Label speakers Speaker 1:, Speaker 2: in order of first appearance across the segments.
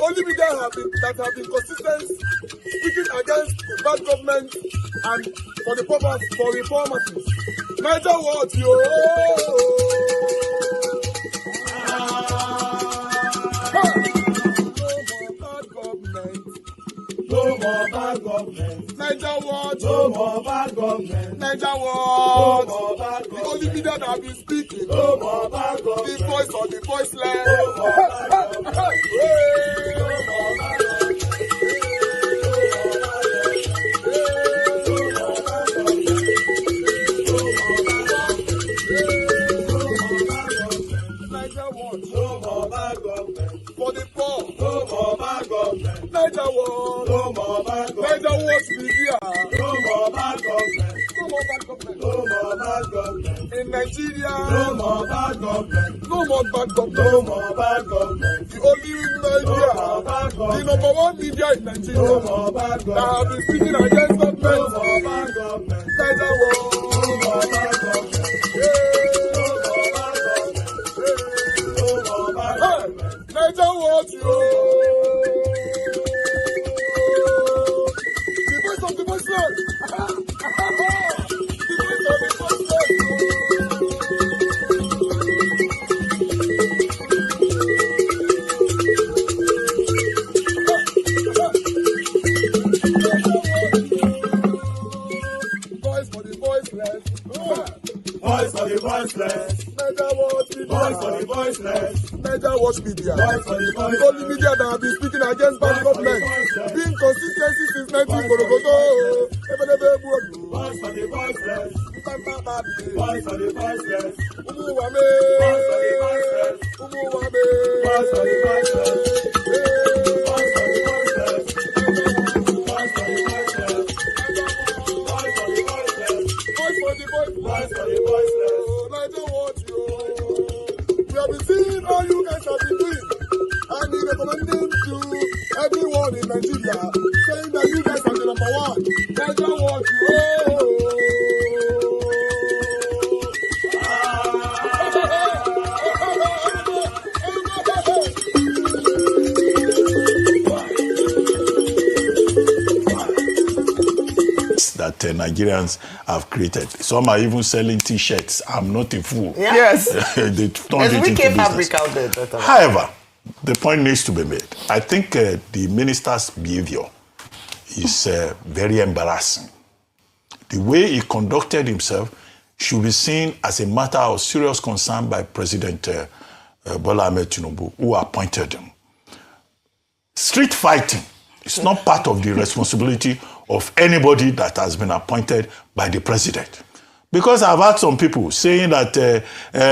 Speaker 1: only media that have been consistent speaking against bad government and for the purpose for reformers. Niger what yo? No more bad government. Niger what? No more bad government. Niger what? No more bad government. The only media that have been speaking. No more bad government. The voice of the voiceless. No more bad government. No more bad government. No more bad government. For the poor. No more bad government. Niger what? No more bad government. Niger what media? No more bad government. No more bad government. No more bad government. In Nigeria. No more bad government. No more bad government. No more bad government. The only media. No more bad government. The number one media in Nigeria. No more bad government. That have been speaking against government. No more bad government. Niger what? No more bad government. Niger what you? The voice of the voiceless. The voice of the voiceless. Voice for the voiceless. Voice for the voiceless. Niger what media? Voice for the voiceless. Niger what media? Voice for the voiceless. The only media that have been speaking against bad government. Being consistency since 1944. Voice for the voiceless. Voice for the voiceless. Umuwame. Voice for the voiceless. Umuwame. Voice for the voiceless. Voice for the voiceless. Voice for the voiceless. Voice for the voiceless. Voice for the voiceless. Voice for the voiceless. Niger what you? We have been seeing all you guys have been doing. And he recommending to everyone in Nigeria, saying that you guys are the number one. Niger what you?
Speaker 2: That Nigerians have created. Some are even selling T-shirts. I'm not a fool.
Speaker 3: Yeah. Yes.
Speaker 2: They turned it into business. However, the point needs to be made. I think the minister's behavior is very embarrassing. The way he conducted himself should be seen as a matter of serious concern by President Bola Ahmed Tinubu, who appointed him. Street fighting is not part of the responsibility of anybody that has been appointed by the president. Because I've heard some people saying that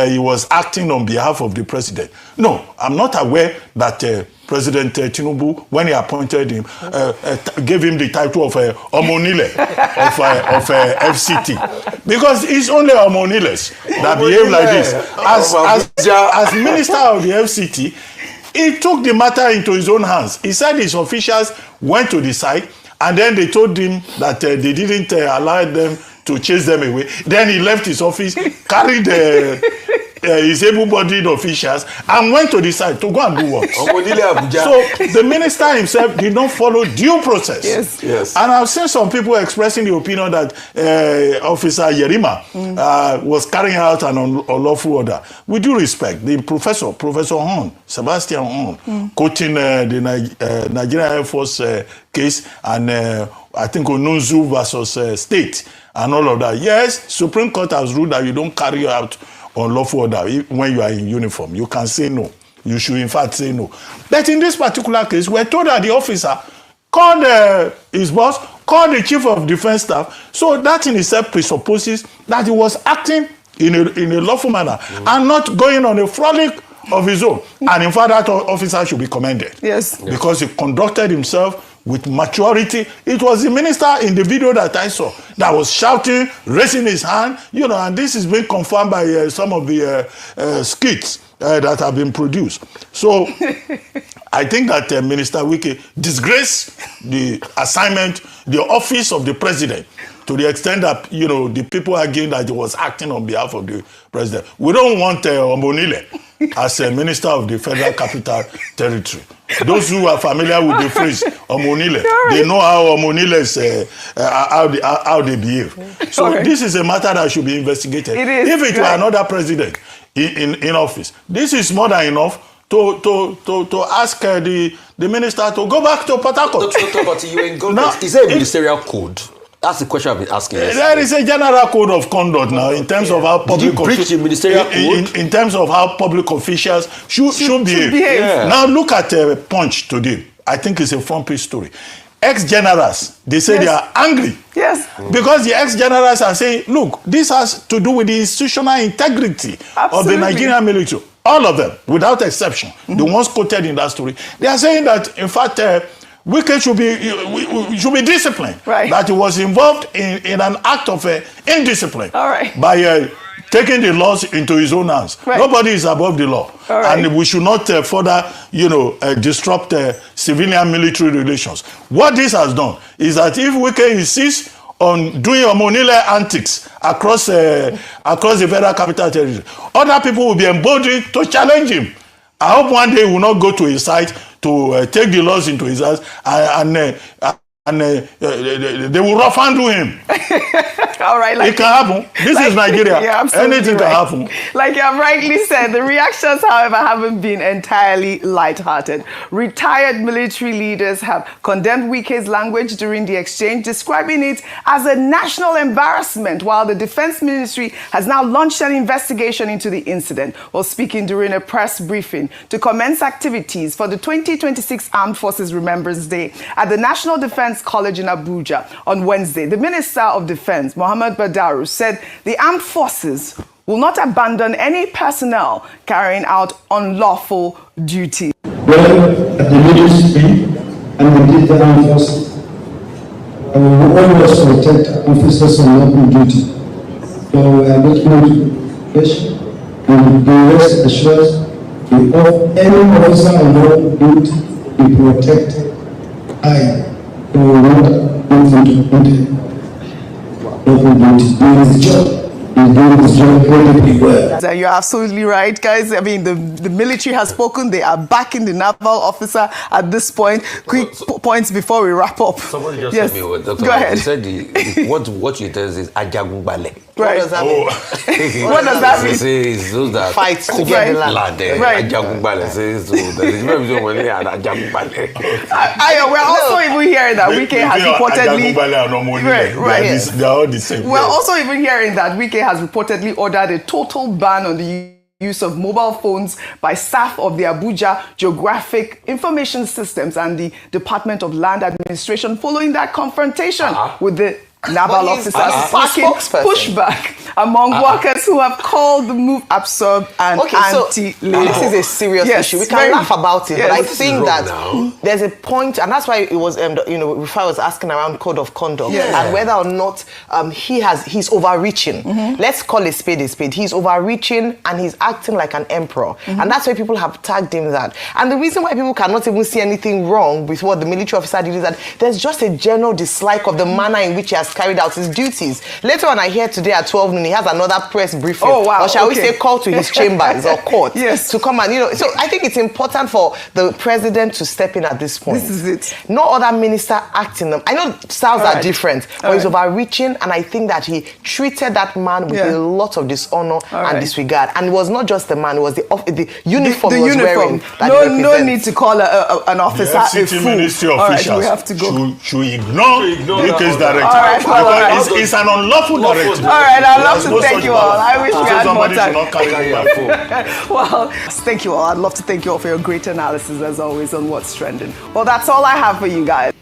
Speaker 2: he was acting on behalf of the president. No, I'm not aware that President Tinubu, when he appointed him, gave him the title of Omonile of FCT. Because it's only Omoniles that behave like this. As minister of the FCT, he took the matter into his own hands. He said his officials went to the site, and then they told him that they didn't allow them to chase them away. Then he left his office, carried his able-bodied officials, and went to the site to go and do what? So the minister himself did not follow due process.
Speaker 3: Yes. Yes.
Speaker 2: And I've seen some people expressing the opinion that Officer Yerima was carrying out an unlawful order. With due respect, the Professor Horn, Sebastian Horn, quoting the Nigerian Air Force case, and I think Onunzu versus State, and all of that. Yes, Supreme Court has ruled that you don't carry out unlawful order when you are in uniform. You can say no. You should, in fact, say no. But in this particular case, we're told that the officer called his boss, called the chief of defense staff. So that in itself presupposes that he was acting in a lawful manner and not going on a frolic of his own. And in fact, that officer should be commended.
Speaker 3: Yes.
Speaker 2: Because he conducted himself with maturity. It was the minister in the video that I saw that was shouting, raising his hand, and this is being confirmed by some of the skits that have been produced. So I think that Minister Wike disgraced the assignment, the office of the president, to the extent that, the people arguing that he was acting on behalf of the president. We don't want Omonile as a minister of the Federal Capital Territory. Those who are familiar with the phrase Omonile, they know how Omoniles how they behave. So this is a matter that should be investigated.
Speaker 3: It is.
Speaker 2: If it were another president in office, this is more than enough to ask the minister to go back to Port Harcourt.
Speaker 4: But you in government, is there a ministerial code? That's the question I've been asking.
Speaker 2: There is a general code of conduct now in terms of how public in terms of how public officials should behave.
Speaker 3: Yeah.
Speaker 2: Now look at Punch today. I think it's a front page story. Ex-generals, they say they are angry.
Speaker 3: Yes.
Speaker 2: Because the ex-generals are saying, look, this has to do with the institutional integrity of the Nigerian military. All of them, without exception, the ones quoted in that story, they are saying that, in fact, Wike should be disciplined.
Speaker 3: Right.
Speaker 2: That he was involved in an act of indiscipline.
Speaker 3: All right.
Speaker 2: By taking the laws into his own hands.
Speaker 3: Right.
Speaker 2: Nobody is above the law.
Speaker 3: All right.
Speaker 2: And we should not further, disrupt civilian-military relations. What this has done is that if Wike insists on doing Omonile antics across the Federal Capital Territory, other people will be emboldened to challenge him. I hope one day he will not go to his site to take the laws into his hands and they will rough handle him.
Speaker 3: All right,
Speaker 2: it can happen. This is Nigeria. Anything can happen.
Speaker 3: Like you have rightly said, the reactions, however, haven't been entirely lighthearted. Retired military leaders have condemned Wike's language during the exchange, describing it as a national embarrassment, while the Defense Ministry has now launched an investigation into the incident. While speaking during a press briefing to commence activities for the 2026 Armed Forces Remembrance Day at the National Defense College in Abuja on Wednesday, the Minister of Defense, Mohammed Badaru, said the armed forces will not abandon any personnel carrying out unlawful duty.
Speaker 5: Well, at the ministry and the armed forces, we will always protect officers on lawful duty. So we are not going to question, we will be rest assured any officer on lawful duty be protected. We will not go into lawful duty. Doing his job. He's doing his job perfectly well.
Speaker 3: You're absolutely right, guys. I mean, the military has spoken. They are backing the naval officer at this point. Quick points before we wrap up.
Speaker 4: Somebody just
Speaker 3: yes.
Speaker 4: said me, Dr.
Speaker 3: Go ahead.
Speaker 4: He said what you tell is Ajagungbale.
Speaker 3: Right.
Speaker 6: What does that mean?
Speaker 3: What does that mean?
Speaker 4: It's those that
Speaker 6: Fight to get the land.
Speaker 3: Right.
Speaker 4: Ajagungbale says so.
Speaker 3: We're also even hearing that Wike has reportedly.
Speaker 2: Right. They are all the same.
Speaker 3: We're also even hearing that Wike has reportedly ordered a total ban on the use of mobile phones by staff of the Abuja Geographic Information Systems and the Department of Land Administration following that confrontation with the Naval officers sparking pushback among workers who have called the move absurd and anti-labor.
Speaker 6: This is a serious issue. We can laugh about it, but I think that there's a point, and that's why it was, before I was asking around code of conduct and whether or not he's overreaching. Let's call a spade a spade. He's overreaching and he's acting like an emperor, and that's why people have tagged him that. And the reason why people cannot even see anything wrong with what the military officer did is that there's just a general dislike of the manner in which he has carried out his duties. Later on, I hear today at 12 noon, he has another press briefing.
Speaker 3: Oh, wow.
Speaker 6: Or shall we say call to his chambers or court
Speaker 3: to
Speaker 6: come and, So I think it's important for the president to step in at this point.
Speaker 3: This is it.
Speaker 6: No other minister acting them. I know styles are different, but he's overreaching, and I think that he treated that man with a lot of dishonor and disregard. And it was not just the man, it was the uniform he was wearing.
Speaker 3: No need to call an officer a fool.
Speaker 2: Ministry officials
Speaker 3: we have to go.
Speaker 2: should ignore Wike's directive. It's an unlawful directive.
Speaker 3: All right, I'd love to thank you all. I wish we had more time. Well, thank you all. I'd love to thank you all for your great analysis, as always, on what's trending. Well, that's all I have for you guys.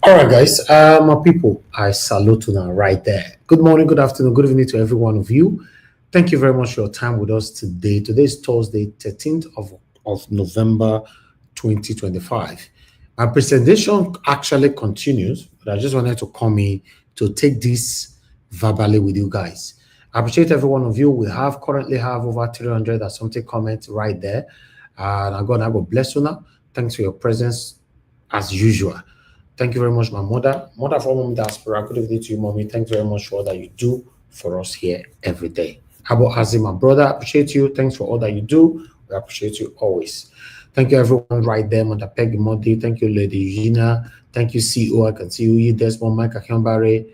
Speaker 7: All right, guys. My people, I salute you now right there. Good morning, good afternoon, good evening to every one of you. Thank you very much for your time with us today. Today is Thursday, 13th of November, 2025. My presentation actually continues, but I just wanted to come in to take this verbally with you guys. I appreciate every one of you. We currently have over 300 or something comments right there. And God bless you now. Thanks for your presence as usual. Thank you very much, my mother. Mother for Mommy Diaspora. Good evening to you, Mommy. Thanks very much for all that you do for us here every day. Abu Azim, my brother, I appreciate you. Thanks for all that you do. We appreciate you always. Thank you, everyone, right there. Mother Peggy Modi. Thank you, Lady Eugenia. Thank you, CEO. I can see you. Desmond, Mike Akiambare.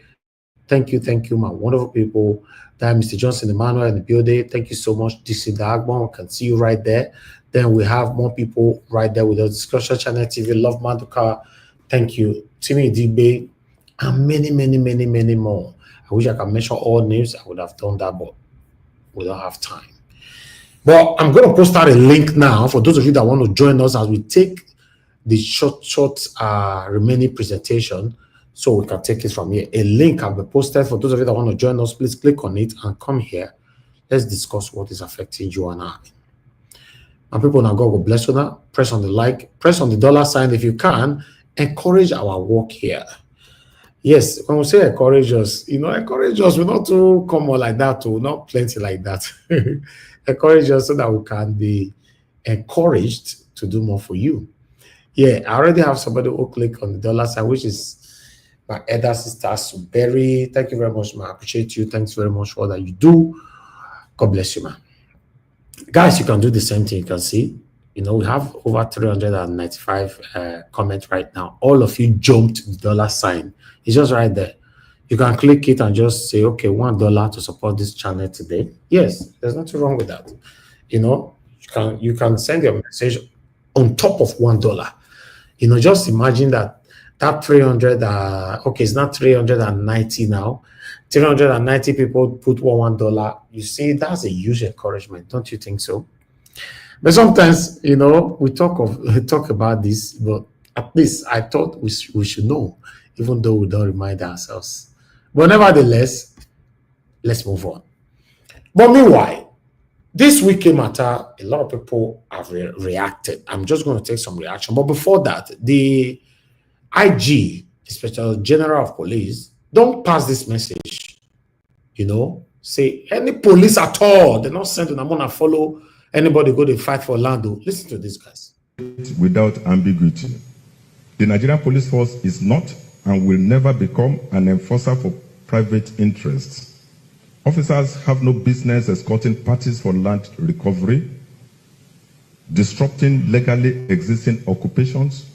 Speaker 7: Thank you, my wonderful people. That Mr. Johnson Emmanuel in the building. Thank you so much, DC Dagbon. I can see you right there. Then we have more people right there with the Discussion Channel TV. Love Manduka. Thank you. Timmy Digbe. And many more. I wish I could mention all names. I would have done that, but we don't have time. But I'm going to post out a link now for those of you that want to join us as we take the short remaining presentation, so we can take it from here. A link has been posted for those of you that want to join us. Please click on it and come here. Let's discuss what is affecting you and I. And people, now God will bless you now. Press on the like, press on the dollar sign if you can. Encourage our work here. Yes, when we say encourage us, encourage us. We're not too common like that, too, not plenty like that. Encourage us so that we can be encouraged to do more for you. Yeah, I already have somebody who click on the dollar sign, which is my elder sister Suberi. Thank you very much, man. I appreciate you. Thanks very much for all that you do. God bless you, man. Guys, you can do the same thing. You can see, we have over 395 comments right now. All of you jumped the dollar sign. It's just right there. You can click it and just say, okay, $1 to support this channel today. Yes, there's nothing wrong with that. You can send your message on top of $1. Just imagine that 300, okay, it's not 390 now. 390 people put $1. You see, that's a huge encouragement, don't you think so? But sometimes, we talk about this, but at least I thought we should know, even though we don't remind ourselves. But nevertheless, let's move on. But meanwhile, this weekend matter, a lot of people have reacted. I'm just going to take some reaction. But before that, the IG, the Special General of Police, don't pass this message. Say any police at all, they're not sent to Namona follow anybody go to fight for land. Listen to this, guys.
Speaker 1: Without ambiguity, the Nigerian police force is not and will never become an enforcer for private interests. Officers have no business escorting parties for land recovery, disrupting legally existing occupations,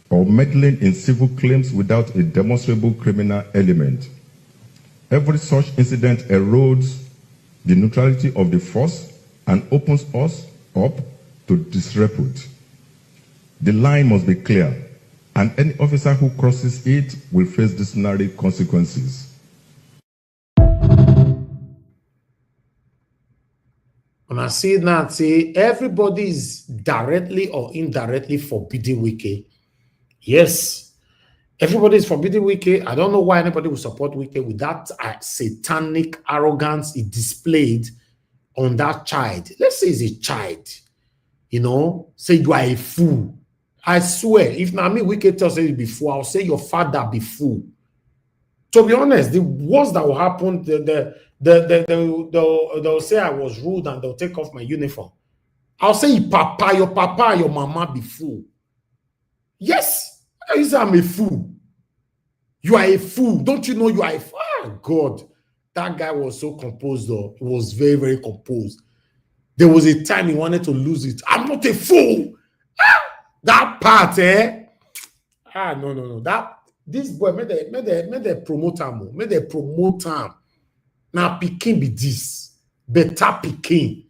Speaker 1: or meddling in civil claims without a demonstrable criminal element. Every such incident erodes the neutrality of the force and opens us up to disrepute. The line must be clear, and any officer who crosses it will face disciplinary consequences.
Speaker 7: When I see that, everybody is directly or indirectly forbidding Wike. Yes, everybody is forbidding Wike. I don't know why anybody will support Wike with that satanic arrogance he displayed on that child. Let's say he's a child, say you are a fool. I swear, if now me Wike tells you before, I'll say your father be fool. To be honest, the worst that will happen, they'll say I was rude and they'll take off my uniform. I'll say your papa, your mama be fool. Yes, I say I'm a fool. You are a fool. Don't you know you are a fool? Oh, God. That guy was so composed, though. He was very, very composed. There was a time he wanted to lose it. I'm not a fool. That part, no. This boy made a promoter more. Made a promoter. Now Peking be this. Better Peking.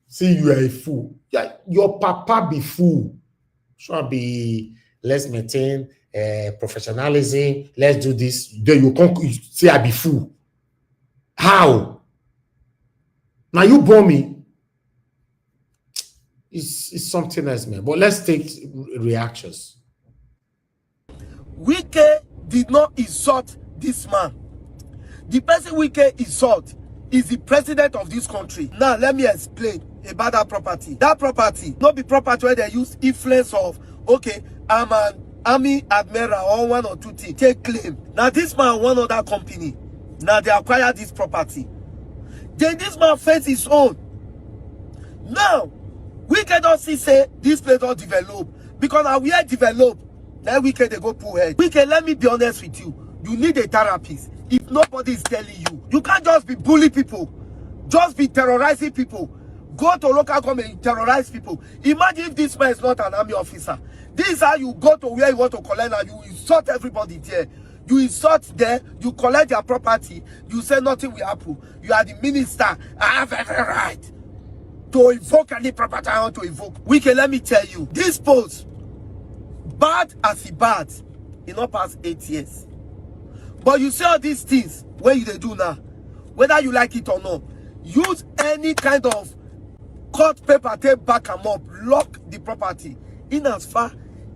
Speaker 7: Say you are a fool. Yeah, your papa be fool. Should be, let's maintain professionalism. Let's do this. Then you can't say I be fool. How? Now you bore me. It's something else, man. But let's take reactions.
Speaker 8: Wike did not insult this man. The person Wike insult is the president of this country. Now, let me explain about that property. That property, not the property where they use influence of, okay, I'm an army admiral or one or two things, take claim. Now, this man, one other company, now they acquire this property. Then this man face his own. Now, we cannot see say this place don't develop. Because now we are developed. Then we can go pull head. We can, let me be honest with you. You need a therapist. If nobody is telling you, you can't just be bully people. just be terrorizing people. Go to local government, terrorize people. Imagine if this man is not an army officer. This is how you go to where you want to collect and you insult everybody there. You insult there, you collect their property, you say nothing will happen. You are the minister. I have every right to invoke any property I want to invoke. Wike, let me tell you, this post, bad as he bad, in not past 8 years. But you see all these things, what you they do now, whether you like it or not, use any kind of court paper, take back them up, lock the property. In as far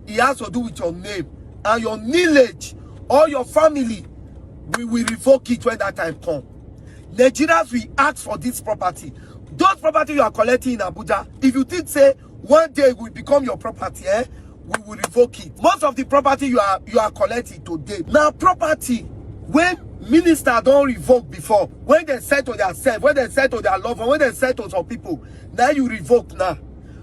Speaker 8: it has to do with your name and your lineage or your family, we will revoke it when that time comes. Nigerians will ask for this property. Those property you are collecting in Abuja, if you think say one day it will become your property, we will revoke it. Most of the property you are collecting today, now property when minister don't revoke before, when they say to themselves, when they say to their lover, when they say to some people, now you revoke now.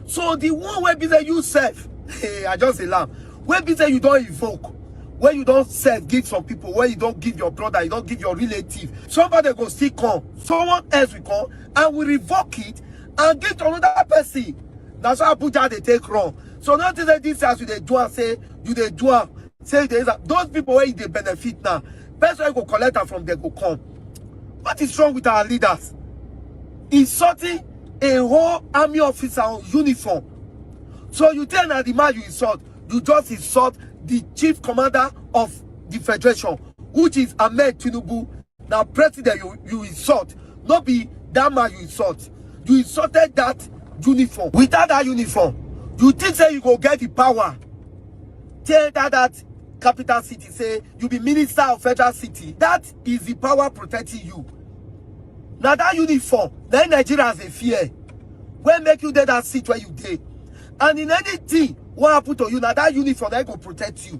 Speaker 8: So the one where be say you serve, hey, I just say lamb. When be say you don't evoke, when you don't serve, give some people, when you don't give your brother, you don't give your relative, somebody go still come, someone else will come, and we revoke it and give to another person. That's how Abuja they take wrong. So not to say this as you they do and say you they do say there is those people where they benefit now. Person who go collect them from them go come. What is wrong with our leaders? Insulting a whole army officer on uniform. So you tell the man you insult, you just insult the chief commander of the federation, which is Ahmed Tinubu. Now president you insult, not be that man you insult. You insulted that uniform. Without that uniform, you think say you go get the power. Tell that capital city say you be minister of federal city. That is the power protecting you. Now that uniform, then Nigerians a fear. When make you that seat where you did. And in anything what happen to you, now that uniform that go protect you.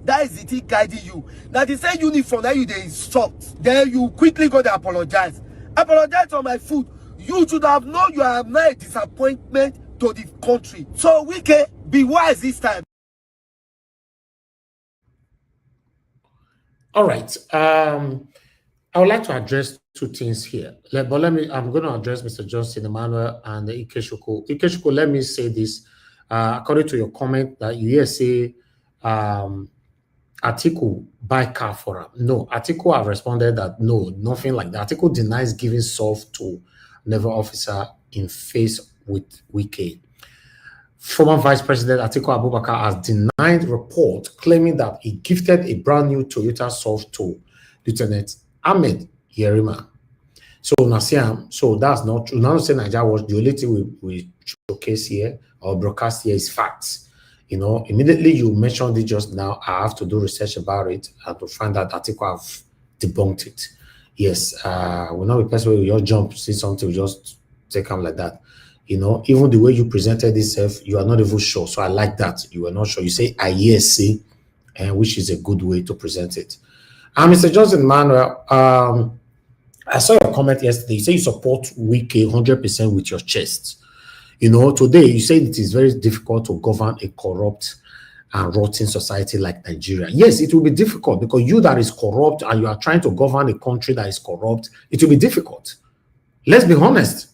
Speaker 8: That is the thing guiding you. Now the same uniform that you they insult, then you quickly go to apologize. Apologize for my food. You should have known you are not a disappointment to the country. So Wike, be wise this time.
Speaker 7: All right. I would like to address two things here. I'm going to address Mr. Johnson Emmanuel and Ikechukwu. Ikechukwu, let me say this. According to your comment that you here say Atiku buy car for him. No, Atiku have responded that no, nothing like that. Atiku denies giving solve to naval officer in face with Wike. Former Vice President Atiku Abubakar has denied report claiming that he gifted a brand new Toyota Solve to Lieutenant Ahmed Yerima. So Nasiam, so that's not true. Now say Nigeria was the only thing we showcase here or broadcast here is facts. You know, immediately you mentioned it just now, I have to do research about it and to find out Atiku have debunked it. Yes, we're not a person where we just jump, see something, we just take them like that. You know, even the way you presented this, you are not even sure. So I like that. You are not sure. You say, I yes, see, and which is a good way to present it. And Mr. Johnson Manuel, I saw your comment yesterday. You say you support Wike 100% with your chest. You know, today you say it is very difficult to govern a corrupt and rotten society like Nigeria. Yes, it will be difficult because you that is corrupt and you are trying to govern a country that is corrupt, it will be difficult. Let's be honest.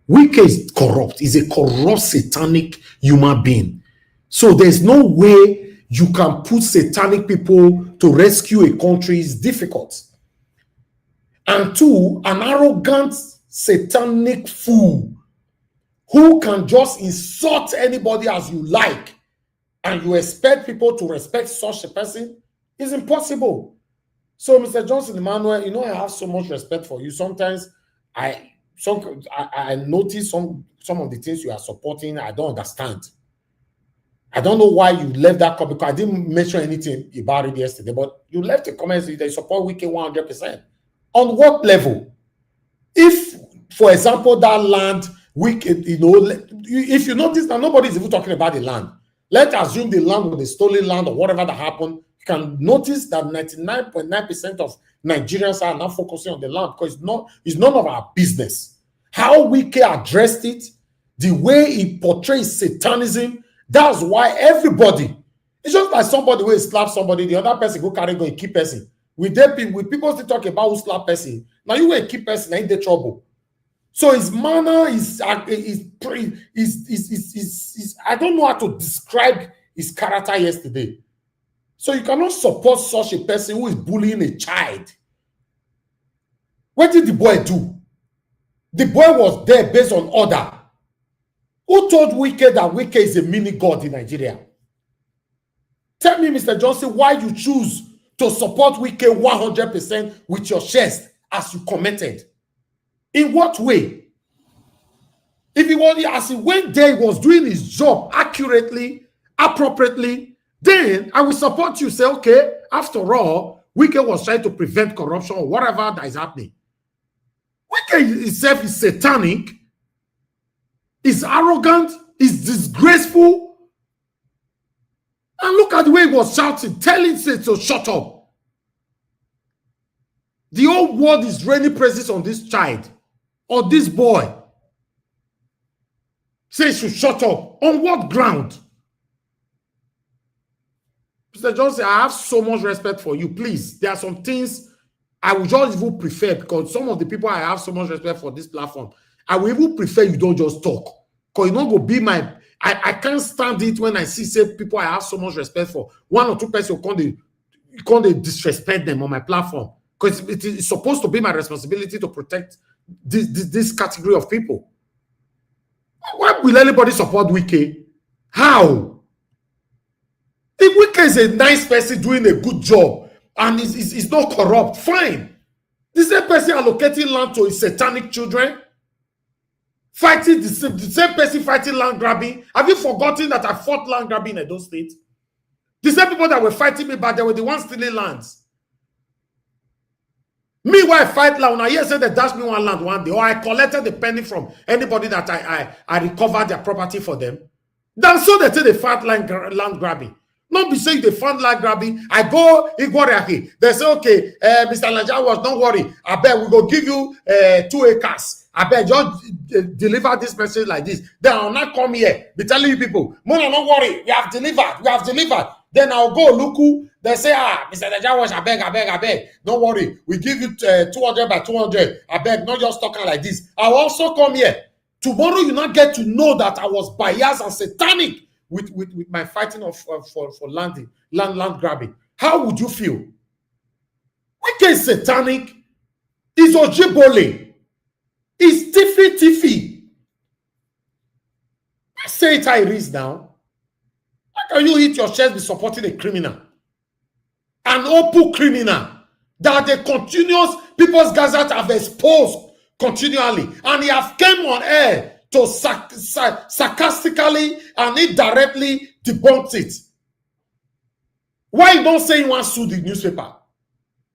Speaker 7: Wike is corrupt. He's a corrupt, satanic human being. So there's no way you can put satanic people to rescue a country. It's difficult. And two, an arrogant, satanic fool who can just insult anybody as you like and you expect people to respect such a person is impossible. So, Mr. Johnson Emmanuel, you know, I have so much respect for you. Sometimes I notice some of the things you are supporting, I don't understand. I don't know why you left that comment because I didn't mention anything about it yesterday, but you left a comment that you support Wike 100%. On what level? If, for example, that land, Wike, you know, if you notice that nobody is even talking about the land, let's assume the land was a stolen land or whatever that happened, you can notice that 99.9% of Nigerians are now focusing on the land because it's none of our business. How Wike addressed it, the way he portrays satanism, that's why everybody, it's just like somebody will slap somebody, the other person go carry go and keep person. With people still talk about who slap person. Now you will keep person in the trouble. So his manner is I don't know how to describe his character yesterday. So you cannot support such a person who is bullying a child. What did the boy do? The boy was there based on order. Who told Wike that Wike is a mini god in Nigeria? Tell me, Mr. Johnson, why you choose to support Wike 100% with your chest as you commented. In what way? If he was, as he went there, he was doing his job accurately, appropriately, then I will support you. Say, okay, after all, Wike was trying to prevent corruption or whatever that is happening. Wike himself is satanic, is arrogant, is disgraceful. And look at the way he was shouting, telling it to shut up. The whole world is raining praises on this child or this boy. Say he should shut up. On what ground? Mr. Johnson, I have so much respect for you. Please, there are some things I would just even prefer, because some of the people I have so much respect for this platform, I will even prefer you don't just talk. Because you don't go be my... I can't stand it when I see people I have so much respect for. One or two persons can't disrespect them on my platform. Because it is supposed to be my responsibility to protect this category of people. Why will anybody support Wike? How? If Wike is a nice person doing a good job and is not corrupt, fine. The same person allocating land to his satanic children, fighting the same person fighting land grabbing. Have you forgotten that I fought land grabbing in those states? The same people that were fighting me back, they were the ones stealing lands. Me, why I fight land, now here said they dashed me one land one day, or I collected the penny from anybody that I recovered their property for them. Then so they say they fight land grabbing. Not be saying they found land grabbing. I go Igwariaki. They say, okay, Mr. Najawas, don't worry. I bet we go give you 2 acres. I bet just deliver this message like this. Then I'll not come here, be telling you people, Mona, don't worry, we have delivered. Then I'll go look who they say, Mr. Najawas, I beg. Don't worry, we give you 200 by 200. I beg, not just talking like this. I'll also come here. Tomorrow you not get to know that I was biased and satanic with my fighting for land grabbing. How would you feel? Wike is satanic. Is Ojibole. Is Tiffy. I say it how it is now. How can you hit your chest be supporting a criminal? An open criminal that the continuous People's Gazette have exposed continually, and he have came on air to sarcastically and indirectly debunk it. Why you don't say you want to sue the newspaper?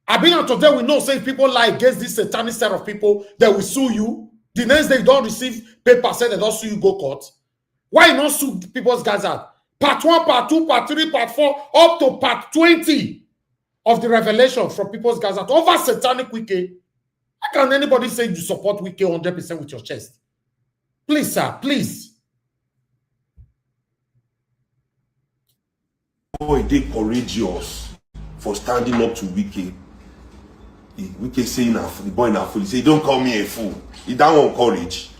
Speaker 7: I've been on today, we know say people lie against this satanic set of people, they will sue you. The next day you don't receive paper, say they don't sue you, go court. Why you not sue People's Gazette? Part 1, part 2, part 3, part 4, up to part 20 of the revelation from People's Gazette over satanic Wike. How can anybody say you support Wike 100% with your chest? Please, sir, please.
Speaker 1: Boy, they courageous for standing up to Wike. Wike saying the boy na fool. He say, don't call me a fool. He don't want courage.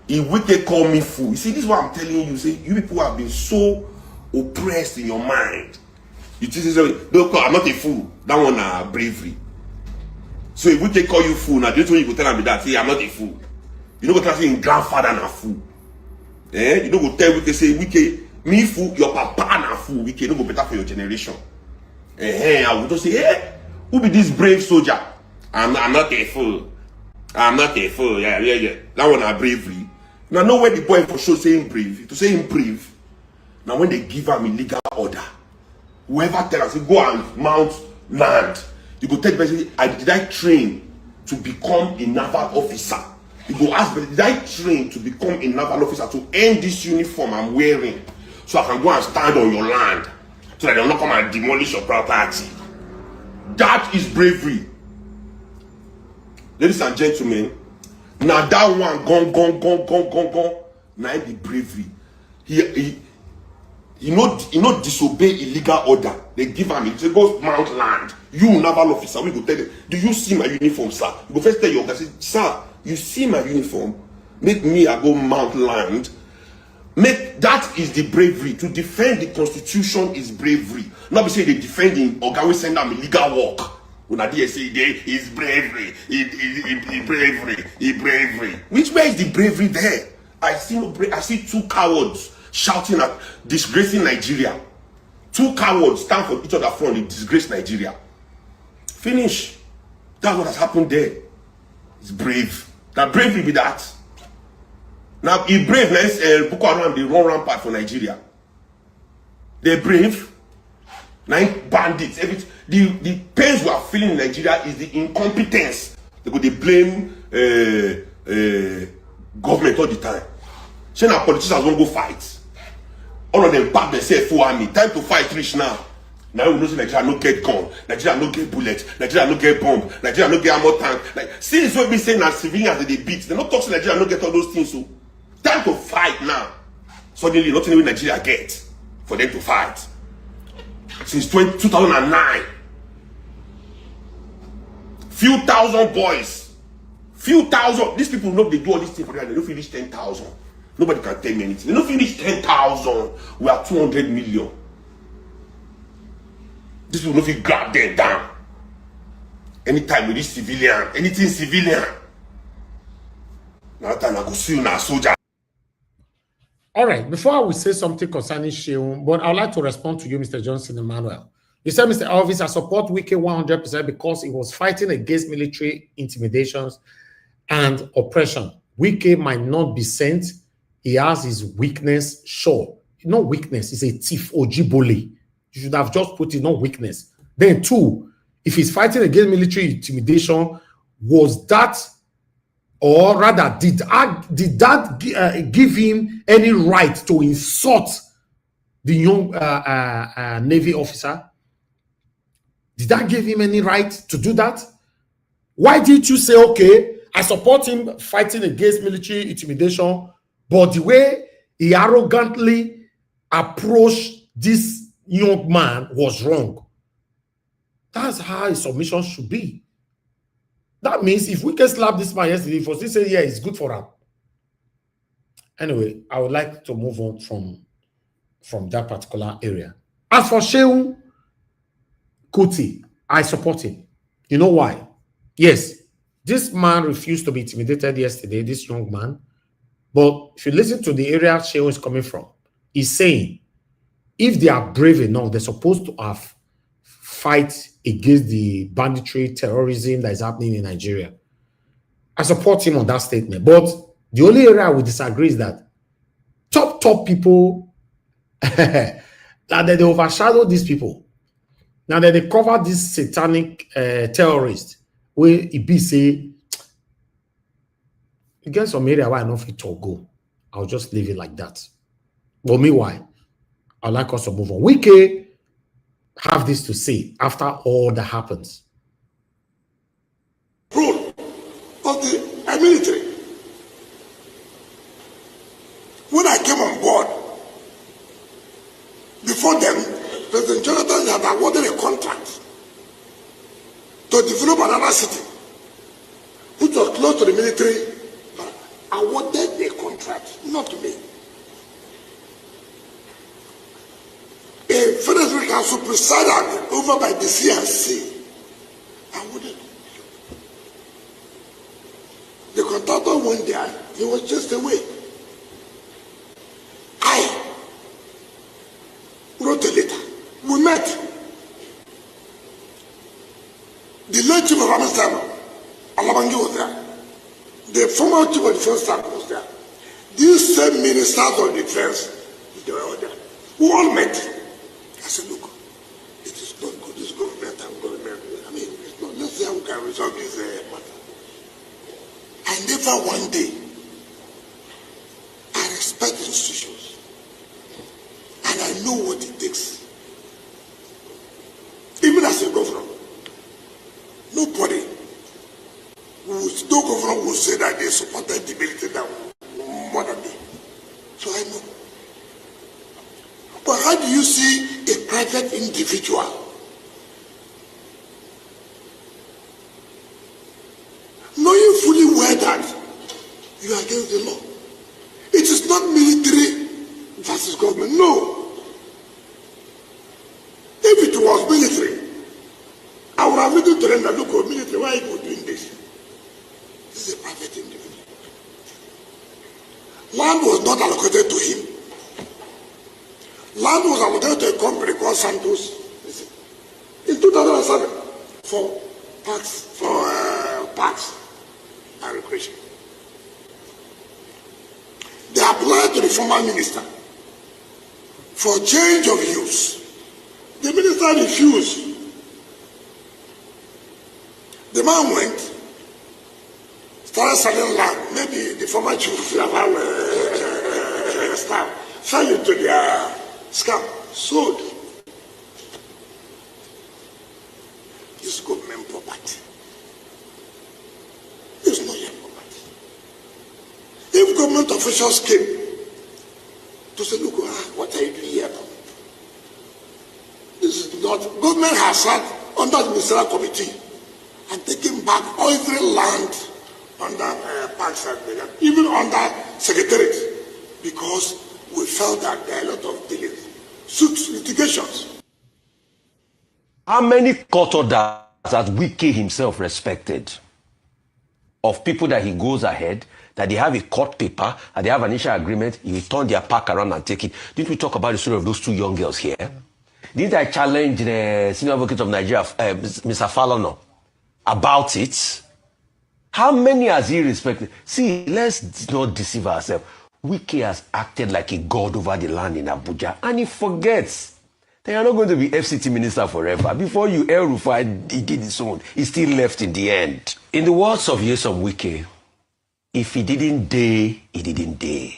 Speaker 1: If Wike call me fool, you see, this is what I'm telling you. Say, you people have been so oppressed in your mind. You just say, don't call, I'm not a fool. That one bravery. So if Wike call you fool, now the only way you go tell me that, say, I'm not a fool. You don't go tell your grandfather na fool. You don't go tell Wike, say, Wike, me fool, your papa na fool. Wike, don't go better for your generation. I would just say, hey, who be this brave soldier? I'm not a fool. I'm not a fool. Yeah. That one are bravery. Now know where the boy for sure saying brave. To say him brave. Now when they give him illegal order, whoever tells him go and mount land, you go tell the person, did I train to become a naval officer? You go ask, did I train to become a naval officer to earn this uniform I'm wearing so I can go and stand on your land so that they'll not come and demolish your property? That is bravery. Ladies and gentlemen, now that one gone. Now the bravery. He not disobey illegal order. They give him, he say go mount land. You naval officer, we go tell them, do you see my uniform, sir? You go first tell your guy, say, sir, You see my uniform, make me I go mount land. Make that is the bravery. To defend the constitution is bravery. Not be say they defending or can we send them illegal work. When I say is bravery, bravery. Which way is the bravery there? I see two cowards shouting at disgracing Nigeria. Two cowards stand for each other front, they disgrace Nigeria. Finish. That's what has happened there. It's brave. Now bravery be that. Now if brave, let's Boko Haram, they run rampart for Nigeria. They're brave. Now bandits, everything. The pains we are feeling in Nigeria is the incompetence. They blame government all the time. So now politicians won't go fight. All of them pack themselves full army. Time to fight rich now. Now we know say Nigeria no get gun, Nigeria no get bullet, Nigeria no get bomb, Nigeria no get armor tank. Like since we been saying that civilians they beat, they not talk to Nigeria no get all those things. So time to fight now. Suddenly nothing in Nigeria get for them to fight. Since 2009. Few thousand boys. Few thousand. These people know they do all these things for them. They don't finish 10,000. Nobody can tell me anything. They don't finish 10,000. We are 200 million. These people don't grab them down. Anytime with this civilian, anything civilian. Now time I go see you now, soldier.
Speaker 7: All right, before I will say something concerning Sheung, but I would like to respond to you, Mr. Johnson Emmanuel. You said, Mr. Elvis, I support Wike 100% because he was fighting against military intimidations and oppression. Wike might not be sent. He has his weakness, sure. Not weakness, he's a thief or Ojibole. You should have just put it, not weakness. Then two, if he's fighting against military intimidation, was that, or rather, did that give him any right to insult the young Navy officer? Did that give him any right to do that? Why did you say, okay, I support him fighting against military intimidation, but the way he arrogantly approached this young man was wrong? That's how his submission should be. That means if we can slap this man yesterday, for still say, yeah, it's good for him. Anyway, I would like to move on from that particular area. As for Shehu Kuti, I support him. You know why? Yes, this man refused to be intimidated yesterday, this young man. But if you listen to the area Shehu is coming from, he's saying, if they are brave enough, they're supposed to have fight against the banditry, terrorism that is happening in Nigeria. I support him on that statement. But the only area I would disagree is that top people, that they overshadow these people. Now that they cover this satanic terrorist, where it be say, against some area where I know fit to go, I'll just leave it like that. But meanwhile, I'd like us to move on. Wike have this to say after all that happens.
Speaker 9: Rule of the military. When I came on board, before them, President Jonathan had awarded a contract to develop another city, which was close to the military, but awarded the contract, not to me. A Federal Council presided over by the CNC. Awarded. The contractor went there, he was just away. I wrote a letter. We met. The late chief of army staff, Alabangi, was there. The former chief of defense staff was there. These same ministers of defense, they were all there. We all met. I said, look, it is not good. This government and government. I mean, it's not. Let's see how we can resolve this matter. I never one day. I respect the institutions, and I know what it takes. Even as a governor, nobody, no governor will say that they supported the military more than me. So I know. But how do you see a private individual knowing fully well that to them that look at military, why are you doing this? This is a private individual. Land was not allocated to him. Land was allocated to a company called Santos in 2007 for parks and recreation. They applied to the former minister for change of use. The minister refused. The man went, started selling land. Maybe the former chief of Naval staff fell into their scam, sold. This government property. It's not your property. If government officials came to say, look, what are you doing here now? This is not, government has sat under the ministerial committee and taken back every land under parks and even under secretariat, because we felt that there are a lot of delays, suits, litigations.
Speaker 4: How many court orders has Wike himself respected of people that he goes ahead, that they have a court paper, and they have an initial agreement, he will turn their pack around and take it? Didn't we talk about the story of those two young girls here? Didn't I challenge the senior advocate of Nigeria, Mr. Falono, about it? How many has he respected? See, let's not deceive ourselves. Wike has acted like a god over the land in Abuja, and he forgets that you're not going to be FCT minister forever. Before you, El Rufai, he did his own. He still left in the end. In the words of Yesom Wike, if he didn't dare, he didn't dare.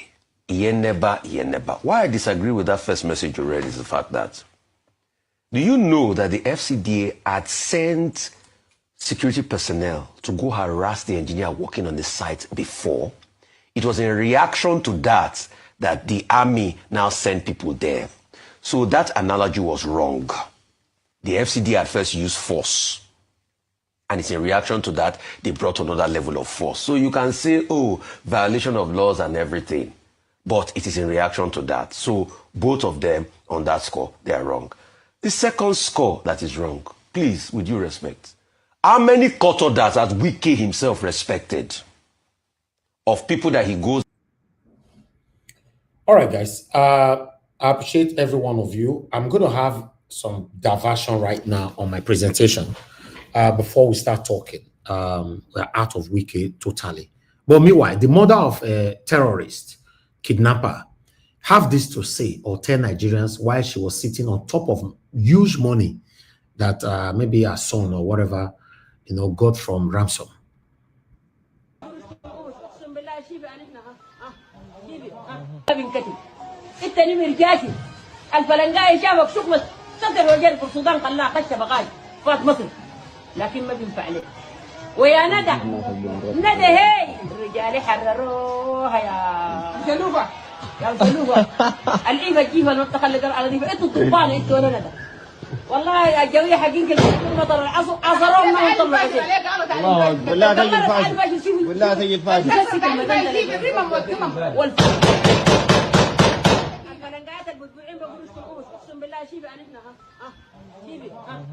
Speaker 4: He never. Why I disagree with that first message you read is the fact that, do you know that the FCDA had sent security personnel to go harass the engineer working on the site before? It was in reaction to that that the army now sent people there. So that analogy was wrong. The FCD at first used force. And it's in reaction to that they brought another level of force. So you can say, oh, violation of laws and everything. But it is in reaction to that. So both of them on that score, they are wrong. The second score that is wrong, please, with due respect, how many court orders has Wike himself respected of people that he goes?
Speaker 7: All right, guys. I appreciate every one of you. I'm going to have some diversion right now on my presentation before we start talking. We're out of Wike totally. But meanwhile, the mother of a terrorist, kidnapper, have this to say or tell Nigerians why she was sitting on top of huge money that maybe her son or whatever, got from ransom.
Speaker 10: ويا ندى هي الرجال حرروها يا جنوبة يا جنوبة الإيفا جيفا المنطقة اللي قال على دي انتوا طوبان انتوا ولا ندى والله الجوية حقين كل مطر عصروا ما يطلعوا الله بالله زي الفاجر بالله زي الفاجر الفلنقات المتبوعين بقولوا الشؤوس اقسم بالله شيبي عرفنا ها شيبي ها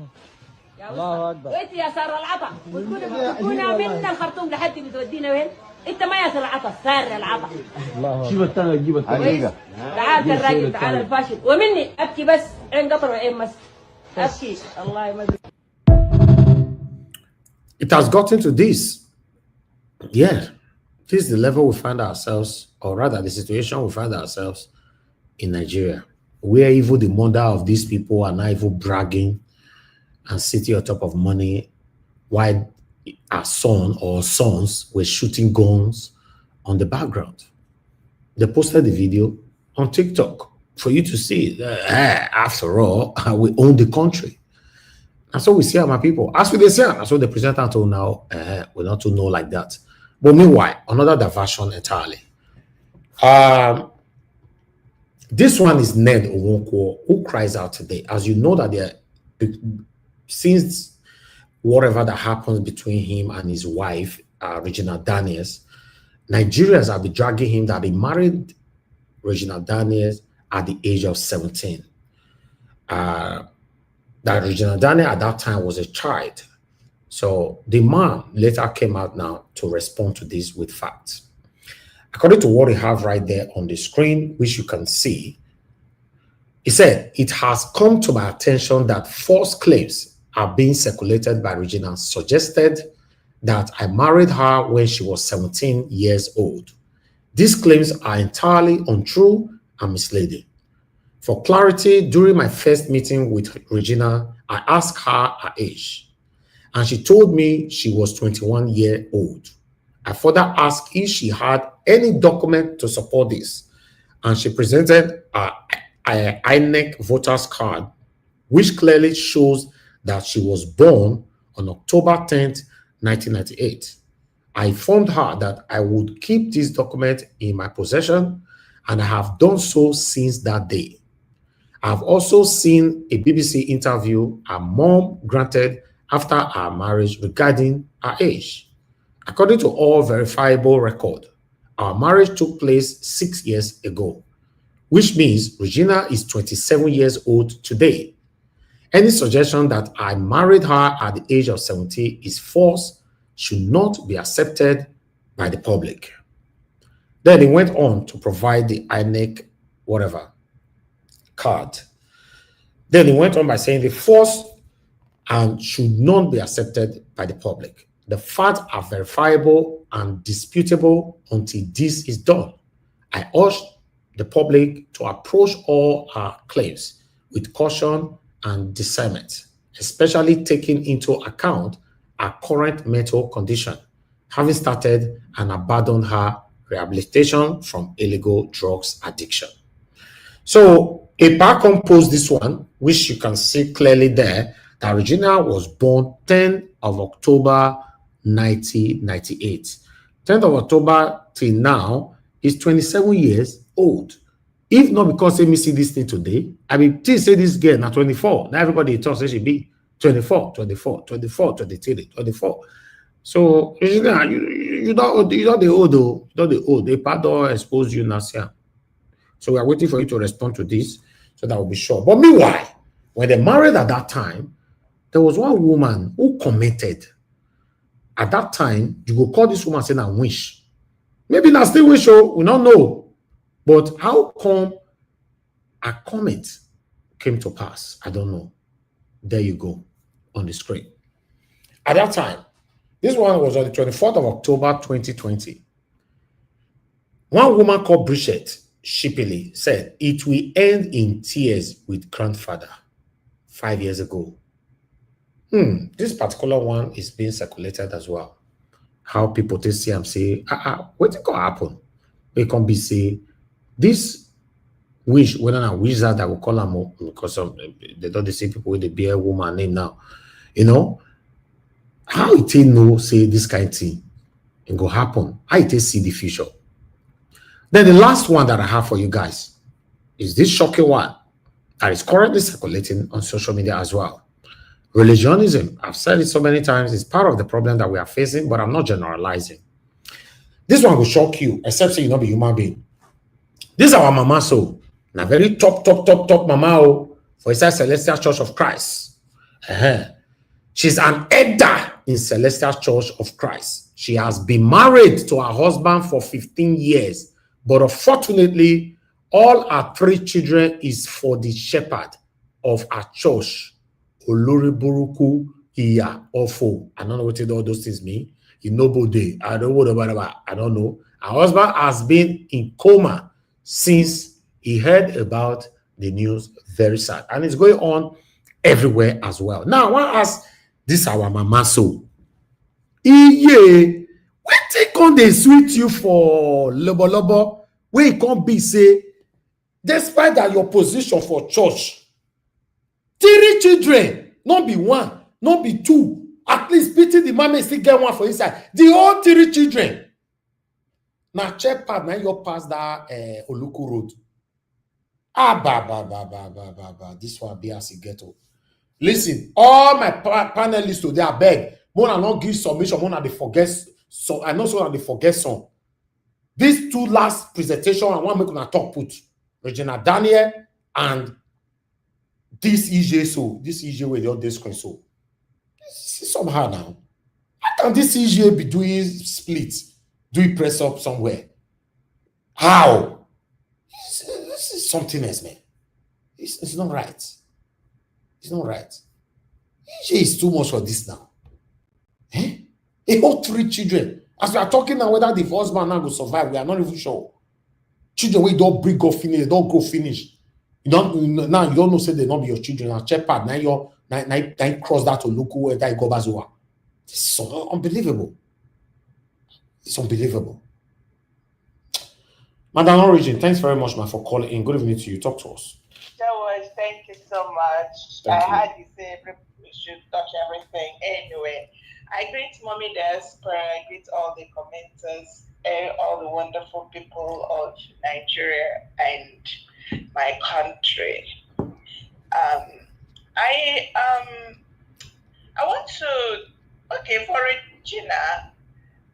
Speaker 10: الله اكبر وانت يا سار العطا بتكون من الخرطوم لحد بتودينا وين؟ انت ما يا سار العطا سار العطا الله شيب الثاني جيب الثاني تعال الراجل تعال الفاشل ومني ابكي بس عين قطر وعين مس ابكي الله يمد.
Speaker 7: It has gotten to this. Yeah, this is the level we find ourselves, or rather the situation we find ourselves in Nigeria, where even the mother of these people are now even bragging and sitting on top of money while our son or sons were shooting guns on the background. They posted the video on TikTok for you to see. After all, we own the country. And so we see our people. As we say, and so the presenter told now, we're not to know like that. But meanwhile, another diversion entirely. This one is Ned Owonkwo, who cries out today. As you know that since whatever that happens between him and his wife, Regina Daniels, Nigerians have been dragging him that he married Regina Daniels at the age of 17. That Regina Daniels at that time was a child. So the man later came out now to respond to this with facts. According to what we have right there on the screen, which you can see, he said, it has come to my attention that false claims are being circulated by Regina, suggested that I married her when she was 17 years old. These claims are entirely untrue and misleading. For clarity, during my first meeting with Regina, I asked her her age, and she told me she was 21 years old. I further asked if she had any document to support this, and she presented a INEC voter's card, which clearly shows that she was born on October 10th, 1998. I informed her that I would keep this document in my possession, and I have done so since that day. I've also seen a BBC interview her mom granted after our marriage regarding her age. According to all verifiable record, our marriage took place 6 years ago, which means Regina is 27 years old today. Any suggestion that I married her at the age of 70 is false, should not be accepted by the public. Then he went on to provide the INEC card. Then he went on by saying the false and should not be accepted by the public. The facts are verifiable and disputable until this is done. I urge the public to approach all our claims with caution and discernment, especially taking into account our current mental condition, having started and abandoned her rehabilitation from illegal drugs addiction. So Epa composed this one, which you can see clearly there, that Regina was born 10th of October 1998. 10th of October till now is 27 years old. If not because they see this thing today, I mean, till say this girl now 24. Now everybody talks say she be 24, 24, 24, 23, 24. So Regina, you don't the old though. You don't the old. They don't expose you now. So we are waiting for you to respond to this so that we'll be sure. But meanwhile, when they married at that time, there was one woman who commented. At that time, you go call this woman saying, I wish. Maybe not still wish, we don't know. But how come a comment came to pass? I don't know. There you go on the screen. At that time, this one was on the 24th of October, 2020. One woman called Bridget Shipley said, it will end in tears with grandfather 5 years ago. This particular one is being circulated as well. How people take see and say, what's going to happen? They can be say, this wish, whether a wizard that will call them because they don't see people with the bear woman name now. You know, how it know say this kind of thing and go happen? How it see the future? Then the last one that I have for you guys is this shocking one that is currently circulating on social media as well. Religionism, I've said it so many times, is part of the problem that we are facing, but I'm not generalizing. This one will shock you, except say you not be human being. This is our mama, so na very top mama for inside Celestial Church of Christ. She's an elder in Celestial Church of Christ. She has been married to her husband for 15 years, but unfortunately, all her 3 children is for the shepherd of her church. Oloriburuku Iya Ofo. I don't know what all those things mean. Nobody. I don't know whatever. I don't know. Her husband has been in coma since he heard about the news. Very sad. And it's going on everywhere as well. Now, I want to ask this our mama so. Iye, what take on they sweet you for lobo? Where it can't be say, despite that your position for church, 3 children, not be 1, not be 2. At least pity the mama still get 1 for inside. The all 3 children. Now check part, now you pass that Oluku Road. This one be as a ghetto. Listen, all my panelists today, I beg. Mona not give submission, Mona they forget. So I know so they forget some. These 2 last presentation, I want to make talk put Regina Daniel and this EJ so this EJ with your discourse so somehow now can this CGA be doing splits, doing press up somewhere? How? This is something else, man. It's not right. It's not right. CGA is too much for this now. Eh? A whole 3 children. As we are talking now, whether the first man now will survive, we are not even sure. Children, we don't bring go finish, they don't go finish. You don't know, say they not be your children. Now check part, now you cross that to local where that go back. It's so unbelievable. It's unbelievable. Madam Origin, thanks very much, man, for calling in. Good evening to you. Talk to us.
Speaker 11: Thank you so much. I heard you say we should touch everything. Anyway, I greet Mommy Desper, I greet all the commenters, all the wonderful people of Nigeria and my country. I want to, okay, for Regina,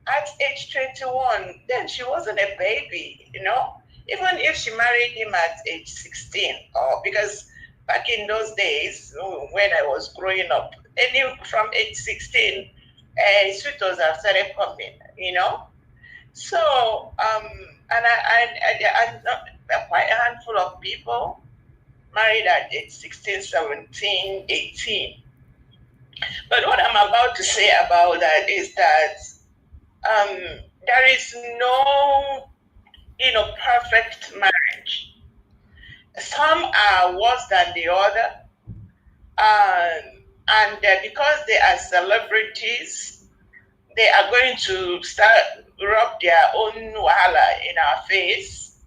Speaker 11: at age 21, then she wasn't a baby, you know? Even if she married him at age 16, or because back in those days, when I was growing up, from age 16, suitors have started coming, you know? So, and I quite a handful of people married at age 16, 17, 18. But what I'm about to say about that is that there is no, perfect marriage. Some are worse than the other. And because they are celebrities, they are going to start rub their own wahala in our face,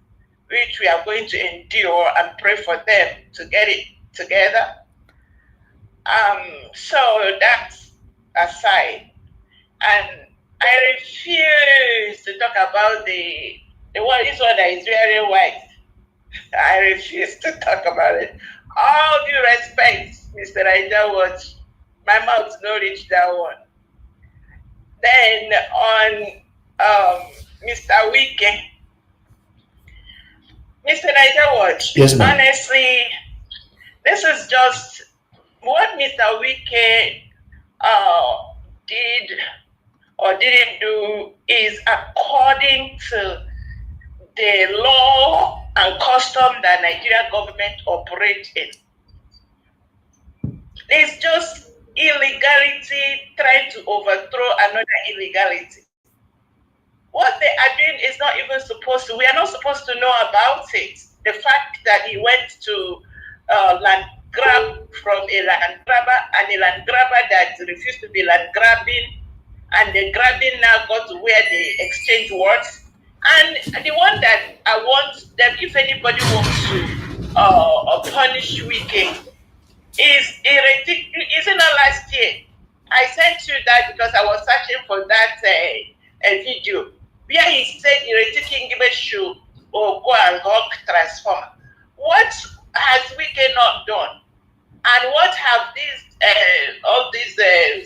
Speaker 11: which we are going to endure and pray for them to get it together. So that's aside. And I refuse to talk about this one that is very white. I refuse to talk about it. All due respect, Mr. Raija Watch, my mouth no reach that one. Then on Mr. Wike, Mr. Raija Watch,
Speaker 7: yes, ma'am.
Speaker 11: Honestly, this is just what Mr. Wike did or didn't do is according to the law and custom that Nigerian government operate in. It's just illegality trying to overthrow another illegality. What they are doing is not even supposed to, we are not supposed to know about it. The fact that he went to land grab from a land grabber, and a land grabber that refused to be land grabbing, and the grabbing now got to where they exchange words. And the one that I want them, if anybody wants to punish Wike, is isn't it last year? I sent you that because I was searching for that video where he said Ireti Ngibe should go and hug transformer. What has Wike not done? And what have these all these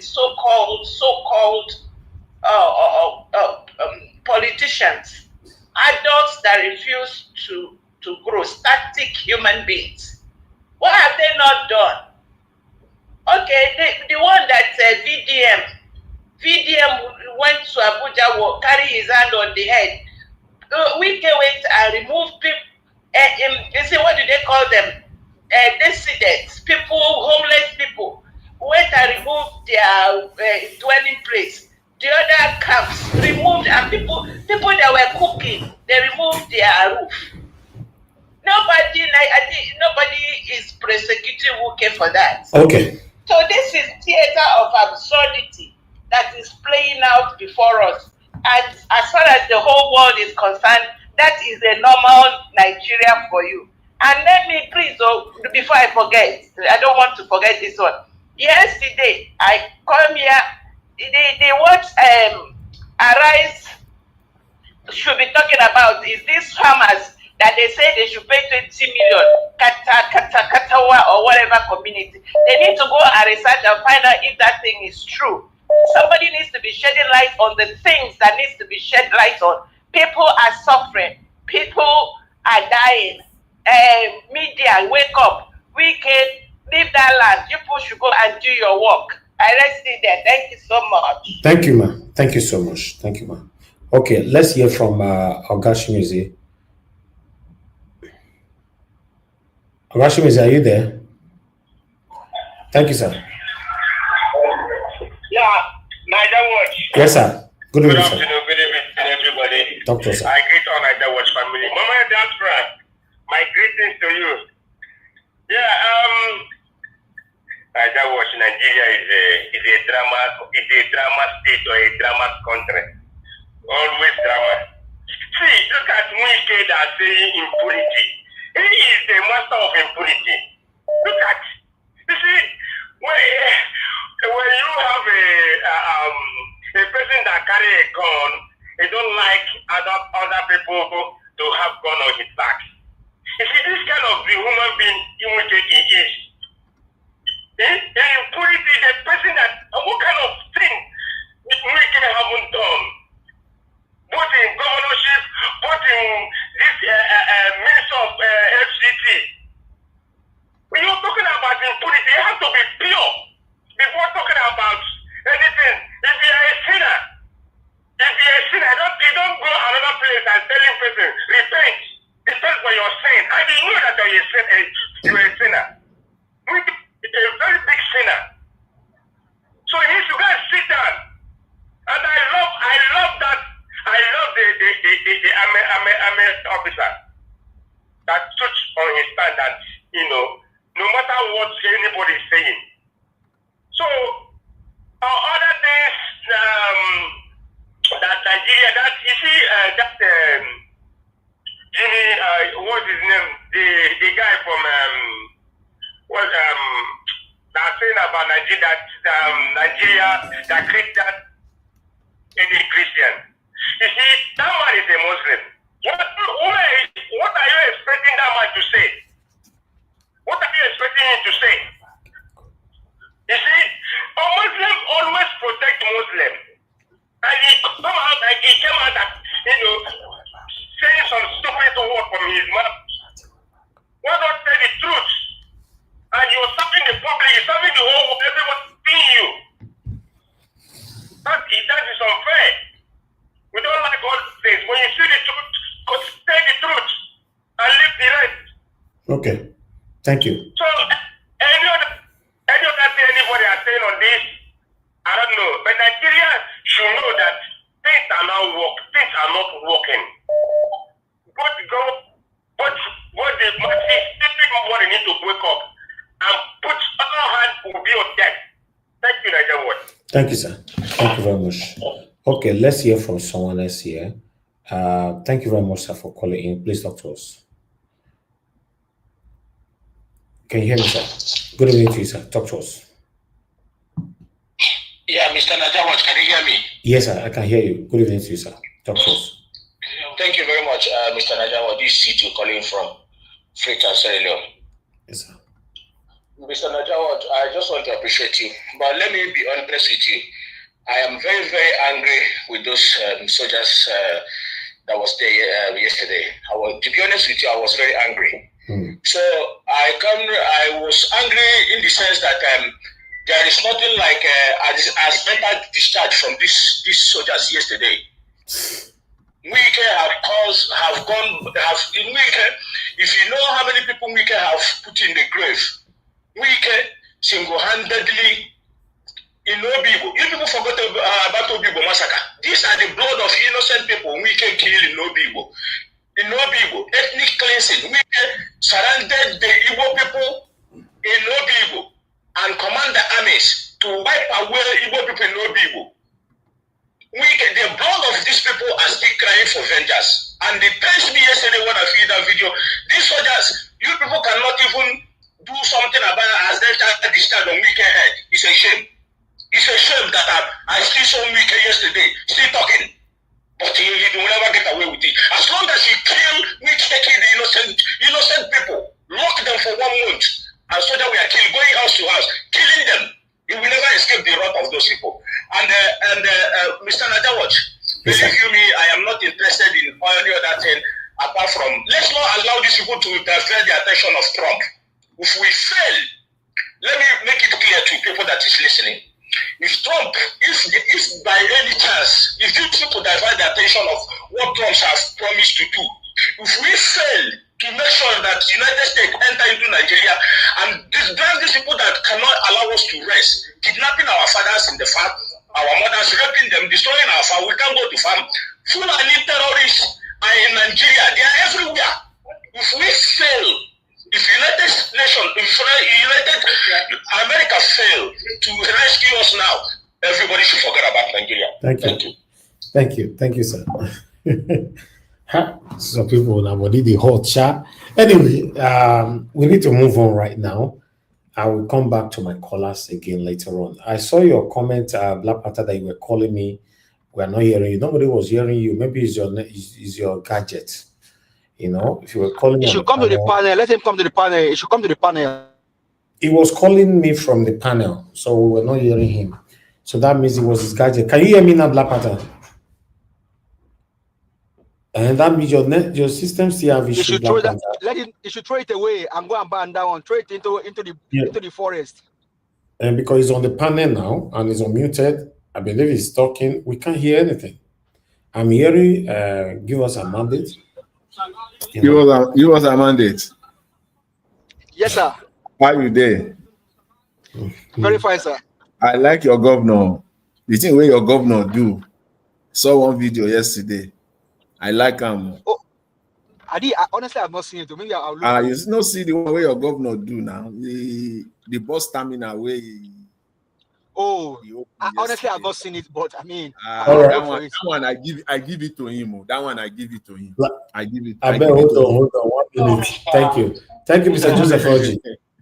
Speaker 11: so-called politicians, adults that refuse to grow, static human beings, what have they not done? Okay, the one that VDM went to Abuja, will carry his hand on the head. Wike went and removed people. You see, what do they call them? Dissidents, people, homeless people, went and removed their dwelling place. The other camps removed, and people that were cooking, they removed their roof. Nobody is prosecuting Wike for that.
Speaker 7: Okay.
Speaker 11: So this is theater of absurdity that is playing out before us. And as far as the whole world is concerned, that is a normal Nigeria for you. And let me please, before I forget, I don't want to forget this one. Yesterday, I come here, they watch Arise should be talking about is these farmers that they say they should pay 20 million, Katawa or whatever community. They need to go and research and find out if that thing is true. Somebody needs to be shedding light on the things that needs to be shed light on. People are suffering. People are dying. Media, wake up. We can leave that land. People should go and do your work. I rest it there. Thank you so much.
Speaker 7: Thank you, ma. Thank you so much. Thank you, ma. Okay, let's hear from Ogashimizi. Ogashimizi, are you there? Thank you, sir.
Speaker 12: Yeah, Niger Watch.
Speaker 7: Yes, sir. Good evening, sir.
Speaker 12: Good evening, everybody.
Speaker 7: Doctor, sir.
Speaker 12: I greet all Niger Watch family. Mama Diaspora, my greetings to you. Yeah, Niger Watch, Nigeria is a drama state or a drama country. Always drama. See, look at Wike that saying impunity. He is the master of impunity. Look at, you see, when you have a person that carry a gun, he don't like other people to have gun on his back. You see, this kind of the human being he is. The impunity, the person that, what kind of thing Wike haven't done? Both in governorship, both in this minister of FCT. When you're talking about impunity, it has to be pure before talking about anything. If you are a sinner, you don't go another place and telling person, repent for your sin. And you know that you're a sinner. It's a very big sinner. So he needs to go and sit down. And I love that. I love the army officer that stood on his stand that, no matter what anybody is saying. So, other things that Nigeria, that, you see, Jimmy, what's his name? The guy from, that saying about Nigeria, Nigeria, that Christian, any Christian. You see, that man is a Muslim. What are you expecting that man to say? What are you expecting him to say? You see, a Muslim always protect Muslim. And he came out that, saying some stupid word from his mouth. Why not say the truth? And you're serving the public, you're serving the whole world, everyone seeing you. That is unfair. We don't like all things. When you see the truth, say the truth and leave the rest.
Speaker 7: Okay. Thank you.
Speaker 12: So, any other thing anybody is saying on this, I don't know. But Nigeria should know that things are not working. But the masses, everybody need to wake up and put our hands will be on deck. Thank you, Nigeria.
Speaker 7: Thank you, sir. Thank you very much. Okay, let's hear from someone else here. Thank you very much, sir, for calling in. Please talk to us. Can you hear me, sir? Good evening to you, sir. Talk to us.
Speaker 13: Yeah, Mr. Najawat, can you hear me?
Speaker 7: Yes, sir, I can hear you. Good evening to you, sir. Talk to us.
Speaker 13: Thank you very much, Mr. Najawat. This is C2 calling from Freetown, Sierra Leone.
Speaker 7: Yes, sir.
Speaker 13: Mr. Najawat, I just want to appreciate you. But let me be honest with you. I am very, very angry with those soldiers that was there yesterday. To be honest with you, I was very angry. So I was angry in the sense that there is nothing like as mental discharge from these soldiers yesterday. Wike have gone. In Wike, if you know how many people Wike have put in the grave, Wike single-handedly in Obibo. You people forgot about Obibo massacre. These are the blood of innocent people Wike killed in Obibo. In Obibo, ethnic cleansing. Wike surrounded the Igbo people in Obibo and command the armies to wipe away Igbo people in Obibo. The blood of these people are still crying for vengeance. And it pains me yesterday when I see that video. These soldiers, you people cannot even do something about as they started discharge on Wike head. It's a shame. It's a shame that I still saw Wike yesterday, still talking. But he will never get away with it. As long as he kill the innocent people, lock them for 1 month, and so that we are going house to house, killing them, he will never escape the wrath of those people. And Mr. Najawat, believe you me, I am not interested in any other thing apart from, let's not allow these people to divert the attention of Trump. If we fail, let me make it clear to people that is listening. If Trump, if by any chance, if these people divert the attention of what Trump has promised to do, if we fail to make sure that the United States enter into Nigeria and disband these people that cannot allow us to rest, kidnapping our fathers in the farm, our mothers, raping them, destroying our farm, we can't go to farm. Fulani terrorists are in Nigeria, they are everywhere. If we fail, if United Nations, if United America fail to rescue us now, everybody should forget about Nigeria.
Speaker 7: Thank you, sir. Some people now body the hot chat. Anyway, we need to move on right now. I will come back to my callers again later on. I saw your comment, Black Panther, that you were calling me. We are not hearing you. Nobody was hearing you. Maybe it's your gadget. You know, if you were calling me,
Speaker 14: he should come to the panel. Let him come to the panel. He should come to the panel.
Speaker 7: He was calling me from the panel, so we were not hearing him. So that means it was his gadget. Can you hear me now, Black Panther? And that means your system still have issues.
Speaker 14: He should throw it away and go and ban that one. Throw it into the forest.
Speaker 7: And because he's on the panel now and he's unmuted, I believe he's talking. We can't hear anything. I'm hearing. Give us a mandate.
Speaker 15: Give us a mandate.
Speaker 14: Yes, sir.
Speaker 15: How are you there?
Speaker 14: Very fine, sir.
Speaker 15: I like your governor. The thing where your governor do. Saw one video yesterday. I like him.
Speaker 14: Oh, honestly, I've not seen it. Maybe I'll look.
Speaker 15: You not see the one where your governor do now. The bus terminal where.
Speaker 14: Honestly, I've not seen it, but I mean,
Speaker 15: that one I give it to him. That one I give it to him.
Speaker 7: Hold on 1 minute. Thank you, Mr. Joseph Oji.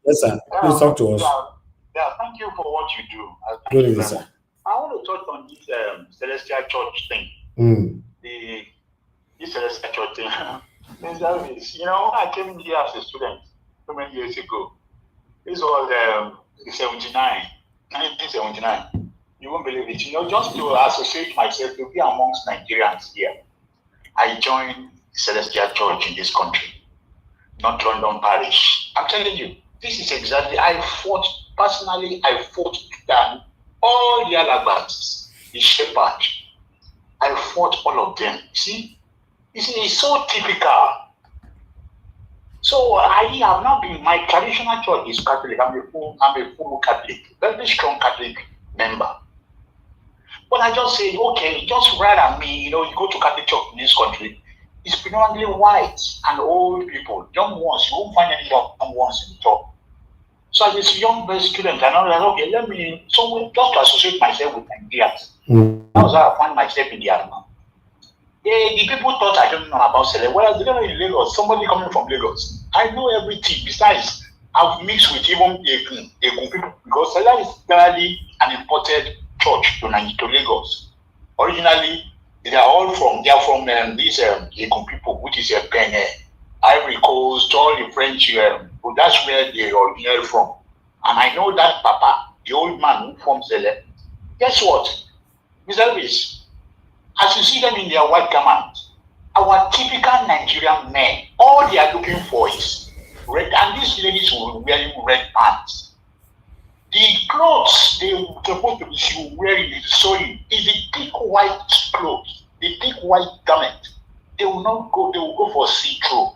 Speaker 7: Yes, sir. Please talk to us.
Speaker 16: Yeah, thank you for what you do.
Speaker 7: Good evening, sir.
Speaker 16: I want to touch on this Celestial Church thing. This Celestial Church thing. You know, when I came here as a student so many years ago, this was 1979. You won't believe it. You know, just to associate myself, to be amongst Nigerians here, I joined Celestial Church in this country, not London Parish. I'm telling you, this is exactly, I fought down all the Alabasts, the shepherd. I fought all of them. See, it's so typical. So I have not been, my traditional church is Catholic. I'm a full Catholic, very strong Catholic member. But I just say, okay, just rather than me, you know, you go to Catholic church in this country, it's predominantly white and old people, young ones. You won't find any young ones in the church. So as this young best student, and I was like, okay, let me, so just to associate myself with Nigerians. That was how I found myself in the Arma. The people thought I don't know about Celestial. Well, they don't know in Lagos, somebody coming from Lagos. I know everything. Besides, I've mixed with even Egun people because Celestial is generally an imported church to Lagos. Originally, they are from these Egun people, which is Benin, Ivory Coast, all the French. But that's where they originate from. And I know that Papa, the old man who formed Celestial. Guess what, Mr. Elvis? As you see them in their white garments, our typical Nigerian men, all they are looking for is red, and these ladies will be wearing red pants. The clothes they were supposed to be wearing is sewing is the thick white clothes, the thick white garment. They will go for see-through.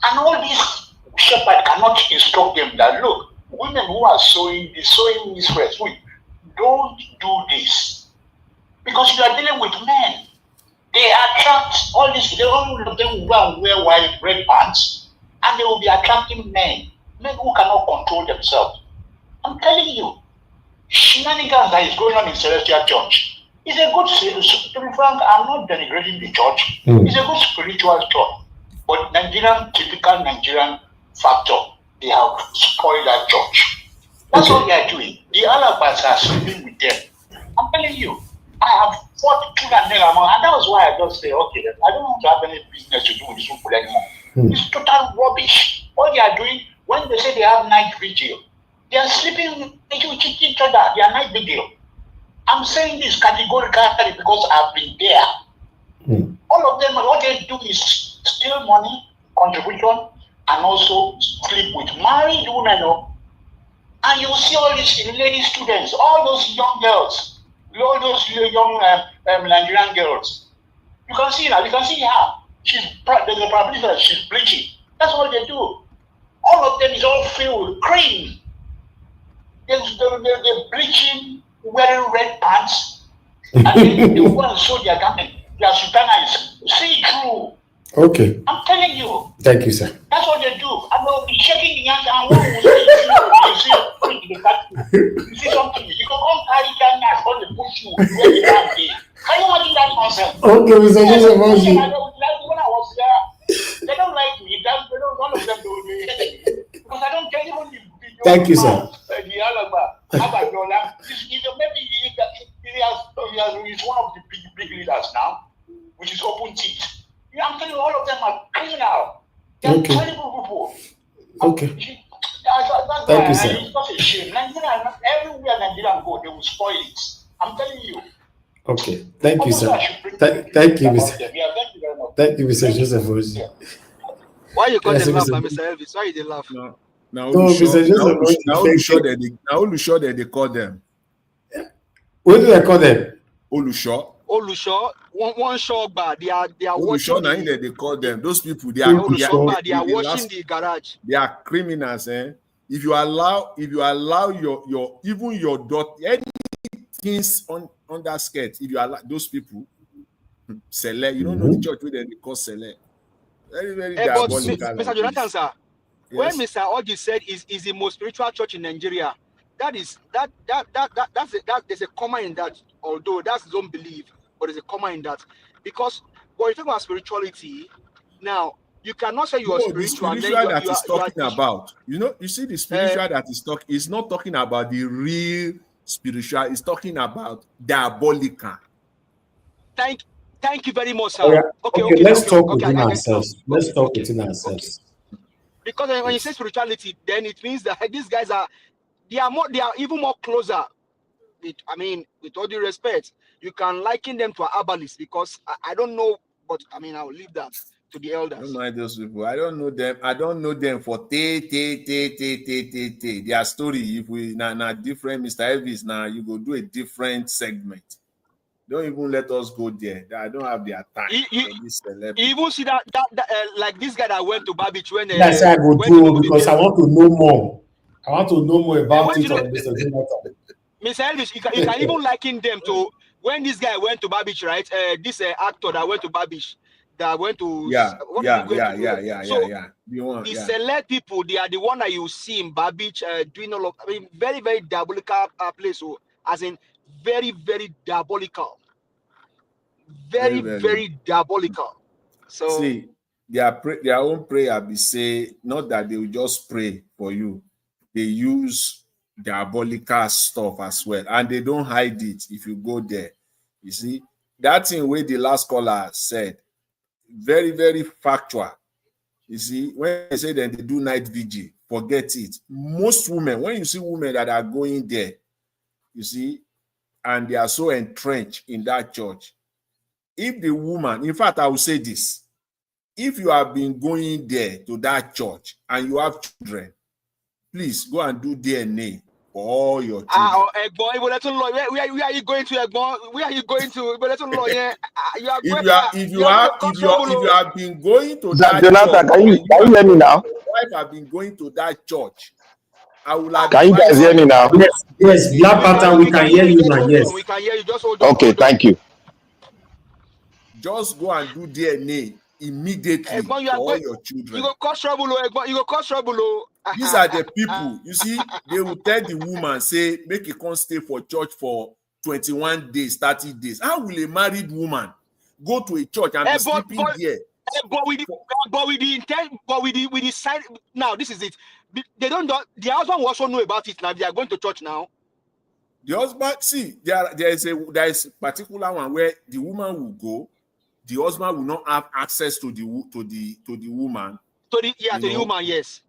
Speaker 16: And all these shepherds cannot instruct them that, look, women who are sewing this dress, don't do this. Because you are dealing with men. They attract all these, all of them will go and wear white red pants, and they will be attracting men who cannot control themselves. I'm telling you, shenanigans that is going on in Celestial Church is a good, to be frank, I'm not denigrating the church. It's a good spiritual church. But typical Nigerian factor, they have spoiled that church. That's what they are doing. The Alabas are sleeping with them. I'm telling you, I have fought tooth and nail, and that was why I just say, okay, I don't want to have any business to do with these people anymore. It's total rubbish. All they are doing, when they say they have night vigil, they are sleeping with each other, they are night vigil. I'm saying this categorically because I've been there. All of them, what they do is steal money, contribution, and also sleep with married women. And you see all these lady students, all those young girls, all those young Nigerian girls. You can see her. You can see her. There's a probability that she's bleaching. That's what they do. All of them is all filled with cream. They're bleaching, wearing red pants, and then they go and sew their garment. Their sultana is see through.
Speaker 7: Okay.
Speaker 16: I'm telling you.
Speaker 7: Thank you, sir.
Speaker 16: That's what they do. And they'll be shaking the hands and one will say, you see something, you can come carry that knife on the push you where you are there. Can you imagine that nonsense?
Speaker 7: Okay, Mr. Joseph,
Speaker 16: when I was there, they don't like me. One of them don't me. Because I don't tell even the
Speaker 7: thank you, sir.
Speaker 16: Maybe he's one of the big leaders now, which is open teeth. Yeah, I'm telling you, all of them are criminal. They're terrible people.
Speaker 7: Okay.
Speaker 16: Thank
Speaker 7: you, sir.
Speaker 16: It's not a shame. Nigeria, everywhere Nigeria go, they will spoil it. I'm telling you.
Speaker 7: Okay. Thank you, sir. Thank you, Mr.
Speaker 16: Yeah, thank you very much.
Speaker 7: Thank you, Mr. Joseph.
Speaker 14: Yeah. Why you call them laugh, Mr. Elvis? Why you laugh?
Speaker 15: Now only sure that they call them.
Speaker 7: What do they call them?
Speaker 14: Olusho, one shot bar. They are watching.
Speaker 15: They call them. Those people, they are
Speaker 14: washing the garage.
Speaker 15: They are criminals, eh? If you allow your even your daughter, any things on that skirt, if you allow those people, select, you don't know the church where they call select. Very, very diabolical.
Speaker 14: Mr. Jonathan, sir, when Mr. Ogi said is the most spiritual church in Nigeria, there's a comma in that, although that's his own belief, but there's a comma in that. Because when you talk about spirituality, now you cannot say you are spiritual.
Speaker 15: The spiritual that he's talking about, you see the spiritual that he's talking, is not talking about the real spiritual, he's talking about diabolical.
Speaker 14: Thank you very much, sir.
Speaker 7: Okay, let's talk within ourselves. Let's talk within ourselves.
Speaker 14: Because when you say spirituality, then it means that these guys are even more closer. With all due respect, you can liken them to herbalists because I don't know, but I'll leave that to the elders.
Speaker 15: I don't know those people. I don't know them. I don't know them for their story. If we now different, Mr. Elvis, now you go do a different segment. Don't even let us go there. I don't have the time.
Speaker 14: You even see that like this guy that went to Babich when
Speaker 7: yes, I go do because I want to know more. I want to know more about it on Mr. Jonathan.
Speaker 14: Mr. Elvis, you can even liken them to when this guy went to Babich, right? This actor that went to Babich, that went to
Speaker 15: the
Speaker 14: select people, they are the one that you see in Babich doing all of very, very diabolical place. So as in very, very diabolical. Very, very diabolical. So
Speaker 15: see, their own prayer be say not that they will just pray for you. They use diabolical stuff as well, and they don't hide it. If you go there, you see that thing where the last caller said, very, very factual. You see, when they say that they do night vigil, forget it. Most women, when you see women that are going there, you see, and they are so entrenched in that church. If the woman, in fact, I will say this, if you have been going there to that church and you have children, please go and do DNA for all your children.
Speaker 14: Where are you going to, Egbon? Where are you going to?
Speaker 15: If you have been going to that
Speaker 17: Jonathan,
Speaker 15: church,
Speaker 17: can you hear me now?
Speaker 15: Wife have been going to that church. I will
Speaker 17: can you guys hear me now?
Speaker 7: Yes, Black Panther, we can hear you now. Yes.
Speaker 14: We can hear you. Just hold on.
Speaker 17: Okay, thank you.
Speaker 15: Just go and do DNA immediately for all your children.
Speaker 14: You go cause trouble, Egbon. You go cause trouble.
Speaker 15: These are the people, you see, they will tell the woman, say, make you come stay for church for 21 days, 30 days. How will a married woman go to a church and be sleeping there?
Speaker 14: But with the side, now this is it. They don't. The husband will also know about it now. They are going to church now.
Speaker 15: The husband, see, there is a particular one where the woman will go. The husband will not have access to the woman.
Speaker 14: To the woman, yes.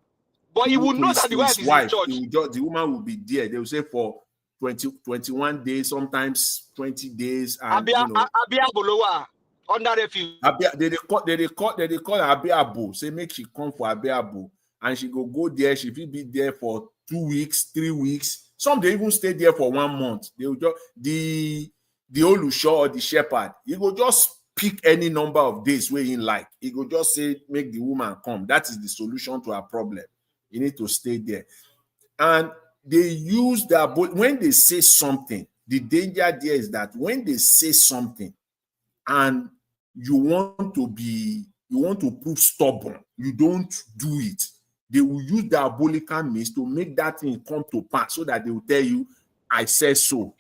Speaker 14: But he will know that the wife is in church.
Speaker 15: The woman will be there. They will say for 21 days, sometimes 20 days. And,
Speaker 14: under refuge.
Speaker 15: They call Abiabo. Say make she come for Abiabo, and she go there. She will be there for 2 weeks, 3 weeks. Some they even stay there for 1 month. They will just the Olusho or the shepherd, he will just pick any number of days where he like. He will just say, make the woman come. That is the solution to our problem. You need to stay there. And they use that, but when they say something, the danger there is that when they say something and you want to prove stubborn, you don't do it. They will use diabolical means to make that thing come to pass so that they will tell you, I said so.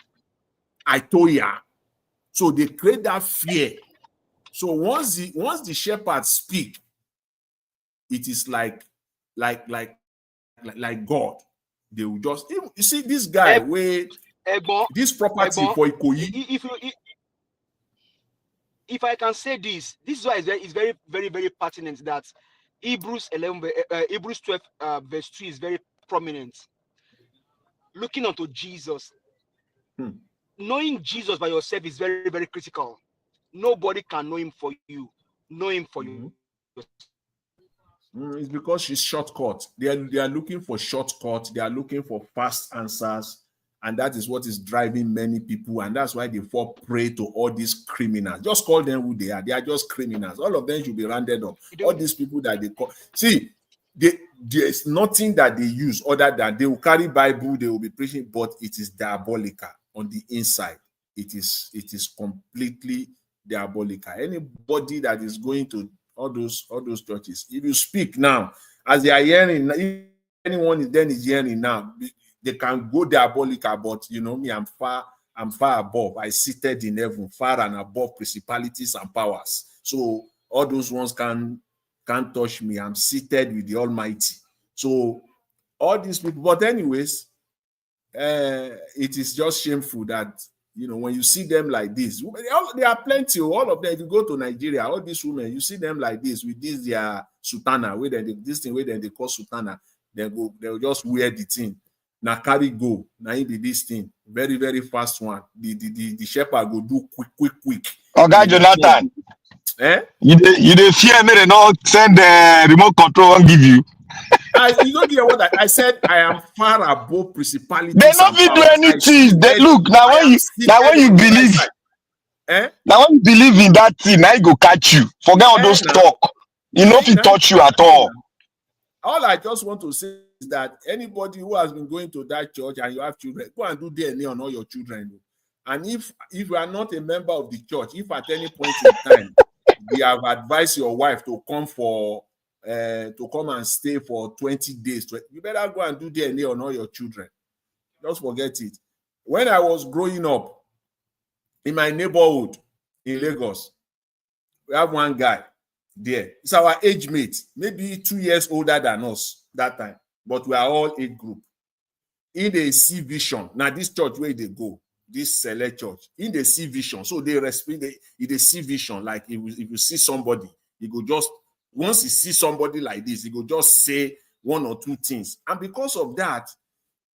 Speaker 15: I told ya. So they create that fear. So once the shepherds speak, it is like God. They will just, you see this guy where this property for Ikoyi.
Speaker 14: If I can say this is why it's very, very, very pertinent that Hebrews 12 verse 3 is very prominent. Looking unto Jesus. Knowing Jesus by yourself is very, very critical. Nobody can know him for you. Know him for you.
Speaker 15: It's because she's shortcut. They are looking for shortcut. They are looking for fast answers. And that is what is driving many people. And that's why they fall prey to all these criminals. Just call them who they are. They are just criminals. All of them should be rounded up. All these people that they call. See, there's nothing that they use other than they will carry Bible, they will be preaching, but it is diabolical on the inside. It is completely diabolical. Anybody that is going to all those churches, if you speak now, as they are hearing, if anyone is hearing now, they can go diabolical, but you know me, I'm far above. I seated in heaven, far and above principalities and powers. So all those ones can't touch me. I'm seated with the Almighty. So all these people, but anyways, it is just shameful that, you know, when you see them like this, there are plenty, all of them. If you go to Nigeria, all these women, you see them like this with this their sutana, this thing where they call sutana, they'll just wear the thing. Now carry go. Now it be this thing. Very, very fast one. The shepherd go do quick.
Speaker 17: Okay, Jonathan. You dey fear me, they not send the remote control and give you.
Speaker 15: You don't hear what I said. I am far above principalities.
Speaker 17: They not be do anything. They look now when you believe. Now when you believe in that thing, now it go catch you. Forget all those talk. You know if it touch you at all.
Speaker 15: All I just want to say is that anybody who has been going to that church and you have children, go and do DNA on all your children. And if you are not a member of the church, if at any point in time you have advised your wife to come and stay for 20 days, you better go and do DNA on all your children. Don't forget it. When I was growing up in my neighborhood in Lagos, we have one guy there. It's our age mate, maybe 2 years older than us that time, but we are all age group. In the see vision, now this church where they go, this select church, in the see vision, so they respect the see vision. Like if you see somebody, you go just, once you see somebody like this, you go just say one or two things. And because of that,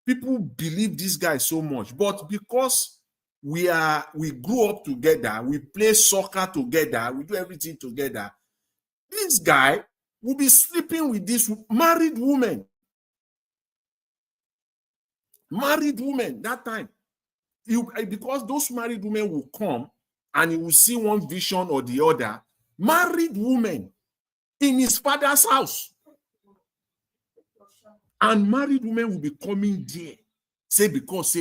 Speaker 15: people believe this guy so much. But because we grew up together, we play soccer together, we do everything together, this guy will be sleeping with this married woman. Married woman that time. Because those married women will come and he will see one vision or the other. Married woman in his father's house. And married women will be coming there. Because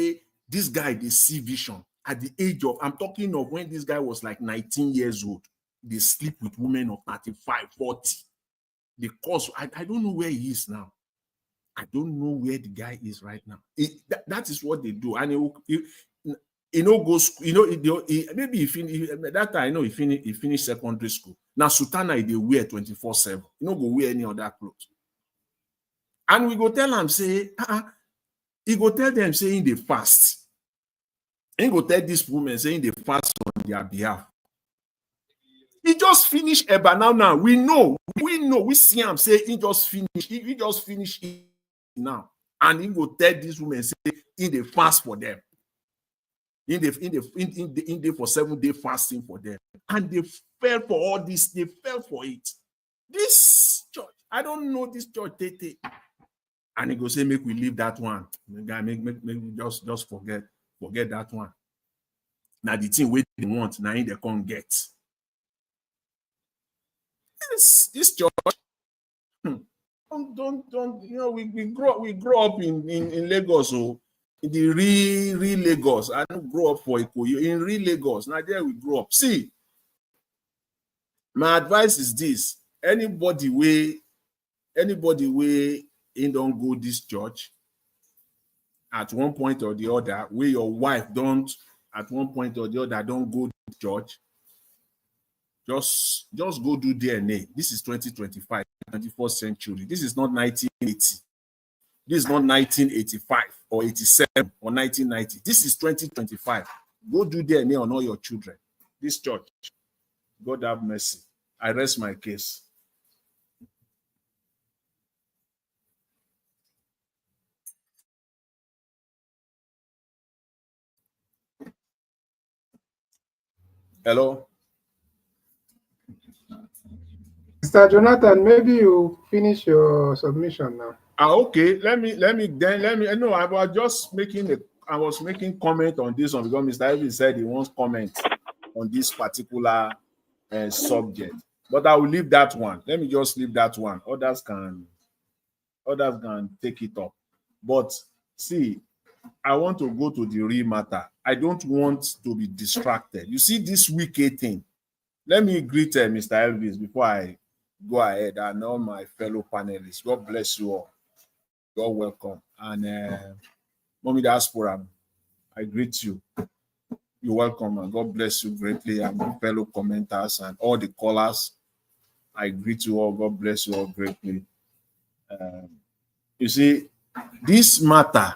Speaker 15: this guy, they see vision at the age of, I'm talking of when this guy was like 19 years old. They sleep with women of 35, 40. Because I don't know where he is now. I don't know where the guy is right now. That is what they do. And goes, maybe that time, I know he finished secondary school. Now, Sultana, they wear 24/7. You know, go wear any other clothes. And we go tell them, say, he go tell them saying they fast. He go tell this woman saying they fast on their behalf. He just finished Eba now. We know, we see him say he just finished it now. And he go tell this woman say in the fast for them. In the for 7 day fasting for them. And they fell for all this, they fell for it. This church, I don't know this church, Tete. And he go say, make we leave that one. Make just forget that one. Now the thing they want, now they can't get. This church, don't you know, we grow up in Lagos, so in the real Lagos. I don't grow up for Ikoyi. In real Lagos, now there we grow up. See, my advice is this: anybody way in don't go this church at one point or the other, where your wife don't at one point or the other don't go to church, just go do DNA. This is 2025, 21st century. This is not 1980. This is not 1985 or 87 or 1990. This is 2025. Go do DNA on all your children. This church, God have mercy. I rest my case. Hello?
Speaker 18: Mr. Jonathan, maybe you finish your submission now.
Speaker 15: Okay. Let me. No, I was making comment on this one because Mr. Evans said he wants comment on this particular subject. But I will leave that one. Let me just leave that one. Others can take it up. But see, I want to go to the real matter. I don't want to be distracted. You see this Wike thing. Let me greet Mr. Elvis before I go ahead and all my fellow panelists. God bless you all. You're welcome. And Mommy Diaspora, I greet you. You're welcome and God bless you greatly. And my fellow commenters and all the callers, I greet you all. God bless you all greatly. You see, this matter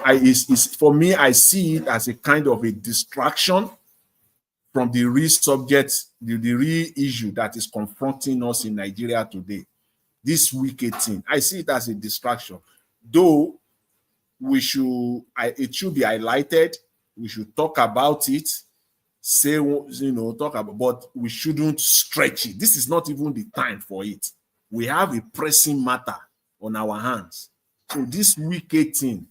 Speaker 15: is for me, I see it as a kind of a distraction from the real subject, the real issue that is confronting us in Nigeria today. This wicked thing, I see it as a distraction. Though it should be highlighted, we should talk about it, but we shouldn't stretch it. This is not even the time for it. We have a pressing matter on our hands. So this wicked thing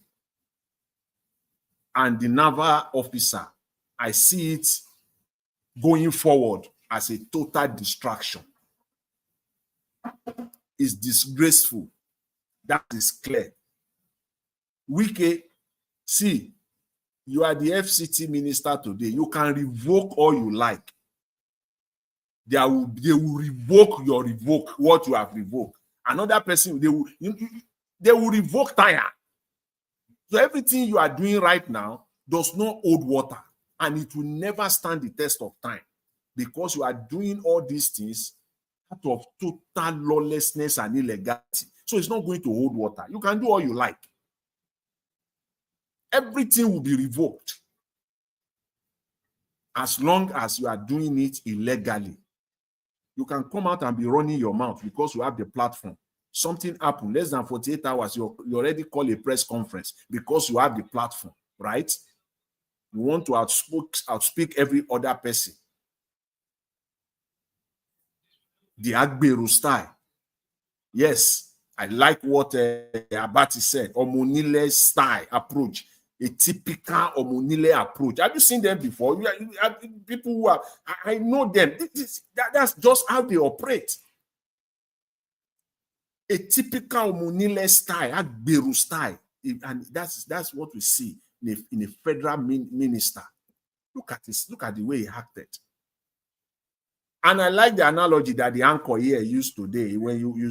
Speaker 15: and the naval officer, I see it going forward as a total distraction. It's disgraceful. That is clear. Wike, see, you are the FCT minister today. You can revoke all you like. They will revoke what you have revoked. Another person, they will revoke tire. So everything you are doing right now does not hold water, and it will never stand the test of time because you are doing all these things out of total lawlessness and illegality. So it's not going to hold water. You can do all you like. Everything will be revoked as long as you are doing it illegally. You can come out and be running your mouth because you have the platform. Something happened, less than 48 hours, you already call a press conference because you have the platform, right? You want to outspeak every other person. The Agberu style. Yes, I like what Abati said, Omonile style approach, a typical Omonile approach. Have you seen them before? People who are, I know them. That's just how they operate. A typical Omonile style, Agberu style. And that's what we see in a federal minister. Look at this. Look at the way he acted. And I like the analogy that the anchor here used today. When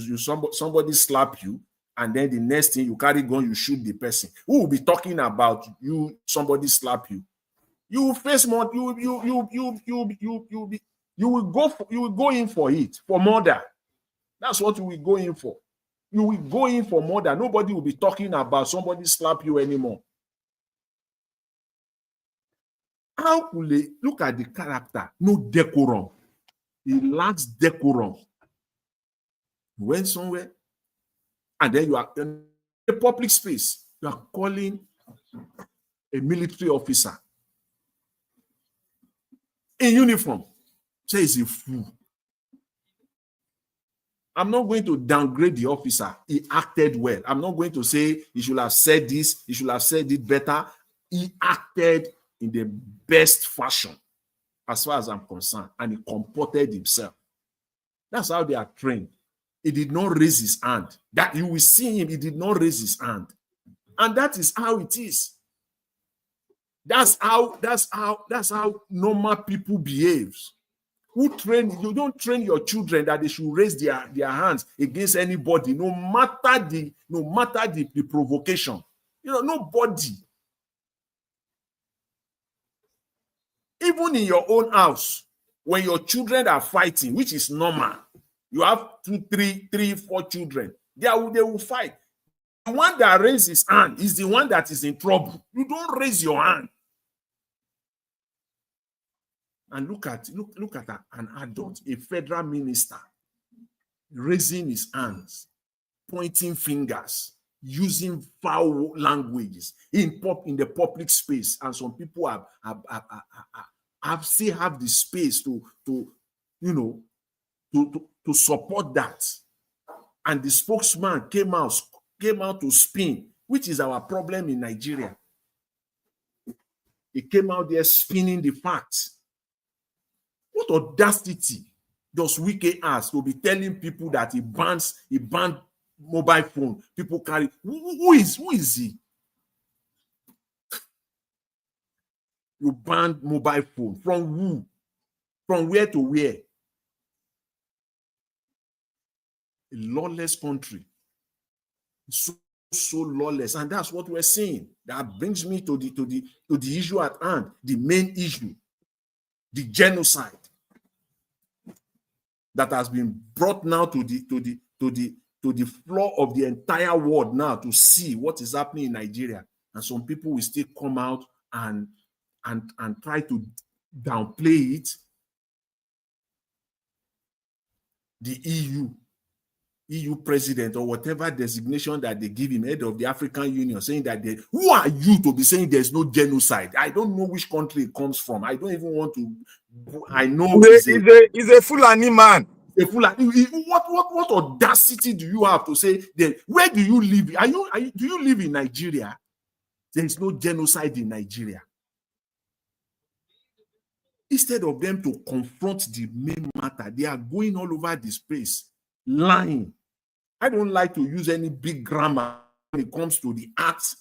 Speaker 15: somebody slap you, and then the next thing you carry gun, you shoot the person. Who will be talking about you? Somebody slap you. You will face more. You will go in for it, for murder. That's what you will go in for. You will go in for murder. Nobody will be talking about somebody slap you anymore. How will they look at the character? No decorum. He lacks decorum. You went somewhere, and then you are in a public space. You are calling a military officer in uniform. Say he's a fool. I'm not going to downgrade the officer. He acted well. I'm not going to say he should have said this, he should have said it better. He acted in the best fashion, as far as I'm concerned, and he comported himself. That's how they are trained. He did not raise his hand. That you will see him, he did not raise his hand. And that is how it is. That's how normal people behaves. You don't train your children that they should raise their hands against anybody, no matter the provocation. Nobody. Even in your own house, when your children are fighting, which is normal, you have 2, 3, 4 children, they will fight. The one that raises his hand is the one that is in trouble. You don't raise your hand. And look at an adult, a federal minister, raising his hands, pointing fingers, using foul languages in the public space, and some people still have the space to support that. And the spokesman came out to spin, which is our problem in Nigeria. He came out there spinning the facts. What audacity does Wike have to be telling people that he banned mobile phone? People carry. Who is he? You banned mobile phone from who? From where to where? A lawless country. So lawless, and that's what we're seeing. That brings me to the issue at hand, the main issue, the genocide that has been brought now to the floor of the entire world now to see what is happening in Nigeria. And some people will still come out and try to downplay it. The EU president, or whatever designation that they give him, head of the African Union, saying that who are you to be saying there's no genocide? I don't know which country it comes from. I don't even want to. I know
Speaker 1: he's a Fulani man.
Speaker 15: A Fulani. What audacity do you have to say that? Where do you live? Do you live in Nigeria? There is no genocide in Nigeria. Instead of them to confront the main matter, they are going all over the space, lying. I don't like to use any big grammar when it comes to the acts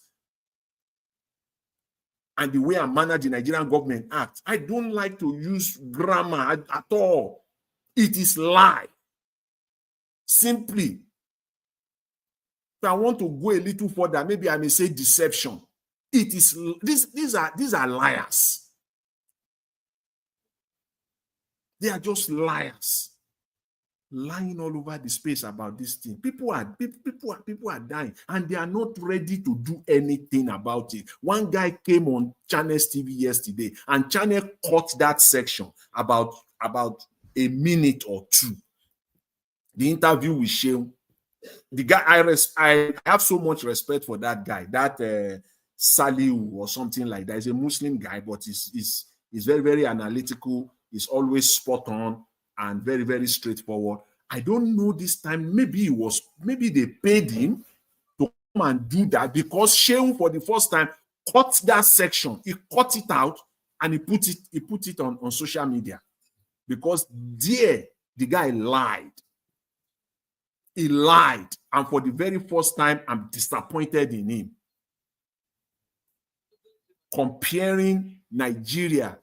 Speaker 15: and the way I manage the Nigerian government act. I don't like to use grammar at all. It is lie. Simply. If I want to go a little further, maybe I may say deception. It is these are liars. They are just liars. Lying all over the space about this thing. People are dying, and they are not ready to do anything about it. One guy came on Channel's TV yesterday, and Channel cut that section about a minute or two. The interview with Shehu. The guy, I have so much respect for that guy. That Saliu or something like that. He's a Muslim guy, but he's very, very analytical. He's always spot on and very, very straightforward. I don't know this time. Maybe they paid him to come and do that, because Shehu, for the first time, cut that section. He cut it out and he put it on social media, because there the guy lied. He lied, and for the very first time, I'm disappointed in him. Comparing Nigeria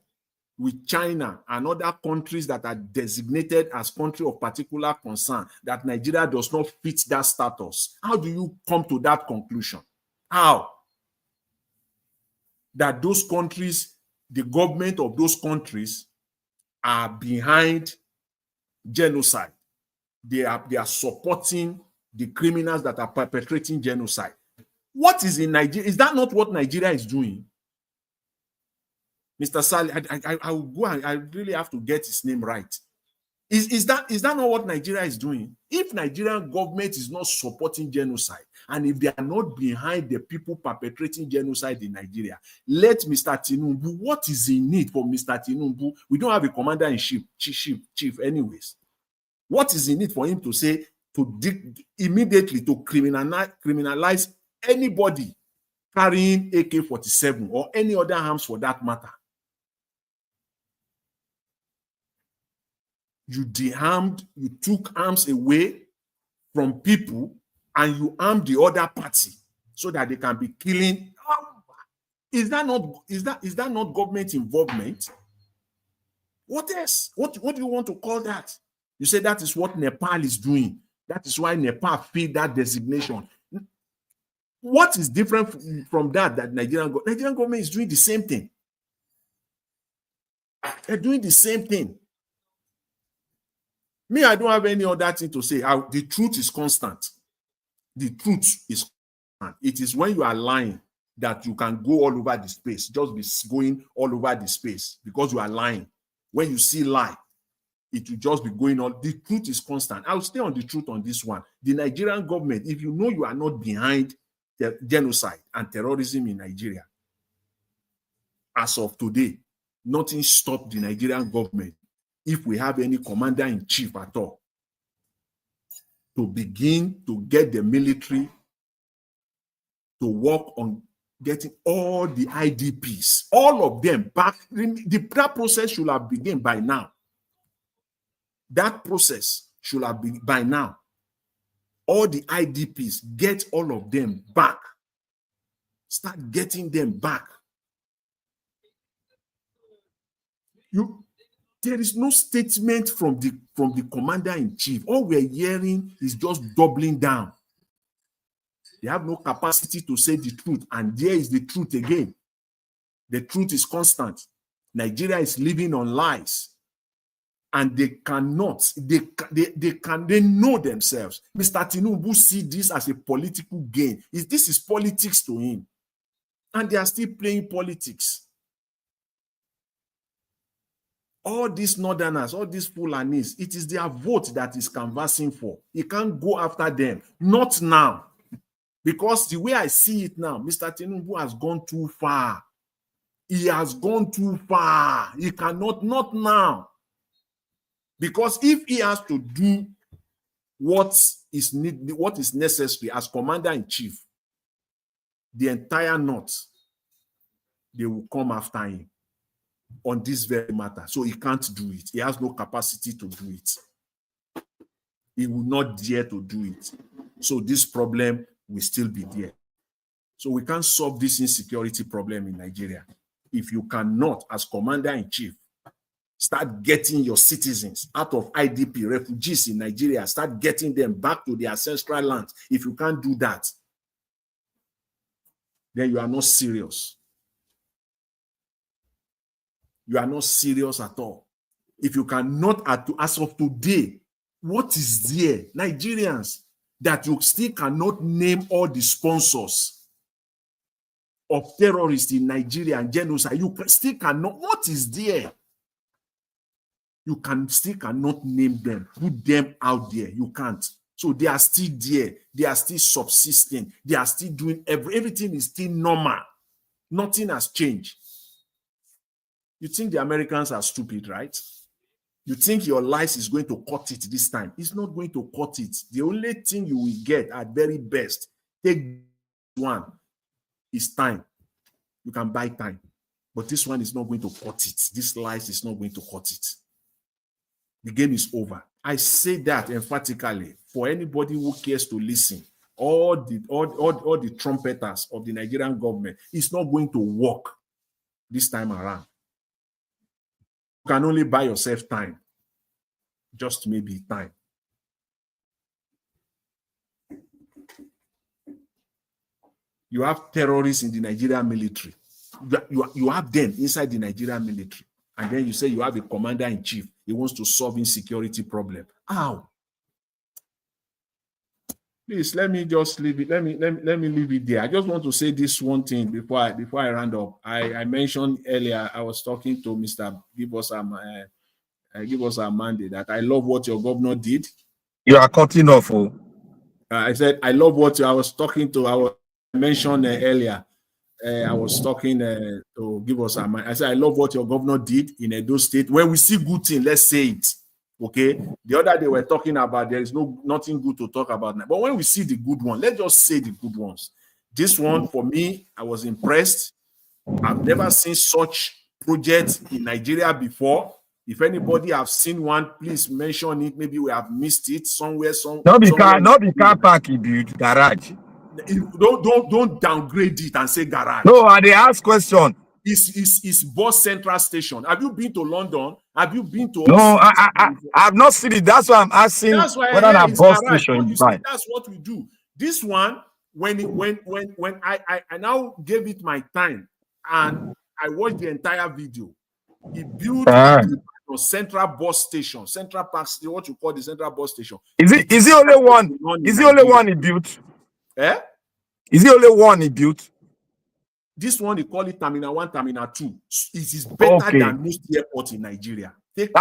Speaker 15: with China and other countries that are designated as country of particular concern, that Nigeria does not fit that status. How do you come to that conclusion? How? That those countries, the government of those countries are behind genocide. They are supporting the criminals that are perpetrating genocide. What is in Nigeria? Is that not what Nigeria is doing? Mr. Sali, I will go and I really have to get his name right. Is that not what Nigeria is doing? If Nigerian government is not supporting genocide, and if they are not behind the people perpetrating genocide in Nigeria, let Mr. Tinubu, what is in need for Mr. Tinubu? We don't have a commander-in-chief, chief anyways. What is in it for him to say, to immediately to criminalize anybody carrying AK-47 or any other arms for that matter. You de-armed, you took arms away from people and you armed the other party so that they can be killing. Is that not government involvement? What else? What do you want to call that? You say that is what Nepal is doing. That is why Nepal filled that designation. What is different from that Nigerian government is doing the same thing? They're doing the same thing. Me, I don't have any other thing to say. The truth is constant. The truth is constant. It is when you are lying that you can go all over the space, just be going all over the space because you are lying. When you see lie, it will just be going on. The truth is constant. I'll stay on the truth on this one. The Nigerian government, if you know you are not behind the genocide and terrorism in Nigeria, as of today, nothing stopped the Nigerian government, if we have any commander-in-chief at all, to begin to get the military to work on getting all the IDPs, all of them back. That process should have begun by now. That process should have been by now. All the IDPs, get all of them back. Start getting them back. There is no statement from the commander-in-chief. All we're hearing is just doubling down. They have no capacity to say the truth, and there is the truth again. The truth is constant. Nigeria is living on lies, and they cannot. They know themselves. Mr. Tinubu see this as a political gain. This is politics to him, and they are still playing politics. All these northerners, all these Fulanis, it is their vote that is canvassing for. He can't go after them. Not now. Because the way I see it now, Mr. Tinubu has gone too far. He has gone too far. He cannot, not now. Because if he has to do what is necessary as commander-in-chief, the entire North, they will come after him on this very matter. So he can't do it. He has no capacity to do it. He will not dare to do it. So this problem will still be there. So we can't solve this insecurity problem in Nigeria if you cannot, as commander-in-chief, start getting your citizens out of IDP, refugees in Nigeria, start getting them back to their ancestral lands. If you can't do that, then you are not serious. You are not serious at all. If you cannot, as of today, what is there? Nigerians, that you still cannot name all the sponsors of terrorists in Nigeria and genocide. You still cannot. What is there? You still cannot name them, put them out there. You can't. So they are still there. They are still subsisting. They are still doing everything is still normal. Nothing has changed. You think the Americans are stupid, right? You think your lies is going to cut it this time. It's not going to cut it. The only thing you will get at very best, take one, is time. You can buy time. But this one is not going to cut it. This lies is not going to cut it. The game is over. I say that emphatically for anybody who cares to listen. All the trumpeters of the Nigerian government, it's not going to work this time around. You can only buy yourself time. Just maybe time. You have terrorists in the Nigerian military. You have them inside the Nigerian military. And then you say you have a commander-in-chief. He wants to solve insecurity problem. How? Please, let me just leave it. Let me leave it there. I just want to say this one thing before I round up. I mentioned earlier, I was talking to Mr. Give us a mandate that I love what your governor did.
Speaker 17: You are cutting off.
Speaker 15: I said I love what I was talking to. I mentioned earlier. I was talking to Give us a mandate. I said I love what your governor did in Edo State. When we see good thing, let's say it. Okay, the other day we're talking about there is nothing good to talk about now. But when we see the good one, let's just say the good ones. This one, for me, I was impressed. I've never seen such projects in Nigeria before. If anybody have seen one, please mention it. Maybe we have missed it somewhere.
Speaker 17: Not the car park he built, garage.
Speaker 15: Don't downgrade it and say garage.
Speaker 17: No, and they ask question.
Speaker 15: It's Bus Central Station. Have you been to London? Have you been to?
Speaker 17: No, I've not seen it. That's why I'm asking.
Speaker 15: That's why
Speaker 17: whether a bus station is fine.
Speaker 15: That's what we do. This one, when I now gave it my time and I watched the entire video. He built the Central Bus Station, Central Park, what you call the Central Bus Station.
Speaker 17: Is it only one? Is the only one he built?
Speaker 15: Eh?
Speaker 17: Is the only one he built?
Speaker 15: This one, they call it Terminal 1, Terminal 2. It is better than most airports in Nigeria.
Speaker 17: That's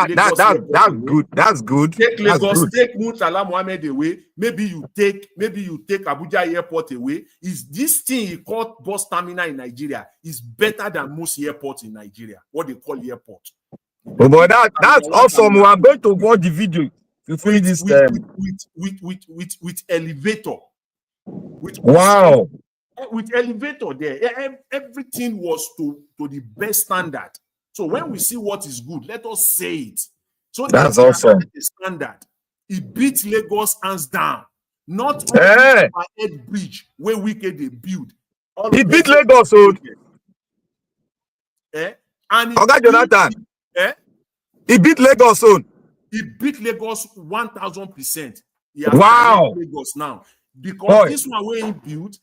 Speaker 17: good. That's good.
Speaker 15: Take Lagos, take Murtala Mohammed away. Maybe you take Abuja Airport away. Is this thing he called bus terminal in Nigeria is better than most airports in Nigeria? What they call airport.
Speaker 17: Oh, but that's awesome. We are going to watch the video to finish this
Speaker 15: with elevator.
Speaker 17: Wow.
Speaker 15: With elevator there, everything was to the best standard. So when we see what is good, let us say it. So
Speaker 17: that's awesome.
Speaker 15: The standard. It beats Lagos hands down. Not only overhead bridge where Wike they build.
Speaker 17: He beat Lagos, so.
Speaker 15: And
Speaker 17: Jonathan. He beat Lagos, so.
Speaker 15: He beat Lagos 1000%.
Speaker 17: Wow.
Speaker 15: Lagos now because this one where he built.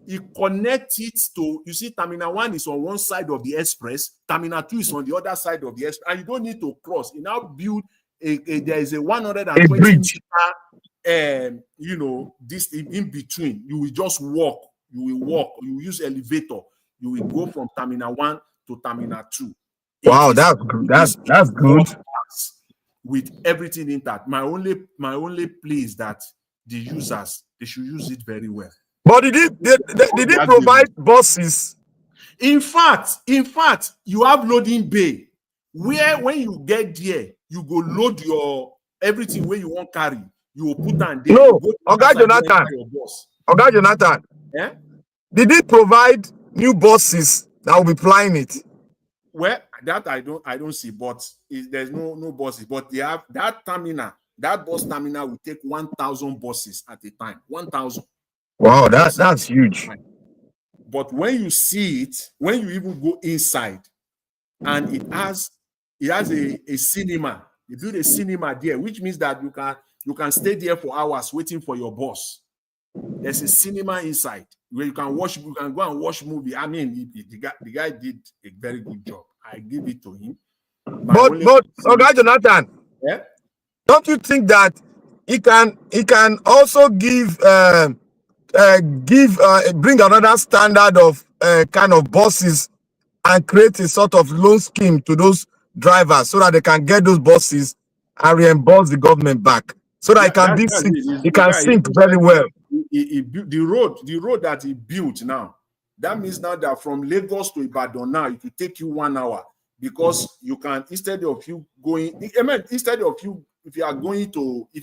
Speaker 15: He connects it to, you see, Terminal 1 is on one side of the express, Terminal 2 is on the other side of the express, and you don't need to cross. You now build there is a 120 meter, this in between. You will just walk. You will use elevator. You will go from Terminal 1 to Terminal 2.
Speaker 17: Wow, that's good. That's good.
Speaker 15: With everything intact. My only plea is that the users, they should use it very well.
Speaker 17: But did it provide buses?
Speaker 15: In fact, you have loading bay where when you get there, you go load your everything where you want carry. You will put on there.
Speaker 17: No, Oga Jonathan.
Speaker 15: Yeah?
Speaker 17: Did it provide new buses that will be flying it?
Speaker 15: Well, that I don't see, but there's no buses. But they have that terminal. That bus terminal will take 1,000 buses at a time. 1,000.
Speaker 17: Wow, that's huge.
Speaker 15: But when you see it, when you even go inside, and it has a cinema. You build a cinema there, which means that you can stay there for hours waiting for your bus. There's a cinema inside where you can go and watch movie. I mean, the guy did a very good job. I give it to him.
Speaker 17: But Oga Jonathan, don't you think that he can also bring another standard of kind of buses and create a sort of loan scheme to those drivers so that they can get those buses and reimburse the government back so that it can sink very well.
Speaker 15: He built the road that he built now. That means now that from Lagos to Ibadan now it will take you 1 hour because you can if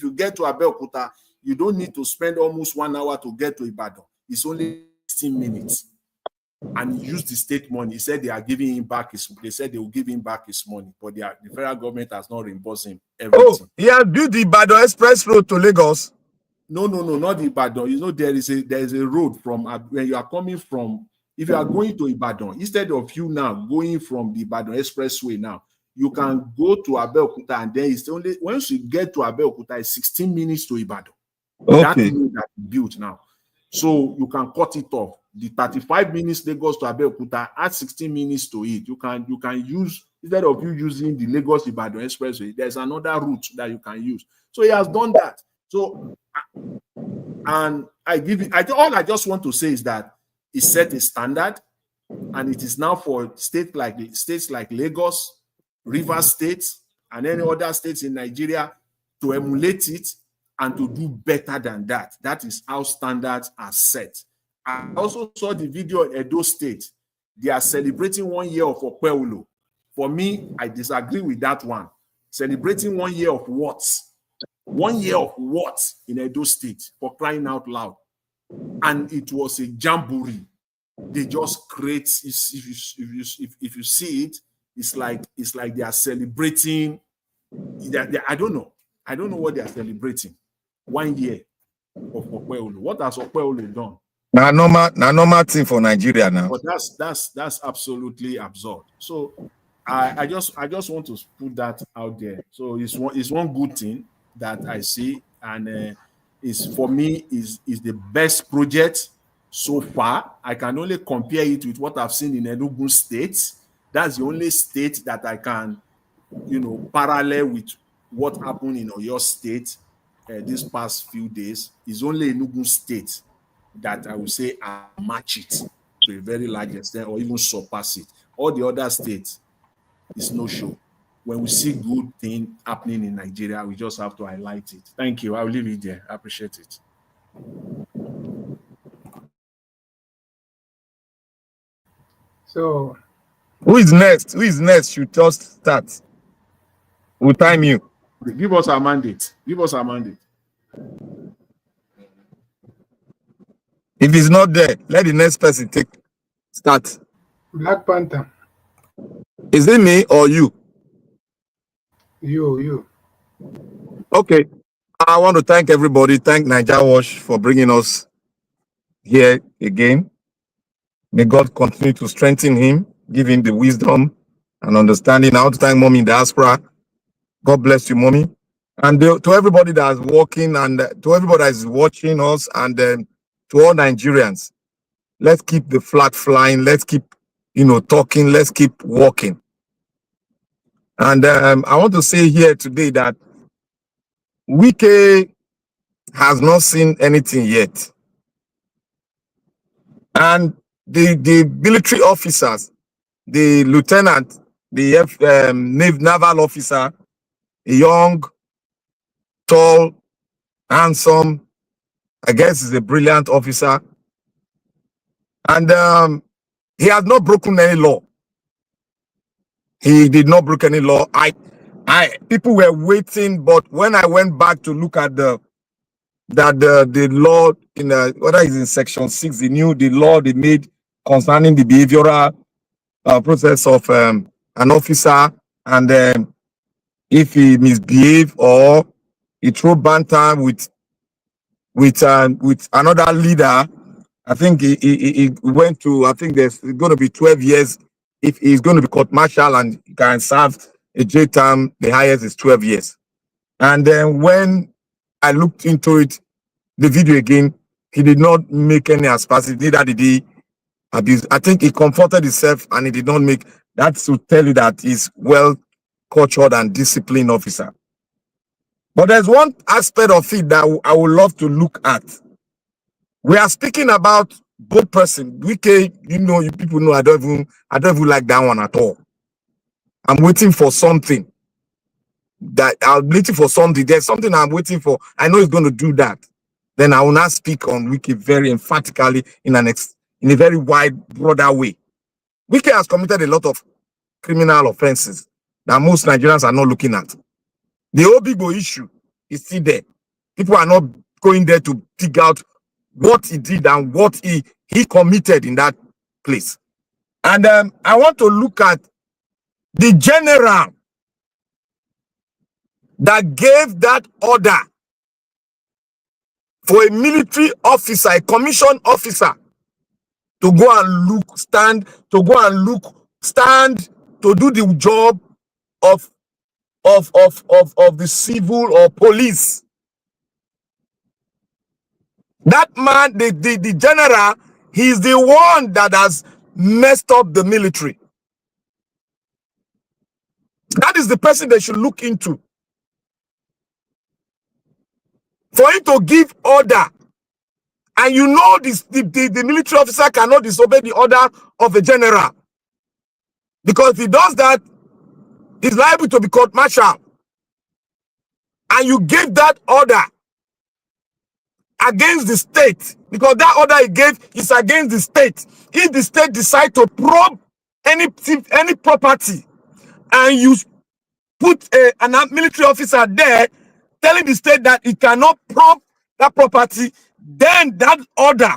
Speaker 15: you get to Abeokuta, you don't need to spend almost 1 hour to get to Ibadan. It's only 16 minutes. And he used the state money. He said they are giving him back they said they will give him back his money, but the federal government has not reimbursed him everything.
Speaker 17: Oh, he has built the Ibadan Express Road to Lagos.
Speaker 15: No, not the Ibadan. You know, there is a road from when you are coming from, if you are going to Ibadan, instead of you now going from the Ibadan Expressway now, you can go to Abeokuta and then it's only once you get to Abeokuta, it's 16 minutes to Ibadan.
Speaker 17: Okay.
Speaker 15: That road that is built now. So you can cut it off. The 35 minutes Lagos to Abeokuta, add 16 minutes to it. You can use, instead of you using the Lagos Ibadan Expressway, there's another route that you can use. So he has done that. So, and I just want to say is that he set a standard, and it is now for states like Lagos, Rivers State, and any other states in Nigeria to emulate it and to do better than that. That is how standards are set. I also saw the video in Edo State. They are celebrating 1 year of Okpeulo. For me, I disagree with that one. Celebrating 1 year of what? 1 year of what in Edo State, for crying out loud? And it was a jamboree. They just create. If you see it, it's like they are celebrating. I don't know what they are celebrating. 1 year of Okpeolo. What has Okpeolo done?
Speaker 17: Now normal thing for Nigeria now.
Speaker 15: But that's absolutely absurd. So I just want to put that out there. So it's one good thing that I see, and is for me is the best project so far. I can only compare it with what I've seen in Enugu State. That's the only state that I can, parallel with what happened in Oyo State these past few days. Is only Enugu State that I would say I match it to a very large extent or even surpass it. All the other states is no show. When we see good thing happening in Nigeria, we just have to highlight it. Thank you. I'll leave it there. I appreciate it.
Speaker 18: So,
Speaker 17: who is next? Who is next? Should just start. We'll time you.
Speaker 15: Give us our mandate.
Speaker 17: If it's not there, let the next person start.
Speaker 18: Black Panther.
Speaker 17: Is it me or you?
Speaker 18: You.
Speaker 17: Okay. I want to thank everybody. Thank Nigerians for bringing us here again. May God continue to strengthen him, give him the wisdom and understanding. I want to thank Mommy in diaspora. God bless you, Mommy. And to everybody that is working and to everybody that is watching us, and to all Nigerians, let's keep the flag flying. Let's keep, talking. Let's keep walking. And I want to say here today that Wike has not seen anything yet. And the military officers, the lieutenant, the naval officer, a young, tall, handsome, I guess is a brilliant officer. And he has not broken any law. He did not break any law. People were waiting, but when I went back to look at the law in whether it's in section 6, the law they made concerning the behavioral process of an officer, and if he misbehave or he throw banter with another leader, I think he went to, I think there's going to be 12 years if he's going to be court-martial and can serve a jail term. The highest is 12 years. And then when I looked into it, the video again, he did not make any aspersions, neither did he abuse. I think he comforted himself and he did not make that, to tell you that he's well cultured and disciplined officer. But there's one aspect of it that I would love to look at. We are speaking about both person. Wike, you people know I don't even like that one at all. I'm waiting for something. There's something I'm waiting for. I know he's going to do that. Then I will not speak on Wike very emphatically in a very wide, broader way. Wike has committed a lot of criminal offenses that most Nigerians are not looking at. The Obibo issue is still there. People are not going there to dig out what he did and what he committed in that place. And I want to look at the general that gave that order for a military officer, a commissioned officer, to go and stand to do the job of the civil or police. That man, the general, he's the one that has messed up the military. That is the person they should look into. For him to give order, and the military officer cannot disobey the order of a general, because if he does that, he's liable to be court-martial. And you gave that order against the state, because that order he gave is against the state. If the state decide to probe any property, and you put an military officer there telling the state that it cannot prop that property, then that order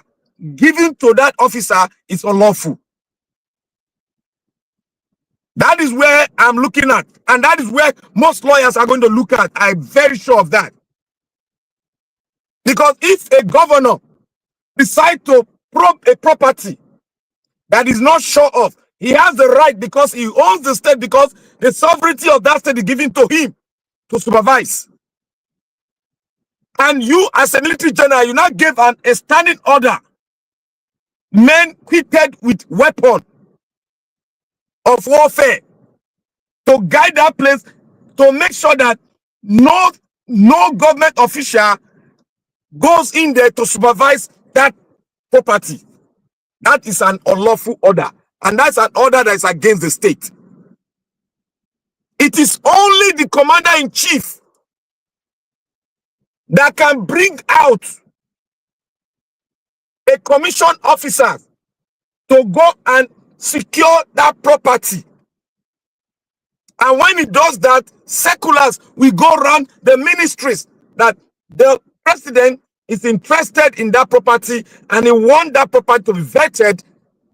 Speaker 17: given to that officer is unlawful. That is where I'm looking at, and that is where most lawyers are going to look at. I'm very sure of that. Because if a governor decides to prop a property that is not sure of, he has the right because he owns the state, because the sovereignty of that state is given to him to supervise. And you, as a military general, you now gave a standing order. Men equipped with weapons of warfare to guide that place, to make sure that no government official goes in there to supervise that property. That is an unlawful order, and that's an order that is against the state. It is only the commander-in-chief that can bring out a commissioned officer to go and secure that property. And when he does that, circulars will go around the ministries that the president is interested in that property and he wants that property to be vetted,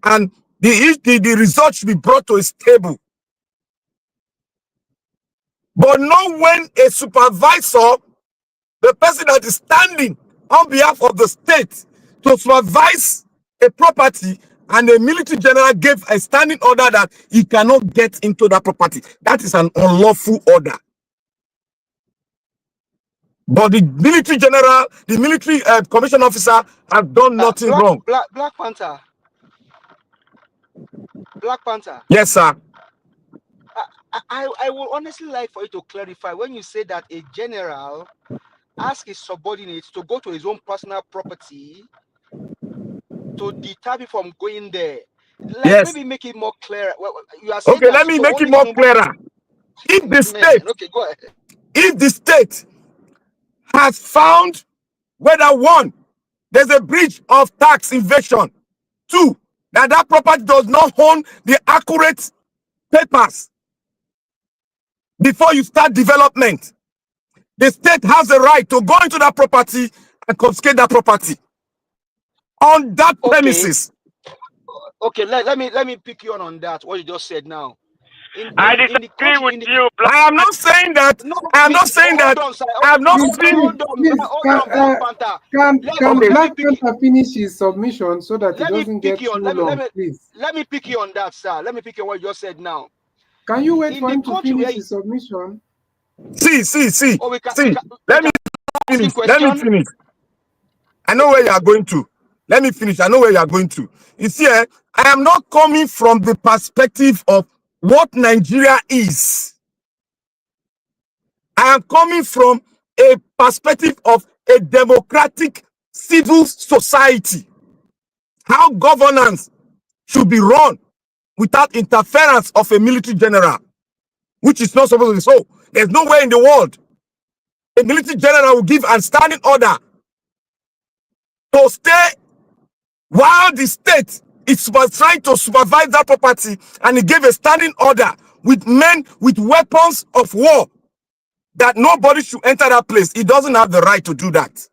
Speaker 17: and the results should be brought to his table. But not when a supervisor, the person that is standing on behalf of the state to supervise a property, and the military general gave a standing order that he cannot get into that property. That is an unlawful order. But the military general, the military commission officer have done nothing wrong.
Speaker 14: Black Panther. Black Panther.
Speaker 17: Yes, sir.
Speaker 14: I would honestly like for you to clarify when you say that a general asked his subordinates to go to his own personal property to deter me from going there. Like,
Speaker 17: yes.
Speaker 14: Maybe make it more clear. You are saying
Speaker 17: okay, let me make it more clearer. If the state,
Speaker 14: okay, go ahead.
Speaker 17: If the state has found whether one, there's a breach of tax evasion, two, that property does not own the accurate papers before you start development, the state has the right to go into that property and confiscate that property on that premises.
Speaker 14: Okay, let me pick you on that, what you just said now.
Speaker 12: I disagree with you.
Speaker 17: I am not saying that.
Speaker 14: No,
Speaker 17: I am not saying that. I am not saying.
Speaker 18: Can Black Panther finish his submission so that it doesn't get too long, please?
Speaker 14: Let me pick you on that, sir. Let me pick you on what you just said now.
Speaker 18: Can you wait for him to finish his submission?
Speaker 17: See. Let me finish. I know where you are going to. Let me finish. I know where you are going to. You see, I am not coming from the perspective of what Nigeria is. I am coming from a perspective of a democratic civil society. How governance should be run without interference of a military general, which is not supposed to be so. There's nowhere in the world a military general will give a standing order to stay while the state is trying to supervise that property, and he gave a standing order with men with weapons of war that nobody should enter that place. He doesn't have the right to do that.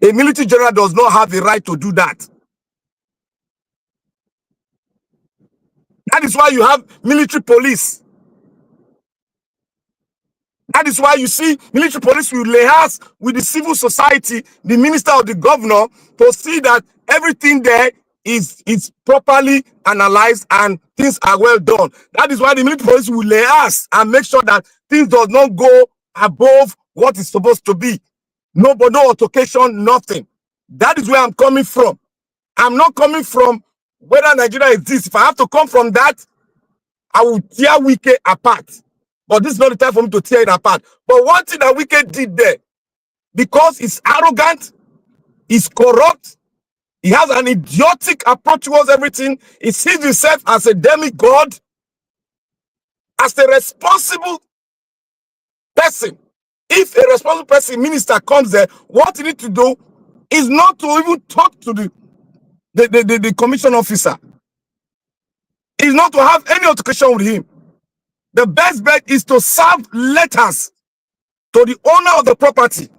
Speaker 17: A military general does not have the right to do that. That is why you have military police. That is why you see military police will liaise with the civil society, the minister or the governor, to see that everything there is properly analyzed and things are well done. That is why the military police will liaise and make sure that things does not go above what is supposed to be. No altercation, nothing. That is where I'm coming from. I'm not coming from whether Nigeria exists. If I have to come from that, I will tear Wike apart. But this is not the time for me to tear it apart. But one thing that Wike did there, because he's arrogant, he's corrupt, he has an idiotic approach towards everything, he sees himself as a demigod, as a responsible person. If a responsible person, minister, comes there, what you need to do is not to even talk to the commission officer. Is not to have any altercation with him. the best bet is to serve letters to the owner of the property.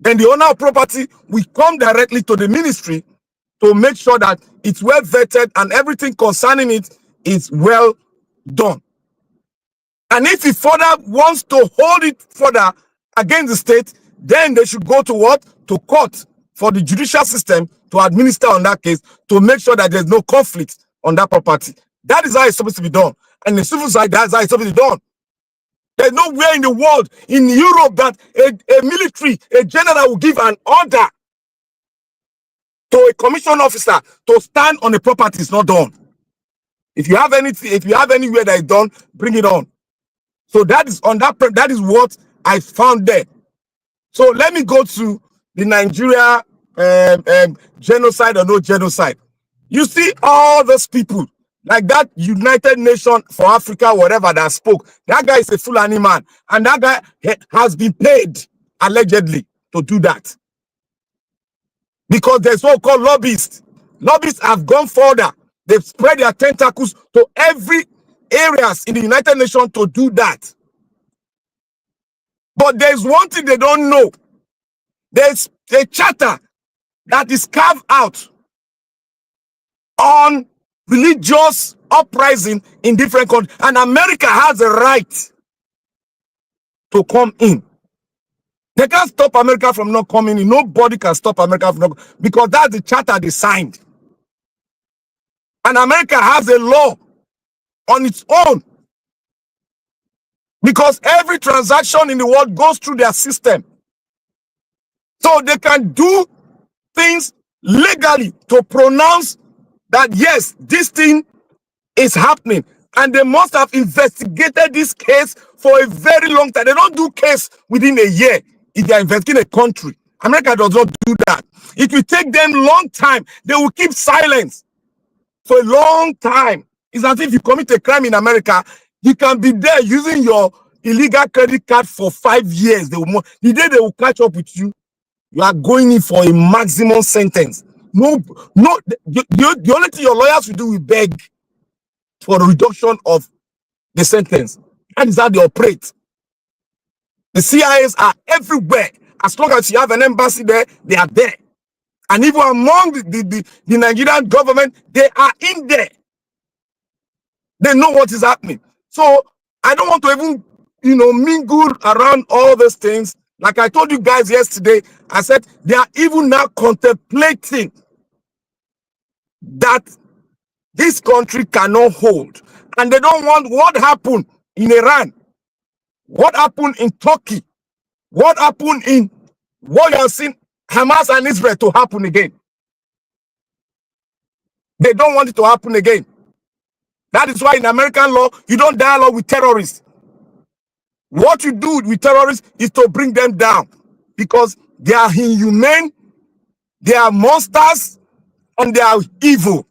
Speaker 17: Then the owner of property will come directly to the ministry to make sure that it's well vetted and everything concerning it is well done. And if he further wants to hold it further against the state, then they should go to what? To court for the judicial system to administer on that case to make sure that there's no conflict on that property. That is how it's supposed to be done. And in the civil side, that's how it's supposed to be done. There's nowhere in the world, in Europe, that a military, a general will give an order to a commission officer to stand on a property. It's not done. If you have anything, if you have anywhere that is done, bring it on. So that is on that. That is what I found there. So let me go to the Nigeria genocide or no genocide. You see all those people like that United Nations for Africa, whatever that spoke. That guy is a Fulani man, and that guy has been paid allegedly to do that because there's so-called lobbyists. Lobbyists have gone further. They've spread their tentacles to every areas in the United Nations to do that. But there's one thing they don't know. There's a charter that is carved out on religious uprising in different countries. And America has a right to come in. They can't stop America from not coming in. Nobody can stop America from not, because that's the charter they signed. And America has a law on its own. Because every transaction in the world goes through their system. So they can do things legally to pronounce that, yes, this thing is happening. And they must have investigated this case for a very long time. They don't do case within a year if they are investigating a country. America does not do that. It will take them a long time. They will keep silence for a long time. It's as if you commit a crime in America, you can be there using your illegal credit card for 5 years. The day they will catch up with you, you are going in for a maximum sentence. The only thing your lawyers will do is beg for a reduction of the sentence. That is how they operate. The CIAs are everywhere. As long as you have an embassy there, they are there. And even among the Nigerian government, they are in there. They know what is happening. So I don't want to even, mingle around all those things. Like I told you guys yesterday, I said they are even now contemplating that this country cannot hold. And they don't want what happened in Iran, what happened in Turkey, what happened in what you have seen Hamas and Israel to happen again. They don't want it to happen again. That is why in American law, you don't dialogue with terrorists. What you do with terrorists is to bring them down because they are inhumane, they are monsters, and they are evil.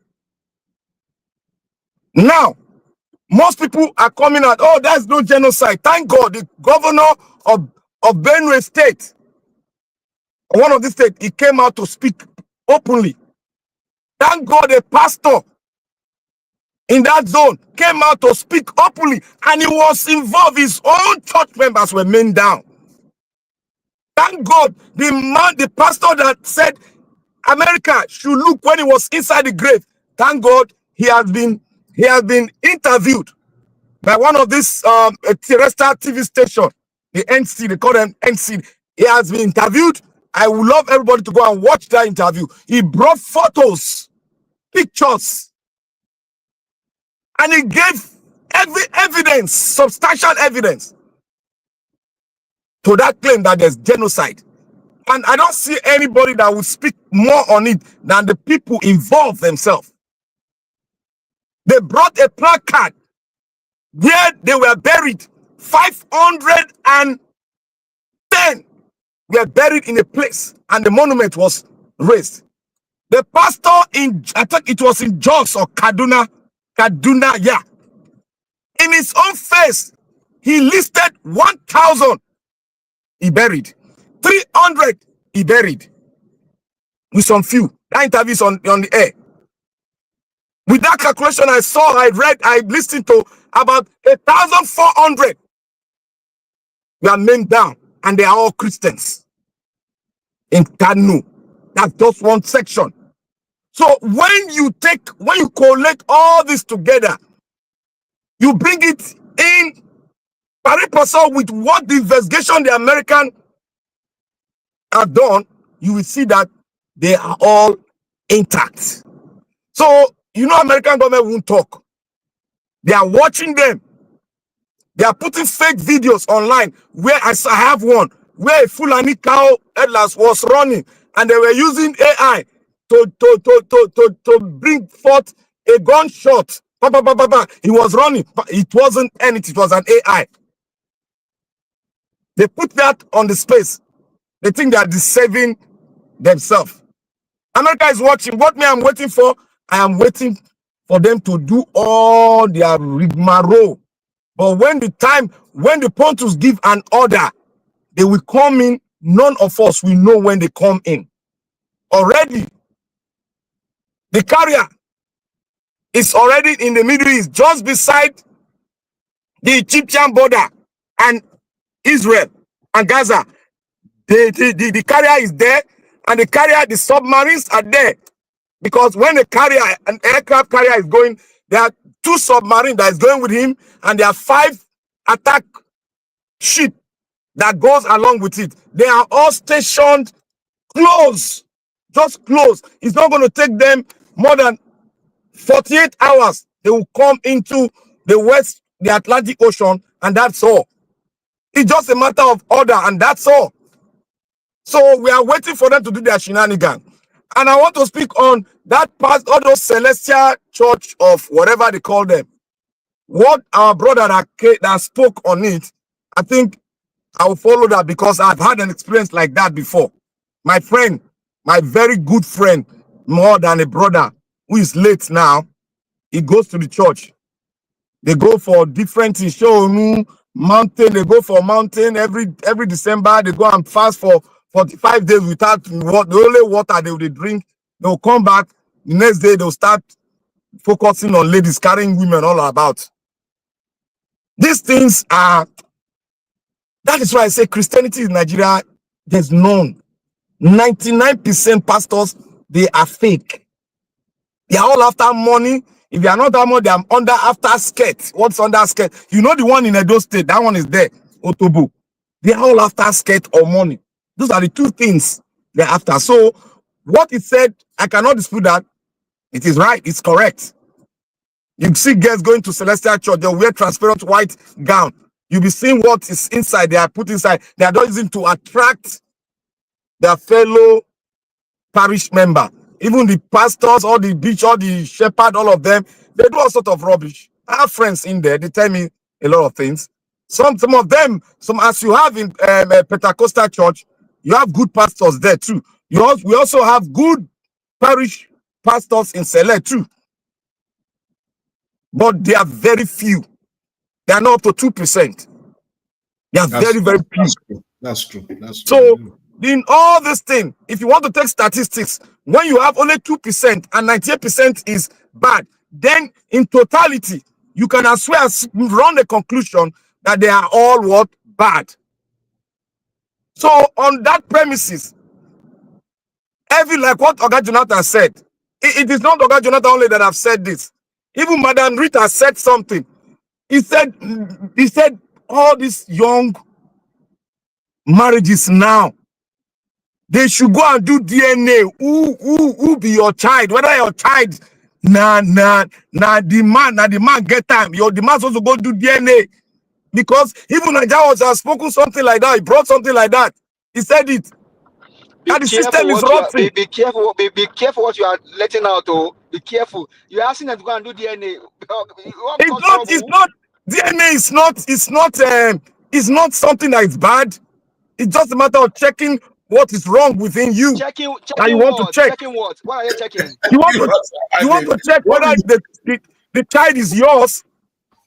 Speaker 17: Now, most people are coming out, oh, that's no genocide. Thank God, the governor of Benue State, one of the states, he came out to speak openly. Thank God, a pastor in that zone came out to speak openly, and he was involved. His own church members were men down. Thank God, the pastor that said America should look when he was inside the grave. Thank God, he has been interviewed by one of these terrestrial TV station, the NC. They call them NC. He has been interviewed. I would love everybody to go and watch that interview. He brought photos, pictures, and he gave every evidence, substantial evidence, to that claim that there's genocide. And I don't see anybody that will speak more on it than the people involved themselves. They brought a placard where they were buried. 510 were buried in a place, and the monument was raised. The pastor I think it was in Jos or Kaduna, yeah. In his own face, he listed 1,000 he buried, 300 he buried, with some few. That interview is on the air. With that calculation I saw, I listened to about 1,400 were named down, and they are all Christians in Kanu. That's just one section. So when you collect all this together, you bring it in pari passu with what the investigation the American have done, you will see that they are all intact. So, American government won't talk. They are watching them. They are putting fake videos online where I have one where a Fulani cow headless was running, and they were using AI to bring forth a gunshot. He was running. It wasn't anything. It was an AI. They put that on the space. They think they are deceiving themselves. America is watching. What me I'm waiting for? I am waiting for them to do all their rigmarole. But when the Pontus give an order, they will come in. None of us will know when they come in. Already, the carrier is already in the Middle East, just beside the Egyptian border and Israel and Gaza. The carrier is there, and the submarines are there. Because when an aircraft carrier is going, there are 2 submarines that is going with him, and there are 5 attack ships that goes along with it. They are all stationed close, just close. It's not going to take them more than 48 hours. They will come into the Atlantic Ocean, and that's all. It's just a matter of order, and that's all. So we are waiting for them to do their shenanigans. And I want to speak on that part, all those celestial church of whatever they call them. What our brother that spoke on it, I think I will follow that because I've had an experience like that before. My friend, my very good friend, more than a brother, who is late now, he goes to the church. They go for different things. Show mountain. They go for mountain every December. They go and fast for 45 days without the only water they will drink. They'll come back. The next day they'll start focusing on ladies, carrying women all about. These things are. That is why I say Christianity in Nigeria, there's none. 99% pastors, they are fake. They are all after money. If they are not after money, they are after skirt. What's under skirt? You know the one in Edo State, that one is there, Otobo. They are all after skirt or money. Those are the 2 things they're after. So what it said, I cannot dispute that. It is right. It's correct. You see girls going to Celestial Church, they wear transparent white gown. You'll be seeing what is inside. They are put inside. They are not using to attract their fellow parish member. Even the pastors, all the bishop, all the shepherd, all of them, they do all sort of rubbish. I have friends in there. They tell me a lot of things. Some of them, as you have in Pentecostal church, you have good pastors there too. We also have good parish pastors in Sele too. But they are very few. They are not up to 2%. They are very few.
Speaker 15: That's true.
Speaker 17: So in all this thing, if you want to take statistics, when you have only 2% and 98% is bad, then in totality, you can as well run the conclusion that they are all what? Bad. So on that premises, like what Oga Jonathan said, it is not Oga Jonathan only that have said this. Even Madam Rita said something. He said all these young marriages now, they should go and do DNA. Who be your child? Whether your child, the man get time. The man supposed to go do DNA. Because even Nigerians has spoken something like that. He brought something like that. He said it. That the system is rotten.
Speaker 14: Be careful what you are letting out. Oh, be careful. You're asking them to go and do DNA.
Speaker 17: It's not. DNA is not something that is bad. It's just a matter of checking what is wrong within you.
Speaker 14: Checking
Speaker 17: and you want
Speaker 14: what?
Speaker 17: to check.
Speaker 14: Checking what? What are you checking?
Speaker 17: You want to check whether the child is yours.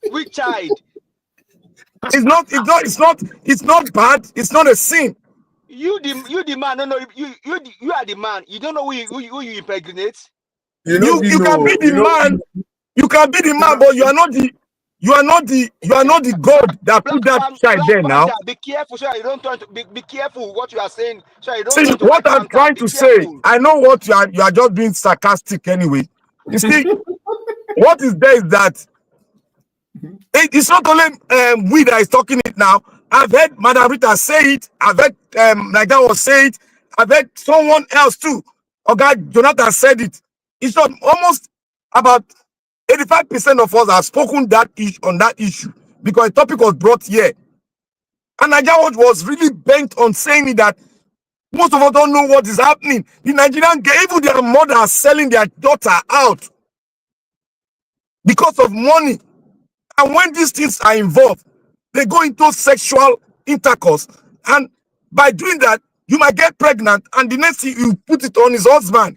Speaker 14: Which child?
Speaker 17: It's not bad. It's not a sin.
Speaker 14: You the man. No, you are the man. You don't know who you impregnate.
Speaker 17: You can be the man. You can be the man, but you are not the God that put that child there now.
Speaker 14: Be careful, so you don't turn to be careful what you are saying. So you don't
Speaker 17: See
Speaker 14: turn to
Speaker 17: what I'm trying to say. I know what you are just being sarcastic anyway. You see, what is there is that it's not only we that is talking it now. I've heard Madam Rita say it. I've heard like that was say it. I've heard someone else too. Oga Jonathan said it. It's not almost about 85% of us have spoken on that issue because the topic was brought here. And Nigeria was really bent on saying it that most of us don't know what is happening. The Nigerian, even their mother are selling their daughter out because of money. And when these things are involved, they go into sexual intercourse. And by doing that, you might get pregnant. And the next thing you put it on his husband.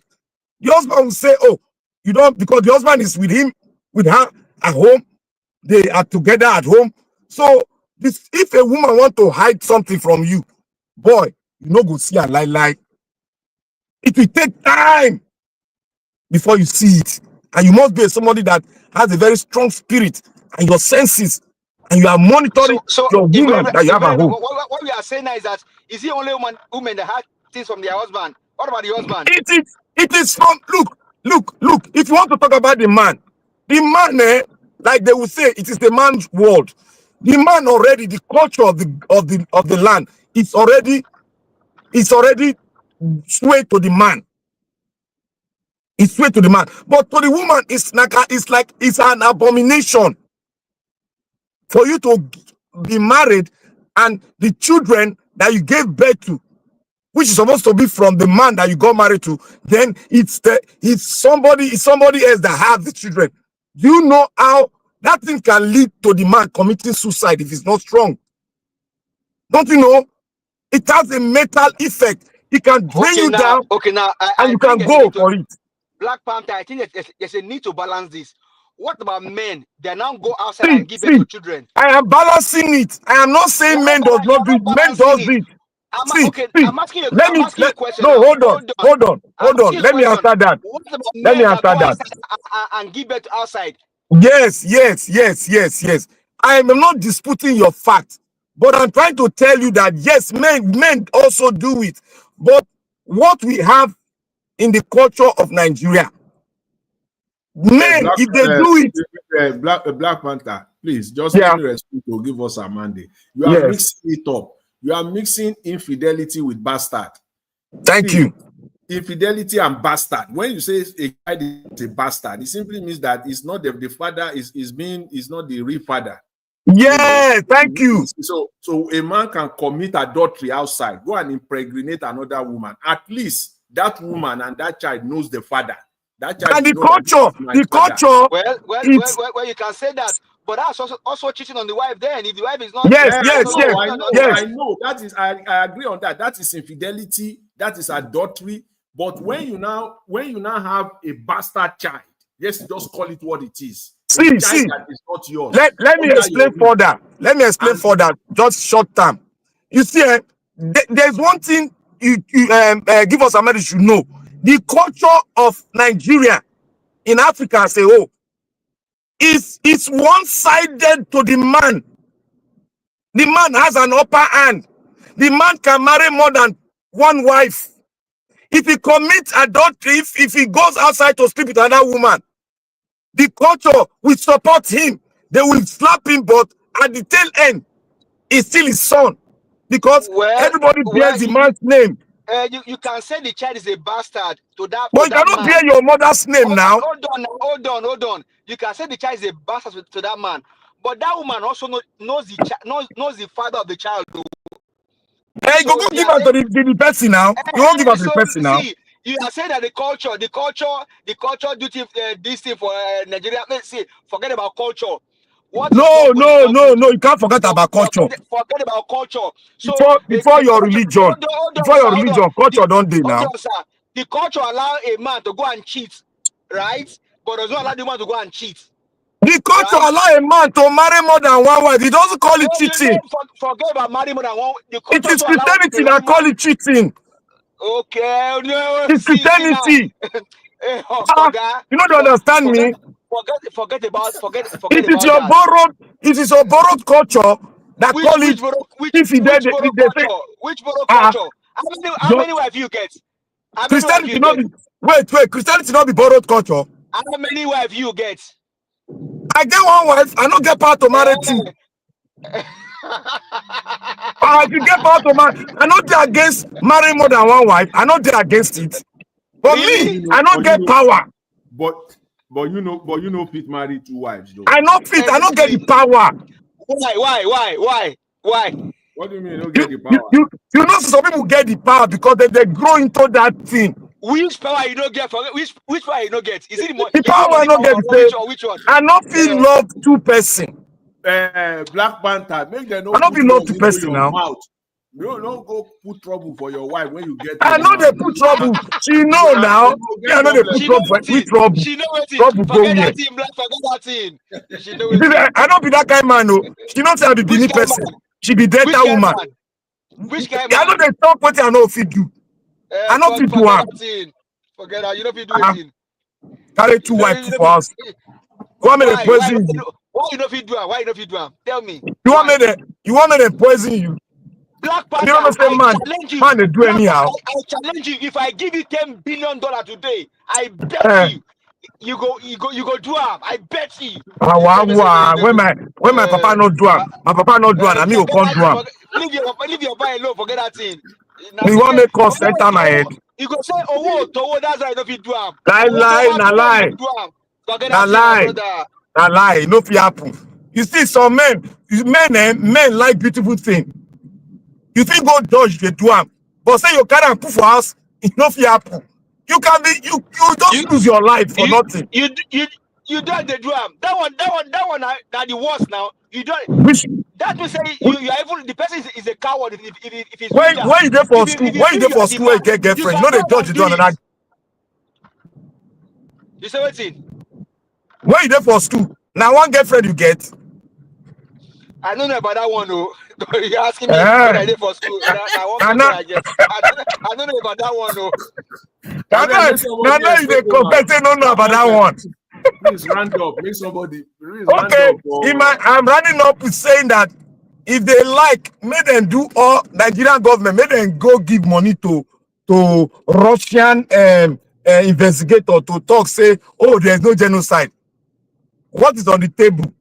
Speaker 17: The husband will say, oh, you don't, because the husband is with her at home. They are together at home. So if a woman want to hide something from you, boy, you no go see her lie. It will take time before you see it. And you must be somebody that has a very strong spirit and your senses, and you are monitoring your woman that you have at home.
Speaker 14: What we are saying now is that is the only woman that had things from their husband? What about the husband?
Speaker 17: It is from look. If you want to talk about the man, like they will say, it is the man's world. The man already, the culture of the land, it's already swayed to the man. It's swayed to the man. But to the woman, it's an abomination for you to be married and the children that you gave birth to, which is supposed to be from the man that you got married to, then it's somebody else that has the children. Do you know how that thing can lead to the man committing suicide if he's not strong? Don't you know? It has a mental effect. It can drain you down. And you can go for it.
Speaker 14: Black Panther, I think there's a need to balance this. What about men? They now go outside and give birth to children.
Speaker 17: I am balancing it. I am not saying men does not do it. Men does it.
Speaker 14: I'm asking you a question.
Speaker 17: No, hold on. Let me answer that.
Speaker 14: What about men that go outside and give birth outside?
Speaker 17: Yes. I am not disputing your fact, but I'm trying to tell you that yes, men also do it. But what we have in the culture of Nigeria, men, if they do it,
Speaker 15: Black Panther, please just let me respect to give us a mandate. You are mixing it up. You are mixing infidelity with bastard.
Speaker 17: Thank you.
Speaker 15: Infidelity and bastard. When you say a guy is a bastard, it simply means that it's not the father is not the real father.
Speaker 17: Yeah, thank you.
Speaker 15: So a man can commit adultery outside, go and impregnate another woman. At least that woman and that child knows the father. That child
Speaker 17: and the culture.
Speaker 14: Well, you can say that, but that's also cheating on the wife. Then, if the wife is not,
Speaker 17: yes.
Speaker 15: I know. That is, I agree on that. That is infidelity. That is adultery. But when you now have a bastard child, yes, just call it what it is.
Speaker 17: See.
Speaker 15: That is not yours.
Speaker 17: Let me explain further. Just short term. You see, there's one thing you give us a message. You know, the culture of Nigeria in Africa as a whole is one-sided to the man. The man has an upper hand. The man can marry more than one wife. If he commits adultery, if he goes outside to sleep with another woman, the culture will support him. They will slap him, but at the tail end, it's still his son. Because everybody bears the man's name.
Speaker 14: You can say the child is a bastard to that.
Speaker 17: But you cannot bear your mother's name now.
Speaker 14: Hold on. You can say the child is a bastard to that man. But that woman also knows the father of the child.
Speaker 17: Hey, go give her to the person now. You won't give her to the person now.
Speaker 14: You are saying that the culture do this thing for Nigeria. Let's see, forget about culture.
Speaker 17: No, you can't forget about culture.
Speaker 14: Forget about culture. So
Speaker 17: before your religion, culture don't do now.
Speaker 14: The culture allow a man to go and cheat, right? But does not allow the man to go and cheat.
Speaker 17: The culture allow a man to marry more than one wife. He doesn't call it cheating.
Speaker 14: Forget about marrying more than one.
Speaker 17: It is Christianity that call it cheating.
Speaker 14: Okay, no.
Speaker 17: It's Christianity. You don't understand me.
Speaker 14: Forget about
Speaker 17: It is your
Speaker 14: that.
Speaker 17: borrowed. It is your borrowed culture that call it.
Speaker 14: Which borrowed culture? How many wives you get? How many wives
Speaker 17: Christianity
Speaker 14: you
Speaker 17: not
Speaker 14: get?
Speaker 17: be. Wait. Christianity not be borrowed culture.
Speaker 14: How many wives you get?
Speaker 17: I get one wife. I don't get power to marry two. If you get power to marry, I not dey against marrying more than one wife. I not dey against it. But
Speaker 14: really?
Speaker 17: me, I not get power.
Speaker 15: But you know, fit marry two wives though.
Speaker 17: I not fit. I not get the power.
Speaker 14: Why?
Speaker 15: What do you mean you don't get the power?
Speaker 17: You know some people get the power because they grow into that thing.
Speaker 14: Which power you don't get? Which power you don't get? Is it
Speaker 17: the power I don't get?
Speaker 14: Which one?
Speaker 17: I not feel love two person.
Speaker 15: Black Panther, make them
Speaker 17: I not feel love two person now.
Speaker 15: Mouth. No go put trouble for your wife when you get.
Speaker 17: I know they put trouble. She know now. Yeah, I know they put trouble. With trouble.
Speaker 14: She know what
Speaker 17: trouble go
Speaker 14: forget
Speaker 17: here.
Speaker 14: that thing, Black. Forget that thing. She know what
Speaker 17: I don't be that kind of man. No, she not say I be Benin person. She be Delta woman.
Speaker 14: Which kind of man?
Speaker 17: I know they talk what I know if you do. I know if you do am.
Speaker 14: Forget that. You know if you do it.
Speaker 17: Carry two wives for us.
Speaker 14: Why me to poison you? Why you know if you do am? Why you know if you do am? Tell me.
Speaker 17: You want me to poison you?
Speaker 14: Black Panther,
Speaker 17: you understand, man? Man, they do anyhow.
Speaker 14: I challenge you. If I give you $10 billion today, I bet you go do am. I bet you.
Speaker 17: When my papa not do am, my papa not do am, and me go come do am.
Speaker 14: Leave your boy alone. Forget that thing.
Speaker 17: You want me cause enter my head?
Speaker 14: You go say, oh, that's why I don't fit do am.
Speaker 17: Lie. Na lie. No fit happen. You see, some men like beautiful things. You think go dodge they do am, but say you carry and put for house, it no fit happen. You can be you just lose your life for nothing.
Speaker 14: You don't the do am. That one now the worst now. You don't. That will say you are even the person is a coward if he's
Speaker 17: when you there for school, when you there for school, you get girlfriend. You know they dodge you do another.
Speaker 14: You say what thing?
Speaker 17: When you there for school, now one girlfriend you get.
Speaker 14: I don't know about that one though. You're asking me when I did for school. I don't know about that one though.
Speaker 17: Now you dey compare say no know about that one.
Speaker 15: Please round up. Make somebody.
Speaker 17: Okay, I'm running up with saying that if they like, make them do all Nigerian government, make them go give money to Russian investigator to talk say, oh, there's no genocide. What is on the table?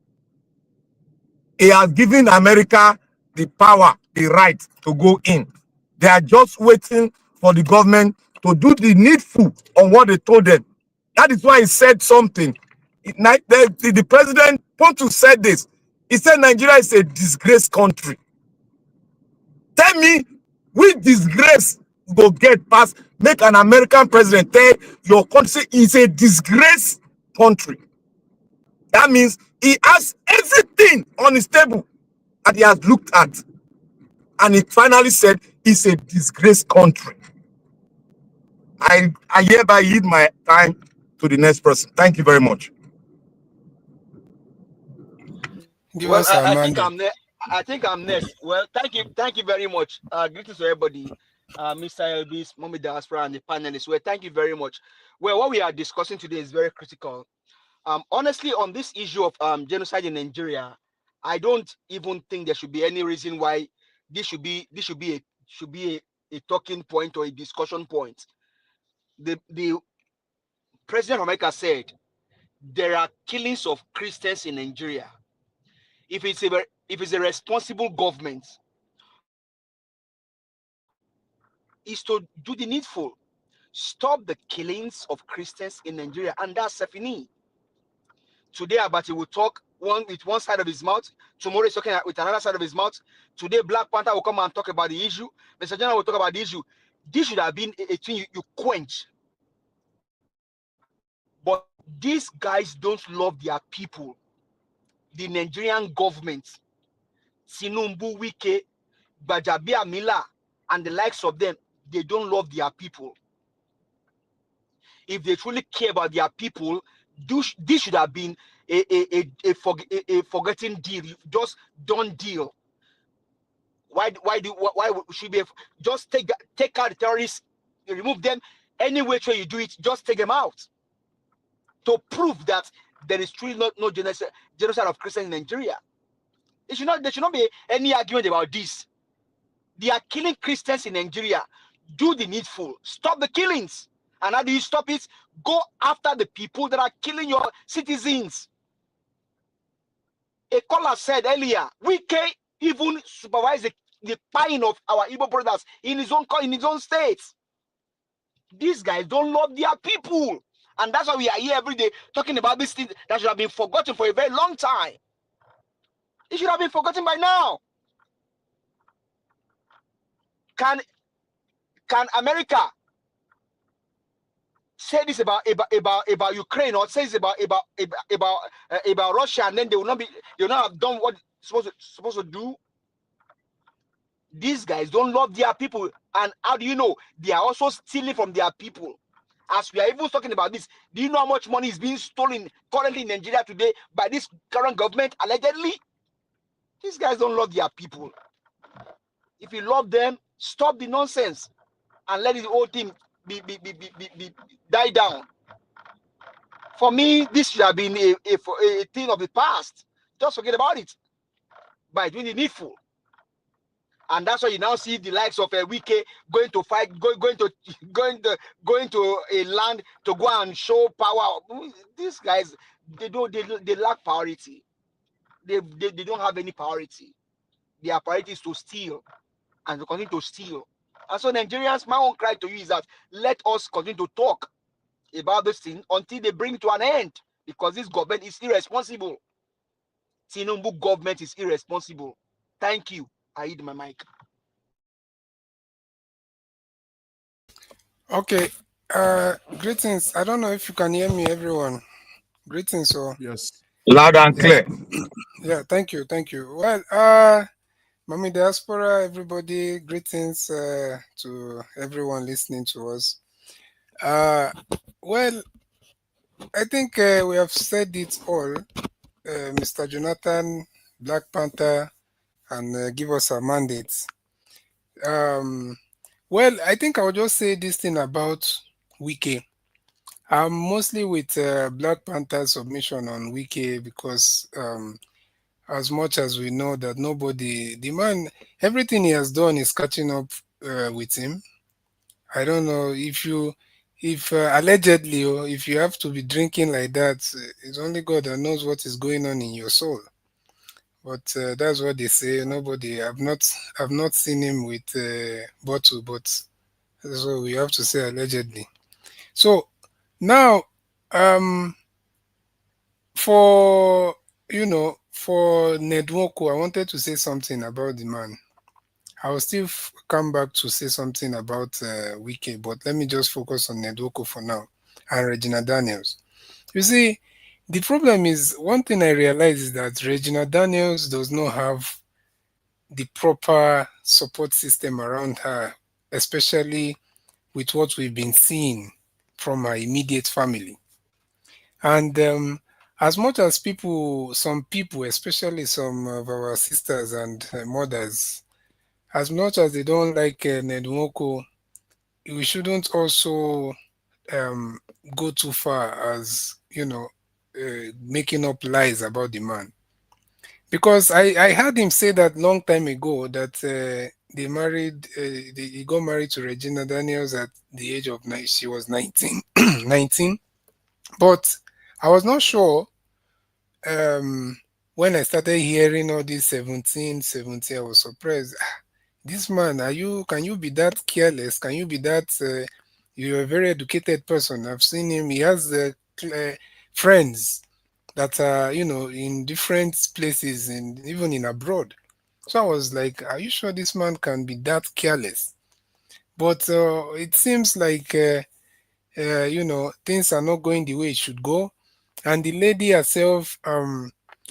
Speaker 17: He has given America the power, the right to go in. They are just waiting for the government to do the needful on what they told them. That is why he said something. The president, Pontus said this. He said Nigeria is a disgraced country. Tell me, which disgrace go get past, make an American president tell your country is a disgraced country. That means he has everything on his table that he has looked at. And he finally said it's a disgraced country. I hereby yield my time to the next person. Thank you very much.
Speaker 14: Well, I think I'm next. Well, thank you very much. Greetings to everybody. Mr. Elvis, Mommy Diaspora, and the panelists. Well, thank you very much. Well, what we are discussing today is very critical. Honestly, on this issue of genocide in Nigeria, I don't even think there should be any reason why this should be a talking point or a discussion point. The President of America said there are killings of Christians in Nigeria. If it's a responsible government, is to do the needful, stop the killings of Christians in Nigeria, and that's Sefini. Today, Abati will talk with one side of his mouth. Tomorrow, he's talking with another side of his mouth. Today, Black Panther will come and talk about the issue. Mr. General will talk about the issue. This should have been a thing you quench. But these guys don't love their people. The Nigerian government, Sinumbu Wike, Bajabia Mila, and the likes of them, they don't love their people. If they truly care about their people, this should have been a forgetting deal. Just don't deal. Why should we just take out the terrorists, remove them, Any which way you do it, just take them out to prove that there is truly no genocide of Christians in Nigeria. There should not be any argument about this. They are killing Christians in Nigeria. Do the needful. Stop the killings. And how do you stop it? Go after the people that are killing your citizens. A caller said earlier, Wike even supervise the buying of our Igbo brothers in his own state. These guys don't love their people. And that's why we are here every day talking about this thing that should have been forgotten for a very long time. It should have been forgotten by now. Can America say this about Ukraine, or say this about Russia, and then they will not have done what supposed to do? These guys don't love their people, and how do you know? They are also stealing from their people. As we are even talking about this, do you know how much money is being stolen currently in Nigeria today by this current government, allegedly? These guys don't love their people. If you love them, stop the nonsense and let the whole thing die down. For me, this should have been a thing of the past. Just forget about it by doing the needful. And that's why you now see the likes of Wike going to fight, going to a land to go and show power. These guys, they lack priority. They don't have any priority. Their priority is to steal and to continue to steal. And so Nigerians, my own cry to you is that let us continue to talk about this thing until they bring it to an end, because this government is irresponsible. Tinubu government is irresponsible. Thank you. I hit my mic.
Speaker 18: Okay. Greetings. I don't know if you can hear me, everyone. Greetings, or
Speaker 15: yes.
Speaker 17: Loud and clear.
Speaker 18: Yeah, thank you. Well, Mami Diaspora, everybody, greetings to everyone listening to us. Well, I think we have said it all. Mr. Jonathan, Black Panther, and give us our mandates. Well, I think I'll just say this thing about Wike. I'm mostly with Black Panther's submission on Wike because as much as we know that the man, everything he has done is catching up with him. I don't know if allegedly, or if you have to be drinking like that, it's only God that knows what is going on in your soul. But that's what they say. I've not seen him with a bottle, but so we have to say allegedly. So now, for Nedwoko, I wanted to say something about the man. I will still come back to say something about Wike, but let me just focus on Nedwoko for now and Regina Daniels. You see, the problem is, one thing I realize is that Regina Daniels does not have the proper support system around her, especially with what we've been seeing from her immediate family. And as much as some people, especially some of our sisters and mothers, as much as they don't like Nedwoko, we shouldn't also go too far as, making up lies about the man. Because I heard him say that long time ago that he got married to Regina Daniels at the age of she was 19. 19. But I was not sure when I started hearing all this 17, I was surprised. This man, can you be that careless? Can you be that, you're a very educated person. I've seen him, he has friends that are, in different places and even in abroad. So I was like, are you sure this man can be that careless? But it seems like, things are not going the way it should go. And the lady herself,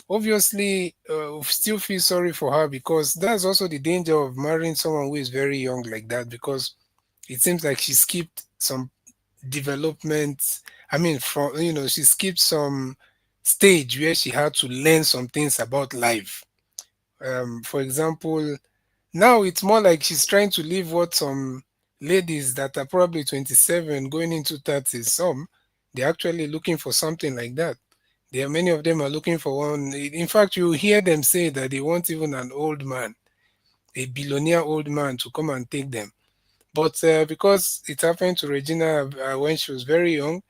Speaker 18: obviously, still feel sorry for her, because that's also the danger of marrying someone who is very young like that, because it seems like she skipped some development. I mean, she skipped some stage where she had to learn some things about life. For example, now it's more like she's trying to live what some ladies that are probably 27 going into 30s, some, they're actually looking for something like that. There are many of them are looking for one. In fact, you hear them say that they want even an old man, a billionaire old man, to come and take them. But because it happened to Regina when she was very young,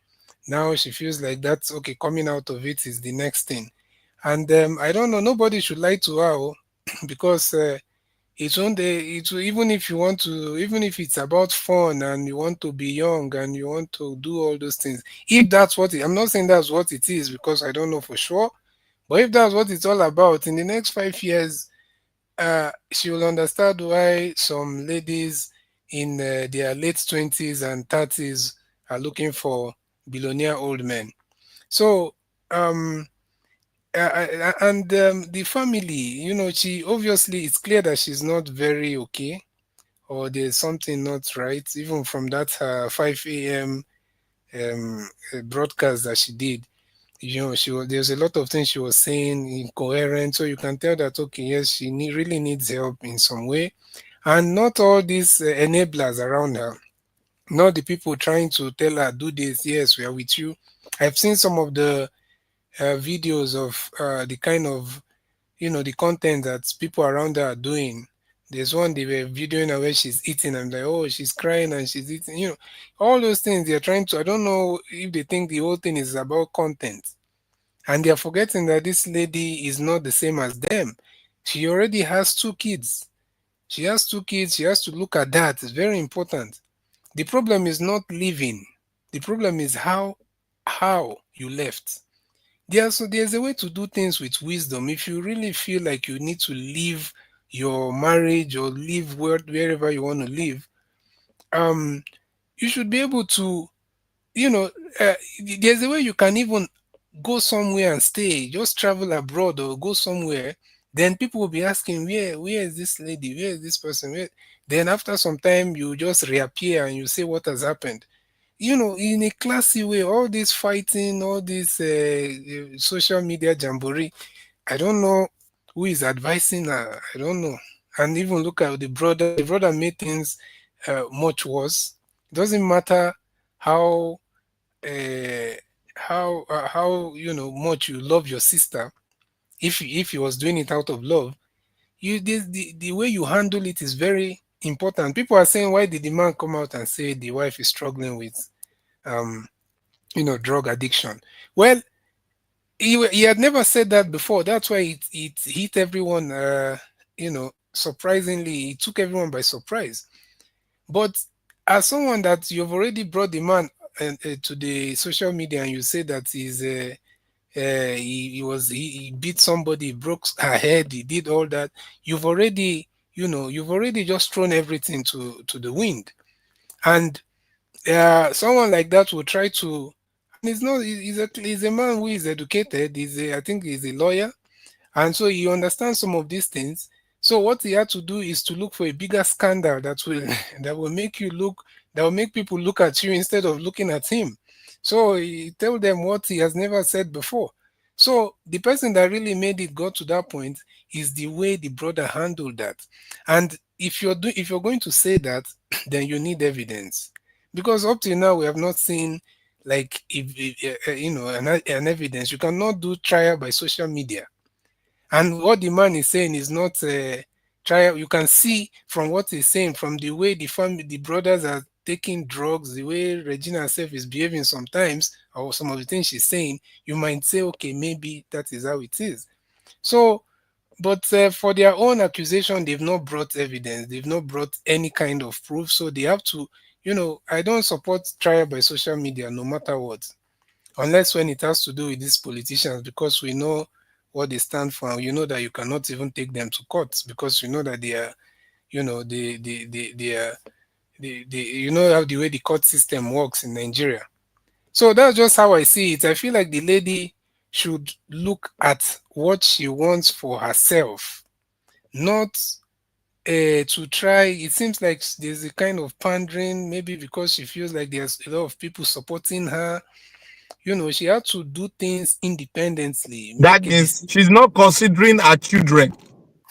Speaker 18: now she feels like that's okay. Coming out of it is the next thing. And I don't know. Nobody should lie to her because it's one day. It's even if you want to, even if it's about fun and you want to be young and you want to do all those things. If that's what I'm not saying that's what it is because I don't know for sure. But if that's what it's all about, in the next 5 years, she will understand why some ladies in their late 20s and 30s are looking for billionaire old men. So, the family, she obviously it's clear that she's not very okay, or there's something not right, even from that 5 a.m. Broadcast that she did. There's a lot of things she was saying incoherent, so you can tell that okay, yes, she really needs help in some way, and not all these enablers around her, not the people trying to tell her do this. Yes, we are with you. I've seen some of the videos of the kind of the content that people around her are doing. There's one they were videoing her where she's eating. I'm like, oh, she's crying and she's eating. All those things they're trying to. I don't know if they think the whole thing is about content, and they're forgetting that this lady is not the same as them. She already has 2 kids. She has 2 kids. She has to look at that. It's very important. The problem is not living. The problem is how you left. There's a way to do things with wisdom. If you really feel like you need to leave your marriage or leave wherever you want to live, you should be able to, you know, uh, there's a way you can even go somewhere and stay, just travel abroad or go somewhere. Then people will be asking, where is this lady? Where is this person? Then after some time, you just reappear and you say what has happened. In a classy way. All this fighting, all this social media jamboree, I don't know who is advising her. I don't know. And even look at the brother. The brother made things much worse. It doesn't matter how uh, how much you love your sister. If he was doing it out of love, the way you handle it is very important. People are saying, why did the man come out and say the wife is struggling with um drug addiction? Well, he had never said that before. That's why it hit everyone. Surprisingly, it took everyone by surprise. But as someone that you've already brought the man to the social media, and you say that he beat somebody, he broke her head, he did all that. You've already just thrown everything to the wind, and someone like that will try to. And he's not. He's a man who is educated. I think he's a lawyer, and so he understands some of these things. So what he had to do is to look for a bigger scandal that will that will make people look at you instead of looking at him. So he tell them what he has never said before. So the person that really made it got to that point is the way the brother handled that. And if you're going to say that, then you need evidence, because up till now we have not seen like if an evidence. You cannot do trial by social media. And what the man is saying is not trial. You can see from what he's saying, from the way the brothers are taking drugs, the way Regina herself is behaving sometimes, or some of the things she's saying, you might say, okay, maybe that is how it is. So, but for their own accusation, they've not brought evidence. They've not brought any kind of proof. So they have to, I don't support trial by social media, no matter what, unless when it has to do with these politicians, because we know what they stand for, and you know that you cannot even take them to court, because you know that they are, they are, how the way the court system works in Nigeria. So that's just how I see it. I feel like the lady should look at what she wants for herself, not to try. It seems like there's a kind of pandering, maybe because she feels like there's a lot of people supporting her. She had to do things independently.
Speaker 17: That means she's not considering her children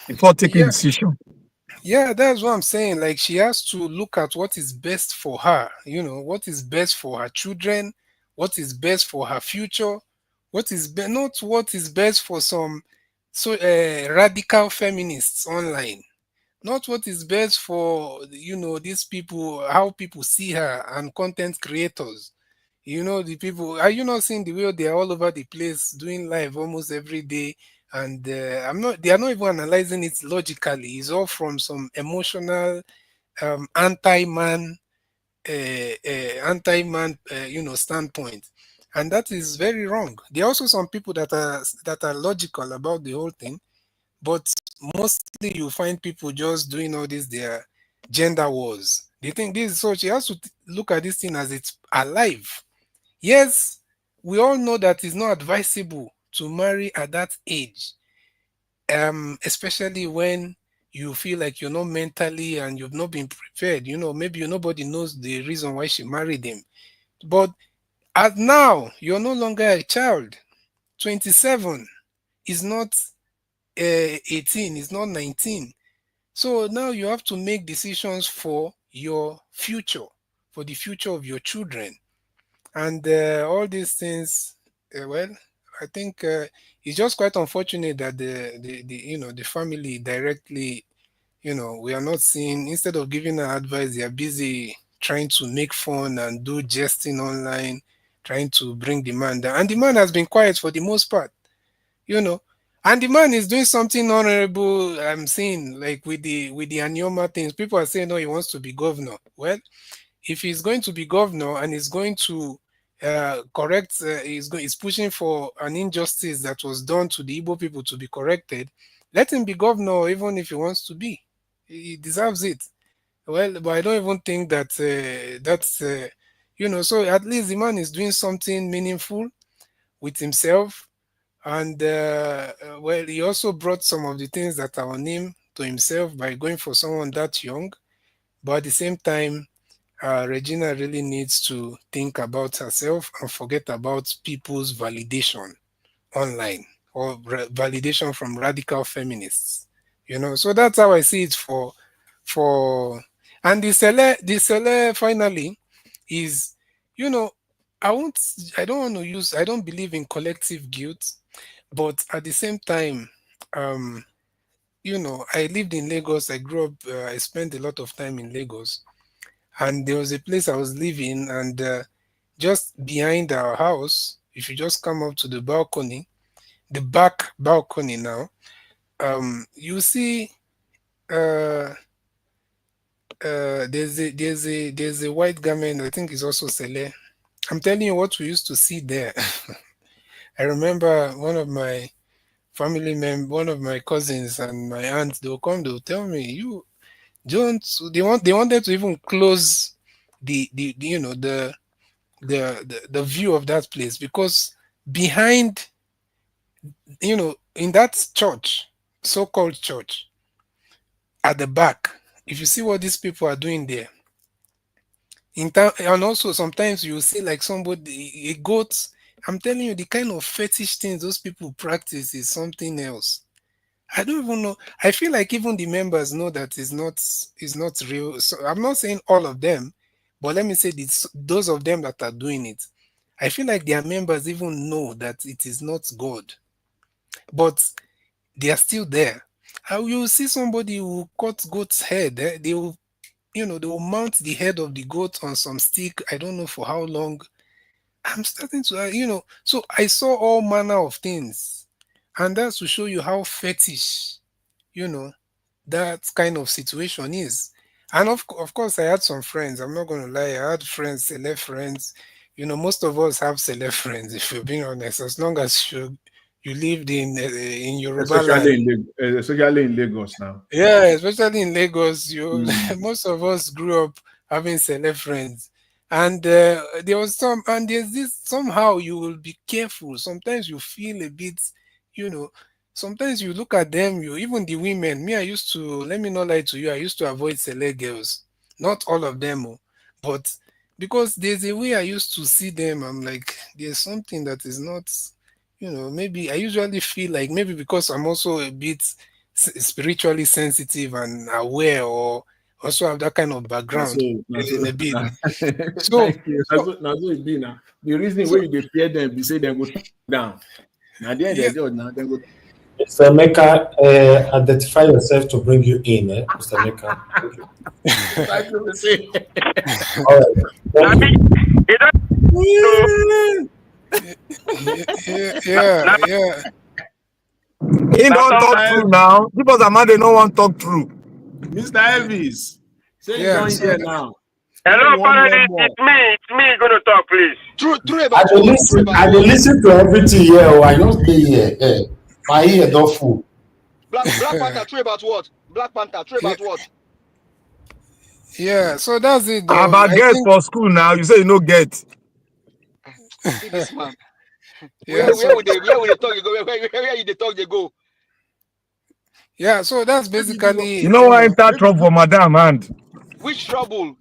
Speaker 17: before taking decision.
Speaker 18: Yeah, that's what I'm saying. Like she has to look at what is best for her, what is best for her children, what is best for her future, not what is best for some radical feminists online, not what is best for these people, how people see her and content creators. The people, are you not seeing the way they are all over the place doing live almost every day? And they are not even analyzing it logically. It's all from some emotional, anti-man, standpoint. And that is very wrong. There are also some people that are logical about the whole thing, but mostly you find people just doing all this, their gender wars. They think this is so. She has to look at this thing as it's alive. Yes, we all know that it's not advisable to marry at that age, especially when you feel like you're not mentally and you've not been prepared. Maybe nobody knows the reason why she married him. But as now, you're no longer a child. 27 is not 18, is not 19. So now you have to make decisions for your future, for the future of your children. And all these things, well, I think it's just quite unfortunate that the family directly, we are not seeing, instead of giving her advice, they are busy trying to make fun and do jesting online, trying to bring the man down. And the man has been quiet for the most part, you know. And the man is doing something honorable. I'm seeing, like with the Anyoma things. People are saying, no, he wants to be governor. Well, if he's going to be governor and he's going to correct, he's pushing for an injustice that was done to the Igbo people to be corrected, let him be governor, even if he wants to be. He deserves it. Well, but I don't even think that that's, so at least the man is doing something meaningful with himself. And well, he also brought some of the things that are on him to himself by going for someone that young. But at the same time, Regina really needs to think about herself and forget about people's validation online, or validation from radical feminists. So that's how I see it for and the Sele finally is, you know, I don't believe in collective guilt, but at the same time, um, I lived in Lagos. I grew up. I spent a lot of time in Lagos, and there was a place I was living, and just behind our house, if you just come up to the balcony, the back balcony now, you see uh, there's a white garment. I think it's also Sele. I'm telling you what we used to see there. I remember one of my cousins and my aunt, they'll tell me, you don't, they wanted to even close the the view of that place, because behind, in that church, so-called church, at the back, if you see what these people are doing there, in town, and also sometimes you see like somebody, a goat. I'm telling you, the kind of fetish things those people practice is something else. I don't even know. I feel like even the members know that it's not real. So I'm not saying all of them, but let me say this, those of them that are doing it. I feel like their members even know that it is not God, but they are still there. How you see somebody who cut goat's head, they will, they will mount the head of the goat on some stick. I don't know for how long. I'm starting to, so I saw all manner of things, and that's to show you how fetish, you know, that kind of situation is. And of course, I had some friends. I'm not going to lie. I had friends, celeb friends. Most of us have celeb friends, if you're being honest. As long as you lived in Yoruba land.
Speaker 15: Especially in Lagos now.
Speaker 18: Yeah, especially in Lagos,
Speaker 15: Mm.
Speaker 18: most of us grew up having celeb friends. And there's this, somehow you will be careful. Sometimes you feel a bit, you know, sometimes you look at them, even the women. Me, I used to, let me not lie to you, I used to avoid celeb girls. Not all of them, but because there's a way I used to see them, I'm like, there's something that is not, maybe I usually feel like, maybe because I'm also a bit spiritually sensitive and aware, or also have that kind of background in a bit. So,
Speaker 15: thank you. The reason why they fear them, they say they go down. Now they go.
Speaker 7: Mr. Mecca, identify yourself to bring you in, Mr. Mecca. Thank you. All right.
Speaker 18: Yeah.
Speaker 17: He don't talk true now. People that man they don't want to talk true.
Speaker 15: Mr. Elvis, say you don't hear now.
Speaker 12: Hello, Paradise. It's me. Gonna talk, please.
Speaker 18: True
Speaker 7: I will listen to everything here. I don't stay here. My ear don't fool.
Speaker 14: Black Panther, true about what? Black Panther, true about what?
Speaker 18: Yeah, so that's it.
Speaker 17: About get for school now. You say you no get.
Speaker 14: See this man.
Speaker 18: Yeah,
Speaker 14: where would they talk? You go where you they talk? They go.
Speaker 18: Yeah, so that's basically.
Speaker 17: You know why enter trouble for Madam and
Speaker 14: which trouble?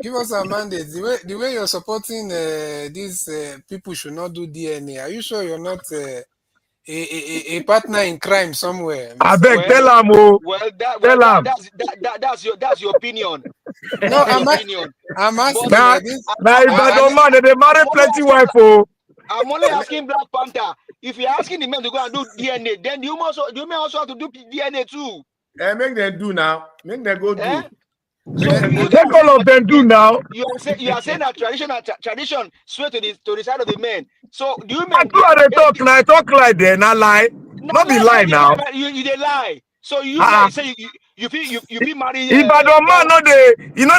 Speaker 18: Give us a mandate. The way you're supporting these people should not do DNA. Are you sure you're not a partner in crime somewhere?
Speaker 17: I beg, tell him, oh.
Speaker 14: That's your opinion.
Speaker 18: No, I'm asking.
Speaker 17: Now, if I don't mind, they marry plenty wife, oh.
Speaker 14: I'm only asking Black Panther. If you're asking the men to go and do DNA, then you may also have to do DNA too.
Speaker 15: Make them do now. Make them go do.
Speaker 14: So
Speaker 17: Make all of them do now.
Speaker 14: You are saying that tradition swear to the side of the men. So do you mean
Speaker 17: I talk now? I talk like that, not lie. Not be lie now.
Speaker 14: You they lie. So you say you be married.
Speaker 17: If I don't man,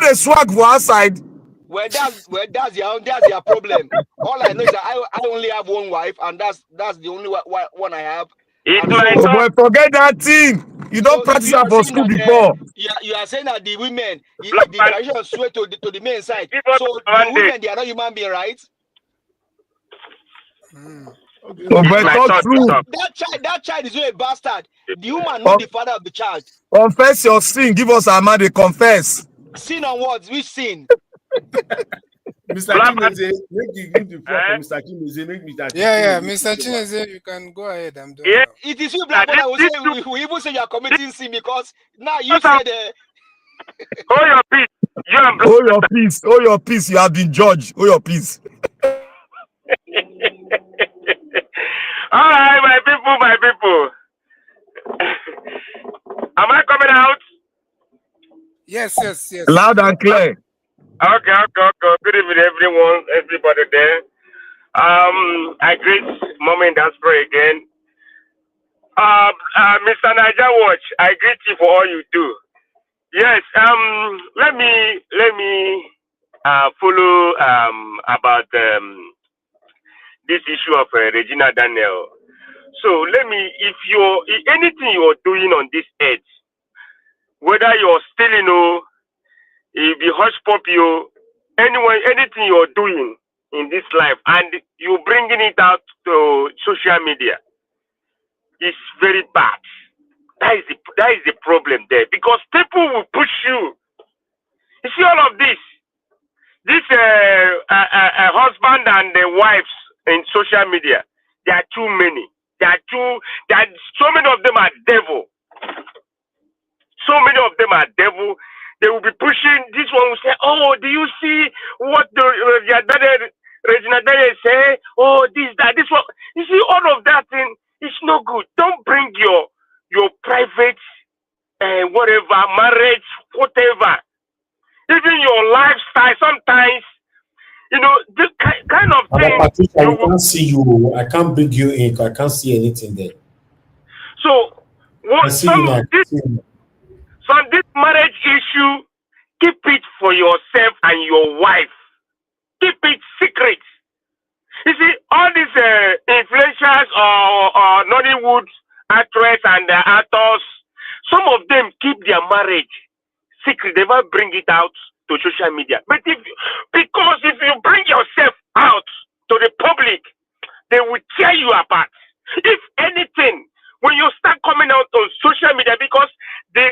Speaker 17: they swag for outside.
Speaker 14: Well, that's their problem. All I know is that I only have one wife, and that's the only one I have.
Speaker 17: Boy, forget that thing. You don't practice that for school before.
Speaker 14: You are saying that the women, the tradition swear to the men's side. So the women, they are not human being, right?
Speaker 17: Talk true.
Speaker 14: That child is a bastard. The woman, not the father of the child.
Speaker 17: Confess your sin. Give us a man to confess.
Speaker 14: Sin on what? Which sin?
Speaker 15: Mr. Chineze, make you give the floor for Mr. Chineze. Make Mr.
Speaker 18: Yeah, Mr. Chineze, you can go ahead. I'm done.
Speaker 14: Yeah, it is you, Black Brother, we even say you are committing sin because now you said.
Speaker 12: Hold your peace.
Speaker 17: Hold your peace. Hold your peace. You have been judged. Hold your peace.
Speaker 12: All right, my people. Am I coming out?
Speaker 18: Yes.
Speaker 17: Loud and clear.
Speaker 12: Okay. Good evening, everybody there. I greet Mama in Diaspora again. Mr. Niger Watch, I greet you for all you do. Yes. Let me follow about this issue of Regina Daniel. So if anything you're doing on this edge, whether you're stealing or if you hush pop you, anything you're doing in this life and you bringing it out to social media is very bad. That is the problem there, because people will push you. You see all of this husband and the wives in social media. There are too many. So many of them are devil. So many of them are devil. They will be pushing. This one will say, "Oh, do you see what the Regina Daniel say? Oh, this one." You see, all of that thing is no good. Don't bring your private, whatever, marriage, whatever, even your lifestyle. Sometimes, this kind of thing.
Speaker 7: Patricia, I can't see you. I can't bring you in. I can't see anything there.
Speaker 12: So, this marriage issue, keep it for yourself and your wife. Keep it secret. You see, all these influencers or Nollywood actors and actors, some of them keep their marriage secret. They never bring it out to social media. But if you bring yourself out to the public, they will tear you apart. If anything, when you start coming out on social media, because the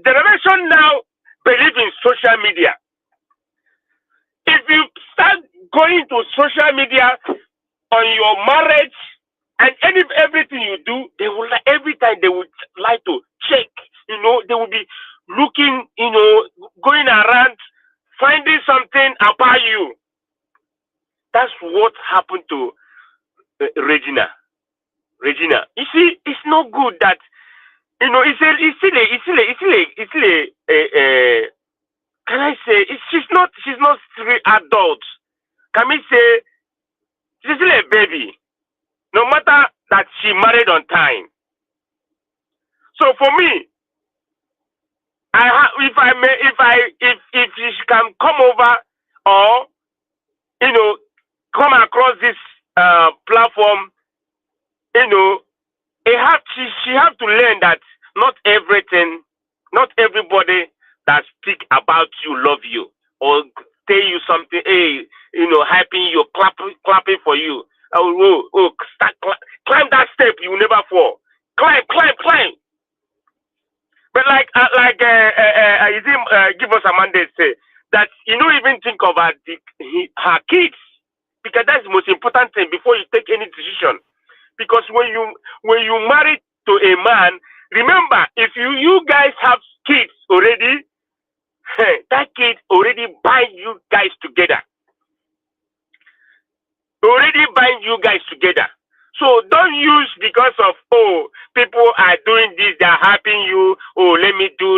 Speaker 12: generation now believe in social media. If you start going to social media on your marriage and everything you do, they will every time they would like to check, you know, they would be looking, you know, going around, finding something about you. That's what happened to Regina. You see, it's not good that, you know, it's still a can I say, she's not three adults. Can we say she's still a baby? No matter that she married on time. So for me, if she can come over or, you know, come across this platform, you know, she have to learn that not everybody that speak about you love you or tell you something, hey, you know, hyping you, clapping for you. Climb that step, you will never fall. Climb. But give us a mandate say that you don't even think of her kids, because that's the most important thing before you take any decision. Because when you marry to a man, remember, if you guys have kids already, that kid already bind you guys together. So don't use because of, oh, people are doing this, they're helping you. Oh, let me do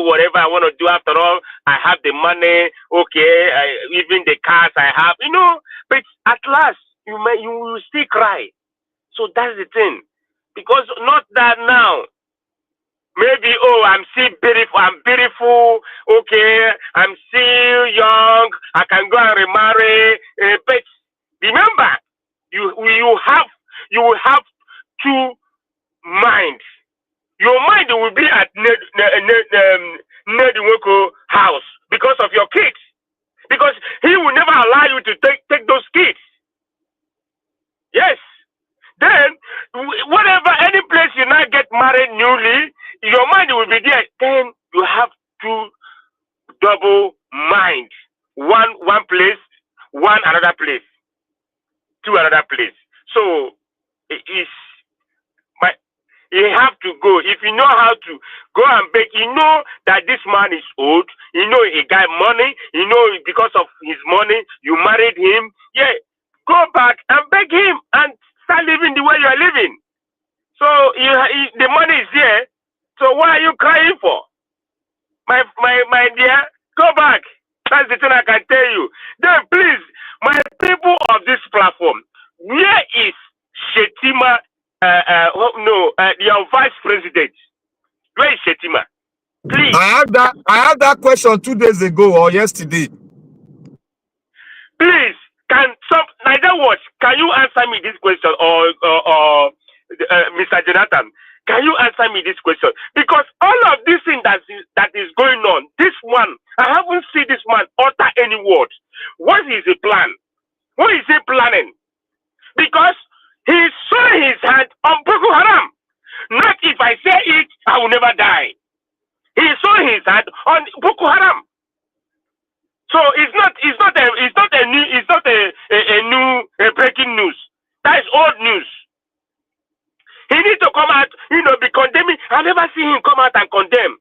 Speaker 12: whatever I want to do. After all, I have the money. Okay, even the cars I have, you know. But at last, you will still cry. So that's the thing. Because not that now. Maybe, oh, I'm still beautiful, okay, I'm still young, I can go and remarry. But remember, you will have two minds. Your mind will be at Nediwoko house because of your kids. Because he will never allow you to take those kids. Yes. Then, whatever, any place you now get married newly, your mind will be there. Then you have two double minds. One place, one another place. Two another place. So, you have to go. If you know how to go and beg, you know that this man is old, you know he got money, you know because of his money, you married him. Yeah, go back and beg him and start living the way you are living. So the money is there. So what are you crying for? My dear, go back. That's the thing I can tell you. Then please, my people of this platform, where is Shetima? Your vice president. Where is Shetima? Please.
Speaker 17: I had that question 2 days ago or yesterday.
Speaker 12: Please, can you answer me this question, or Mr. Jonathan? Can you answer me this question? Because all of this thing that is going on, this one, I haven't seen this man utter any word. What is the plan? What is he planning? Because he saw his hand on Boko Haram. Not if I say it, I will never die. He saw his hand on Boko Haram. So it's not a new breaking news. That is old news. He needs to come out, you know, be condemning. I never see him come out and condemn.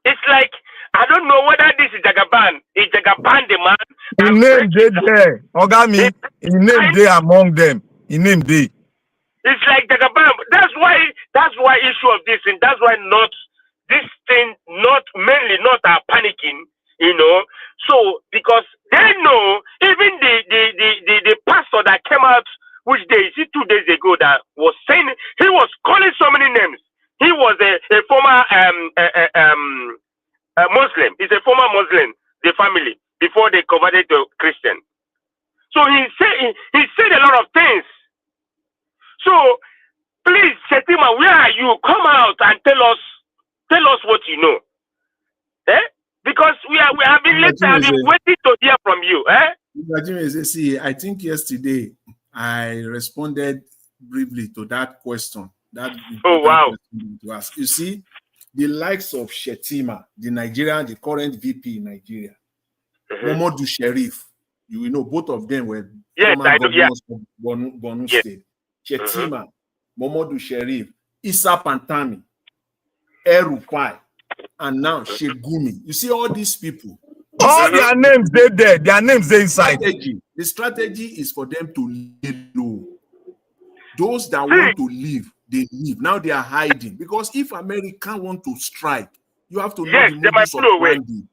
Speaker 12: It's like, I don't know whether this is Jagaban. Is Jagaban the man?
Speaker 17: His name there. Ogami, his name there among them. His name there.
Speaker 12: It's like Jagaban. That's why issue of this, and that's why mainly not are panicking, you know. So because they know, even the pastor that came out, which day, 2 days ago, that was saying, he was calling so many names. He was a former Muslim. He's a former Muslim, the family, before they converted to Christian. So he said a lot of things. So please, Shetima, where are you? Come out and tell us what you know. Because we have been waiting to hear from you.
Speaker 15: See, I think yesterday I responded briefly to that question.
Speaker 12: Oh wow!
Speaker 15: To ask. You see, the likes of Shetima, the current VP in Nigeria, Momodu Sheriff, you will know both of them were former governors of Borno State. Shetima, Momodu Sheriff, Issa Pantami, El-Rufai, and now Shegumi. You see all these people.
Speaker 17: All their names, they there. Their names, they inside.
Speaker 15: The strategy is for them to lay low. Those that want to leave, they leave. Now they are hiding. Because if America want to strike, you have to know the modus operandi.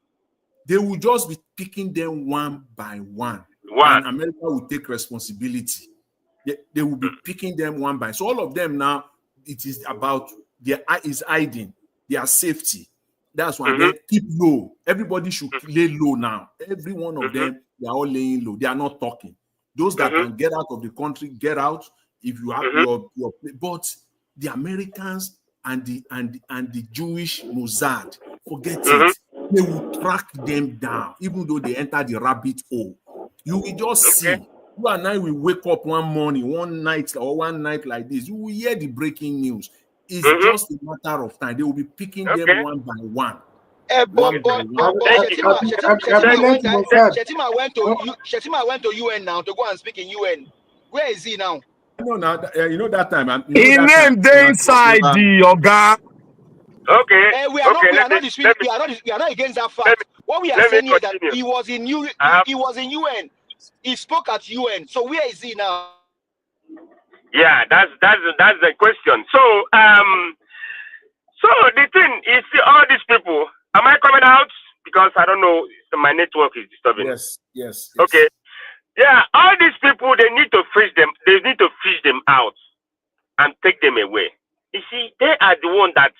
Speaker 15: They will just be picking them one by one. And America will take responsibility. They will be picking them one by. So all of them now, it is about their is hiding, their safety. That's why they keep low. Everybody should lay low now. Every one of them, they are all laying low. They are not talking. Those that can get out of the country, get out. If you have your but the Americans and the Jewish Mossad, forget it. They will track them down, even though they enter the rabbit hole. You will just see. You and I will wake up one morning, one night like this. You will hear the breaking news. It's just a matter of time. They will be picking them one by one.
Speaker 14: Shetima went to UN now to go and speak in UN. Where is he now?
Speaker 15: No, now you know that time.
Speaker 17: He named the inside the Oga.
Speaker 14: Okay. We are not against that fact. What we are saying is that he was in UN. He spoke at UN. So where is he now?
Speaker 12: Yeah, that's the question. So so the thing is, all these people. Am I coming out? Because I don't know. My network is disturbing.
Speaker 15: Yes.
Speaker 12: Okay. Yeah, all these people, they need to fish them. They need to fish them out and take them away. You see, they are the one that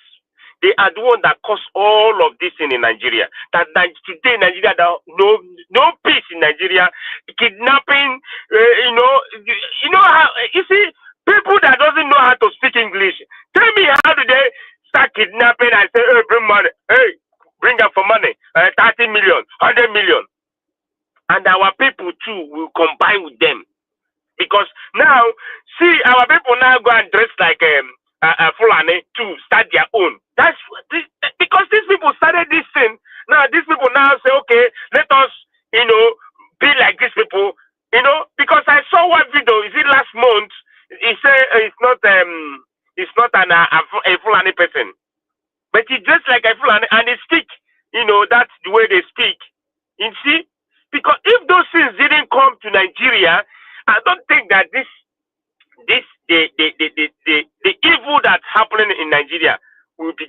Speaker 12: cause all of this in Nigeria. That today Nigeria, no peace in Nigeria, kidnapping. You know how you see people that doesn't know how to speak English. Tell me, how do they start kidnapping and say, "Hey, bring money. Hey, bring up for money. 30 million, 100 million." And our people too will combine with them, because now, see, our people now go and dress like Fulani to start their own. That's because these people started this thing. Now these people now say, okay, let us, be like these people, because I saw one video. Is it last month? He said it's not a Fulani person, but he dressed like a Fulani and he speak. That's the way they speak. You see. Because if those things didn't come to Nigeria, I don't think that the evil that's happening in Nigeria will be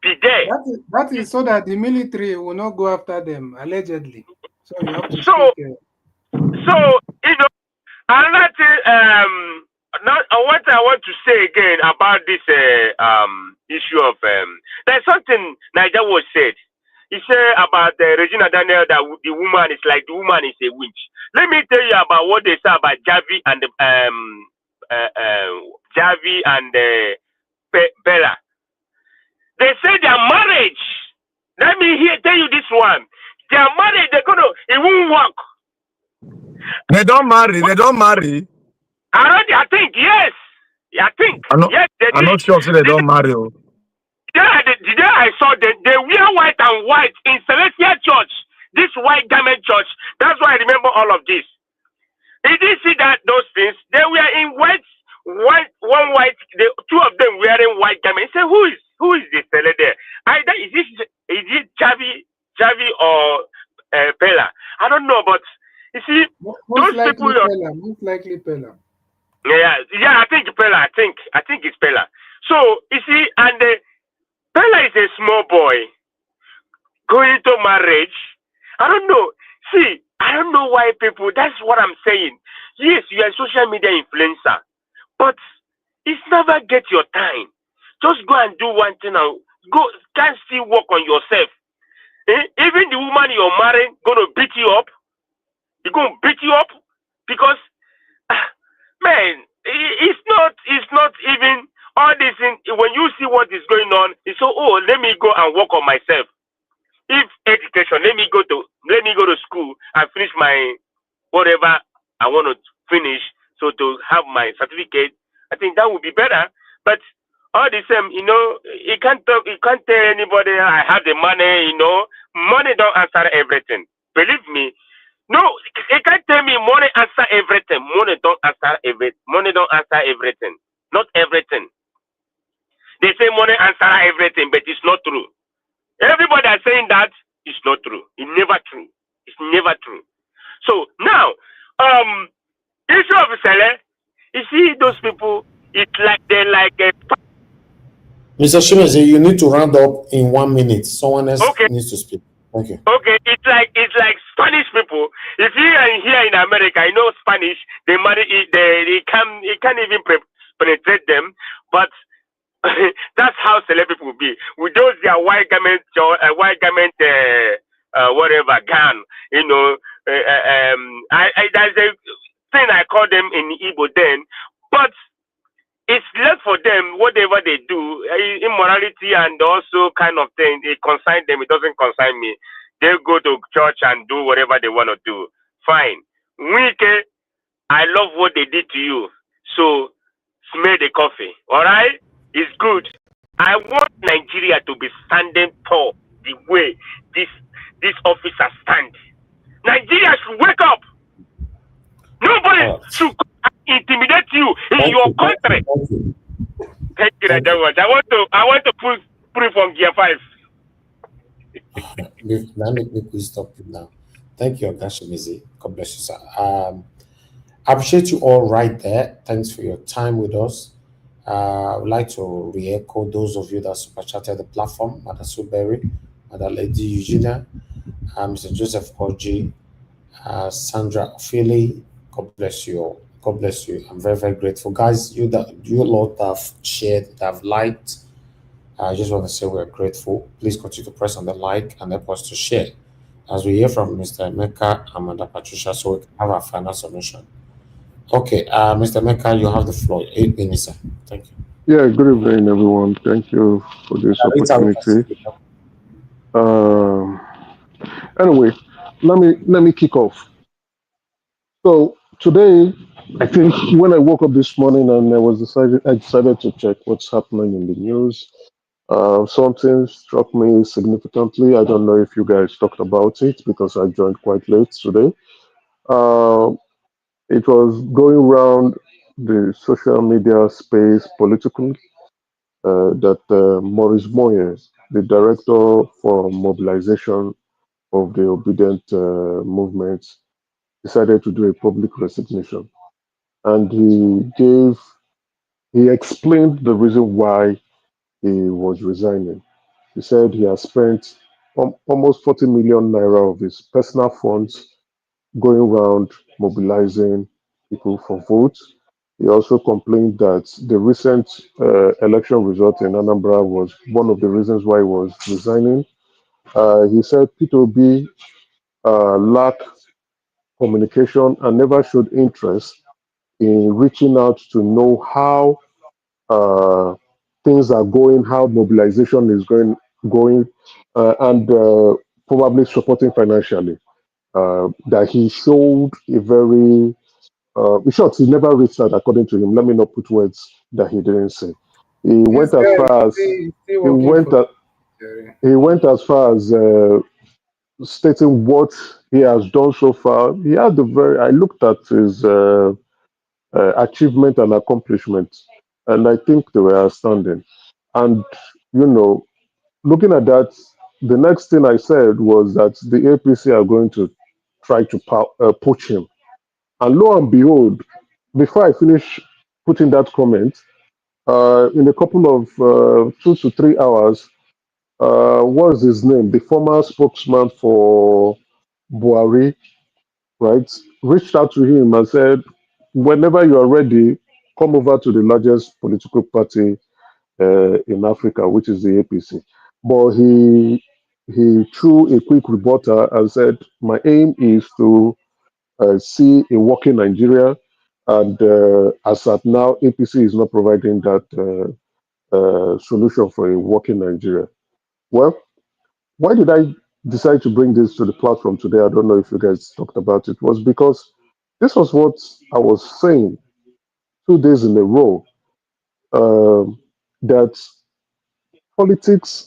Speaker 12: there.
Speaker 18: That is so that the military will not go after them, allegedly. So you have to
Speaker 12: another thing, what I want to say again about this issue of there's something Nigeria was said. He said about Regina Daniel that the woman is like the woman is a witch. Let me tell you about what they say about Javi and Bella. They say their marriage. Let me tell you this one. Their marriage, it won't work.
Speaker 17: They don't marry.
Speaker 12: I think yes.
Speaker 17: I'm not sure if they don't marry.
Speaker 12: The day I saw they wear white and white in Celestial Church, this white garment church. That's why I remember all of this. Did you see those things? They were in white, two of them wearing white garment. Say, who is this fella there? Either is it Javi or Bella? I don't know, but you see,
Speaker 18: most likely Bella.
Speaker 12: Yeah, I think Bella. I think it's Bella. So you see, and Bella is a small boy going to marriage. I don't know. See, I don't know why people, that's what I'm saying. Yes, you are a social media influencer, but it's never get your time. Just go and do one thing and can't still work on yourself. Even the woman you're marrying gonna beat you up. You're gonna beat you up because, man, it's not even all this thing. When you see what is going on, it's so, let me go and work on myself. If education, let me go to school and finish my whatever I want to finish, so to have my certificate. I think that would be better. But all the same, you can't tell anybody I have the money. Money don't answer everything. Believe me. No, you can't tell me money answer everything. Money don't answer everything. Not everything. They say money answer everything, but it's not true. Everybody is saying that it's not true. It's never true. It's never true. So now, issue of Sele, you see those people, it's like they're like a...
Speaker 7: Mr. Shimeze, you need to round up in 1 minute. Someone else needs to speak. Thank you.
Speaker 12: Okay, it's like Spanish people. If you are here in America, you know Spanish, they marry, they can't even penetrate them, but that's how celeb people will be. With those their white garment, whatever gown, you know. There's a thing I call them in Igbo then, but it's left for them. Whatever they do, immorality and also kind of thing, it concerns them. It doesn't concern me. They go to church and do whatever they want to do. Fine. Wike, I love what they did to you. So smell the coffee. All right. It's good. I want Nigeria to be standing tall the way this officer stands. Nigeria should wake up. Nobody should intimidate you in your country. Thank you very much. I want to put from Gear 5.
Speaker 7: Let me stop you now. Thank you, Ogashimizi. God bless you, sir. I appreciate you all right there. Thanks for your time with us. I would like to re-echo those of you that super chatted the platform, Mother Suberry, Mother Lady Eugenia, Mr. Joseph Koji, Sandra Ophelia. God bless you all. God bless you. I'm very, very grateful. Guys, you lot that have shared, that have liked, I just want to say we're grateful. Please continue to press on the like and help us to share. As we hear from Mr. Emeka and Mother Patricia, so we can have our final submission. Okay, Mr. Emeka, you have the floor. 8 minutes, sir. Thank you.
Speaker 19: Yeah, good evening, everyone. Thank you for this opportunity. Anyway, let me kick off. So today, I think when I woke up this morning and I decided to check what's happening in the news. Something struck me significantly. I don't know if you guys talked about it because I joined quite late today. It was going around the social media space politically that Maurice Moyes, the director for mobilization of the obedient movement, decided to do a public resignation. And he explained the reason why he was resigning. He said he has spent almost 40 million naira of his personal funds going around mobilizing people for votes. He also complained that the recent election result in Anambra was one of the reasons why he was resigning. He said P2B lacked communication and never showed interest in reaching out to know how things are going, how mobilization is going, and probably supporting financially. That he showed a very, in short, he never reached out according to him. Let me not put words that he didn't say. He went as far as stating what he has done so far. He had I looked at his achievement and accomplishment, and I think they were outstanding. And looking at that, the next thing I said was that the APC are going to try to poach him. And lo and behold, before I finish putting that comment, in a couple of 2 to 3 hours, what's his name? The former spokesman for Buhari, right, reached out to him and said, whenever you are ready, come over to the largest political party in Africa, which is the APC. But he threw a quick rebuttal and said, my aim is to see a working Nigeria. And as at now, APC is not providing that solution for a working Nigeria. Well, why did I decide to bring this to the platform today? I don't know if you guys talked about it. It was because this was what I was saying 2 days in a row, that politics,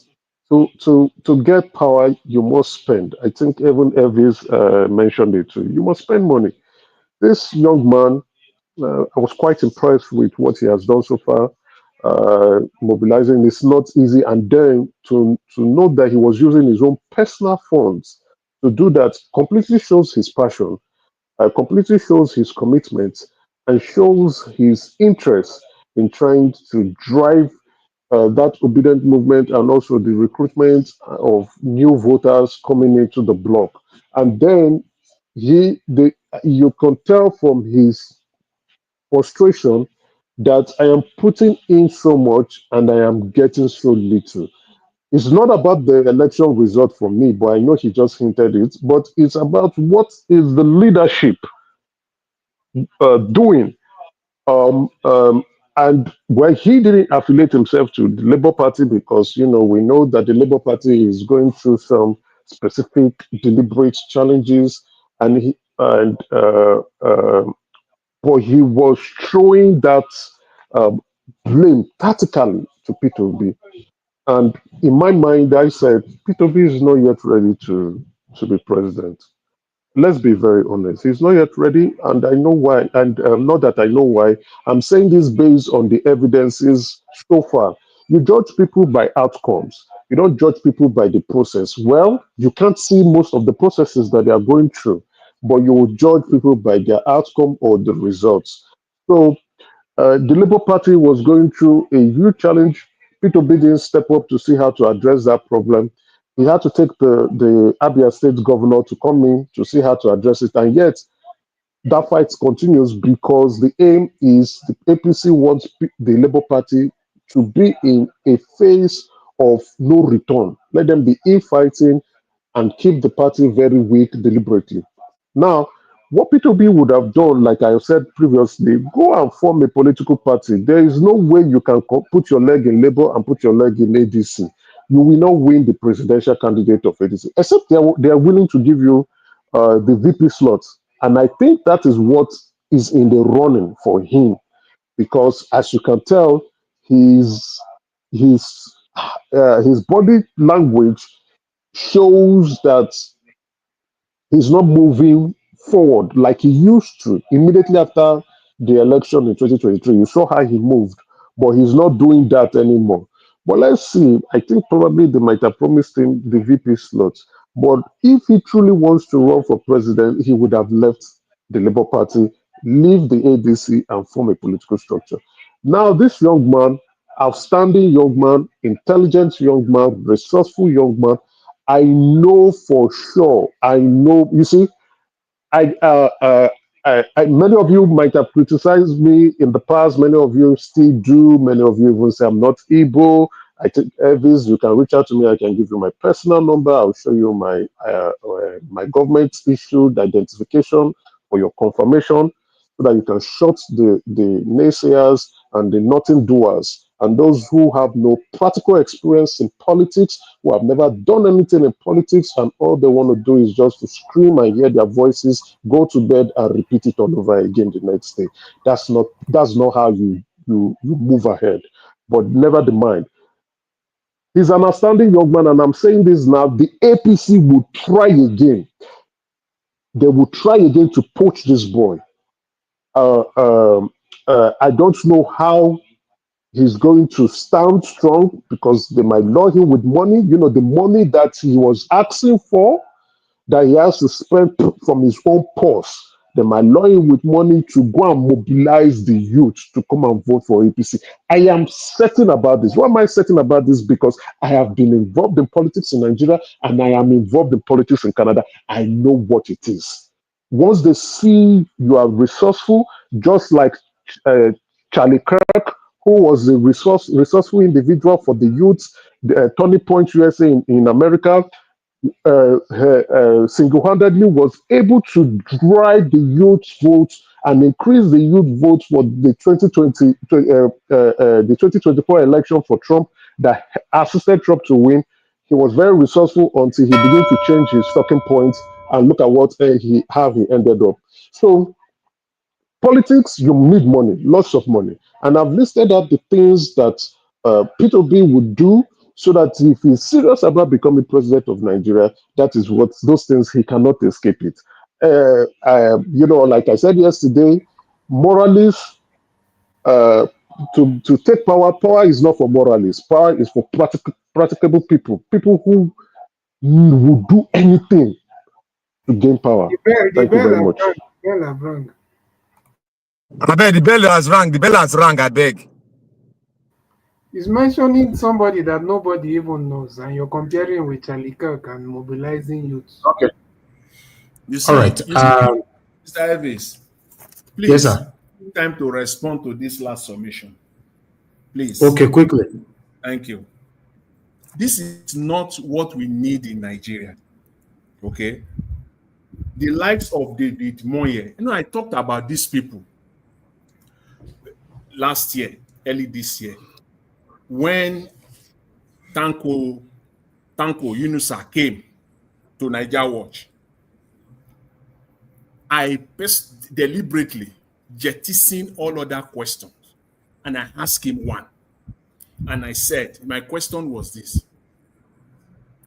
Speaker 19: to get power, you must spend. I think even Elvis mentioned it too. You must spend money. This young man, I was quite impressed with what he has done so far. mobilizing. It's not easy. And then to know that he was using his own personal funds to do that completely shows his passion, completely shows his commitment, and shows his interest in trying to drive that obedient movement and also the recruitment of new voters coming into the bloc. And then you can tell from his frustration that I am putting in so much and I am getting so little. It's not about the election result for me, but I know he just hinted it. But it's about what is the leadership doing. Um, um, and well, he didn't affiliate himself to the Labour Party because we know that the Labour Party is going through some specific deliberate challenges, and but he was throwing that um, blame tactically to P2B. And in my mind, I said, P2B is not yet ready to be president. Let's be very honest. He's not yet ready, and I know why. And not that I know why. I'm saying this based on the evidences so far. You judge people by outcomes. You don't judge people by the process. Well, you can't see most of the processes that they are going through, but you will judge people by their outcome or the results. So the Labour Party was going through a huge challenge. Peter Obi didn't step up to see how to address that problem. He had to take the Abia State governor to come in to see how to address it. And yet, that fight continues because the aim is the APC wants the Labour Party to be in a phase of no return. Let them be infighting and keep the party very weak deliberately. Now, what P2B would have done, like I said previously, go and form a political party. There is no way you can put your leg in Labour and put your leg in ADC. You will not win the presidential candidate of ADC, except they are willing to give you the VP slots. And I think that is what is in the running for him, because as you can tell, his body language shows that he's not moving forward like he used to immediately after the election in 2023. You saw how he moved, but he's not doing that anymore. But let's see. I think probably they might have promised him the VP slot. But if he truly wants to run for president, he would have left the Labour Party, leave the ADC, and form a political structure. Now, this young man, outstanding young man, intelligent young man, resourceful young man, I know for sure. I know. You see, I, many of you might have criticized me in the past. Many of you still do. Many of you even say I'm not able. I think Elvis, you can reach out to me. I can give you my personal number. I'll show you my government issued identification for your confirmation, so that you can shut the naysayers and the nothing doers and those who have no practical experience in politics, who have never done anything in politics, and all they want to do is just to scream and hear their voices, go to bed and repeat it all over again the next day. That's not how you move ahead. But never mind. He's an outstanding young man, and I'm saying this now. The APC will try again. They will try again to poach this boy. I don't know how he's going to stand strong, because they might lure him with money. The money that he was asking for, that he has to spend from his own purse. They might lure him with money to go and mobilize the youth to come and vote for APC. I am certain about this. Why am I certain about this? Because I have been involved in politics in Nigeria, and I am involved in politics in Canada. I know what it is. Once they see you are resourceful, just like Charlie Kirk, who was a resourceful individual for the youth, Turning Point USA in America, single-handedly was able to drive the youth vote and increase the youth vote for the 2024 election for Trump, that assisted Trump to win. He was very resourceful until he began to change his talking points, and look at how he ended up. So politics, you need money, lots of money. And I've listed out the things that Peter B would do, so that if he's serious about becoming president of Nigeria, that is what those things, he cannot escape it. Like I said yesterday, moralists, to take power. Power is not for moralists. Power is for practicable people. People who will do anything to gain power.
Speaker 18: The
Speaker 19: Thank you
Speaker 18: bell
Speaker 19: very
Speaker 18: has
Speaker 19: much.
Speaker 18: rang. The bell has rang.
Speaker 17: I beg, the bell has rang. The bell has rang, I beg.
Speaker 18: He's mentioning somebody that nobody even knows, and you're comparing with Charlie Kirk and mobilizing youth.
Speaker 7: Okay.
Speaker 15: You see,
Speaker 7: All right.
Speaker 15: Mr. Elvis, please,
Speaker 7: yes, sir.
Speaker 15: time to respond to this last submission. Please.
Speaker 7: Okay, quickly.
Speaker 15: Thank you. This is not what we need in Nigeria. Okay? The likes of David Moye. You know, I talked about these people last year, early this year, when Tanko Yunusa came to Niger Watch. I deliberately jettisoned all other questions and I asked him one. And I said, my question was this: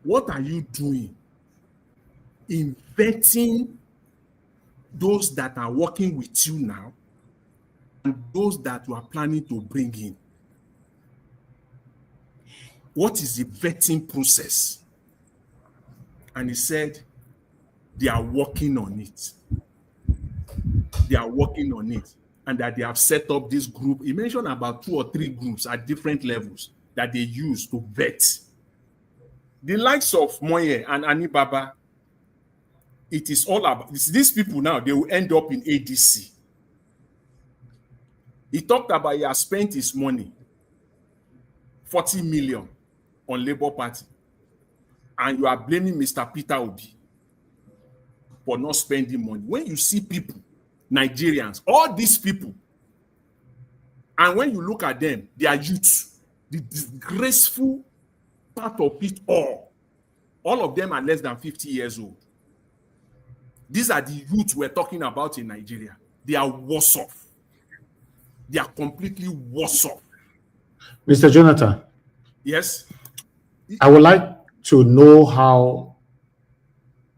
Speaker 15: what are you doing in vetting those that are working with you now and those that you are planning to bring in? What is the vetting process? And he said, they are working on it. They are working on it. And that they have set up this group. He mentioned about 2 or 3 groups at different levels that they use to vet. The likes of Moye and Anibaba, it is all about these people now, they will end up in ADC. He talked about he has spent his money, 40 million, on Labour Party. And you are blaming Mr. Peter Obi for not spending money. When you see people, Nigerians, all these people, and when you look at them, they are youths. The disgraceful part of it all of them are less than 50 years old. These are the youths we're talking about in Nigeria. They are worse off. They are completely worse off.
Speaker 7: Mr. Jonathan.
Speaker 15: Yes?
Speaker 7: I would like to know how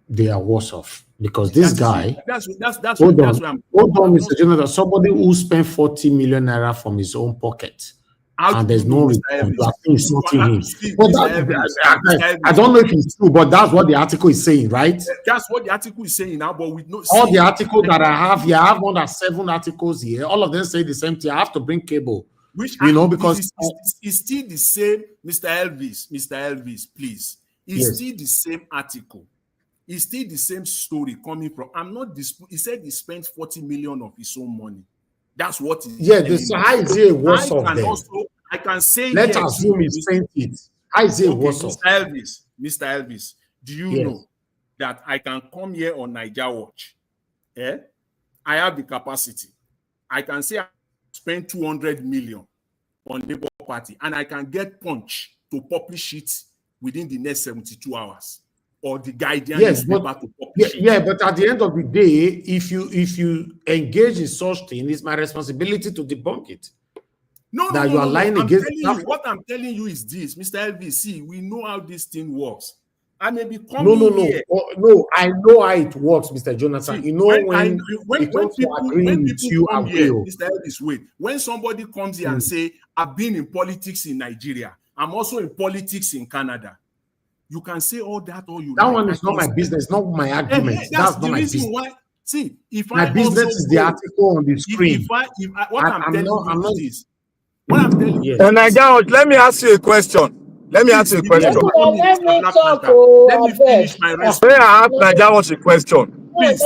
Speaker 7: they are worse off. Because this guy, hold on, Mr. Jonathan, somebody who spent 40 million naira from his own pocket, and there's no return. You are insulting him. But I don't know if it's true, but that's what the article is saying, right?
Speaker 15: That's what the article is saying now, but with no.
Speaker 7: All the articles that I have here, I have more than 7 articles here. All of them say the same thing. I have to bring cable.
Speaker 15: Which,
Speaker 7: because
Speaker 15: it's still the same, Mr. Elvis, please. It's still the same article. It's still the same story coming from. I'm not he said he spent 40 million of his own money. That's what he
Speaker 7: this high is a worse off them.
Speaker 15: I can say
Speaker 7: let's assume he spent it. High is a worse off.
Speaker 15: Mr. Elvis, do you know that I can come here on Niger Watch? I have the capacity. I can say I spent 200 million on Labour Party and I can get Punch to publish it within the next 72 hours. Or the guidance
Speaker 7: but at the end of the day, if you engage in such thing, it's my responsibility to debunk it. You are lying against.
Speaker 15: What I'm telling you is this, Mr. Elvis. See, we know how this thing works. I may be coming here.
Speaker 7: No, I know how it works, Mr. Jonathan. See, when people come here,
Speaker 15: Mr. Elvis, wait. When somebody comes here and say, "I've been in politics in Nigeria. I'm also in politics in Canada." You can say all that all you
Speaker 7: that like. One is not my business, not my argument. That's not my business.
Speaker 15: Why. See, if
Speaker 7: my business is the article on the screen.
Speaker 15: I'm telling you,
Speaker 17: let me ask you a question. Let me finish my response. May I ask Naija Watch a question? Please,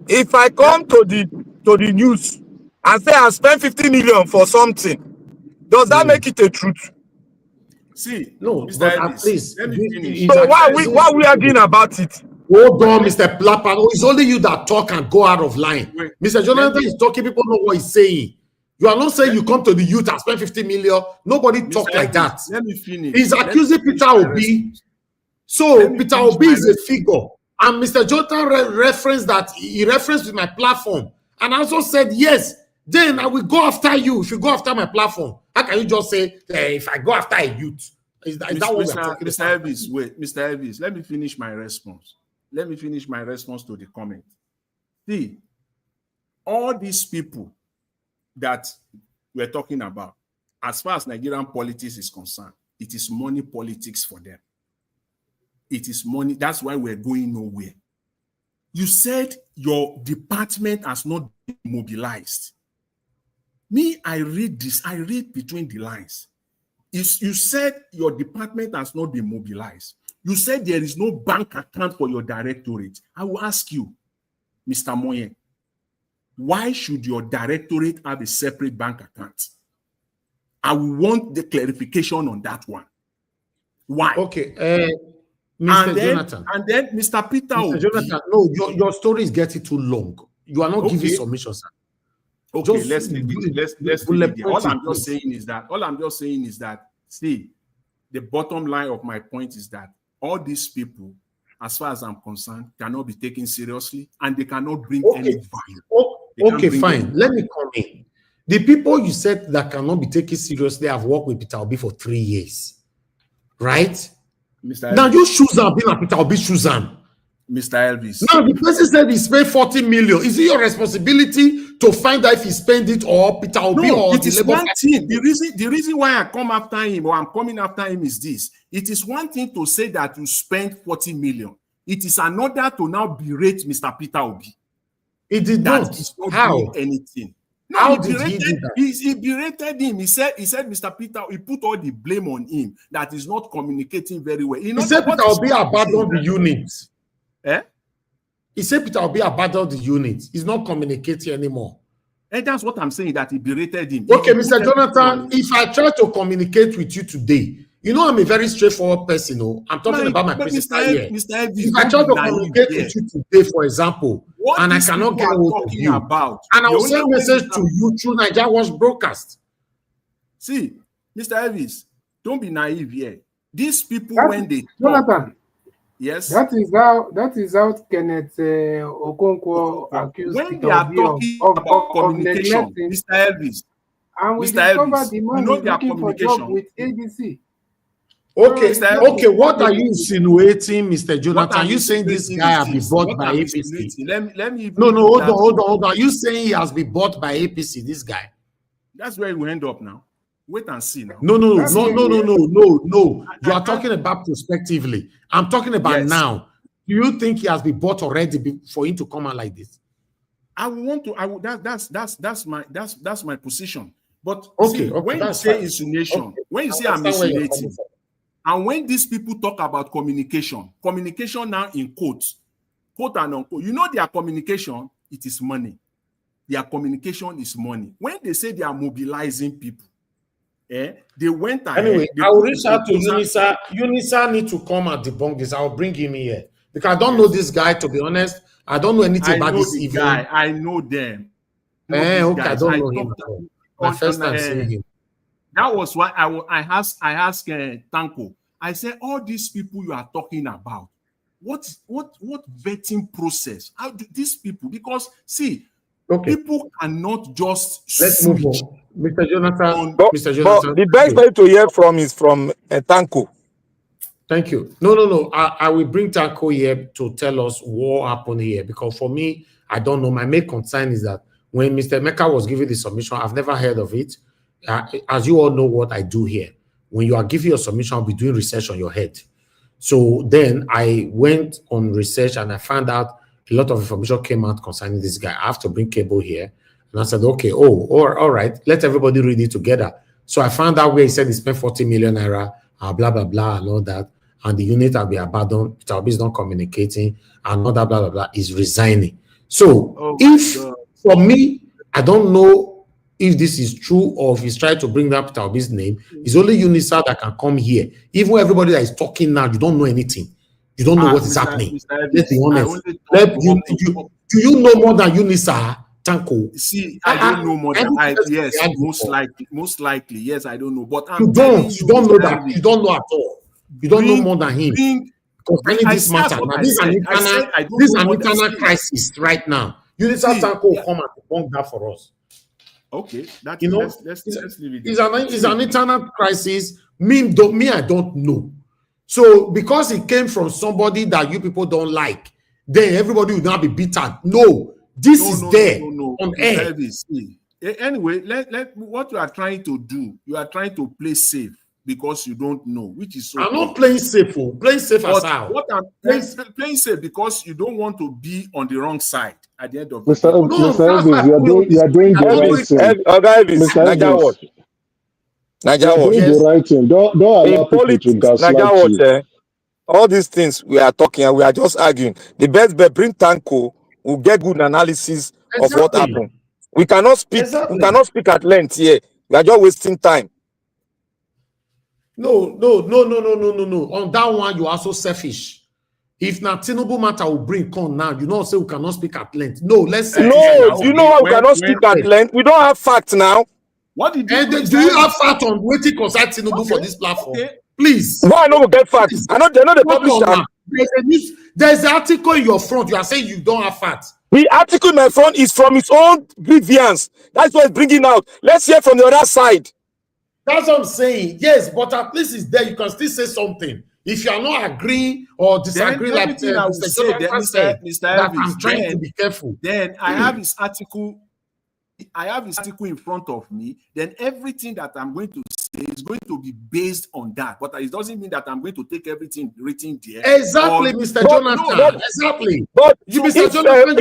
Speaker 17: if I come to the news and say I spent 50 million for something, does that make it a truth?
Speaker 15: See,
Speaker 7: no,
Speaker 15: Mr.
Speaker 7: but
Speaker 15: Elvis,
Speaker 7: at least
Speaker 15: let me finish.
Speaker 17: So why we arguing about it?
Speaker 7: Hold on, Mr. Plapper. It's only you that talk and go out of line. Mr. Jonathan is talking. People know what he's saying. You are not saying you come to the youth and spend 50 million. Nobody talk like that.
Speaker 15: Let me finish.
Speaker 7: He's accusing Peter Obi. So Peter Obi is a figure. And Mr. Jonathan referenced that. He referenced with my platform. And I also said, yes, then I will go after you if you go after my platform. How can you just say, if I go after a youth? Is that what we're talking about?
Speaker 15: Elvis, wait, Mr. Elvis, let me finish my response. Let me finish my response to the comment. See, all these people that we're talking about, as far as Nigerian politics is concerned, it is money politics for them. It is money. That's why we're going nowhere. You said your department has not been mobilized. Me, I read this. I read between the lines. You said your department has not been mobilized. You said there is no bank account for your directorate. I will ask you, Mr. Moyen, why should your directorate have a separate bank account? I will want the clarification on that one. Why?
Speaker 7: Okay, Mr. Jonathan.
Speaker 15: And then Mr. Peter
Speaker 7: Mr. Jonathan, no, your story is getting too long. You are not giving submissions, sir.
Speaker 15: Okay, let's leave it. All I'm just saying is that, see, the bottom line of my point is that all these people, as far as I'm concerned, cannot be taken seriously, and they cannot bring any value.
Speaker 7: Okay, fine. Let me come in. The people you said that cannot be taken seriously have worked with Peter Obi for 3 years, right?
Speaker 15: Mr.
Speaker 7: Now you choose and be like Peter Obi choose him.
Speaker 15: Mr. Elvis.
Speaker 7: Now the person said he spent 40 million. Is it your responsibility to find out if he spent it or Peter Obi?
Speaker 15: No,
Speaker 7: or
Speaker 15: it is one thing. The reason why I come after him or I'm coming after him is this. It is one thing to say that you spent 40 million. It is another to now berate Mr. Peter Obi.
Speaker 7: He did not.
Speaker 15: How? Doing anything. No,
Speaker 7: how did he do that?
Speaker 15: He berated him. He said Mr. Peter, he put all the blame on him that he's not communicating very well.
Speaker 7: He said Peter Obi abandoned the unit.
Speaker 15: Eh?
Speaker 7: He said Peter Obi abandoned the unit. He's not communicating anymore.
Speaker 15: And that's what I'm saying, that he berated him.
Speaker 7: Okay, Mr. Jonathan, if I try to communicate with you today, you know I'm a very straightforward person. No? I'm talking about my principle here. If I try to communicate with you today, for example, and I cannot get hold of you, and I will send a message to you through Nigerians broadcast.
Speaker 15: See, Mr. Elvis, don't be naive here. These people, when they
Speaker 18: Jonathan,
Speaker 15: yes,
Speaker 18: that is how Kenneth Okonkwo accused
Speaker 15: when they are talking about communication, Mr. Elvis.
Speaker 18: And we discovered the man is looking for job with ABC.
Speaker 7: Okay, what are you insinuating, Mr. Jonathan? Are you saying this guy has been bought by APC?
Speaker 15: Let me
Speaker 7: no, hold on. You saying he has been bought by APC, this guy?
Speaker 15: That's where we end up now. Wait and see now.
Speaker 7: No. You are talking about prospectively. I'm talking about now. Do you think he has been bought already for him to come out like this?
Speaker 15: That's my position. But
Speaker 7: when
Speaker 15: you say insinuation, when you say I'm insinuating, and when these people talk about communication now in quotes, quote and unquote, you know their communication, it is money. Their communication is money. When they say they are mobilizing people, they went ahead.
Speaker 7: Anyway, I will reach out to Unisa. Unisa need to come and debunk this. I will bring him here because I don't know this guy, to be honest. I don't know anything about this event.
Speaker 15: I know them.
Speaker 7: Okay, I don't know him at all. My first time seeing him.
Speaker 15: That was why I asked Tanko. I said, all these people you are talking about, what vetting process? How do these people? Because see, people cannot just.
Speaker 7: Let's move on, Mr. Jonathan.
Speaker 17: Mr. Jonathan, the best way to hear from is from Tanko.
Speaker 7: Thank you. No. I will bring Tanko here to tell us what happened here, because for me, I don't know. My main concern is that when Mr. Mecca was giving the submission, I've never heard of it. As you all know what I do here, when you are giving your submission, I'll be doing research on your head. So then I went on research and I found out a lot of information came out concerning this guy. I have to bring Cable here. And I said, okay, all right, let everybody read it together. So I found out where he said he spent 40 million naira, blah, blah, blah, and all that. And the unit will be abandoned. Peter Obi is not communicating, and all that, blah, blah, blah, is resigning. So for me, I don't know if this is true or if he's trying to bring up Peter Obi's name. It's only Unisa that can come here. Even everybody that is talking now, you don't know anything. You don't know what is happening. Let's be honest. Do you know more than Unisa, Tanko?
Speaker 15: See, I don't know more than yes, most likely. Yes, I don't know. But
Speaker 7: you don't know that. You don't know at all. You don't know more than him. Concerning this matter, this is an internal crisis right now. Unisa Tanko will come and debunk that for us.
Speaker 15: Okay, let's leave it.
Speaker 7: It's an internal crisis. Me, I don't know. So because it came from somebody that you people don't like, then everybody will now be bitter. No, this is there on air.
Speaker 15: Anyway, let what you are trying to do, you are trying to play safe because you don't know, which is okay.
Speaker 7: I'm not playing safe, playing safe as how.
Speaker 15: What I'm playing safe because you don't want to be on the wrong side at the end of the day.
Speaker 19: Mr. Elvis, you are doing the right thing. Mr. Elvis, you are doing the right thing. Don't allow people to gaslight you.
Speaker 17: All these things we are talking and we are just arguing. The best bet, bring Tanko, will get good analysis of what happened. We cannot speak. We cannot speak at length here. We are just wasting time.
Speaker 7: No. On that one, you are so selfish. If not Tinubu matter will bring con now, you know, say we cannot speak at length. No, let's say
Speaker 17: no. You know why we cannot speak at length? We don't have facts now.
Speaker 15: What did you
Speaker 7: do? You have facts on waiting concern Tinubu for this platform? Please.
Speaker 17: Why no get facts? I know they know the publisher.
Speaker 7: There's an article in your front. You are saying you don't have facts.
Speaker 17: The article in my front is from its own grievance. That's what it's bringing out. Let's hear from the other side.
Speaker 7: That's what I'm saying. Yes, but at least it's there. You can still say something. If you are not agreeing or disagree, like
Speaker 15: Mr.
Speaker 7: Elvis, I'm trying to be careful.
Speaker 15: Then I have his article. I have his article in front of me. Then everything that I'm going to say is going to be based on that. But it doesn't mean that I'm going to take everything written there.
Speaker 7: Exactly, Mr. Jonathan. Exactly. But you, Mr. Jonathan,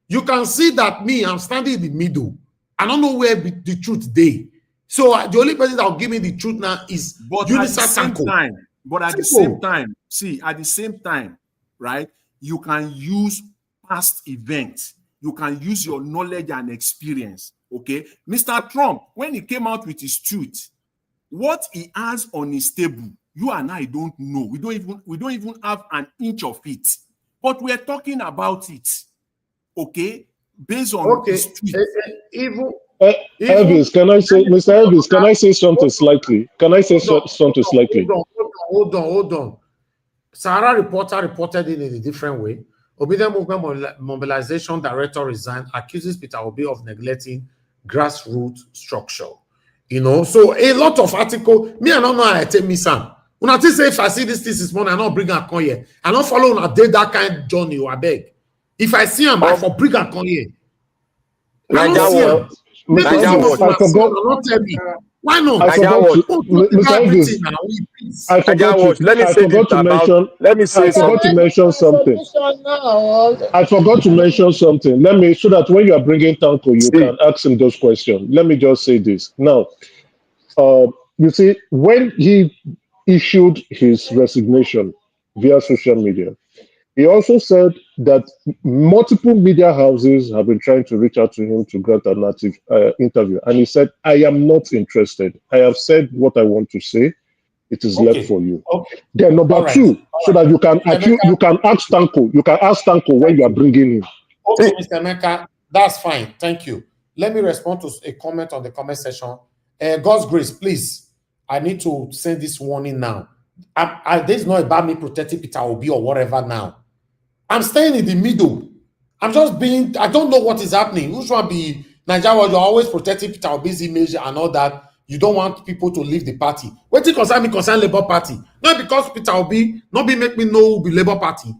Speaker 7: you can see that me, I'm standing in the middle. I don't know where the truth is. So the only person that will give me the truth now is Unisa.
Speaker 15: But at the same time, at the same time, right? You can use past events. You can use your knowledge and experience. Okay, Mr. Trump, when he came out with his tweet, what he has on his table, you and I don't know. We don't even have an inch of it. But we're talking about it. Okay, based on his tweet.
Speaker 19: Elvis, can I say, Mr. Elvis, can I say something slightly? Can I say something slightly?
Speaker 7: Hold on. Sahara reporter reported it in a different way. Obedient Movement Mobilization Director resigned, accuses Peter Obi of neglecting grassroots structure. You know, so a lot of article. Me, I don't know how I tell me some. When I say if I see this morning, I don't bring a con here. I don't follow on a day that kind of journey. I beg. If I see him, I for bring a con here. I don't see him.
Speaker 19: I forgot.
Speaker 7: Why not?
Speaker 19: I forgot to mention something. I forgot to mention something. Let me, so that when you are bringing Tanko, you can ask him those questions. Let me just say this. Now, you see, when he issued his resignation via social media, he also said that multiple media houses have been trying to reach out to him to grant an active interview. And he said, I am not interested. I have said what I want to say. It is left for you. Then number two, so that you can ask Tanko. You can ask Tanko when you are bringing him.
Speaker 7: Okay, Mr. Meka, that's fine. Thank you. Let me respond to a comment on the comment section. God's grace, please. I need to send this warning now. This is not about me protecting Peter Obi or whatever now. I'm staying in the middle. I'm just being, I don't know what is happening. Which one be Nigeria? You're always protecting Peter Obi's image and all that. You don't want people to leave the party. What do you concern Labour Party? Not because Peter Obi, not be make me know who be Labour Party.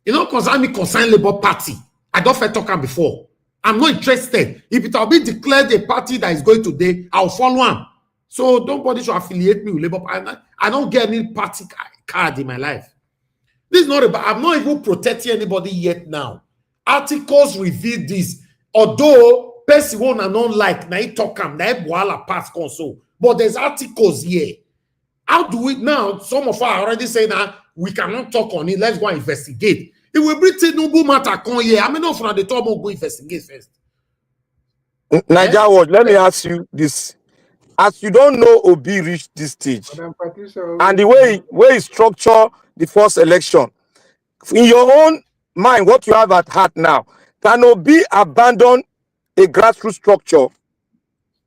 Speaker 7: You know, concern Labour Party. I don't feel talking before. I'm not interested. If Peter Obi declared a party that is going today, I'll follow him. So nobody should affiliate me with Labour Party. I don't get any party card in my life. This is not about, I'm not even protecting anybody yet now. Articles reveal this. Although, person one and don't like, now talk am, now boala pass console. But there's articles here. How do we now? Some of us are already saying that we cannot talk on it. Let's go and investigate. It will bring Tinubu matter come here. I mean, not from the top of go investigate first.
Speaker 17: Nigeria, let me ask you this. As you don't know Obi reached this stage, and the way he structure the first election, in your own mind, what you have at heart now, can Obi abandon a grassroots structure?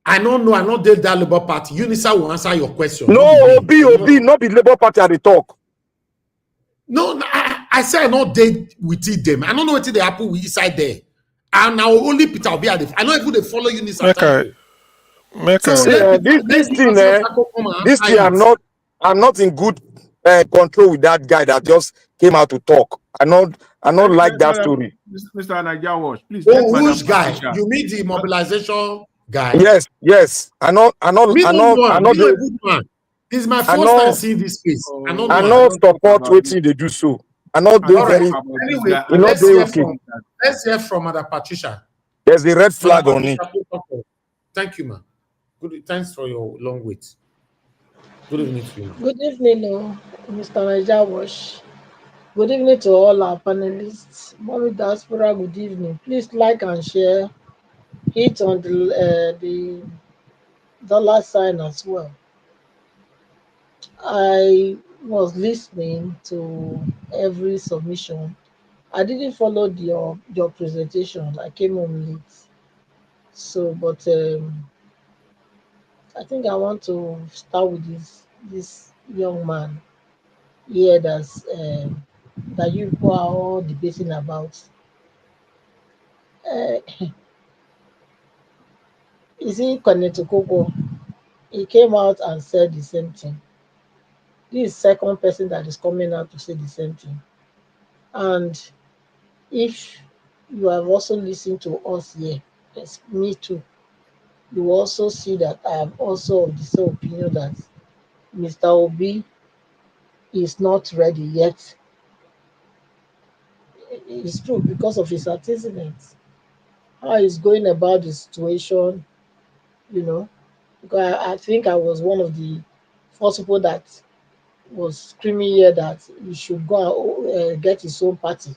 Speaker 7: I don't know. I not did that Labour Party. Unisa will answer your question.
Speaker 17: No, Obi, not the Labour Party at the talk.
Speaker 7: No, I said I not did with them. I don't know what they happen with inside there. And now only Peter Obi at the. I know if they follow Unisa.
Speaker 17: Okay. This thing, I'm not in good control with that guy that just came out to talk. I not like that story.
Speaker 15: Mr. Niger Wash, please let
Speaker 7: Oh,
Speaker 15: Madam
Speaker 7: which guy?
Speaker 15: Patricia.
Speaker 7: You mean the mobilization guy?
Speaker 17: Yes. I not
Speaker 7: Me a good man. This is my first time seeing this face. I don't know.
Speaker 17: I not support wetin they do so. I not do
Speaker 7: All right.
Speaker 17: very.
Speaker 7: Anyway,
Speaker 17: Okay.
Speaker 7: let's hear from Mother Patricia.
Speaker 17: There's a red flag on it.
Speaker 7: Thank you, ma'am. Good. Thanks for your long wait. Good evening to you, ma'am.
Speaker 20: Good evening, Mr. Niger Wash. Good evening to all our panelists. Mommy Diaspora, good evening. Please like and share. Hit on the dollar sign as well. I was listening to every submission. I didn't follow your presentation. I came home late. So, but I think I want to start with this young man here that you people are all debating about. Uh, is he Koko? He came out and said the same thing. This is second person that is coming out to say the same thing. And if you have also listened to us here, yes, me too, you will also see that I am also of the same opinion that Mr. Obi is not ready yet. It's true because of his antecedents. How he's going about the situation, you know, because I think I was one of the first people that was screaming here that he should go and get his own party.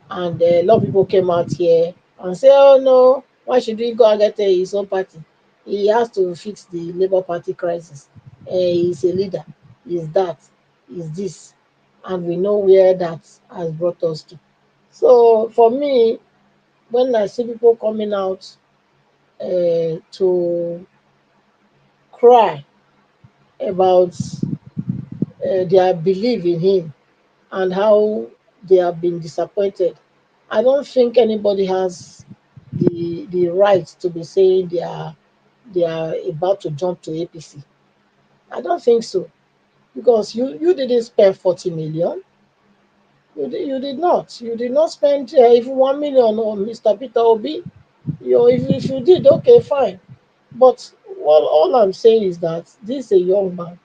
Speaker 20: And a lot of people came out here and say, oh no, why should he go and get his own party? He has to fix the Labour Party crisis. He's a leader, he's that, he's this. And we know where that has brought us to. So for me, when I see people coming out to cry about their belief in him and how they have been disappointed, I don't think anybody has the right to be saying they are about to jump to APC. I don't think so because you didn't spend 40 million. You did not. You did not spend even 1 million on Mr. Peter Obi. If you did, okay, fine. But all I'm saying is that this is a young man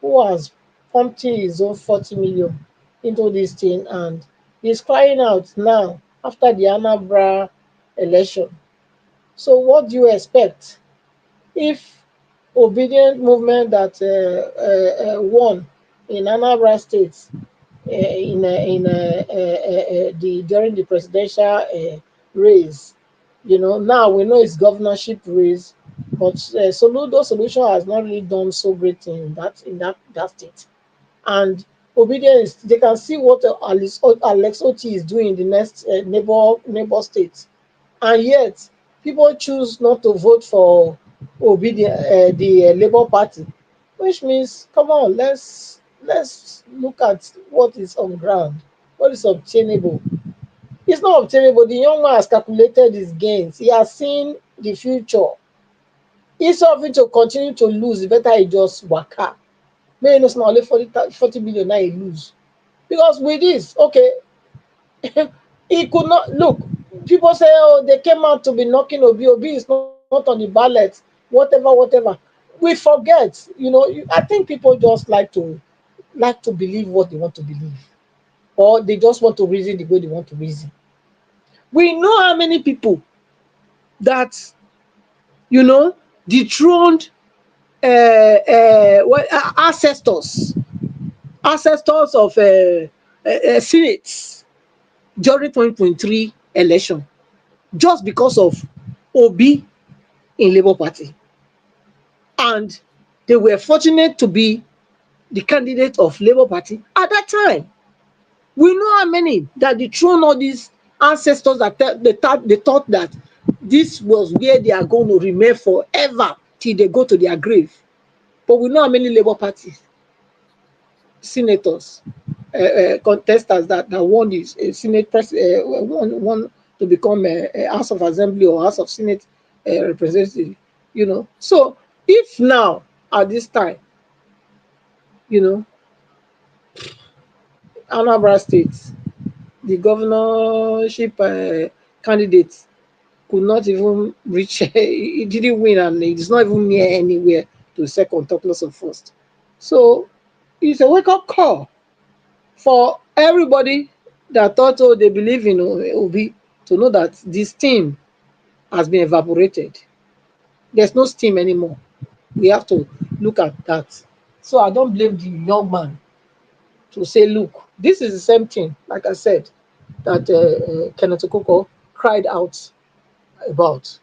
Speaker 20: who has pumped in his own 40 million into this thing and he's crying out now after the Anambra election. So what do you expect if obedient movement that won in Anambra State during the presidential race? You know, now we know it's governorship race, but Soludo solution has not really done so great in that state. And obedience, they can see what Alex Oti is doing in the next neighbor state, and yet people choose not to vote for the Labour Party, which means, come on, let's look at what is on ground, what is obtainable. It's not obtainable. The young man has calculated his gains. He has seen the future. Instead of him to continue to lose, it's better he just waka. Maybe it's not only 40 million now he lose. Because with this, okay, he could not look. People say, oh, they came out to be knocking Obi. Obi is not on the ballot, whatever. We forget, I think people just like to believe what they want to believe, or they just want to reason the way they want to reason. We know how many people that dethroned ancestors of Senate during 2023 election just because of Obi in Labour Party. And they were fortunate to be the candidate of Labour Party at that time. We know how many that dethroned all these ancestors that they thought that this was where they are going to remain forever till they go to their grave. But we know how many Labour Party senators, contestants that won this Senate won to become a House of Assembly or House of Senate representative. So if now at this time, Anambra State, the governorship candidate could not even reach, he didn't win, and it's not even near anywhere to second, talk less of first. So it's a wake-up call for everybody that thought, oh, they believe in Obi, to know that this team has been evaporated. There's no steam anymore. We have to look at that. So I don't blame the young man to say, look, this is the same thing, like I said, that Kenneth Okoko cried out about.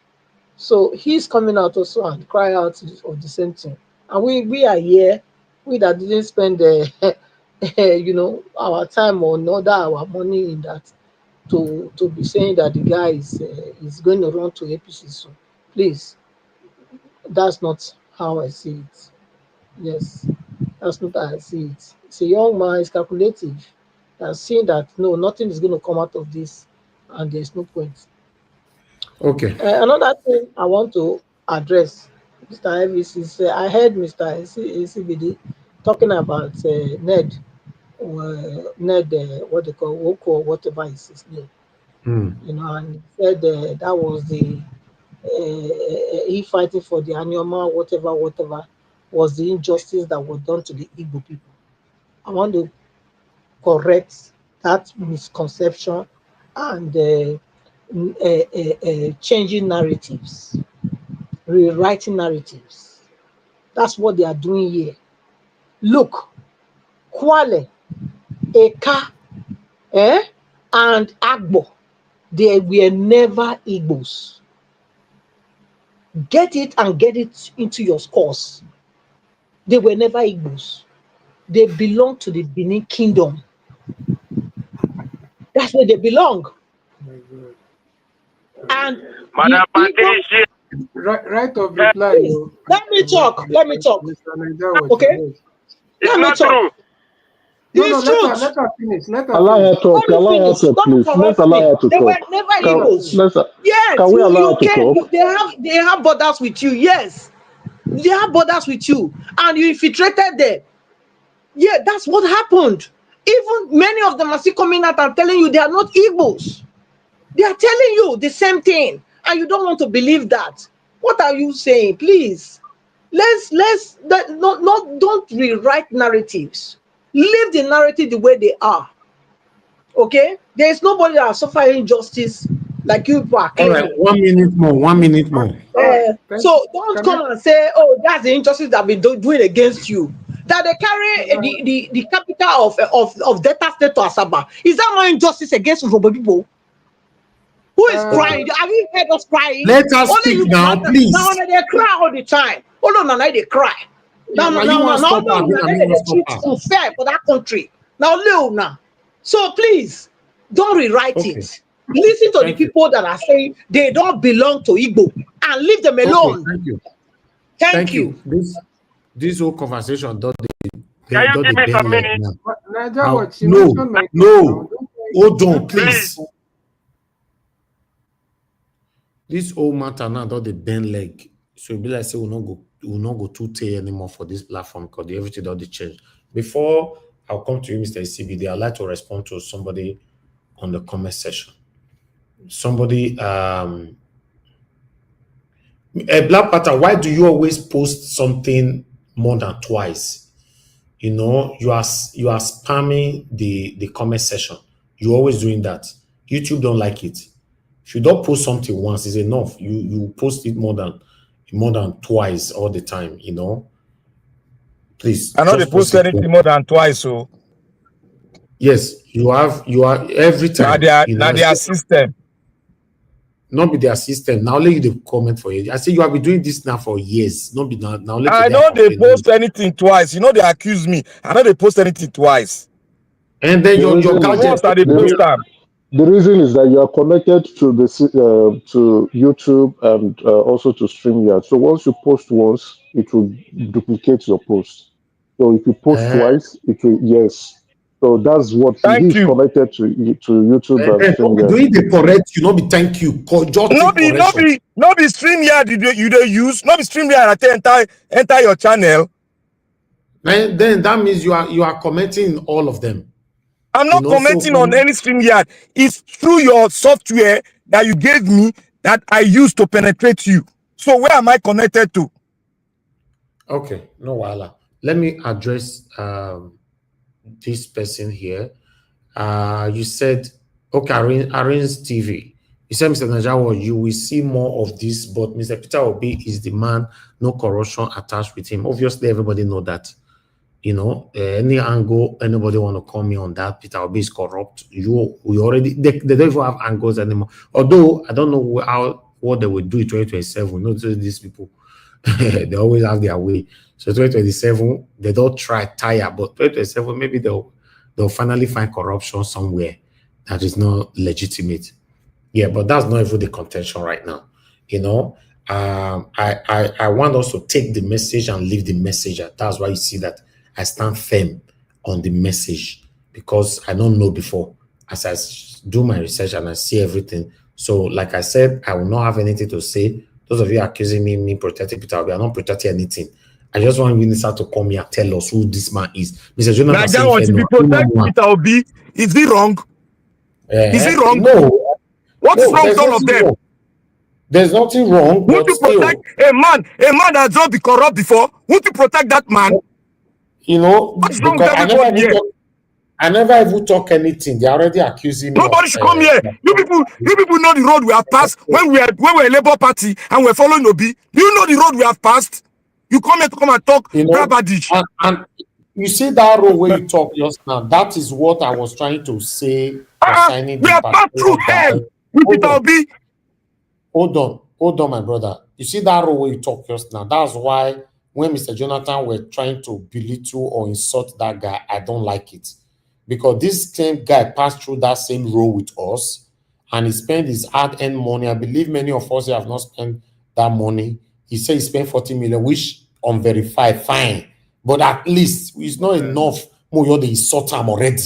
Speaker 20: So he's coming out also and cry out of the same thing. And we are here, we that didn't spend our time or not our money in that, to be saying that the guy is going to run to APC. So please, that's not how I see it. Yes, that's not how I see it. It's a young man, he's calculative, and seeing that no, nothing is going to come out of this, and there's no point.
Speaker 7: Okay.
Speaker 20: Another thing I want to address, Mr. Elvis, is I heard Mr. ACBD talking about Ned, what they call Woko, or whatever is his name. And he said that was the he fighting for the Anyoma, whatever was the injustice that was done to the Igbo people. I want to correct that misconception and changing narratives, rewriting narratives. That's what they are doing here. Look, Kwale, Eka, and Agbo, they were never Igbos. Get it and get it into your scores. They were never Igbos. They belong to the Benin Kingdom. That's where they belong. And
Speaker 12: Madam
Speaker 20: Patricia,
Speaker 18: right of reply.
Speaker 20: Let me talk. Okay. Let me talk.
Speaker 18: No, let her finish.
Speaker 19: Allow her talk. Allow her to please. Let's allow her to
Speaker 20: They were
Speaker 19: talk.
Speaker 20: never Igbos. Yes,
Speaker 19: can we allow her to talk?
Speaker 20: They have borders with you. Yes, they have borders with you, and you infiltrated them. Yeah, that's what happened. Even many of them are still coming out and telling you they are not Igbos. They are telling you the same thing, and you don't want to believe that. What are you saying? Please, don't rewrite narratives. Leave the narrative the way they are. Okay? There is nobody that is suffering injustice like you people are claiming.
Speaker 7: All right, 1 minute more. 1 minute more.
Speaker 20: So don't come and say, oh, that's the injustice that we're doing against you. That they carry the capital of Delta State to Asaba. Is that not injustice against Yoruba people? Who is crying? Have you heard us crying?
Speaker 7: Let us speak now, please.
Speaker 20: Now they cry all the time. Now they cry. Now they treat unfair for that country. Now. So please, don't rewrite it. Listen to the people that are saying they don't belong to Igbo and leave them alone.
Speaker 7: Thank you.
Speaker 20: Thank you.
Speaker 7: This whole conversation
Speaker 12: Can you give me some minutes?
Speaker 7: No. Hold on, please. This old matter now don't the bend leg. So it be like say we'll not go too tight anymore for this platform because everything don't change. Before I'll come to you, Mr. CBD, I'd like to respond to somebody on the comment section. Somebody Black Panther, why do you always post something more than twice? You know, you are spamming the comment section. You're always doing that. YouTube don't like it. If you don't post something once, it's enough. You post it more than twice all the time, you know. Please.
Speaker 17: I know they post anything more than twice, so
Speaker 7: yes, you are every time.
Speaker 17: Now their system.
Speaker 7: Not be their system. Now let you the comment for you. I say you have been doing this now for years. Not be now.
Speaker 17: I know they post anything twice. You know they accuse me. I know they post anything twice.
Speaker 7: And then your gadget.
Speaker 19: The reason is that you are connected to the to YouTube and also to StreamYard. So once you post once, it will duplicate your post. So if you post twice, it will So that's what he's connected to YouTube and StreamYard.
Speaker 7: Doing the correct, you know, be thank you.
Speaker 17: No be StreamYard you they use. No be StreamYard enter your channel.
Speaker 7: And then that means you are commenting all of them.
Speaker 17: I'm not commenting on any StreamYard. It's through your software that you gave me that I use to penetrate you. So where am I connected to?
Speaker 7: Okay, no wala. Let me address this person here. You said, okay, Arin's TV. You said, Mr. Najawa, you will see more of this, but Mr. Peter Obi is the man, no corruption attached with him. Obviously, everybody know that. You know, any angle anybody want to come in on that, Peter Obi is corrupt. We already they don't even have angles anymore. Although I don't know what they will do in 2027. Not these people, they always have their way. So 2027, they don't try tire, but 2027 maybe they'll finally find corruption somewhere that is not legitimate. Yeah, but that's not even the contention right now. You know, I want us to take the message and leave the messenger. That's why you see that I stand firm on the message, because I don't know before. As I do my research and I see everything. So, like I said, I will not have anything to say. Those of you accusing me protecting Peter Obi, I'm not protecting anything. I just want Minister to come here and tell us who this man is. Mr. Jonathan,
Speaker 17: if you protect Peter Obi, is he wrong? Is he wrong?
Speaker 7: No.
Speaker 17: What's wrong with all of them?
Speaker 7: Wrong. There's nothing wrong.
Speaker 17: Won't you protect a man that's not been corrupt before? Won't you protect that man?
Speaker 7: You know,
Speaker 17: what's wrong with everybody here?
Speaker 7: I never even talk anything. They're already accusing me.
Speaker 17: Nobody should come here. You people know the road we have passed when we're a Labour Party and we're following Obi. Do you know the road we have passed? You come here to come and talk rubbish.
Speaker 7: And you see that road where you talk just now. That is what I was trying to say.
Speaker 17: We have passed through hell with Peter Obi.
Speaker 7: Hold on, my brother. You see that road where you talk just now. That's why when Mr. Jonathan were trying to belittle or insult that guy, I don't like it. Because this same guy passed through that same road with us and he spent his hard-earned money. I believe many of us have not spent that money. He said he spent 40 million, which unverified, fine. But at least it's not enough. More they insult him already.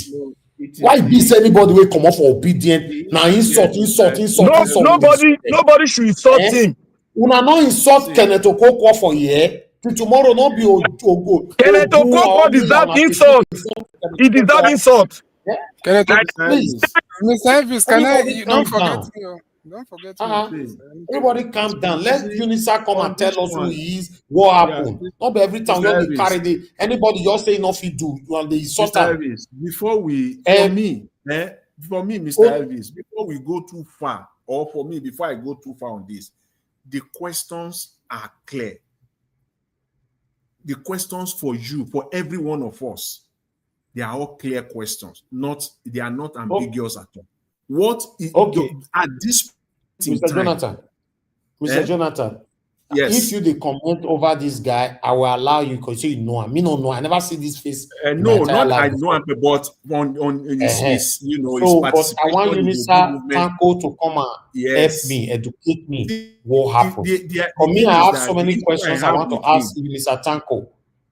Speaker 7: Why is anybody will come off for obedient? Now insult.
Speaker 17: Nobody should insult him.
Speaker 7: Una no insult Kenneth Okonkwo for here. Tomorrow not be Ogo.
Speaker 17: Kenneth Okonkwo deserve insult. He deserve insult.
Speaker 18: Kenneth, please, Mr. Elvis, don't forget me. Don't forget me.
Speaker 7: Everybody calm down. Let UNISA come and tell us who he is, what happened. Not every time you carry the anybody just say nothing do. You are the insult.
Speaker 15: Before me, Mr. Elvis, before we go too far, or for me, before I go too far on this, the questions are clear. The questions for you, for every one of us, they are all clear questions. They are not ambiguous at all. What is at this
Speaker 7: Mr. Jonathan? Mr. Jonathan,
Speaker 15: yes.
Speaker 7: If you the comment over this guy, I will allow you because you know him. Me no know. I never see this face.
Speaker 15: No, not I know him, but on his you know,
Speaker 7: so, his participation. But I want Mr. Tanko to come and help me, educate me. What happened? For me, I have so many questions I want to ask Mr. Tanko.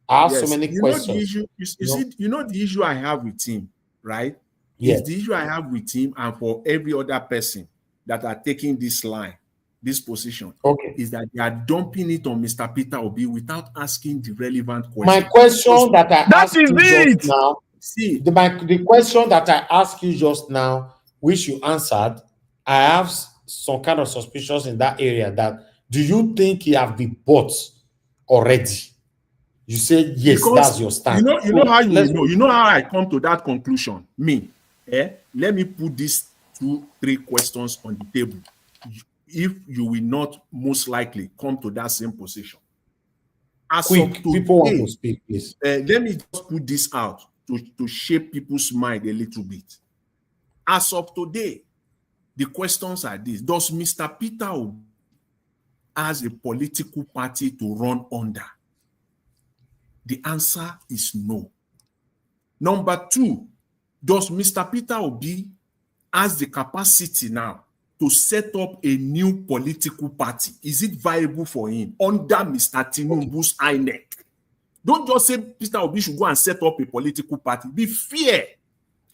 Speaker 7: I have so many questions.
Speaker 15: You know the issue I have with him, right? Yes. The issue I have with him and for every other person that are taking this line, this position, is that they are dumping it on Mr. Peter Obi without asking the relevant question.
Speaker 7: My question that I asked you just now, the question that I asked you just now, which you answered, I have some kind of suspicions in that area that do you think he have been bought already? You said yes, because that's your stand.
Speaker 15: You know how I come to that conclusion. Let me put these 2-3 questions on the table. If you will not most likely come to that same position.
Speaker 7: People want to speak, please.
Speaker 15: Let me just put this out to shape people's mind a little bit. As of today, the questions are these. Does Mr. Peter Obi has a political party to run under? The answer is no. Number 2, does Mr. Peter Obi has the capacity now to set up a new political party? Is it viable for him under Mr. Tinubu's INEC? Don't just say Peter Obi should go and set up a political party. Be fair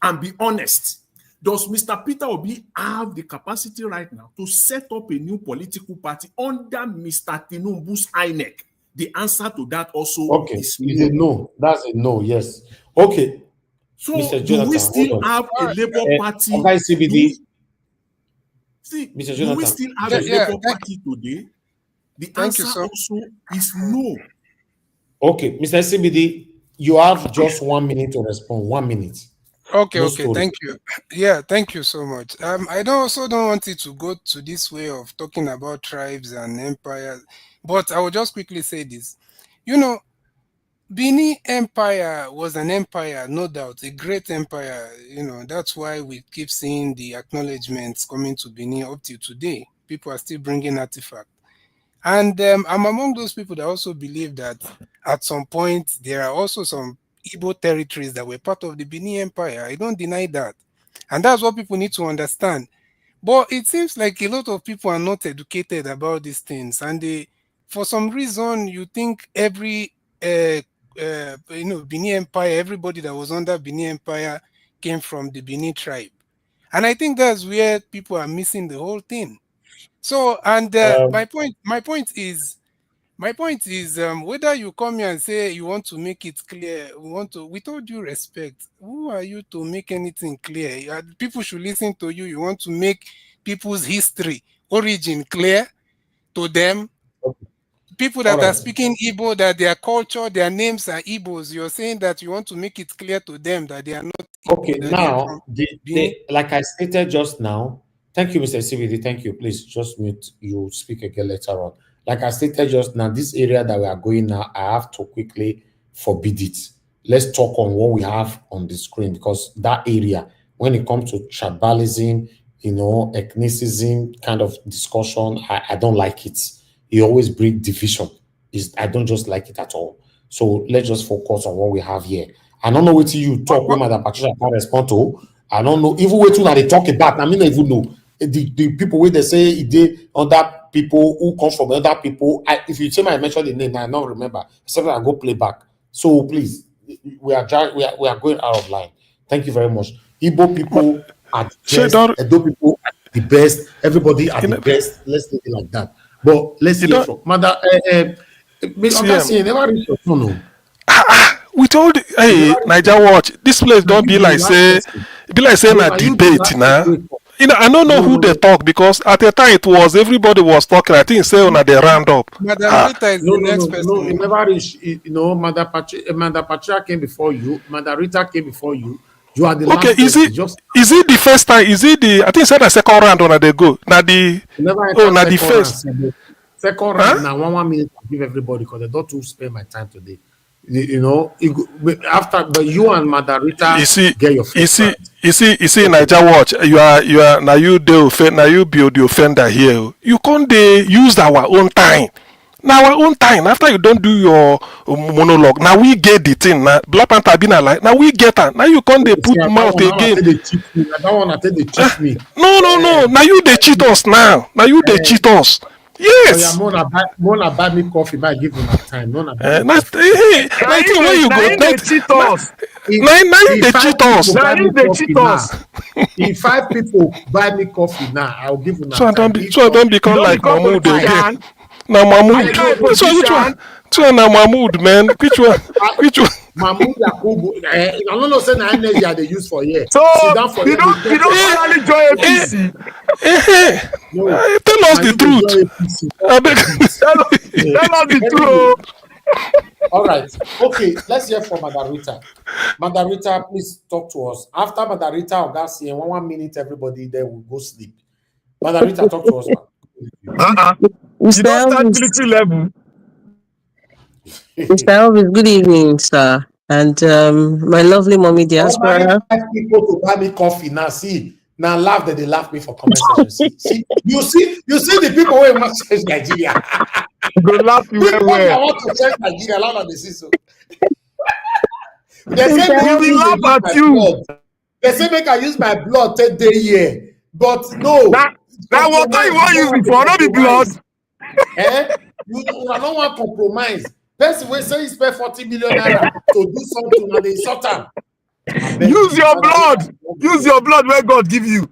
Speaker 15: and be honest. Does Mr. Peter Obi have the capacity right now to set up a new political party under Mr. Tinubu's INEC? The answer to that also
Speaker 7: is a no. That's a no, yes. Okay.
Speaker 15: So
Speaker 7: Mr.
Speaker 15: do
Speaker 7: Jonathan,
Speaker 15: we still have a Labour Party?
Speaker 7: CBD.
Speaker 15: See,
Speaker 7: Mr.
Speaker 15: do we
Speaker 7: Jonathan.
Speaker 15: still have a Labour Party today? The answer also is no.
Speaker 7: Okay, Mr. CBD, you have just 1 minute to respond. 1 minute.
Speaker 18: Okay,
Speaker 7: No
Speaker 18: okay,
Speaker 7: story.
Speaker 18: thank you. Yeah, thank you so much. I don't want it to go to this way of talking about tribes and empires, but I will just quickly say this. You know, Benin Empire was an empire, no doubt, a great empire. You know, that's why we keep seeing the acknowledgements coming to Benin up till today. People are still bringing artifacts. And I'm among those people that also believe that at some point there are also some Igbo territories that were part of the Benin Empire. I don't deny that. And that's what people need to understand. But it seems like a lot of people are not educated about these things. And they, for some reason, you think every, Benin Empire, everybody that was under Benin Empire came from the Benin tribe. And I think that's where people are missing the whole thing. So, and my point is, whether you come here and say you want to make it clear, with all due respect, who are you to make anything clear? People should listen to you. You want to make people's history, origin clear to them. People that are speaking Igbo, that their culture, their names are Igbos. You're saying that you want to make it clear to them that they are not Igbo.
Speaker 7: Okay, now, like I stated just now, thank you, Mr. CBD. Thank you. Please just mute. You speak again later on. Like I stated just now, this area that we are going now, I have to quickly forbid it. Let's talk on what we have on the screen, because that area, when it comes to tribalism, ethnicism kind of discussion, I don't like it. It always brings division. I don't just like it at all. So let's just focus on what we have here. I don't know what you talk with Madam Patricia can respond to. I don't know. Even what they talk about, I mean, I even know. The people where they say they other people who come from other people. If you say I mention the name, I don't remember. Except I go play back. So please, we are going out of line. Thank you very much. Igbo people are the best. Edo people are the best. Everybody are the best. Let's take it like that. But let's hear from Madam. Never reach your phone.
Speaker 21: We told Niger Watch, this place don't be like say na debate now. I don't know who they talk, because at the time it was everybody was talking. I think say on they round up.
Speaker 18: Madam Rita is the next person.
Speaker 7: No, it never reached. Madam Patricia came before you. Madam Rita came before you. You are the last person.
Speaker 21: Is it the first time? Is it the? I think said the second round when they go. Now the the first.
Speaker 7: Second round now 1 minute to give everybody, because I don't to spend my time today. After, but you and Madam Rita get your first round.
Speaker 21: You see, Niger Watch. You are now you build the offender here. You can't use our own time. Now our own time. After you don't do your monologue, now we get the thing. Now Black Panther been like now we get her. Now you can't put mouth again.
Speaker 7: I don't want to cheat me.
Speaker 21: No. Now you they cheat us now. Now you they cheat us. Yes.
Speaker 7: So Mona buy me coffee, but I give you my time. Mona buy
Speaker 21: where you go?
Speaker 8: Now they cheat us.
Speaker 21: Now
Speaker 8: they cheat us.
Speaker 7: If 5 people buy me coffee now, I'll give you my
Speaker 21: time. I don't become like Mahmoud again. Now Mahmoud. Which one? Now Mahmoud, man. Which one?
Speaker 7: Mahmoud Yakubu. I don't know. Say na energy they use for here.
Speaker 8: So you don't finally join APC.
Speaker 21: No. Tell us the truth.
Speaker 8: Tell us the truth.
Speaker 7: All right. Okay. Let's hear from Madam Rita. Madam Rita, please talk to us. After Madam Rita, August, in 1 minute, everybody there will go sleep. Madam Rita, talk to us.
Speaker 8: You don't start military level.
Speaker 22: Mr. Elvis, good evening, sir. And my lovely mommy diaspora.
Speaker 7: 5 people to buy me coffee now. See, now laugh that they laugh me for comment section. See, you see the people who want to change Nigeria.
Speaker 8: Go laugh you
Speaker 7: well.
Speaker 8: I
Speaker 7: want to change Nigeria. Laugh at the system.
Speaker 8: They say we laugh at you.
Speaker 7: Blood. They say make I use my blood 10 day here, but no.
Speaker 8: Now what you want use it for? Not the blood.
Speaker 7: I don't want compromise. Person will say he spend 40 million naira to do something and they insult him.
Speaker 8: Use your blood. Use your blood where God give you.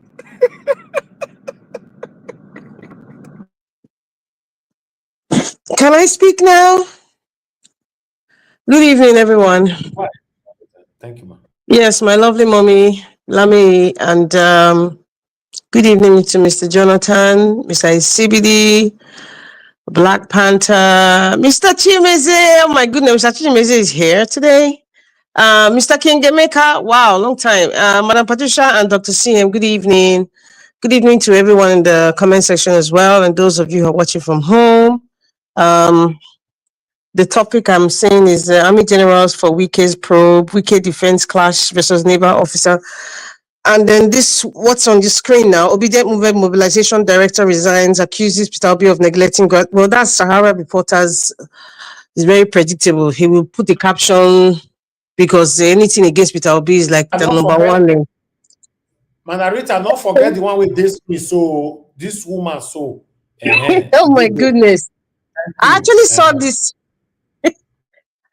Speaker 22: Can I speak now? Good evening, everyone.
Speaker 7: Thank you, ma'am.
Speaker 22: Yes, my lovely mommy, Lami, and good evening to Mr. Jonathan, Mr. CBD, Black Panther, Mr. Chimeze. Oh my goodness, Mr. Chimeze is here today. Mr. King Gemeka, wow, long time. Madam Patricia and Dr. CM, good evening. Good evening to everyone in the comment section as well, and those of you who are watching from home. The topic I'm saying is Army Generals for Wike's probe, Wike defense clash versus naval officer. And then this, what's on the screen now, Obedient Movement Mobilization Director resigns, accuses Peter Obi of neglecting God. Well, that's Sahara Reporters. It's very predictable. He will put the caption because anything against Peter Obi is like the number one name.
Speaker 7: Manarita, not forget the one with this so this woman so.
Speaker 22: Oh my goodness. I actually saw this.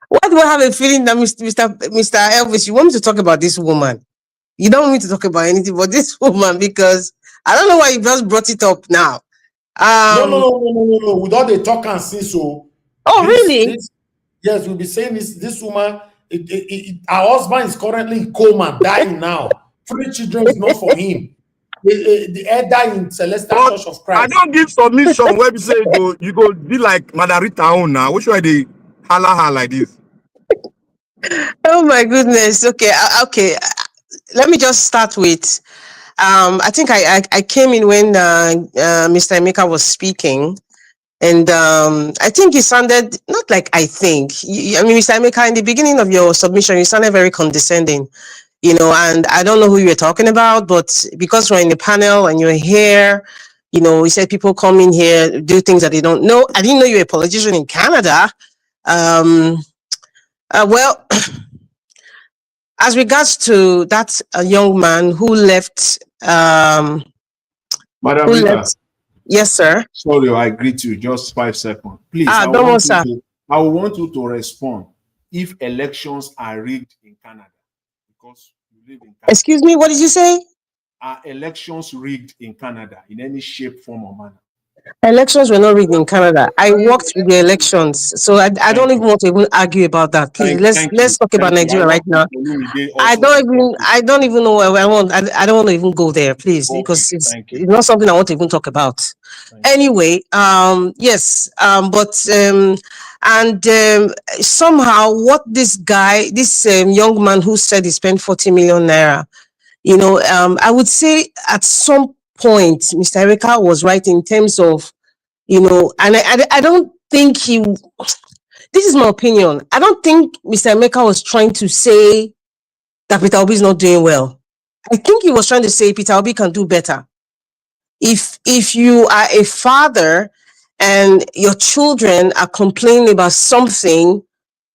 Speaker 22: Why do I have a feeling that Mr. Elvis, you want me to talk about this woman? You don't want me to talk about anything but this woman because I don't know why you just brought it up now.
Speaker 7: No. Without the talk and see so.
Speaker 22: Oh, really?
Speaker 7: Yes, we'll be saying this woman, her husband is currently in coma, dying now. 3 children is not for him. The elder in Celestial Church of Christ.
Speaker 17: I don't give submission where we say you go be like Madarita own now. Which way they holla like this?
Speaker 22: Oh my goodness. Okay. Let me just start with. I think I came in when Mr. Emeka was speaking, and I think he sounded not like I think. I mean, Mr. Emeka, in the beginning of your submission, you sounded very condescending. And I don't know who you were talking about, but because we're in the panel and you're here, we said people come in here, do things that they don't know. I didn't know you were a politician in Canada. Well, as regards to that young man who left,
Speaker 15: Madam Rita,
Speaker 22: yes, sir.
Speaker 15: Sorry, I greet you. Just 5 seconds, please. I want you to respond if elections are rigged in Canada. Because you live in Canada.
Speaker 22: Excuse me, what did you say?
Speaker 15: Are elections rigged in Canada in any shape, form, or manner?
Speaker 22: Elections were not rigged in Canada. I worked with the elections, so I don't even want to even argue about that. Please, let's talk about Nigeria right now. I don't even know where I want. I don't want to even go there, please, because it's not something I want to even talk about. Anyway, yes, but somehow what this young man who said he spent 40 million naira, I would say at some point, Mr. Erika was right in terms of, and I don't think this is my opinion. I don't think Mr. Emeka was trying to say that Peter Obi is not doing well. I think he was trying to say Peter Obi can do better. If you are a father and your children are complaining about something,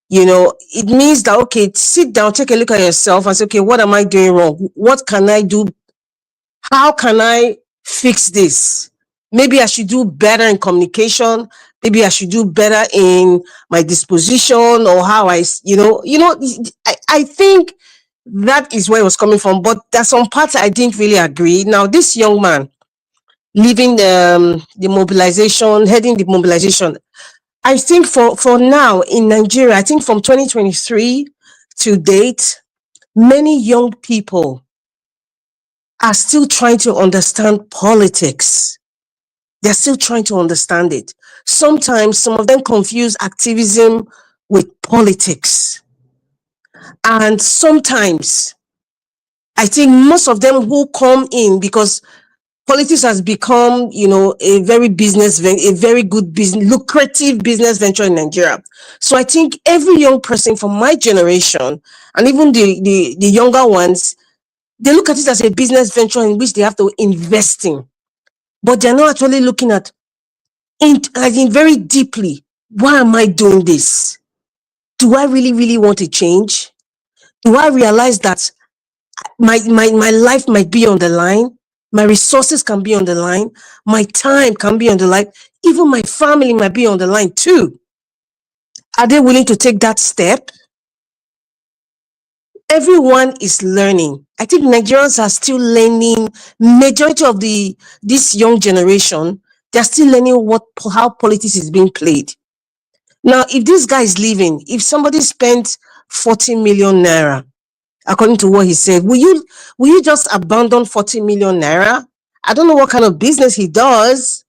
Speaker 22: it means that, okay, sit down, take a look at yourself and say, okay, what am I doing wrong? What can I do? How can I fix this? Maybe I should do better in communication. Maybe I should do better in my disposition or how I think that is where it was coming from. But there's some parts I didn't really agree. Now, this young man leaving the mobilization, heading the mobilization, I think for now in Nigeria, I think from 2023 to date, many young people are still trying to understand politics. They're still trying to understand it. Sometimes some of them confuse activism with politics. And sometimes I think most of them who come in because politics has become, a very good business, lucrative business venture in Nigeria. So I think every young person from my generation and even the younger ones, they look at it as a business venture in which they have to invest in, but they're not actually looking at it very deeply. Why am I doing this? Do I really, really want to change? Do I realize that my life might be on the line? My resources can be on the line. My time can be on the line. Even my family might be on the line too. Are they willing to take that step? Everyone is learning. I think Nigerians are still learning. Majority of this young generation, they're still learning how politics is being played. Now, if this guy is leaving, if somebody spent 40 million naira according to what he said. Will you just abandon 40 million naira? I don't know what kind of business he does,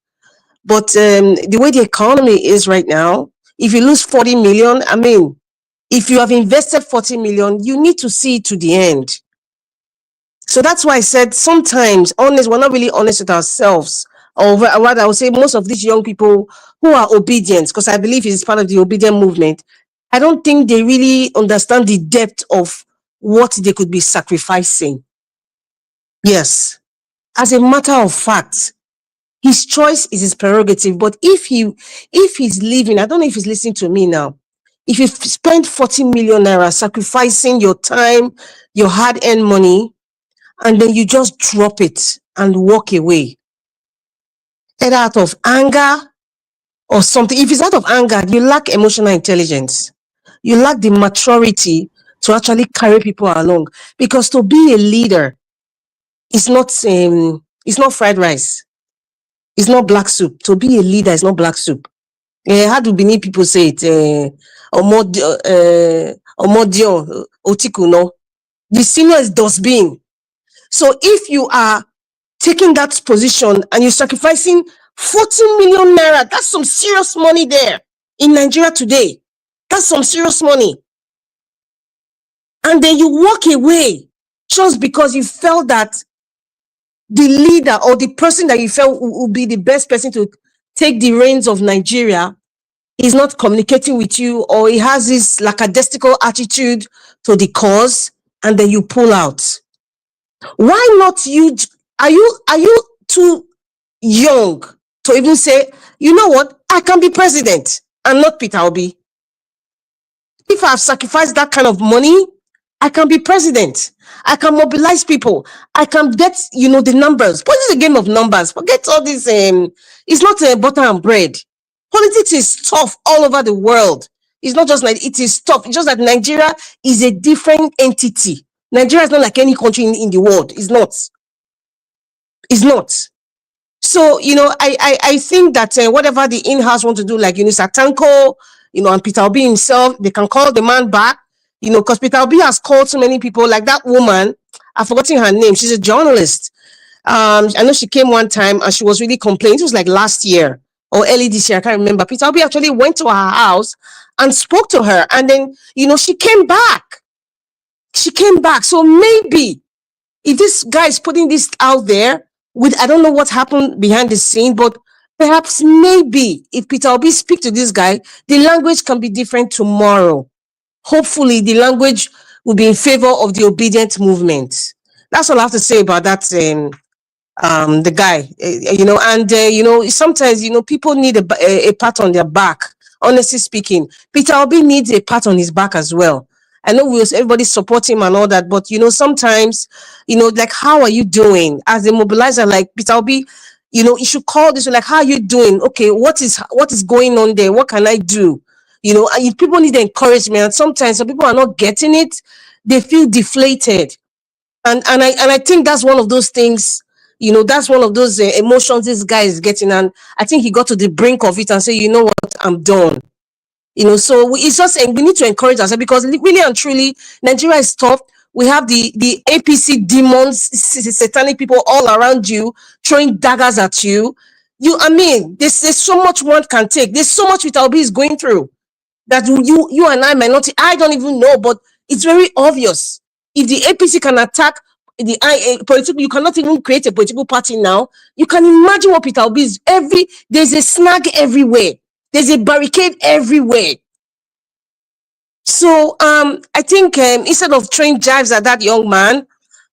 Speaker 22: but the way the economy is right now, if you lose 40 million, I mean, if you have invested 40 million, you need to see it to the end. So that's why I said sometimes we're not really honest with ourselves. Or rather, I would say most of these young people who are obedient, because I believe it's part of the obedient movement, I don't think they really understand the depth of what they could be sacrificing. Yes. As a matter of fact, his choice is his prerogative. But if he's leaving, I don't know if he's listening to me now. If you spend 40 million naira sacrificing your time, your hard-earned money, and then you just drop it and walk away, either out of anger or something. If it's out of anger, you lack emotional intelligence. You lack the maturity to actually carry people along. Because to be a leader is not fried rice. It's not black soup. To be a leader is not black soup. How do Benin people say it? Omodio, Otikuno. The senior is dustbin. So if you are taking that position and you're sacrificing 40 million naira, that's some serious money there in Nigeria today. That's some serious money. And then you walk away just because you felt that the leader or the person that you felt would be the best person to take the reins of Nigeria is not communicating with you, or he has this lackadaisical attitude to the cause, and then you pull out. Why not you? Are you too young to even say, you know what, I can be president and not Peter Obi? If I've sacrificed that kind of money, I can be president. I can mobilize people. I can get, the numbers. What is a game of numbers? Forget all this. It's not butter and bread. Politics is tough all over the world. It's not just like it is tough. It's just that Nigeria is a different entity. Nigeria is not like any country in the world. It's not. It's not. So, I think that whatever the in-house want to do, like Satanko, and Peter Obi himself, they can call the man back, because Peter Obi has called so many people, like that woman, I've forgotten her name. She's a journalist. I know she came one time and she was really complaining. It was like last year or early this year. I can't remember. Peter Obi actually went to her house and spoke to her. And then, she came back. She came back. So maybe if this guy is putting this out there, I don't know what happened behind the scene, but perhaps maybe if Peter Obi speak to this guy, the language can be different tomorrow. Hopefully the language will be in favor of the obedient movement. That's all I have to say about that. The guy, and sometimes people need a pat on their back. Honestly speaking, Peter Obi needs a pat on his back as well. I know everybody support him and all that, but sometimes, like, how are you doing as a mobilizer? Like Peter Obi, you should call this, like, how are you doing? Okay, what is going on there? What can I do? And people need encouragement. And sometimes some people are not getting it; they feel deflated, and I think that's one of those things. That's one of those emotions this guy is getting, and I think he got to the brink of it and say, you know what, I'm done. So it's just, we need to encourage ourselves, because really and truly, Nigeria is tough. We have the APC demons, satanic people all around you, throwing daggers at you. There's so much one can take. There's so much Peter Obi is going through that you and I might not. I don't even know, but it's very obvious. If the APC can attack the political, you cannot even create a political party now. You can imagine what Peter Obi is. There's a snag everywhere. There's a barricade everywhere. So I think instead of throwing jibes at that young man,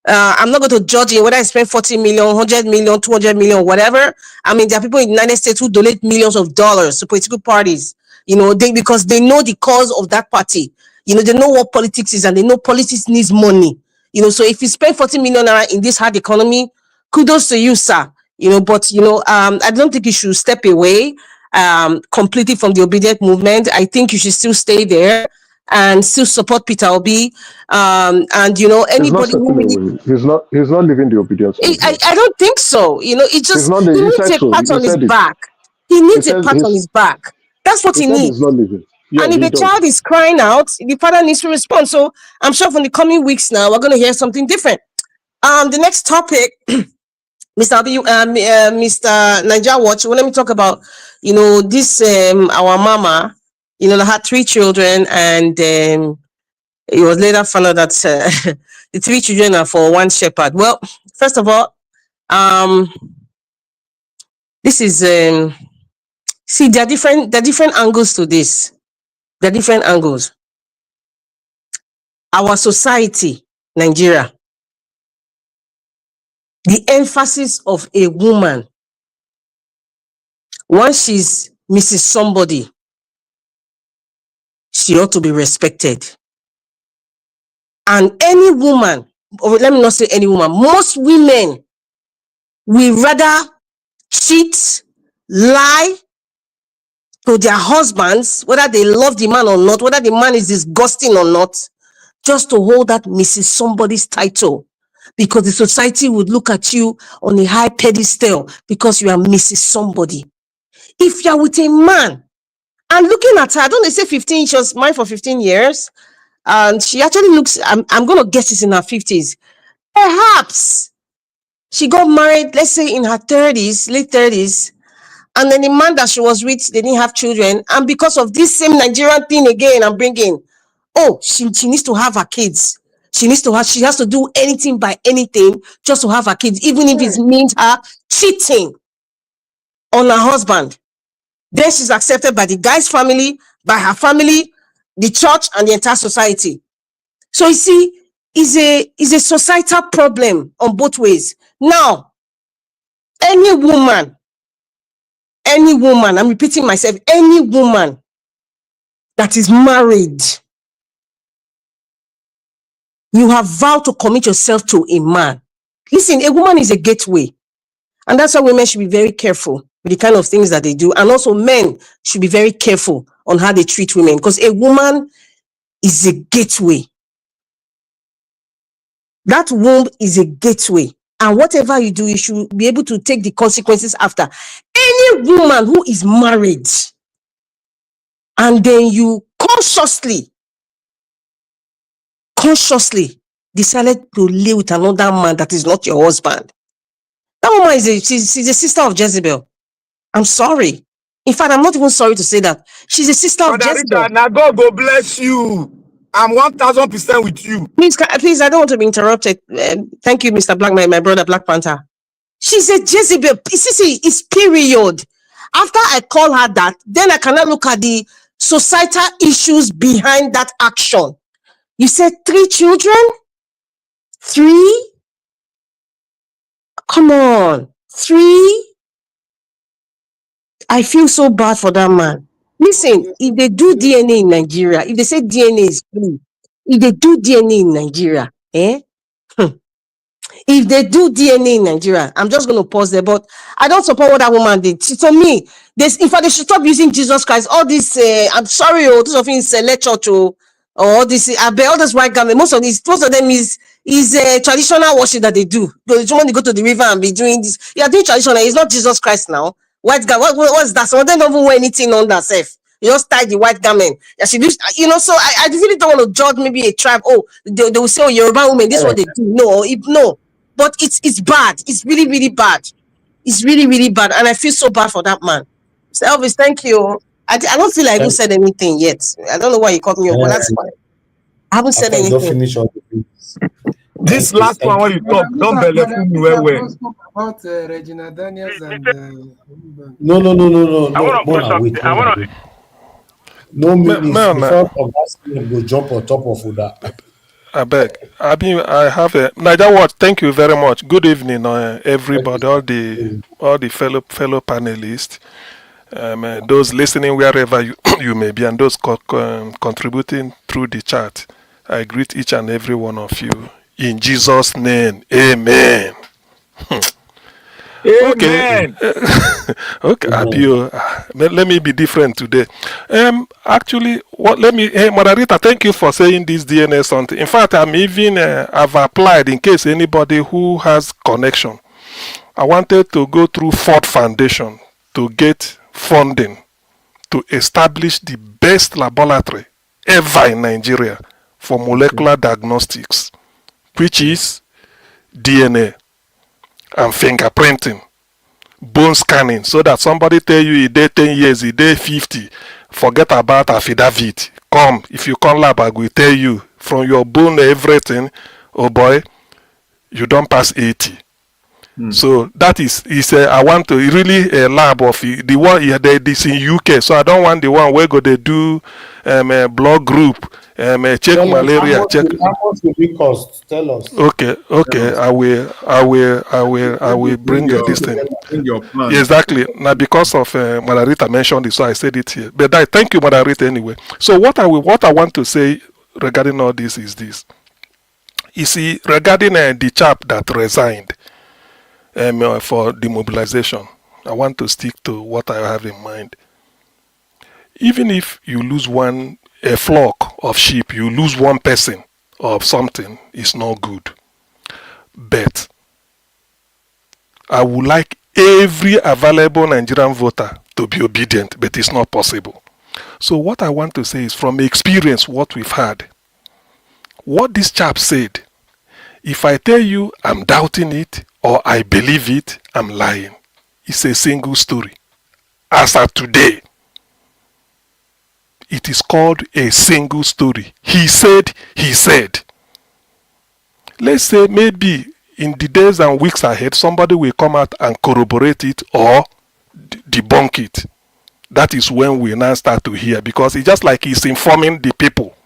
Speaker 22: I'm not going to judge him whether I spend 40 million, 100 million, 200 million, whatever. There are people in the United States who donate millions of dollars to political parties, because they know the cause of that party. They know what politics is, and they know politics needs money. So if you spend 40 million naira in this hard economy, kudos to you, sir. But I don't think you should step away completely from the obedient movement. I think you should still stay there and still support Peter Obi. And anybody who
Speaker 19: he's not leaving the obedience movement.
Speaker 22: I don't think so. He needs a pat on his back. He needs a pat on his back. That's what he needs.
Speaker 19: He's not leaving. Yeah,
Speaker 22: And if
Speaker 19: he
Speaker 22: a
Speaker 19: does.
Speaker 22: child is crying out, the father needs to respond. So I'm sure from the coming weeks now, we're going to hear something different. The next topic, Mr. Niger Watch. Well, let me talk about, this our mama, that had 3 children, and it was later found out that the 3 children are for one shepherd. Well, first of all, this is see, there are different angles to this. There are different angles. Our society, Nigeria, the emphasis of a woman once she's Mrs. Somebody, she ought to be respected. And any woman, or let me not say any woman, most women will rather cheat, lie to their husbands, whether they love the man or not, whether the man is disgusting or not, just to hold that Mrs. Somebody's title. Because the society would look at you on a high pedestal because you are Mrs. Somebody. If you're with a man, and looking at her, I don't say 15, she was married for 15 years, and she actually looks, I'm going to guess it's in her 50s. Perhaps she got married, let's say in her 30s, late 30s, and then the man that she was with, they didn't have children, and because of this same Nigerian thing again, I'm bringing, she needs to have her kids. She has to do anything by anything just to have her kids, even if it means her cheating on her husband. Then she's accepted by the guy's family, by her family, the church, and the entire society. So you see, it's a societal problem on both ways. Now, any woman, I'm repeating myself, any woman that is married, you have vowed to commit yourself to a man. Listen, a woman is a gateway. And that's why women should be very careful with the kind of things that they do. And also men should be very careful on how they treat women, because a woman is a gateway. That womb is a gateway. And whatever you do, you should be able to take the consequences after. Any woman who is married and then you consciously decided to live with another man that is not your husband, that woman she's a sister of Jezebel. I'm sorry. In fact, I'm not even sorry to say that. She's a sister of Jezebel.
Speaker 17: Richard, now God go bless you. I'm 1000% with you.
Speaker 22: Please, I don't want to be interrupted. Thank you, Mr. Black, my brother Black Panther. She's a Jezebel. See, it's period. After I call her that, then I cannot look at the societal issues behind that action. You said 3 children? 3? Come on. 3? I feel so bad for that man. Listen, if they do DNA in Nigeria, if they say DNA is free, if they do DNA in Nigeria, if they do DNA in Nigeria, I'm just going to pause there, but I don't support what that woman did. To me, in fact, they should stop using Jesus Christ. All this, I'm sorry, this of things, church, or all this, all this white garment, most of them is traditional worship that they do. They want to go to the river and be doing this. Yeah, doing traditional. It's not Jesus Christ now. White garment, what's that? Some of them don't even wear anything on themselves. You just tie the white garment. Yeah, she does, so I really don't want to judge maybe a tribe. They will say, Yoruba women, this is what they do. No. But it's bad. It's really, really bad. It's really, really bad. And I feel so bad for that man. So Elvis, thank you. I don't feel like I even said anything yet. I don't know why you called me up, but that's fine. I haven't said anything.
Speaker 17: Don't finish on this last one when you talk, don't believe me well.
Speaker 18: About Regina Daniels and
Speaker 7: No.
Speaker 12: I want to put something.
Speaker 7: No minutes before Augustine will jump on top of that.
Speaker 21: I beg. I have a Niger Watch. Thank you very much. Good evening, everybody, all the fellow panelists, those listening wherever you may be, and those contributing through the chat. I greet each and every one of you in Jesus' name. Amen.
Speaker 17: Amen.
Speaker 21: Okay, Abio, let me be different today. Actually, Margarita, thank you for saying this DNA something. In fact, I've applied in case anybody who has connection. I wanted to go through Ford Foundation to get funding to establish the best laboratory ever in Nigeria for molecular diagnostics, which is DNA and fingerprinting, bone scanning, so that somebody tell you he did 10 years, he did 50, forget about affidavit. Come, if you come lab, I will tell you from your bone, everything, oh boy, you don't pass 80. So that is I want to really a lab of the one this in UK. So I don't want the one where go they do blood group, check malaria, check.
Speaker 7: How much will it cost? Tell us.
Speaker 21: Okay. I will bring this thing. Exactly. Now because of Margarita mentioned it, so I said it here. But I thank you, Margarita, anyway. So what I want to say regarding all this is this. You see, regarding the chap that resigned for demobilization, I want to stick to what I have in mind. Even if you lose a flock of sheep, you lose one person of something, it's not good. But I would like every available Nigerian voter to be obedient, but it's not possible. So what I want to say is, from experience, what we've had, what this chap said, if I tell you I'm doubting it or I believe it, I'm lying. It's a single story. As of today, it is called a single story. He said. Let's say maybe in the days and weeks ahead, somebody will come out and corroborate it or debunk it. That is when we now start to hear, because it's just like he's informing the people.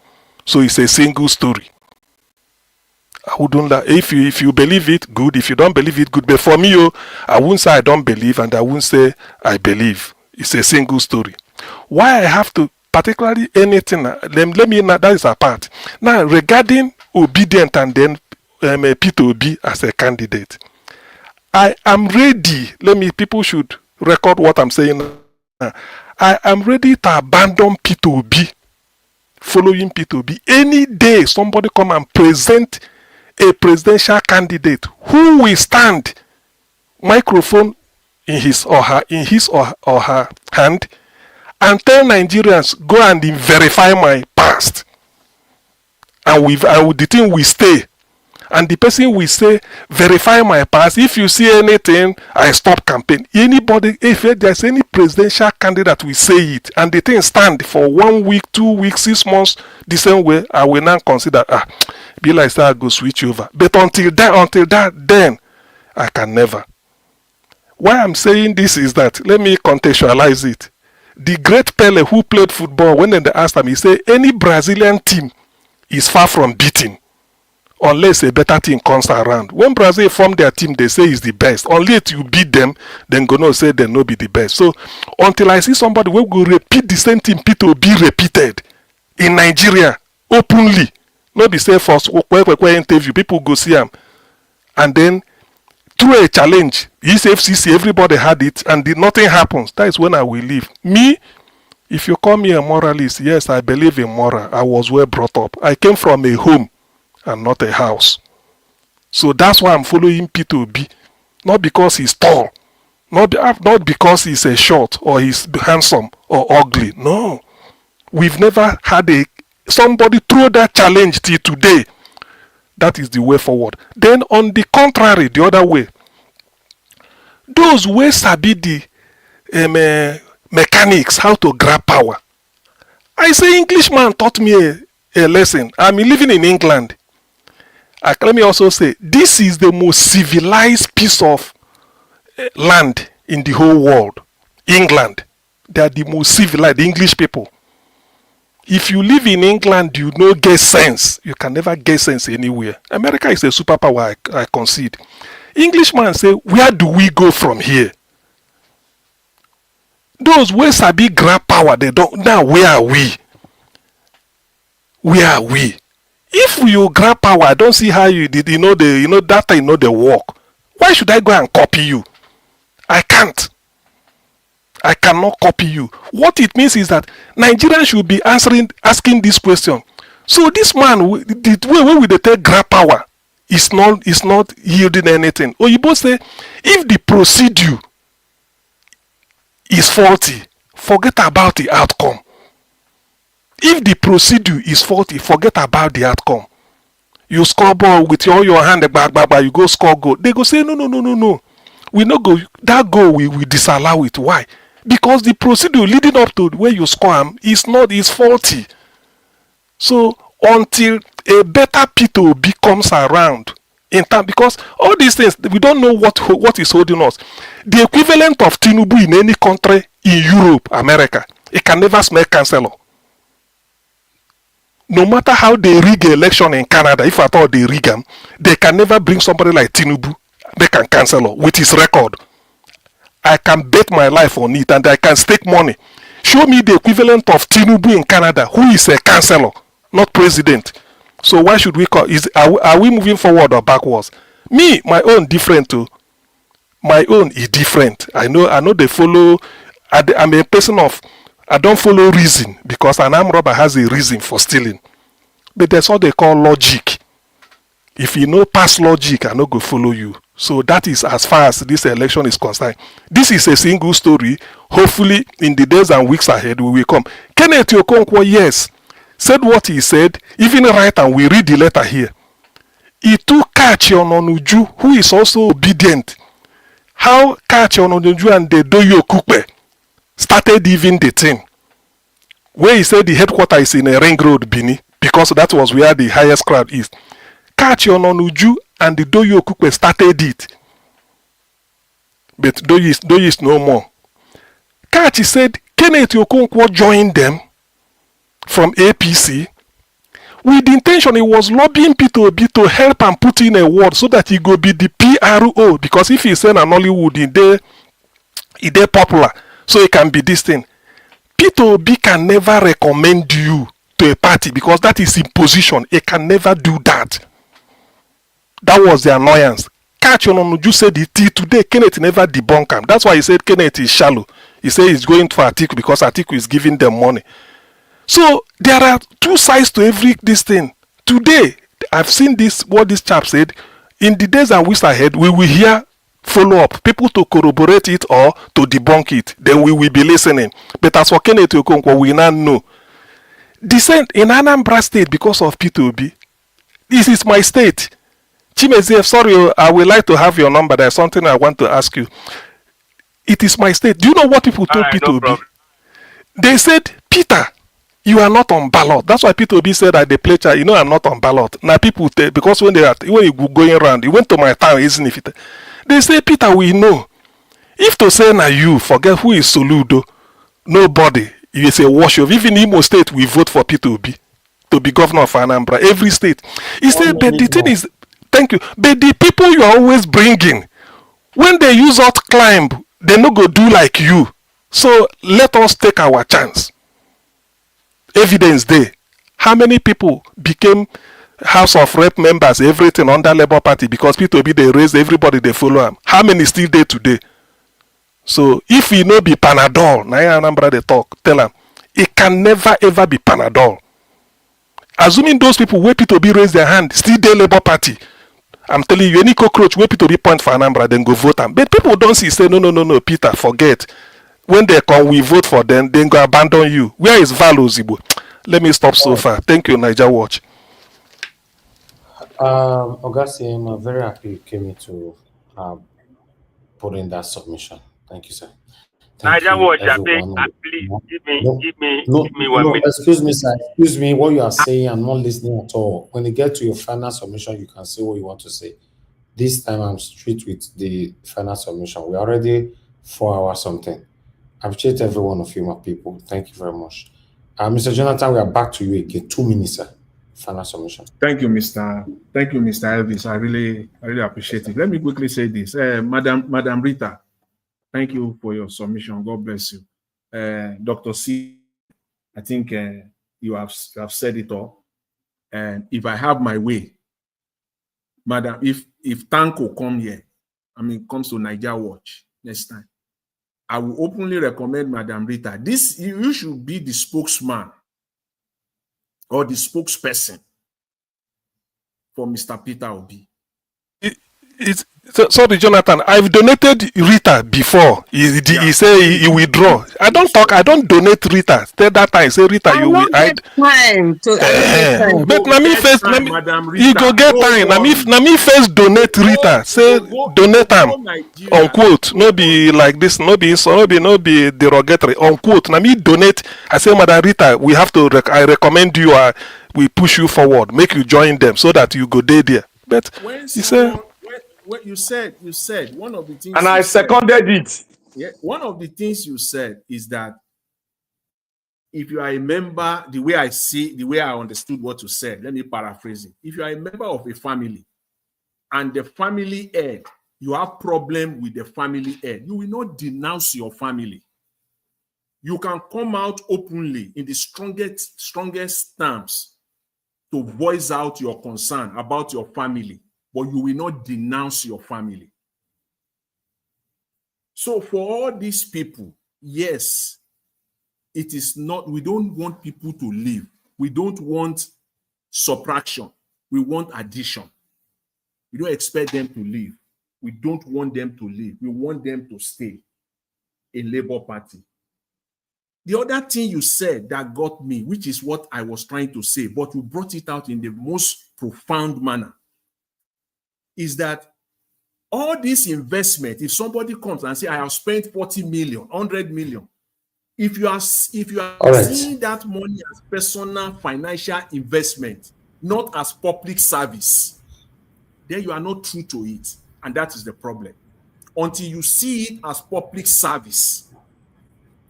Speaker 21: So it's a single story. I wouldn't lie. If you believe it, good. If you don't believe it, good. But for me, I wouldn't say I don't believe, and I wouldn't say I believe. It's a single story. Why I have to, particularly anything, let me, that is apart. Now, regarding obedient and then Peter Obi as a candidate, I am ready. People should record what I'm saying now. I am ready to abandon Peter Obi, following Peter Obi. Any day somebody come and present a presidential candidate who will stand, microphone in his or her hand, and tell Nigerians, go and verify my past, and the thing will stay, and the person will say, verify my past. If you see anything, I stop campaign. Anybody, if there's any presidential candidate will say it, and the thing stand for 1 week, 2 weeks, 6 months, the same way, I will now consider, be like that, I go switch over. But until that, then I can never. Why I'm saying this is that, let me contextualize it. The great Pele who played football, when they asked him, he said, any Brazilian team is far from beating unless a better team comes around. When Brazil form their team, they say it's the best. Unless you beat them, then gonna say they no be the best. So until I see somebody who will repeat the same thing Peter be repeated in Nigeria openly, not be say for interview, people go see him, and then through a challenge, FCC, everybody had it, and nothing happens. That is when I will leave. Me, if you call me a moralist, yes, I believe in moral. I was well brought up. I came from a home and not a house. So that's why I'm following Peter Obi. Not because he's tall, not because he's a short or he's handsome or ugly. No. We've never had somebody throw that challenge till today. That is the way forward. Then on the contrary, the other way, those who sabi the mechanics, how to grab power. I say Englishman taught me a lesson. I'm living in England. Let me also say, this is the most civilized piece of land in the whole world. England. They are the most civilized, the English people. If you live in England, you no get sense. You can never get sense anywhere. America is a superpower, I concede. Englishman say, where do we go from here? Those who sabi grab power, they don't. Now, where are we? Where are we? If you grab power, I don't see how you did. That time, the work. Why should I go and copy you? I can't. I cannot copy you. What it means is that Nigerians should be asking this question. So this man, the way we take grab power is not yielding anything. Or you both say, if the procedure is faulty, forget about the outcome. If the procedure is faulty, forget about the outcome. You score ball with all your hand, you go score goal. They go say, no. We no go, that goal we disallow it. Why? Because the procedure leading up to where you score is faulty. So until a better P2B comes around in time, because all these things, we don't know what is holding us. The equivalent of Tinubu in any country in Europe, America, it can never smell chancellor. No matter how they rig election in Canada, if at all they rig them, they can never bring somebody like Tinubu, they can cancel with his record. I can bet my life on it and I can stake money. Show me the equivalent of Tinubu in Canada, who is a councillor, not president. So why should we call? Are we moving forward or backwards? Me, my own different too. My own is different. I know they follow. I'm a person of, I don't follow reason, because an armed robber has a reason for stealing. But that's what they call logic. If you know past logic, I no go follow you. So that is as far as this election is concerned. This is a single story. Hopefully, in the days and weeks ahead, we will come. Kenneth Okonkwo, yes, said what he said, even right, and we read the letter here. He took Kachi Ononuju, who is also obedient. How Kachi Ononuju and the Doyo Kupe started even the thing. Where he said the headquarters is in a ring road, Bini, because that was where the highest crowd is. Kachi Ononuju and the Doyo Kupe started it. But Doyo is no more. Kachi said Kenneth Okonkwo joined them from APC with the intention he was lobbying P2B to help and put in a word so that he go be the PRO, because if he send an Nollywood, he dey popular, so he can be this thing. P2B can never recommend you to a party because that is imposition. He can never do that. That was the annoyance. Kachi Ononuju said it till today. Kenneth never debunked him. That's why he said Kenneth is shallow. He said he's going for Atiku because Atiku is giving them money. So there are two sides to this thing. Today, I've seen this, what this chap said. In the days and weeks ahead, we will hear follow-up, people to corroborate it or to debunk it. Then we will be listening. But as for Kenneth Okonkwo, we now know. Dissent in Anambra State because of P2B. This is my state. Chimezie, sorry, I would like to have your number. There's something I want to ask you. It is my state. Do you know what people told P2B? No, they said, Peter, you are not on ballot. That's why P2B said that they play child. You know, I'm not on ballot. Now people, because when you go going around, you went to my town, isn't it? They say, Peter, we know. If to say now you forget who is Soludo, nobody. You say wash of. Even Imo State, we vote for P2B to be governor of Anambra. Every state. He said, but the thing is, thank you. But the people you are always bringing, when they use out climb, they no go do like you. So let us take our chance. Evidence day. How many people became House of Rep members, everything under Labour Party because P2B they raise everybody they follow them. How many still there today? So if he no be Panadol, na Anambra they talk, tell them it can never ever be Panadol. Assuming those people where P2B raise their hand, still there Labour Party. I'm telling you, any cockroach where P2B point for Anambra, then go vote them. But people don't see, say no, Peter, forget. When they come, we vote for them, then go abandon you. Where is Val Ozibo? Let me stop so far. Thank you, Niger Watch.
Speaker 7: Augustine, I'm very happy you came in to put in that submission. Thank you, sir.
Speaker 12: Niger Watch, please give me 1 minute.
Speaker 7: Excuse me, sir. Excuse me. What you are saying, I'm not listening at all. When you get to your final submission, you can say what you want to say. This time, I'm straight with the final submission. We're already 4 hours something. I appreciate every one of you, my people. Thank you very much. Mr. Jonathan, we are back to you again. 2 minutes, sir. Final submission.
Speaker 15: Thank you, Mr. Elvis. I really appreciate it. Let me quickly say this. Madam Rita, thank you for your submission. God bless you. Dr. C, I think you have said it all. And if I have my way, Madam, if Tanko come here, comes to Niger Watch next time, I will openly recommend Madam Rita. You should be the spokesman or the spokesperson for Mr. Peter Obi.
Speaker 21: Sorry, Jonathan. I've donated Rita before. He say he withdraw. I don't talk. I don't donate Rita. Tell that time. Say Rita,
Speaker 22: I
Speaker 21: you will.
Speaker 22: don't get time to. I don't get time.
Speaker 21: But na me first.
Speaker 15: Madam Rita,
Speaker 21: You go get time. Na me first donate Rita. Say donate am. Unquote. No be like this. No be so. No be derogatory. Unquote. Na me donate. I say, Madam Rita, we have to. I recommend you. We push you forward. Make you join them so that you go there. But
Speaker 15: when
Speaker 21: you say.
Speaker 15: What you said one of the things,
Speaker 17: and I seconded it.
Speaker 15: Yeah, one of the things you said is that if you are a member, the way I understood what you said, let me paraphrase it. If you are a member of a family and the family head, you have problem with the family head, you will not denounce your family. You can come out openly in the strongest terms to voice out your concern about your family, but you will not denounce your family. So for all these people, yes, it is not, we don't want people to leave. We don't want subtraction. We want addition. We don't expect them to leave. We don't want them to leave. We want them to stay in Labour Party. The other thing you said that got me, which is what I was trying to say, but you brought it out in the most profound manner, is that all this investment, if somebody comes and say, I have spent 40 million, 100 million, if you are seeing that money as personal financial investment, not as public service, then you are not true to it. And that is the problem. Until you see it as public service,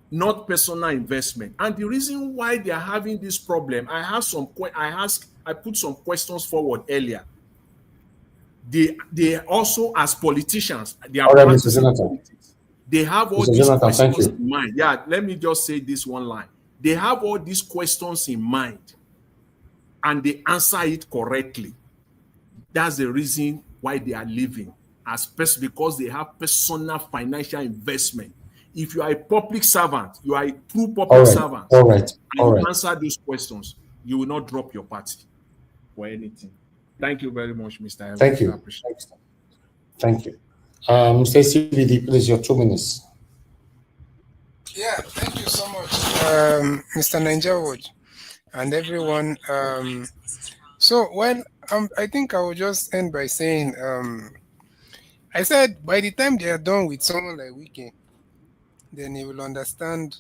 Speaker 15: not personal investment. And the reason why they are having this problem, I put some questions forward earlier. They also, as politicians, they are practicing politics. They have all these questions in mind. Yeah, let me just say this one line. They have all these questions in mind and they answer it correctly. That's the reason why they are leaving, because they have personal financial investment. If you are a public servant, you are a true public servant, and you answer these questions, you will not drop your party for anything. Thank you very much, Mr. Evans.
Speaker 7: Thank you. Thank you. Mr. CBD, please, your 2 minutes.
Speaker 18: Yeah, thank you so much, Mr. Nigerians and everyone. I think I will just end by saying, I said by the time they are done with someone like Wike, then you will understand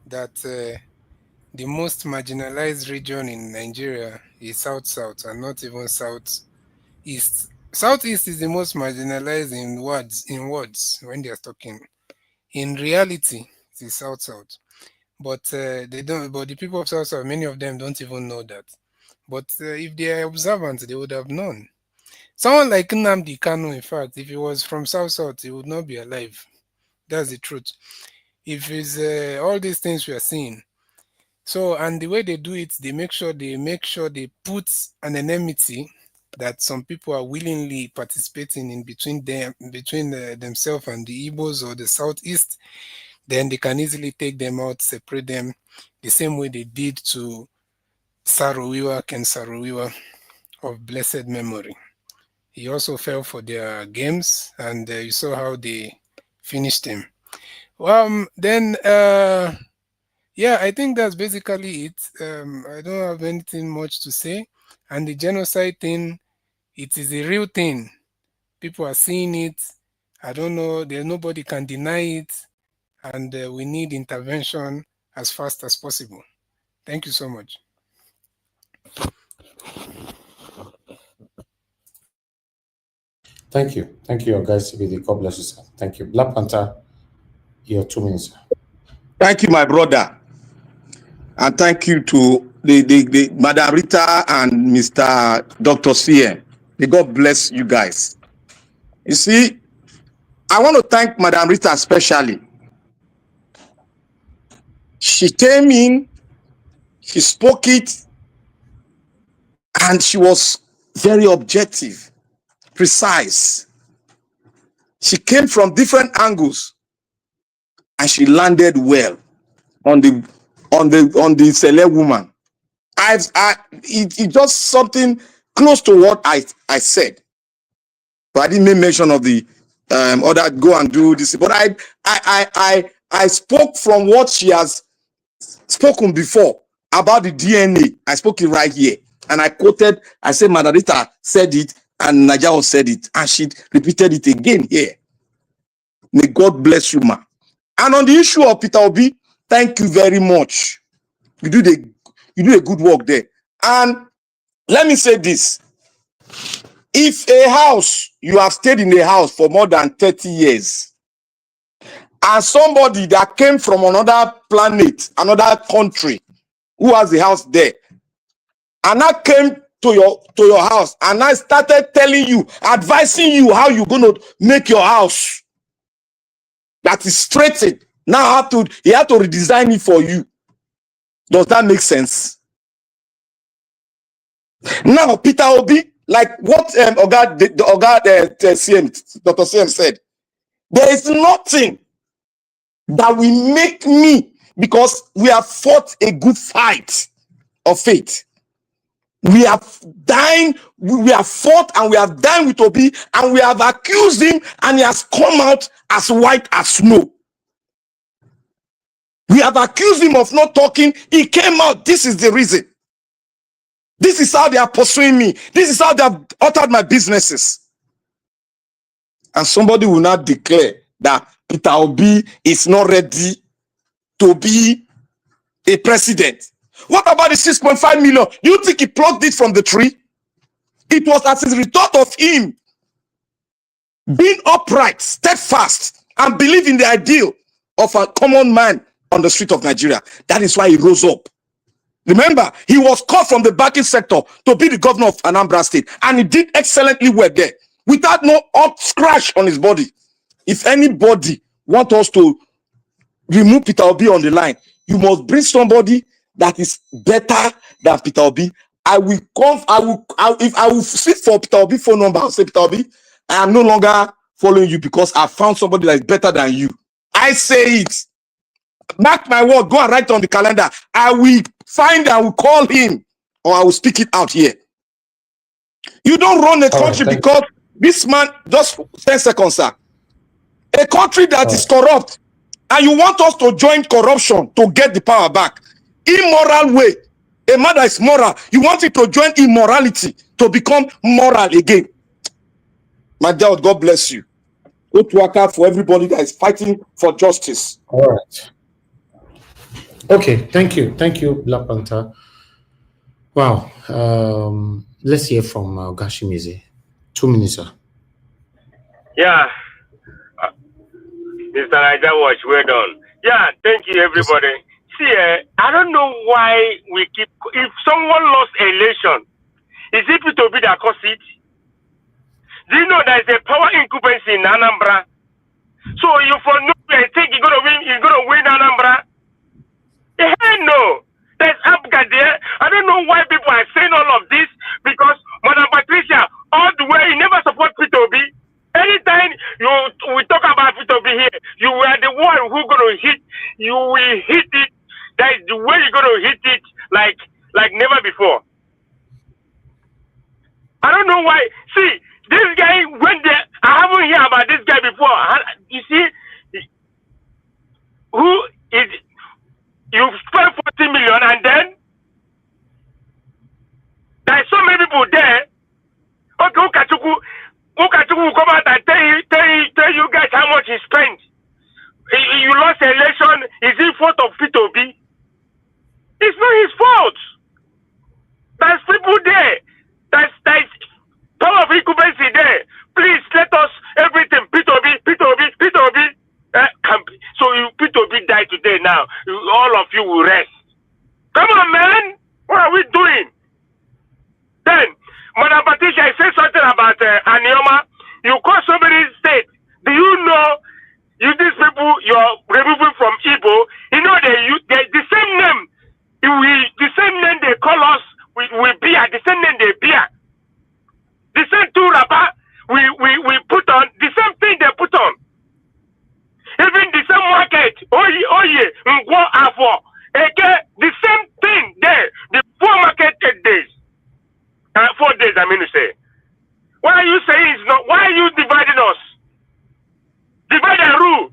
Speaker 18: that the most marginalized region in Nigeria is South and not even Southeast. Southeast is the most marginalized in words when they are talking. In reality, it is South. But they don't. But the people of South, many of them don't even know that. But if they are observant, they would have known. Someone like Nnamdi Kanu, in fact, if he was from South, he would not be alive. That's the truth. If it's all these things we are seeing. So, and the way they do it, they make sure they put an enmity that some people are willingly participating in between themselves and the Igbos or the Southeast. Then they can easily take them out, separate them, the same way they did to Ken Sarowiwa of blessed memory. He also fell for their games, and you saw how they finished him. Yeah, I think that's basically it. I don't have anything much to say. And the genocide thing, it is a real thing. People are seeing it. I don't know, nobody can deny it. And we need intervention as fast as possible. Thank you so much.
Speaker 7: Thank you. Thank you, guys. God bless you, sir. Thank you. Black Panther, your 2 minutes.
Speaker 17: Thank you, my brother. And thank you to the Madam Rita and Mr. Dr. CM. May God bless you guys. You see, I want to thank Madam Rita especially. She came in, she spoke it, and she was very objective, precise. She came from different angles, and she landed well on the Sele woman. It's just something close to what I said. But I didn't make mention of the other go and do this. But I spoke from what she has spoken before about the DNA. I spoke it right here. And I quoted, I said Margarita said it and Najao said it. And she repeated it again here. May God bless you, ma. And on the issue of Peter Obi, thank you very much. You do a good work there. And let me say this. If a house, you have stayed in a house for more than 30 years, and somebody that came from another planet, another country, who has a house there, and I came to your house, and I started telling you, advising you how you're going to make your house that is straightened. Now he had to redesign it for you. Does that make sense? Now, Peter Obi, like what Dr. CM said, there is nothing that will make me, because we have fought a good fight of faith. We have fought and we have dined with Obi, and we have accused him, and he has come out as white as snow. We have accused him of not talking. He came out. This is the reason. This is how they are pursuing me. This is how they have altered my businesses. And somebody will not declare that Peter Obi is not ready to be a president. What about the 6.5 million? Do you think he plucked it from the tree? It was as a result of him being upright, steadfast, and believe in the ideal of a common man on the street of Nigeria. That is why he rose up. Remember, he was called from the banking sector to be the governor of Anambra State, and he did excellently well there, without no scratch on his body. If anybody wants us to remove Peter Obi on the line, you must bring somebody that is better than Peter Obi. If I will sit for Peter Obi phone number, I'll say, Peter Obi, I am no longer following you because I found somebody that is better than you. I say it. Mark my word, go and write on the calendar. I will will call him, or I will speak it out here. You don't run a country because this man, just 10 seconds, sir. A country that is corrupt, and you want us to join corruption to get the power back. Immoral way. A man that is moral, you want it to join immorality to become moral again. My dad, God bless you. Go to work out for everybody that is fighting for justice.
Speaker 7: All right. Okay, thank you, Black Panther. Wow. Let's hear from Gashimize. 2 minutes, sir.
Speaker 12: Yeah, Mr. Niger Watch, well done. Yeah, thank you, everybody. Yes. See, I don't know why we keep. If someone lost an election, is it to be that cause it? Do you know there's a power incumbency in Anambra? So you for no, I think you're gonna win Anambra. Hell no. There's Abga there. I don't know why people are saying all of this, because Madam Patricia, all the way, you never support P2B. Anytime we talk about P2B here, you are the one who's gonna hit. You will hit it. That is the way you're gonna hit it, like never before. I don't know why. See, this guy went there. I haven't heard about this guy before. You see, who is? You spent 40 million, and then there's so many people there. Okay, Ukachuku will come out and tell you guys how much he spent. You lost the election. Is it fault of P2B? It's not his fault. There's people there. There's power of incumbency there. Please let us everything. P2B. So P2B died today now. All of you will rest. Come on, man. What are we doing? Then, Madam Patricia, I said something about Anioma. You call somebody state. Do you know these people you're removing from Igbo? You know they the same name. The same name they call us, we beer. The same name they beer. The same two rapper we put on. The same thing they put on. Even the same market, the same thing there. The 4 market days, 4 days, I mean to say. Why are you saying it's not? Why are you dividing us? Divide and rule.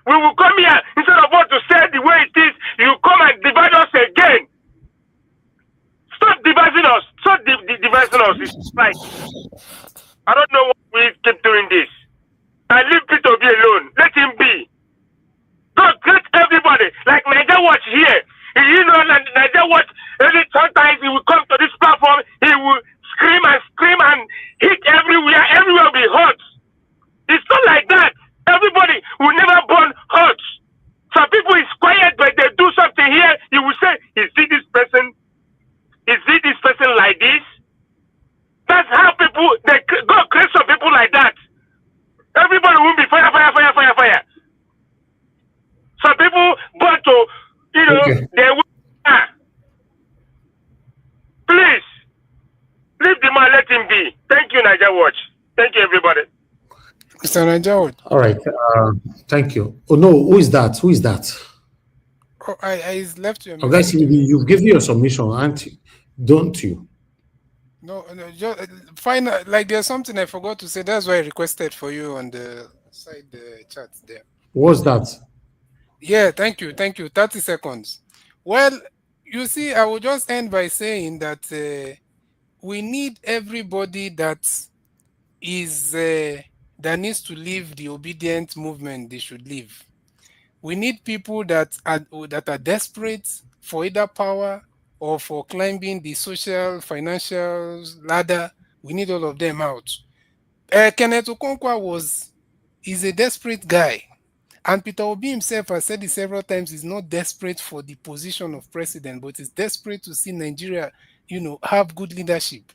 Speaker 12: We will come here instead of what to say the way it is. You come and divide us again. Stop dividing us. Stop dividing us. It's like I don't know why we keep doing this. I leave Peter be alone. Let him be. God, let everybody like Niger Watch here. You know, Niger Watch. Sometimes he will come to this platform. He will scream and hit everywhere. Everywhere will be hot. It's not like that. Everybody will never burn hot. Some people is quiet, but they do something here. You will say, "Is it this person? Is it this person like this?" That's how people. God creates some people like that. Everybody will be fire. Some people want to, they will. Please, leave the man, let him be. Thank you, Niger Watch. Thank you, everybody.
Speaker 18: Mr. Niger Watch.
Speaker 7: All right. Thank you. Oh, no. Who is that? Who is that?
Speaker 18: Oh, I left you a
Speaker 7: message. Guys, you've given your submission, aren't you? Don't you?
Speaker 18: No, just fine. Like there's something I forgot to say. That's why I requested for you on the side chat there.
Speaker 7: What's that?
Speaker 18: Yeah, thank you. 30 seconds. Well, you see, I will just end by saying that we need everybody that is that needs to leave the obedient movement. They should leave. We need people that are desperate for either power or for climbing the social, financial ladder. We need all of them out. Kenneth Okonkwo is a desperate guy. And Peter Obi himself has said it several times, he's not desperate for the position of president, but he's desperate to see Nigeria, have good leadership.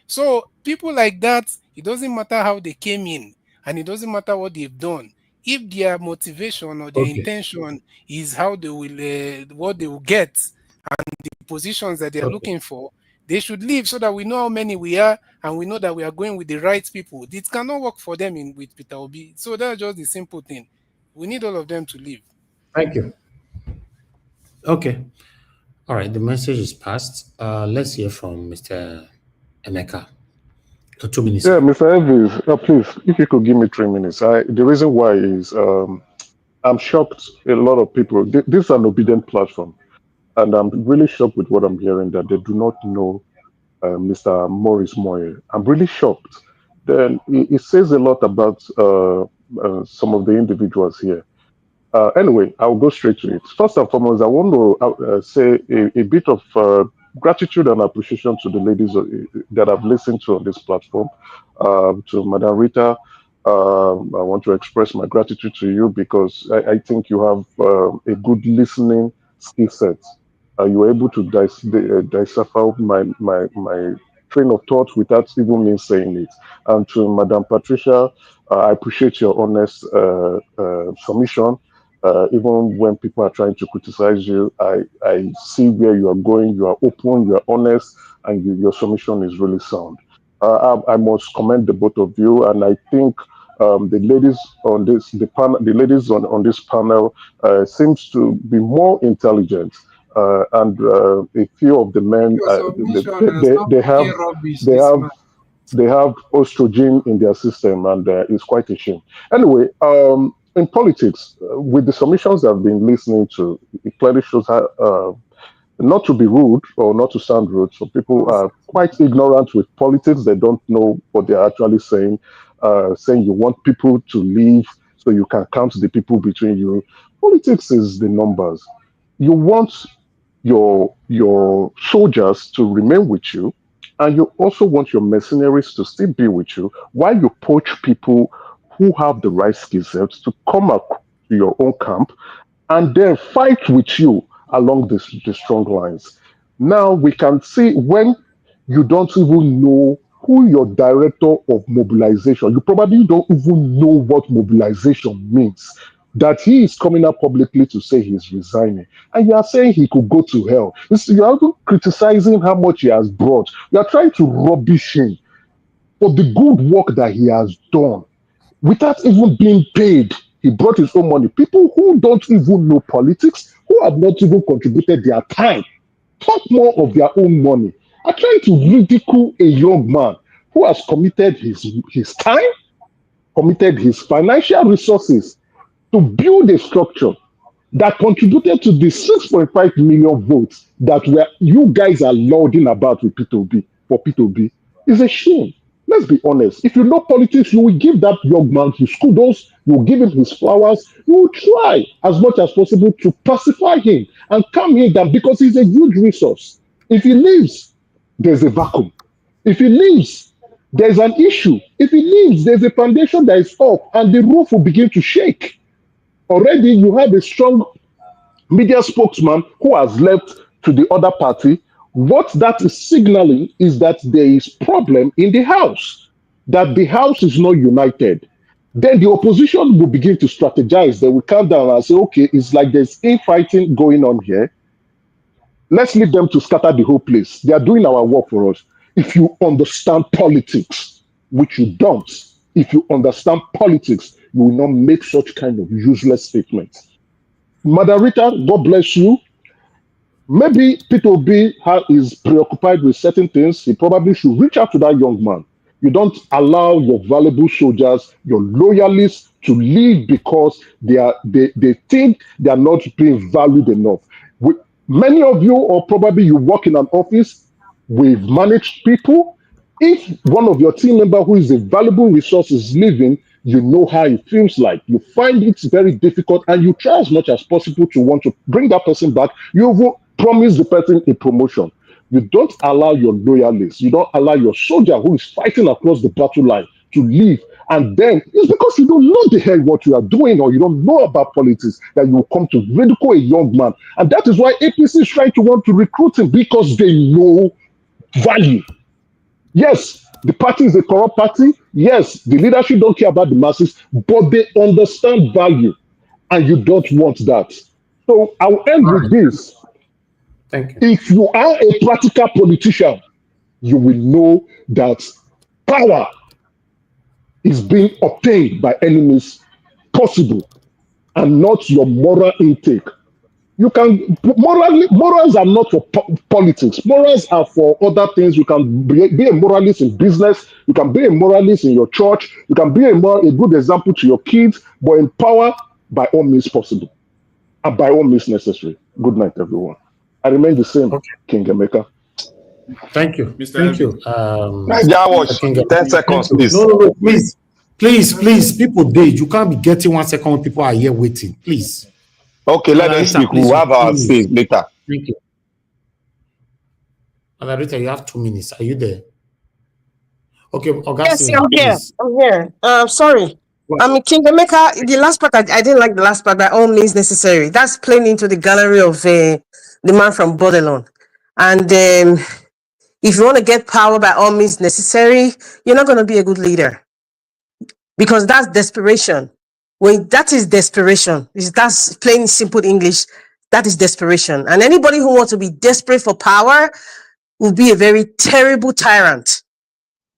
Speaker 18: So people like that, it doesn't matter how they came in, and it doesn't matter what they've done. If their motivation or their intention is how they will, what they will get, and the positions that they are looking for, they should leave so that we know how many we are, and we know that we are going with the right people. It cannot work for them with Peter Obi. So that's just the simple thing. We need all of them to leave.
Speaker 7: Thank you. Okay. All right. The message is passed. Let's hear from Mr. Emeka. 2 minutes.
Speaker 19: Yeah, Mr. Elvis, please, if you could give me 3 minutes. The reason why is I'm shocked. A lot of people. This is an obedient platform, and I'm really shocked with what I'm hearing that they do not know Mr. Maurice Moye. I'm really shocked. Then it says a lot about some of the individuals here. Anyway, I'll go straight to it. First and foremost, I want to say a bit of gratitude and appreciation to the ladies that I've listened to on this platform. To Madam Rita, I want to express my gratitude to you because I think you have a good listening skill set. You were able to decipher my train of thought without even me saying it. And to Madam Patricia, I appreciate your honest submission. Even when people are trying to criticize you, I see where you are going. You are open, you are honest, and your submission is really sound. I must commend the both of you, and I think the ladies on this panel seems to be more intelligent, and a few of the men they have estrogen in their system, and it's quite a shame. Anyway, in politics, with the submissions I've been listening to, it clearly shows how, not to be rude or not to sound rude, so people are quite ignorant with politics. They don't know what they're actually saying. Saying you want people to leave so you can count the people between you. Politics is the numbers. You want your soldiers to remain with you, and you also want your mercenaries to still be with you while you poach people who have the right skill sets to come up to your own camp and then fight with you along the strong lines. Now we can see when you don't even know who your director of mobilization, you probably don't even know what mobilization means, that he is coming up publicly to say he's resigning. And you are saying he could go to hell. You are even criticizing how much he has brought. You are trying to rubbish him for the good work that he has done without even being paid. He brought his own money. People who don't even know politics, who have not even contributed their time, talk more of their own money, are trying to ridicule a young man who has committed his time, committed his financial resources to build a structure that contributed to the 6.5 million votes that you guys are lauding about with P2B for P2B is a shame. Let's be honest. If you know politics, you will give that young man his kudos, you will give him his flowers, you will try as much as possible to pacify him and calm him down because he's a huge resource. If he leaves, there's a vacuum. If he leaves, there's an issue. If he leaves, there's a foundation that is up and the roof will begin to shake. Already you have a strong media spokesman who has left to the other party. What that is signaling is that there is problem in the house, that the house is not united. Then the opposition will begin to strategize. They will come down and say, okay, it's like there's infighting going on here. Let's leave them to scatter the whole place. They are doing our work for us. If you understand politics, which you don't, if you understand politics, you will not make such kind of useless statements. Madam Rita, God bless you. Maybe P2B is preoccupied with certain things. He probably should reach out to that young man. You don't allow your valuable soldiers, your loyalists, to leave because they think they are not being valued enough. Many of you, or probably you work in an office, we've managed people. If one of your team member who is a valuable resource is leaving, you know how it feels like. You find it very difficult and you try as much as possible to want to bring that person back. You will promise the person a promotion. You don't allow your loyalists, you don't allow your soldier who is fighting across the battle line to leave. And then it's because you don't know the hell what you are doing or you don't know about politics that you will come to ridicule a young man. And that is why APC is trying to want to recruit him, because they know value. Yes, the party is a corrupt party. Yes, the leadership don't care about the masses, but they understand value, and you don't want that. So I'll end with this.
Speaker 7: Thank you.
Speaker 19: If you are a practical politician, you will know that power is being obtained by enemies possible and not your moral intake. You can morals are not for politics. Morals are for other things. You can be a moralist in business. You can be a moralist in your church. You can be a good example to your kids. But in power, by all means possible, and by all means necessary. Good night, everyone. I remain the same, okay. King Emeka.
Speaker 7: Thank you.
Speaker 15: Mr.
Speaker 7: Thank you.
Speaker 4: Watch. 10 seconds, please.
Speaker 7: No, please. People did. You can't be getting 1 second when people are here waiting. Please.
Speaker 4: Okay, let us speak. We'll have our say later.
Speaker 7: Thank you. Rita, you have 2 minutes. Are you there? Okay, Augustine.
Speaker 22: Yes, I'm here. Sorry. King Emeka, the last part, I didn't like the last part, by all means necessary. That's playing into the gallery of the man from Babylon. And if you want to get power by all means necessary, you're not going to be a good leader. Because that's desperation. When that is desperation, that's plain simple English, that is desperation. And anybody who wants to be desperate for power will be a very terrible tyrant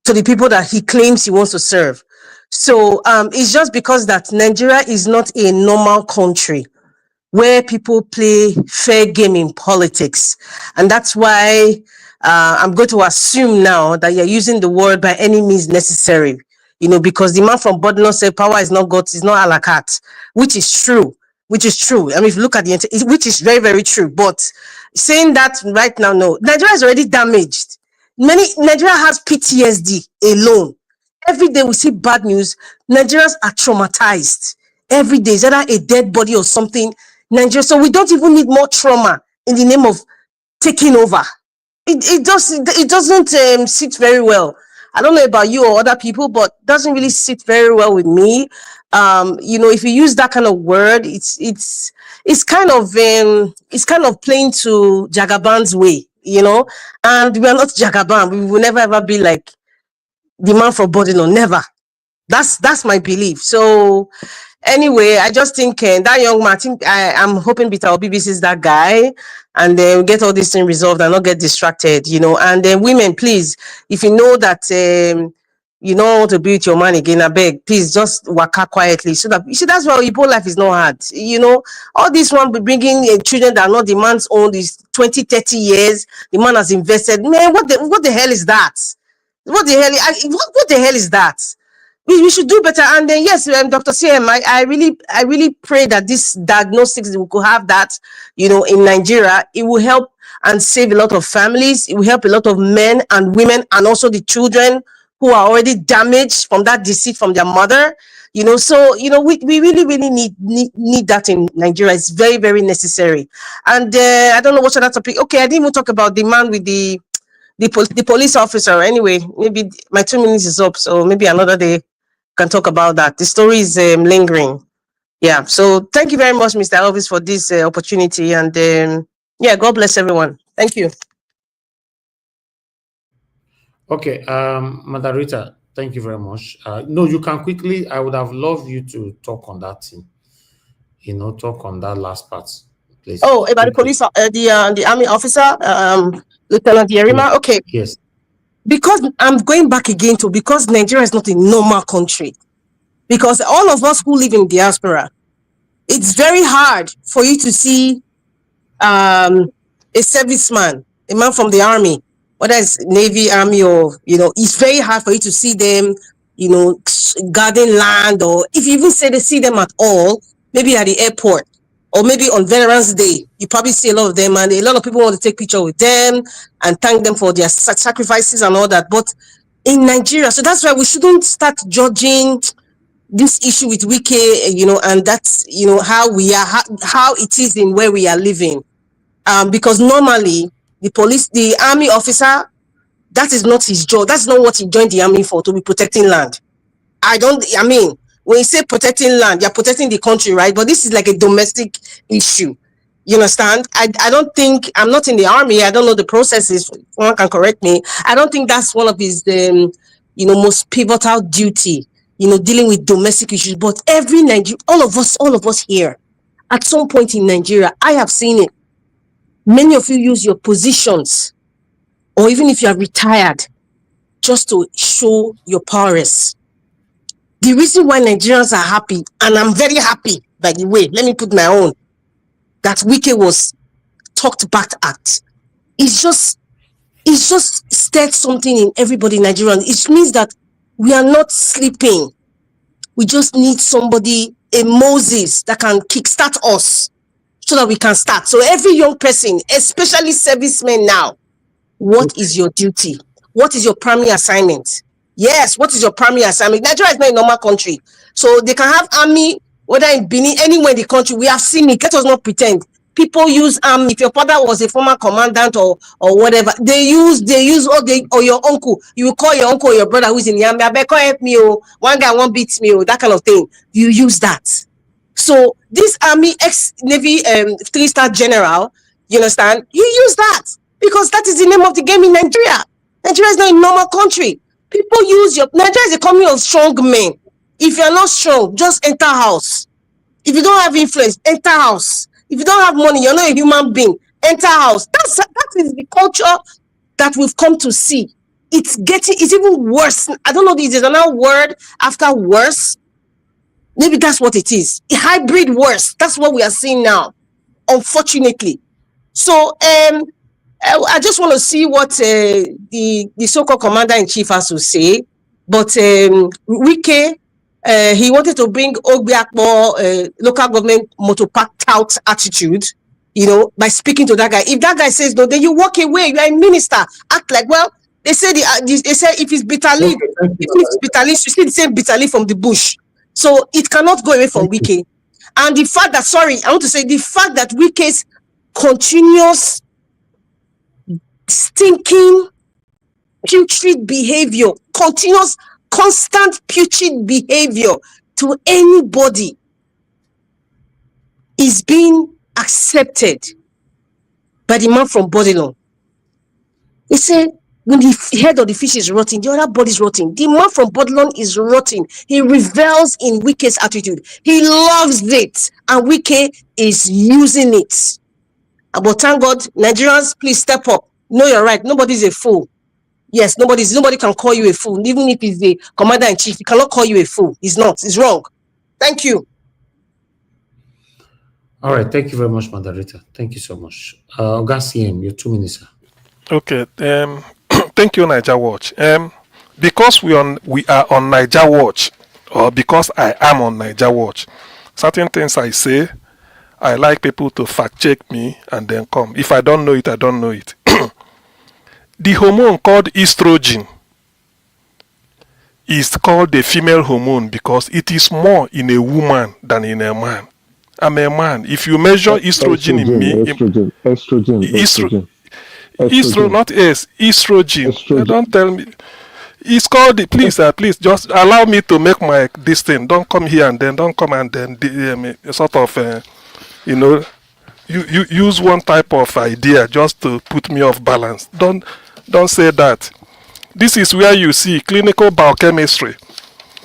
Speaker 22: to the people that he claims he wants to serve. So it's just because that Nigeria is not a normal country where people play fair game in politics. And that's why I'm going to assume now that you're using the word by any means necessary. Because the man from Bodno said power is not a la carte, which is true. I mean, if you look at which is very, very true. But saying that right now, no, Nigeria is already damaged. Nigeria has PTSD alone. Every day we see bad news. Nigerians are traumatized. Every day is either a dead body or something. Nigeria, so we don't even need more trauma in the name of taking over. It doesn't sit very well. I don't know about you or other people, but it doesn't really sit very well with me. If you use that kind of word, it's kind of playing to Jagaban's way, and we are not Jagaban. We will never ever be like the man for Bodino, never. That's my belief. So anyway, I just think that young man, I'm hoping Peter Obibi is that guy, and then get all this thing resolved and not get distracted, And then women, please, if you know that you don't want to be with your man again, I beg, please just waka quietly. So that that's why Igbo life is not hard. All this one be bringing children that are not the man's own, is 20, 30 years. The man has invested. Man, what the hell is that? What the hell? What the hell is that? We should do better. And then yes, Dr. CM, I really pray that this diagnostics, we could have that, in Nigeria. It will help and save a lot of families. It will help a lot of men and women, and also the children who are already damaged from that deceit from their mother. So we really need that in Nigeria. It's very, very necessary. And I don't know what's other topic. Okay, I didn't even talk about the man with the police officer. Anyway, maybe my 2 minutes is up, so maybe another day can talk about that. The story is lingering. Yeah. So thank you very much, Mr. Elvis, for this opportunity. And God bless everyone. Thank you.
Speaker 7: Okay, Madam Rita, thank you very much. No, you can quickly. I would have loved you to talk on that thing. Talk on that last part, please.
Speaker 22: Oh, about the police, the army officer, Lieutenant Yerima. Okay.
Speaker 7: Yes.
Speaker 22: Because I'm going back again because Nigeria is not a normal country. Because all of us who live in diaspora, it's very hard for you to see a serviceman, a man from the army, whether it's Navy, Army, or, it's very hard for you to see them, guarding land, or if you even say they see them at all, maybe at the airport, or maybe on Veterans Day, you probably see a lot of them, and a lot of people want to take picture with them and thank them for their sacrifices and all that. But in Nigeria, so that's why we shouldn't start judging this issue with Wike, and that's, how we are, how it is in where we are living. Because normally the army officer, that is not his job. That's not what he joined the army for, to be protecting land. When you say protecting land, you're protecting the country, right? But this is like a domestic issue. You understand? I don't think, I'm not in the army. I don't know the processes. Someone can correct me. I don't think that's one of his, most pivotal duty, dealing with domestic issues. But every Nigerian, all of us here, at some point in Nigeria, I have seen it. Many of you use your positions, or even if you are retired, just to show your prowess. The reason why Nigerians are happy, and I'm very happy, by the way, let me put my own, that Wike was talked back at. It's just stirred something in everybody in Nigeria. It means that we are not sleeping. We just need somebody, a Moses, that can kickstart us so that we can start. So every young person, especially servicemen now, what is your duty? What is your primary assignment? Yes, what is your primary assignment? Nigeria is not a normal country. So they can have army, whether in Benin, anywhere in the country. We have seen it. Let us not pretend. People use army. If your father was a former commandant or whatever, they use or your uncle. You will call your uncle or your brother who's in the army. I beg, come help me, oh. One guy won't beat me, oh, that kind of thing. You use that. So this army, ex-Navy 3-star general, you understand? You use that because that is the name of the game in Nigeria. Nigeria is not a normal country. People use Nigeria is a country of strong men. If you're not strong, just enter house. If you don't have influence, enter house. If you don't have money, you're not a human being, enter house. That is the culture that we've come to see. It's even worse. I don't know, is there another word after worse? Maybe that's what it is. A hybrid worse. That's what we are seeing now, unfortunately. So I just want to see what the so-called commander-in-chief has to say. But Wike, he wanted to bring Ogbiakpo local government motopark tout attitude, by speaking to that guy. If that guy says no, then you walk away. You are a minister. Act like, well, they say if it's bitter leaf, you see the same bitter leaf from the bush. So it cannot go away from Wike. And the fact that, the fact that Wike's continuous stinking, putrid behavior, constant putrid behavior to anybody is being accepted by the man from Bodilon. He said, when the head of the fish is rotting, the other body is rotting. The man from Bodilon is rotting. He revels in Wike's attitude. He loves it. And Wike is using it. But thank God, Nigerians, please step up. No, you're right. Nobody's a fool. Yes, nobody can call you a fool. Even if he's the commander-in-chief, he cannot call you a fool. He's not. It's wrong. Thank you.
Speaker 7: All right. Thank you very much, Madam Rita. Thank you so much. Oga CM, your 2 minutes, sir.
Speaker 21: Okay. Thank you, Niger Watch. because we are on Niger Watch, or because I am on Niger Watch, certain things I say, I like people to fact check me and then come. If I don't know it, I don't know it. The hormone called estrogen is called the female hormone because it is more in a woman than in a man. I'm a man. If you measure estrogen in me, estrogen, not estrogen. Don't tell me. It's called. Please, please, just allow me to make my this thing. Don't come here and then don't come and then sort of, you use one type of idea just to put me off balance. Don't say that. This is where you see clinical biochemistry.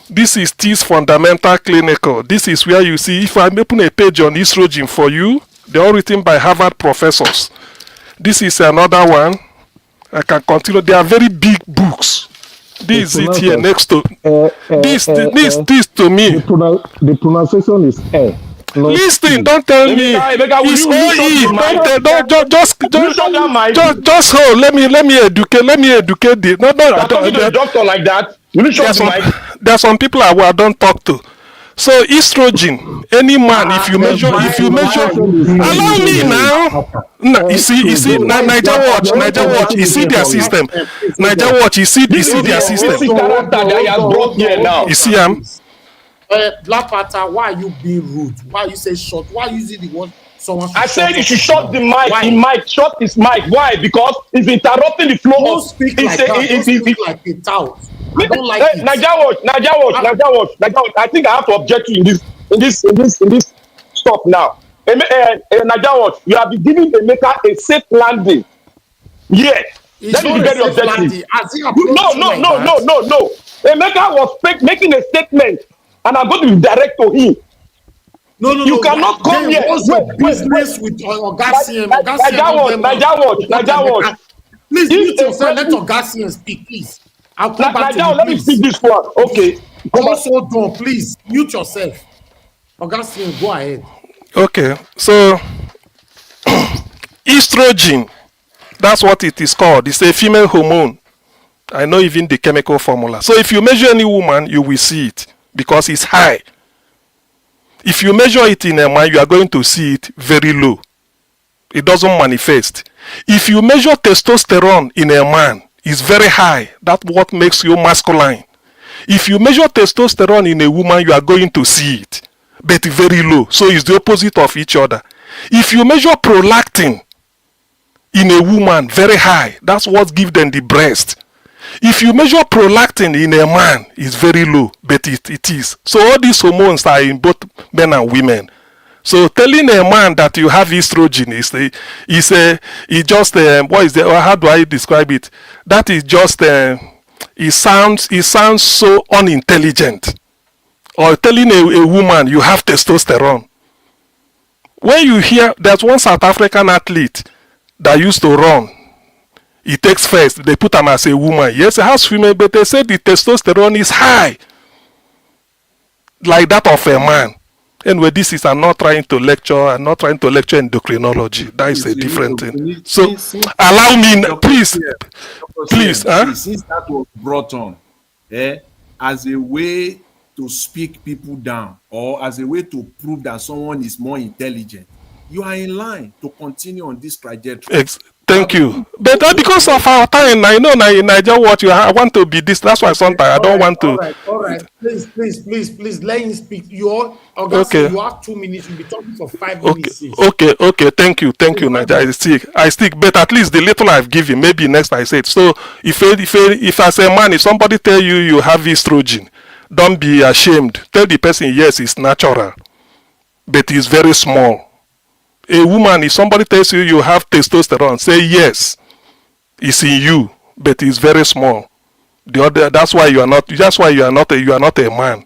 Speaker 21: This is TIS fundamental clinical. This is where you see, if I open a page on estrogen for you, they're all written by Harvard professors. This is another one. I can continue. They are very big books. This is it here next to this to me.
Speaker 19: The pronunciation is air.
Speaker 21: Listen, don't tell me. It's just hold. Let me educate the. No,
Speaker 5: I'm talking to a doctor like that. You show the mic.
Speaker 21: There are some people I don't talk to. So estrogen, any man, if you measure, allow me now. No, you see, Niger Watch, you see their system. Niger Watch, you see their system. You see,
Speaker 7: Black Panther, why are you being rude? Why you say short? Why you using the word someone?
Speaker 5: I said you should shut the mic. Why? The mic, shut his mic. Why? Because it's interrupting the flow.
Speaker 7: Don't speak like that. Don't speak like a tout. I don't like it.
Speaker 5: Niger Watch. I think I have to object to you in this stop now. Niger Watch, you have been giving the maker a safe landing. Yes. That is very objective. No. The maker was making a statement, and I'm going to be direct to him.
Speaker 7: No.
Speaker 5: You cannot come here.
Speaker 7: What's your business with Ogasian?
Speaker 5: Niger Watch.
Speaker 7: Please mute yourself. Let Ogasian speak, please. I'll come back to you.
Speaker 5: Let me speak this one. Okay.
Speaker 7: Just hold on, please. Mute yourself. Ogasian, go ahead.
Speaker 21: Okay. So, estrogen, that's what it is called. It's a female hormone. I know even the chemical formula. So if you measure any woman, you will see it because it's high. If you measure it in a man, you are going to see it very low. It doesn't manifest. If you measure testosterone in a man, it's very high. That's what makes you masculine. If you measure testosterone in a woman, you are going to see it, but very low. So it's the opposite of each other. If you measure prolactin in a woman, very high. That's what gives them the breast. If you measure prolactin in a man, it's very low, but it is. So all these hormones are in both men and women. So telling a man that you have estrogen how do I describe it? That is just it sounds so unintelligent. Or telling a woman you have testosterone. When you hear, there's one South African athlete that used to run. He takes first. They put him as a woman. Yes, a house female, but they say the testosterone is high, like that of a man. Anyway, I'm not trying to lecture. I'm not trying to lecture endocrinology. That is a different thing. So, allow me, please.
Speaker 15: Since that was brought on, as a way to speak people down or as a way to prove that someone is more intelligent, you are in line to continue on this trajectory.
Speaker 21: Thank you. But because of our time, I know in Niger Watch, I want to be this. That's why sometimes I don't want to.
Speaker 7: All right. Please, let him speak. Okay. You have 2 minutes. You'll be talking for 5 minutes.
Speaker 21: Okay. Thank you, Niger. I stick. But at least the little I've given, maybe next I said. So if as a man, if somebody tell you have estrogen, don't be ashamed. Tell the person yes, it's natural, but it's very small. A woman, if somebody tells you have testosterone, say yes, it's in you, but it's very small. That's why you are not a man.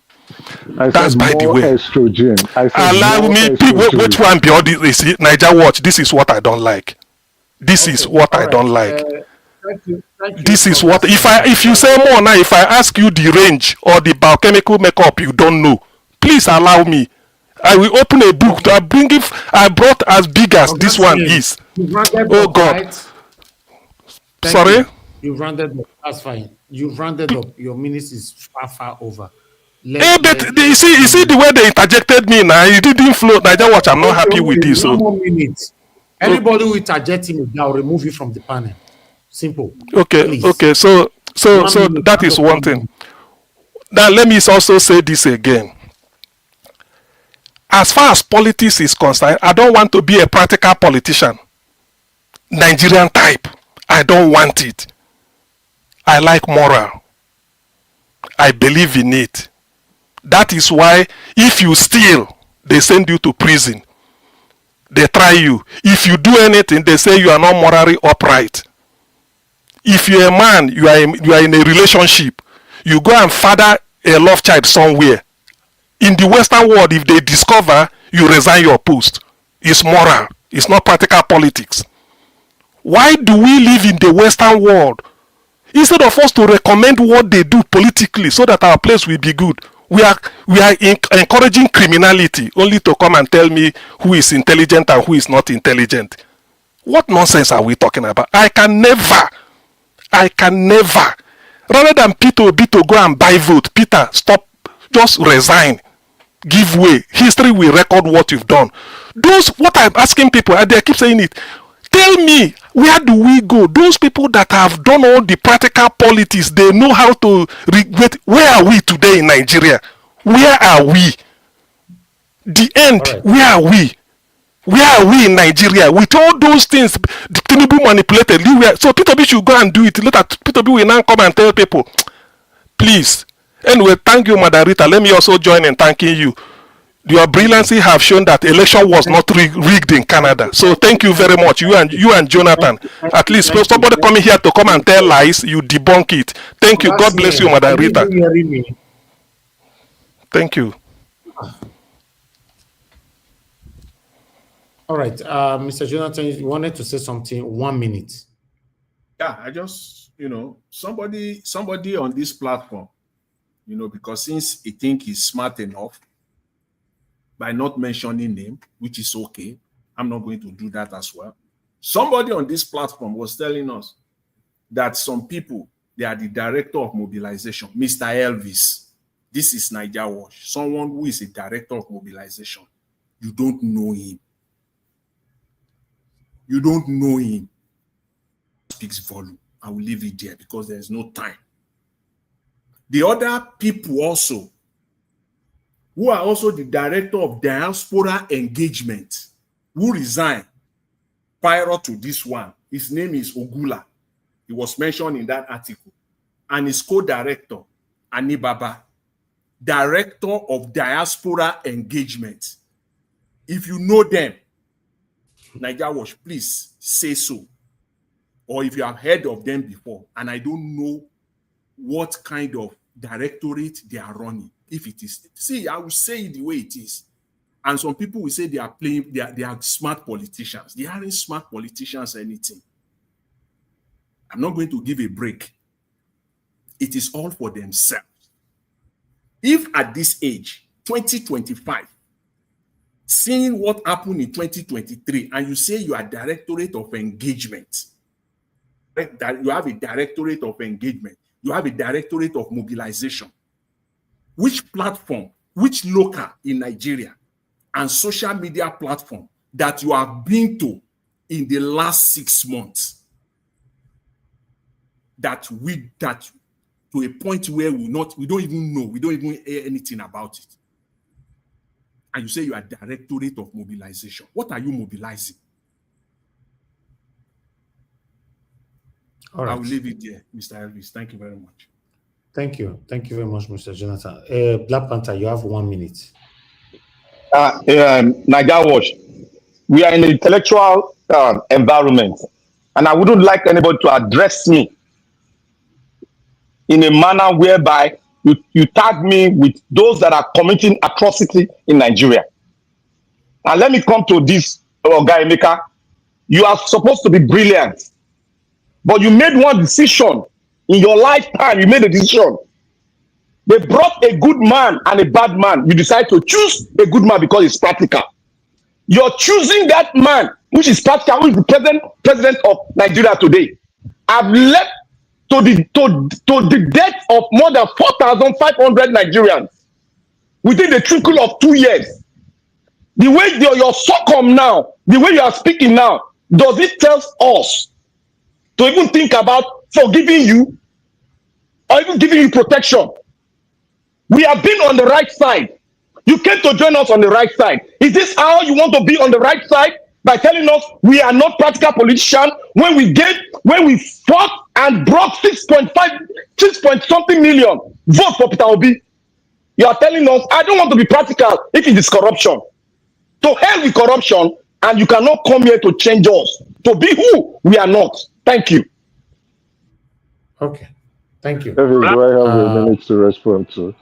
Speaker 21: That's by the way.
Speaker 19: Estrogen.
Speaker 21: Allow me, which one be all this? Niger Watch. This is what I don't like. This is what I don't like.
Speaker 7: Thank you.
Speaker 21: This is what if you say more now, if I ask you the range or the biochemical makeup you don't know, please allow me. I will open a book. I brought as big as this one is. Oh God.
Speaker 7: Thank
Speaker 21: Sorry?
Speaker 7: You. You've rounded up. That's fine. You've rounded up. Your minutes is far over.
Speaker 21: But you see the way they interjected me now. It didn't flow. Niger Watch. I'm not happy with this.
Speaker 7: One
Speaker 21: So
Speaker 7: more minute. Anybody who interject him, I'll remove you from the panel. Simple.
Speaker 21: okay,
Speaker 7: Please.
Speaker 21: okay. So
Speaker 7: Minute,
Speaker 21: that is one thing. Now let me also say this again. As far as politics is concerned, I don't want to be a practical politician. Nigerian type. I don't want it. I like moral. I believe in it. That is why if you steal, they send you to prison. They try you. If you do anything, they say you are not morally upright. If you're a man, you are in a relationship, you go and father a love child somewhere. In the Western world, if they discover, you resign your post. It's moral. It's not practical politics. Why do we live in the Western world? Instead of us to recommend what they do politically so that our place will be good, we are encouraging criminality only to come and tell me who is intelligent and who is not intelligent. What nonsense are we talking about? I can never, rather than Peter to go and buy vote, Peter, stop, just resign, give way. History will record what you've done. What I'm asking people, and they keep saying it, tell me, where do we go? Those people that have done all the practical politics, they know how to regret. Where are we today in Nigeria? Where are we? The end, right. Where are we? Where are we in Nigeria? With all those things, the Tinubu manipulated. So Peter B should go and do it. Later, Peter B will now come and tell people, please. Anyway, thank you, Madam Rita. Let me also join in thanking you. Your brilliancy have shown that election was not rigged in Canada. So thank you very much. You and Jonathan. At least somebody coming here to come and tell lies, you debunk it. Thank you. God bless you, Madam Rita. Thank you.
Speaker 7: All right, Mr. Jonathan, you wanted to say something. 1 minute.
Speaker 15: Yeah, I just, somebody on this platform, because since he think he's smart enough, by not mentioning name, which is okay, I'm not going to do that as well. Somebody on this platform was telling us that some people, they are the director of mobilization, Mr. Elvis. This is Niger Watch, someone who is a director of mobilization. You don't know him. You don't know him. Speaks volume. I will leave it there because there's no time. The other people also, who are also the director of diaspora engagement, who resigned prior to this one. His name is Ogula. He was mentioned in that article. And his co-director, Anibaba, director of diaspora engagement. If you know them, Niger Watch, please say so. Or if you have heard of them before, and I don't know what kind of directorate they are running. If it is, see, I will say it the way it is. And some people will say they are playing, they are smart politicians. They aren't smart politicians anything. I'm not going to give a break. It is all for themselves. If at this age, 2025, seeing what happened in 2023, and you say you are directorate of engagement, that you have a directorate of engagement, you have a directorate of mobilization, which platform, which local in Nigeria and social media platform that you have been to in the last 6 months that to a point where we don't even know, we don't even hear anything about it. And you say you are directorate of mobilization. What are you mobilizing? All right. I will leave it there, Mr. Elvis. Thank you very much.
Speaker 7: Thank you. Thank you very much, Mr. Jonathan. Black Panther, you have 1 minute.
Speaker 5: Niger Watch, we are in an intellectual environment, and I wouldn't like anybody to address me in a manner whereby you tag me with those that are committing atrocity in Nigeria. And let me come to this, Guy Emeka. You are supposed to be brilliant, but you made one decision in your lifetime. You made a decision. They brought a good man and a bad man. You decide to choose a good man because it's practical. You're choosing that man, which is practical, who is the president of Nigeria today. I've left to the death of more than 4,500 Nigerians within the trickle of 2 years. The way your SOCOM now, the way you are speaking now, does it tell us to even think about forgiving you or even giving you protection? We have been on the right side. You came to join us on the right side. Is this how you want to be on the right side? By telling us we are not practical politicians when we fought and brought 6 point something million votes for Peter Obi. You are telling us, I don't want to be practical if it is corruption. To hell with corruption, and you cannot come here to change us to be who we are not. Thank you.
Speaker 7: Okay. Thank you.
Speaker 19: David, do I have a minute to respond to?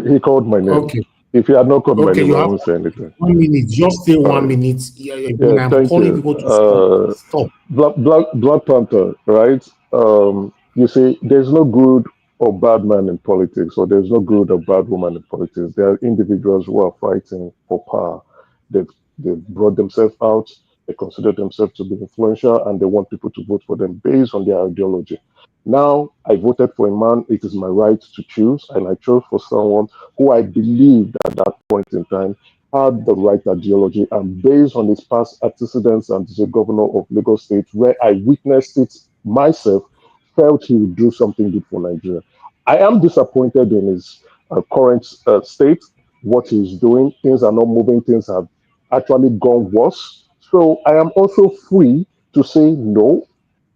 Speaker 19: He called my name.
Speaker 7: Okay.
Speaker 19: If he had not called my name,
Speaker 7: you
Speaker 19: I
Speaker 7: have
Speaker 19: won't say anything.
Speaker 7: 1 minute. Just stay 1 minute. When I'm
Speaker 19: thank
Speaker 7: calling
Speaker 19: you.
Speaker 7: people to stop.
Speaker 19: Black Panther, right? You see, there's no good or bad man in politics, or there's no good or bad woman in politics. There are individuals who are fighting for power. They've brought themselves out, they consider themselves to be influential, and they want people to vote for them based on their ideology. Now, I voted for a man, it is my right to choose, and I chose for someone who I believed at that point in time had the right ideology, and based on his past antecedents and as a governor of Lagos State, where I witnessed it myself, felt he would do something good for Nigeria. I am disappointed in his current state, what he's doing. Things are not moving, things have actually gone worse. So I am also free to say no,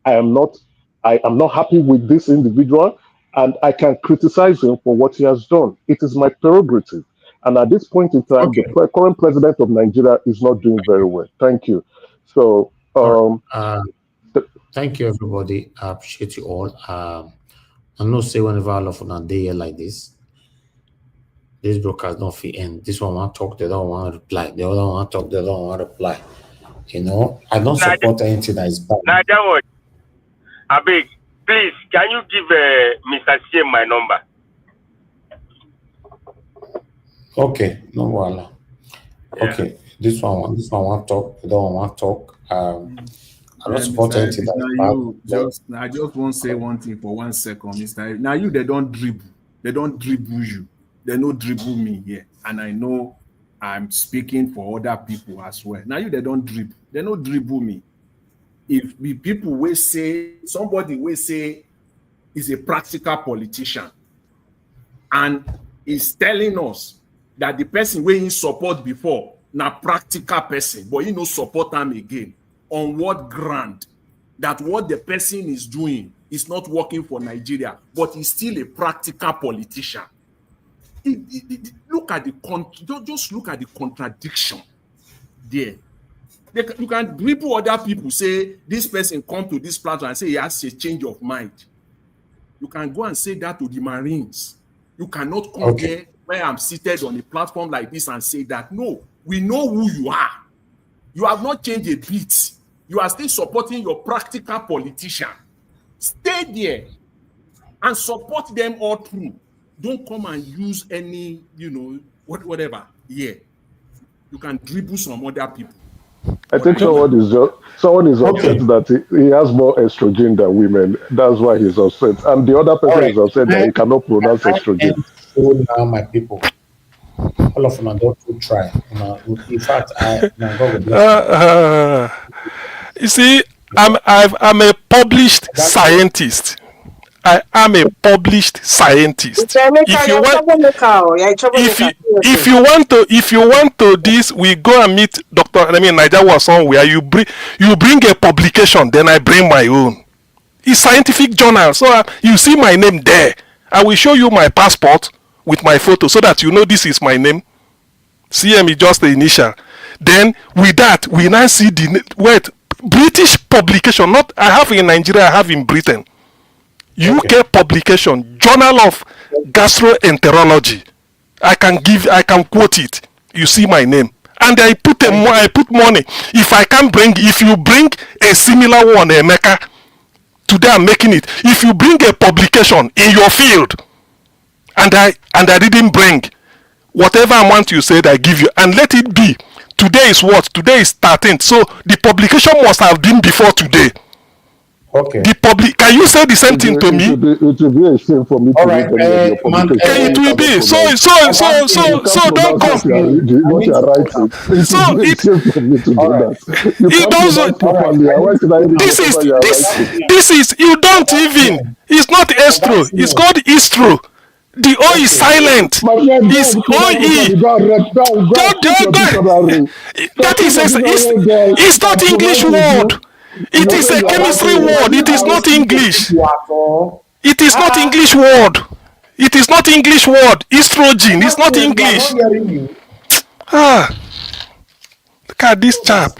Speaker 19: I am not happy with this individual, and I can criticize him for what he has done. It is my prerogative. And at this point in time, the current president of Nigeria is not doing very well. Thank you. So,
Speaker 7: thank you, everybody. I appreciate you all. I know say whenever I love on a day like this broadcast don't fit end. This one want to talk, they don't want to reply. The other one talk, they don't want to reply. You know, I don't support anything that is bad.
Speaker 12: Nadia, Abeg, please, can you give Mr. CM my number?
Speaker 7: Okay, no wala. Okay, this one want to talk, the other one want to talk. I don't support anything that is bad.
Speaker 15: I just want to say one thing for 1 second, Mr. Now you, they don't dribble. They don't dribble you. They don't dribble me here. And I know I'm speaking for other people as well. Now you, they don't dribble. They don't dribble me. If the people will say, somebody will say is a practical politician and is telling us that the person we in support before, na practical person, but he no support them again. On what ground? That what the person is doing is not working for Nigeria, but he's still a practical politician. Look at just look at the contradiction there. You can dribble other people, say this person come to this platform and say he has a change of mind. You can go and say that to the Marines. You cannot come here where I'm seated on a platform like this and say that. No, we know who you are. You have not changed a bit. You are still supporting your practical politician. Stay there and support them all through. Don't come and use any, whatever. Yeah, you can dribble some other people.
Speaker 19: I think someone is upset that he has more estrogen than women. That's why he's upset. And the other person is upset that he cannot pronounce estrogen.
Speaker 7: So now, my people, all of them don't try. In fact, God bless you.
Speaker 21: You see, I'm a published scientist. I am a published scientist. If you want to this, we go and meet Dr. Naija was somewhere. You bring a publication, then I bring my own. It's scientific journal, so you see my name there. I will show you my passport with my photo so that you know this is my name. CM is just the initial. Then with that, we now see the British publication. Not I have in Nigeria, I have in Britain. UK publication, Journal of Gastroenterology. I can quote it. You see my name, and I put money. If you bring a similar one, Emeka, today I'm making it. If you bring a publication in your field, and I didn't bring whatever amount you said, I give you, and let it be. Today is what? Today is 13th. So the publication must have been before today.
Speaker 7: Okay.
Speaker 21: The public, can you say the same thing to me?
Speaker 19: It will be a shame for me to read any of your publications.
Speaker 21: Okay, it will be. So don't come.
Speaker 19: What you are writing. It
Speaker 21: So
Speaker 19: will be a
Speaker 21: it
Speaker 19: shame for me to do that. You
Speaker 21: it
Speaker 19: can't
Speaker 21: doesn't.
Speaker 19: pronounce properly. Why should I read whatever you are writing?
Speaker 21: This is you don't even. It's not estro. It's called istro. The O is silent.
Speaker 19: My friend, go
Speaker 21: It's
Speaker 19: and
Speaker 21: O E.
Speaker 19: go and read. Go and speak your dictionary.
Speaker 21: That is it's not English word. It is a chemistry word. It is not English. It is not English word. It is not English word. Estrogen. It's not English. Ah, look at this chap.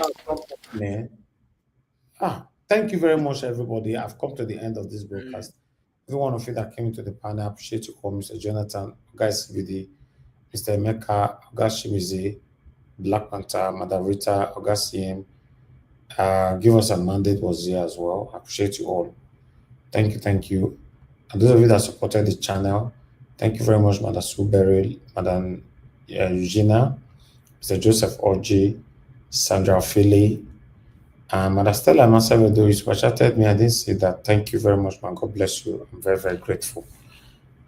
Speaker 7: Thank you very much, everybody. I've come to the end of this broadcast. Every one of you that came into the panel, I appreciate you all, Mr. Jonathan, guys, Vidi, Mr. Emeka, Ogashimizi, Black Panther, Madam Rita, Ogasiem. Give us a mandate was here as well. I appreciate you all. Thank you, thank you. And those of you that supported the channel, thank you very much, Madam Suberil, Madam Eugenia, Mr. Joseph Orji, Sandra Philly, Madam Stella Masavedo, you super-chatted me. I didn't see that. Thank you very much, man. God bless you. I'm very, very grateful.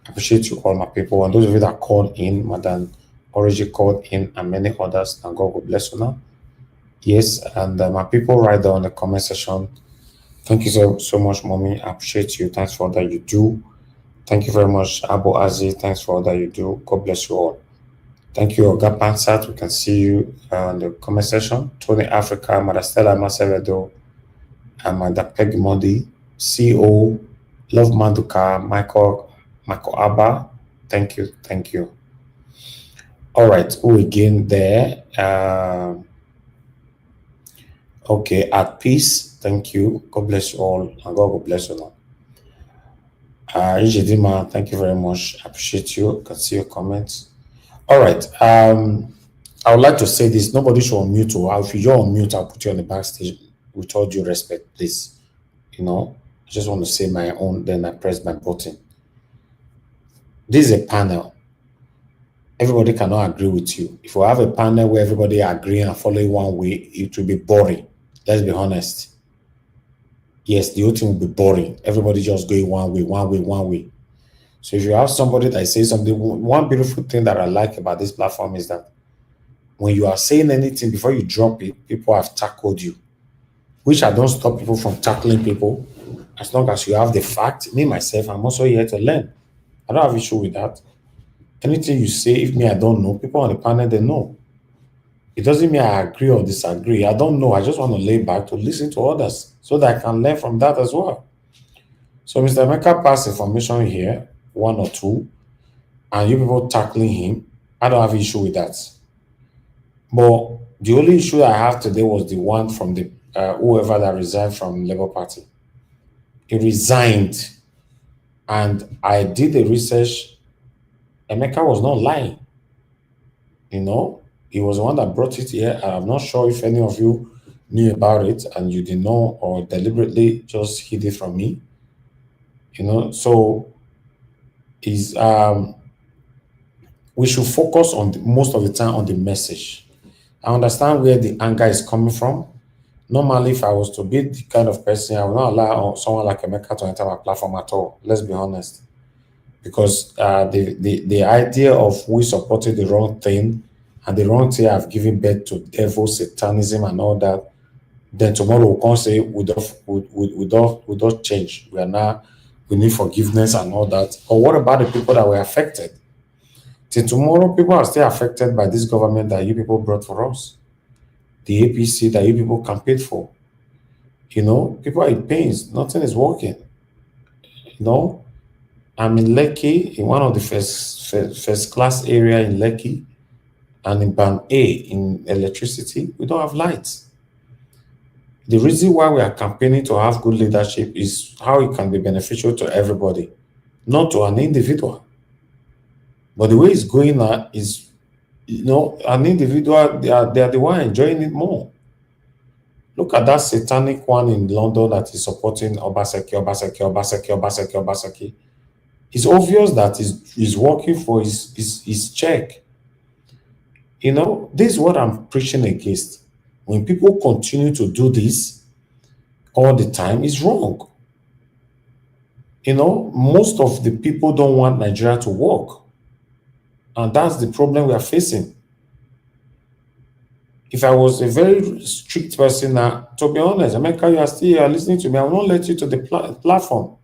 Speaker 7: I appreciate you all, my people. And those of you that called in, Madam Orji called in, and many others, and God will bless you now. Yes, and my people right there on the comment section. Thank you so much, Mommy. I appreciate you. Thanks for all that you do. Thank you very much, Abu Aziz. Thanks for all that you do. God bless you all. Thank you, Oga Pansat. We can see you in the comment section. Tony Africa, Madastella Masevedo, and Madam Peggy Modi, CEO, Love Manduka, Michael Abba. Thank you, thank you. All right, who again there? Okay, at peace. Thank you. God bless you all, and God will bless you now. Ijidima, thank you very much. I appreciate you. Can see your comments. All right. I would like to say this. Nobody should unmute. Or if you're on mute, I'll put you on the backstage with all due respect, please. You know, I just want to say my own, then I press my button. This is a panel. Everybody cannot agree with you. If we have a panel where everybody agree and following one way, it will be boring. Let's be honest. Yes, the whole thing will be boring. Everybody just going one way, one way, one way. So if you have somebody that says something, one beautiful thing that I like about this platform is that when you are saying anything, before you drop it, people have tackled you, which I don't stop people from tackling people. As long as you have the fact, me, myself, I'm also here to learn. I don't have issue with that. Anything you say, if me, I don't know, people on the panel, they know. It doesn't mean I agree or disagree. I don't know. I just want to lay back to listen to others so that I can learn from that as well. So Mr. Emeka passed information here, one or two, and you people tackling him. I don't have issue with that. But the only issue I have today was the one from the whoever that resigned from Labour Party. He resigned, and I did the research. Emeka was not lying. You know, he was the one that brought it here. I'm not sure if any of you knew about it and you didn't know or deliberately just hid it from me. You know, so is we should focus on most of the time on the message. I understand where the anger is coming from. Normally, if I was to be the kind of person, I would not allow someone like Emeka to enter my platform at all. Let's be honest. Because the idea of we supported the wrong thing and the wrong thing have given birth to devil, satanism, and all that, then tomorrow we can't say we don't change. We need forgiveness and all that. But what about the people that were affected? Till tomorrow, people are still affected by this government that you people brought for us. The APC that you people campaigned for. You know, people are in pains. Nothing is working. You know, I'm in Lekki, in one of the first class area in Lekki, and in Band A in electricity, we don't have lights. The reason why we are campaigning to have good leadership is how it can be beneficial to everybody, not to an individual. But the way it's going now is, you know, an individual, they are the one enjoying it more. Look at that satanic one in London that is supporting Obaseki. It's obvious that he's working for his check. You know, this is what I'm preaching against. When people continue to do this all the time, it's wrong. You know, most of the people don't want Nigeria to work. And that's the problem we are facing. If I was a very strict person now, to be honest, America, you are still here listening to me, I will not let you to the platform.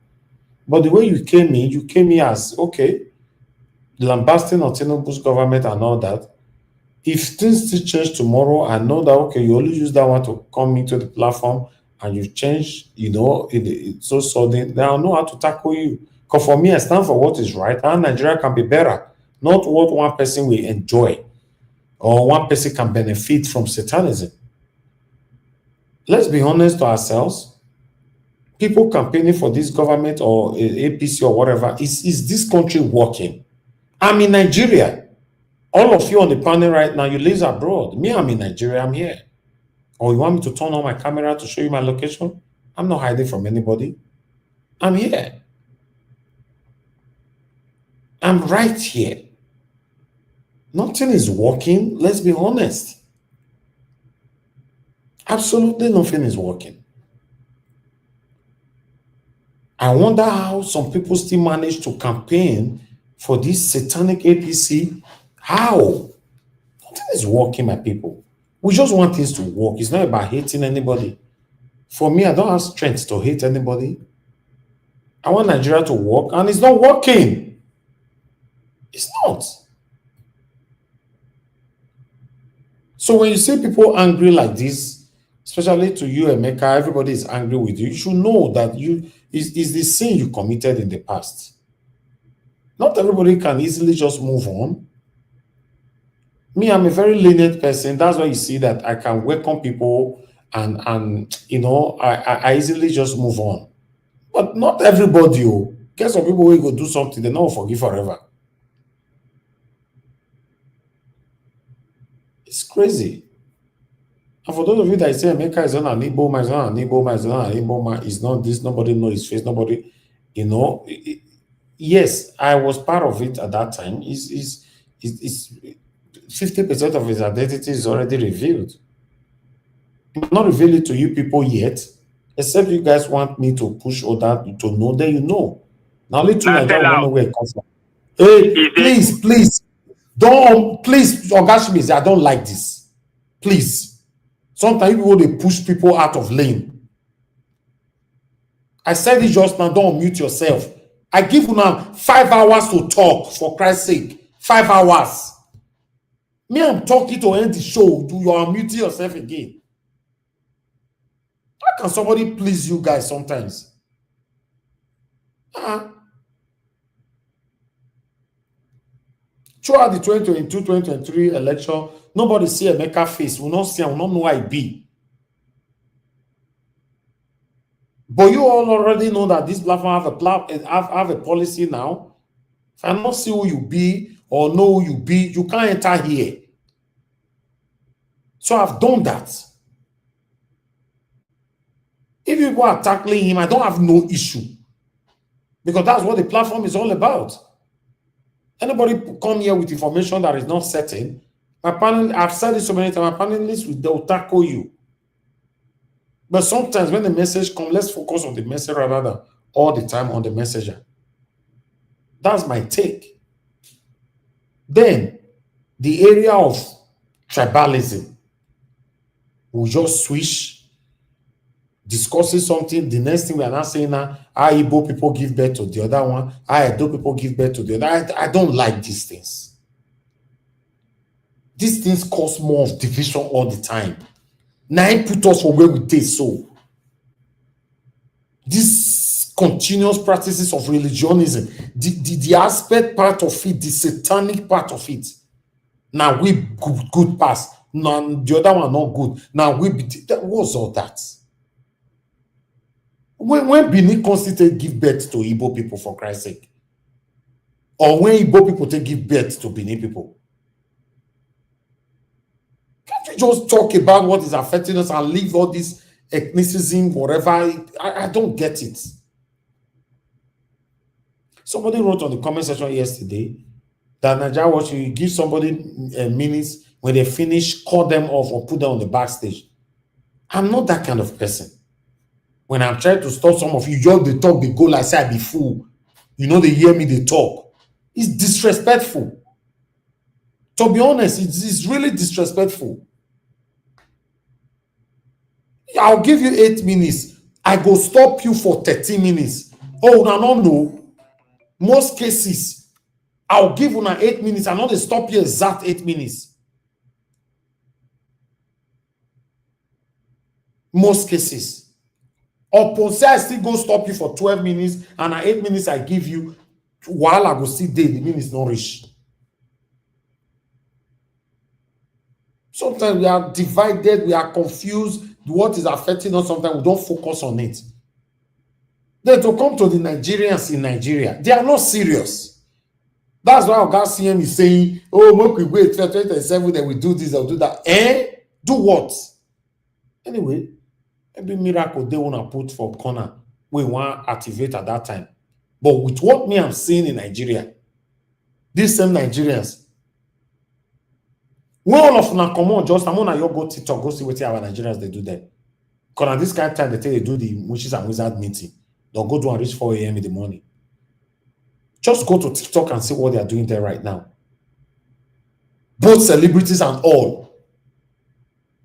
Speaker 7: But the way you came in as, okay, lambasting on Tinubu's government and all that. If things still change tomorrow, I know that, okay, you only use that one to come into the platform and you change, you know, it's so sudden, then I'll know how to tackle you. Because for me, I stand for what is right, and Nigeria can be better, not what one person will enjoy or one person can benefit from satanism. Let's be honest to ourselves. People campaigning for this government or APC or whatever, is this country working? I'm in Nigeria. All of you on the panel right now, you live abroad. Me, I'm in Nigeria, I'm here. Or you want me to turn on my camera to show you my location? I'm not hiding from anybody. I'm here. I'm right here. Nothing is working. Let's be honest. Absolutely nothing is working. I wonder how some people still manage to campaign for this satanic APC. How? Nothing is working, my people. We just want things to work. It's not about hating anybody. For me, I don't have strength to hate anybody. I want Nigeria to work, and it's not working. It's not. So when you see people angry like this, especially to you, Emeka, everybody is angry with you. You should know that is the sin you committed in the past. Not everybody can easily just move on. Me, I'm a very lenient person. That's why you see that I can welcome people and you know, I easily just move on. But not everybody. Get some people who go do something, they don't forgive forever. It's crazy. And for those of you that say Emeka is not an Igbo man, is not an Igbo man, is not an Igbo man, is not this, nobody knows his face, nobody, you know. Yes, I was part of it at that time. It's 50% of his identity is already revealed. I'm not reveal it to you people yet, except you guys want me to push all that to know, then you know. Now only two Nigerians don't know where it comes from. Hey, please, don't, please, Ogashimi, I don't like this. Please. Sometimes people they push people out of lane. I said it just now, don't mute yourself. I give you now 5 hours to talk, for Christ's sake. 5 hours. Me, I'm talking to end the show. You are muting yourself again. How can somebody please you guys sometimes? Throughout the 2022-2023 election, nobody see Emeka face. We not see, we not know who I be. But you all already know that this platform have a policy now. If I not see who you be or know who you be, you can't enter here. So I've done that. If people are tackling him, I don't have no issue. Because that's what the platform is all about. Anybody come here with information that is not certain, my panel, I've said it so many times, my panelists, they'll tackle you. But sometimes when the message comes, let's focus on the message rather than all the time on the messenger. That's my take. Then, the area of tribalism, we'll just switch, discussing something. The next thing we are not saying now, how Igbo people give birth to the other one, how Edo people give birth to the other. I don't like these things. These things cause more of division all the time. Now it put us for where we take so. These continuous practices of religionism, the aspect part of it, the satanic part of it. Now we good pass. Now the other one not good. Now we what's all that? When Benin constitute give birth to Igbo people, for Christ's sake, or when Igbo people take give birth to Benin people, can't we just talk about what is affecting us and leave all this ethnicism, whatever? I don't get it. Somebody wrote on the comment section yesterday that Nigeria Watch, you give somebody minutes, when they finish, call them off or put them on the backstage. I'm not that kind of person. When I'm trying to stop some of you, just they talk, they go like say I be fool. You know, they hear me, they talk. It's disrespectful. To be honest, it's really disrespectful. I'll give you 8 minutes. I go stop you for 30 minutes. Oh, no. Most cases, I'll give you 8 minutes. I'm not to stop you exact 8 minutes. Most cases. Or say I still go stop you for 12 minutes and 8 minutes I give you while I go see day, the minutes not reach. Sometimes we are divided, we are confused. What is affecting us, sometimes we don't focus on it. Then to come to the Nigerians in Nigeria, they are not serious. That's why Oga CM is saying, oh, make we wait till 2027, then we do this or do that. Do what? Anyway, every miracle they want to put for corner, we want to activate at that time. But with what me I'm seeing in Nigeria, these same Nigerians, when all of them come on, just I'm on your go TikTok, go see what our Nigerians they do there. Because at this kind of time they tell they do the witches and wizard meeting. They'll go to and reach 4 a.m. in the morning. Just go to TikTok and see what they are doing there right now. Both celebrities and all.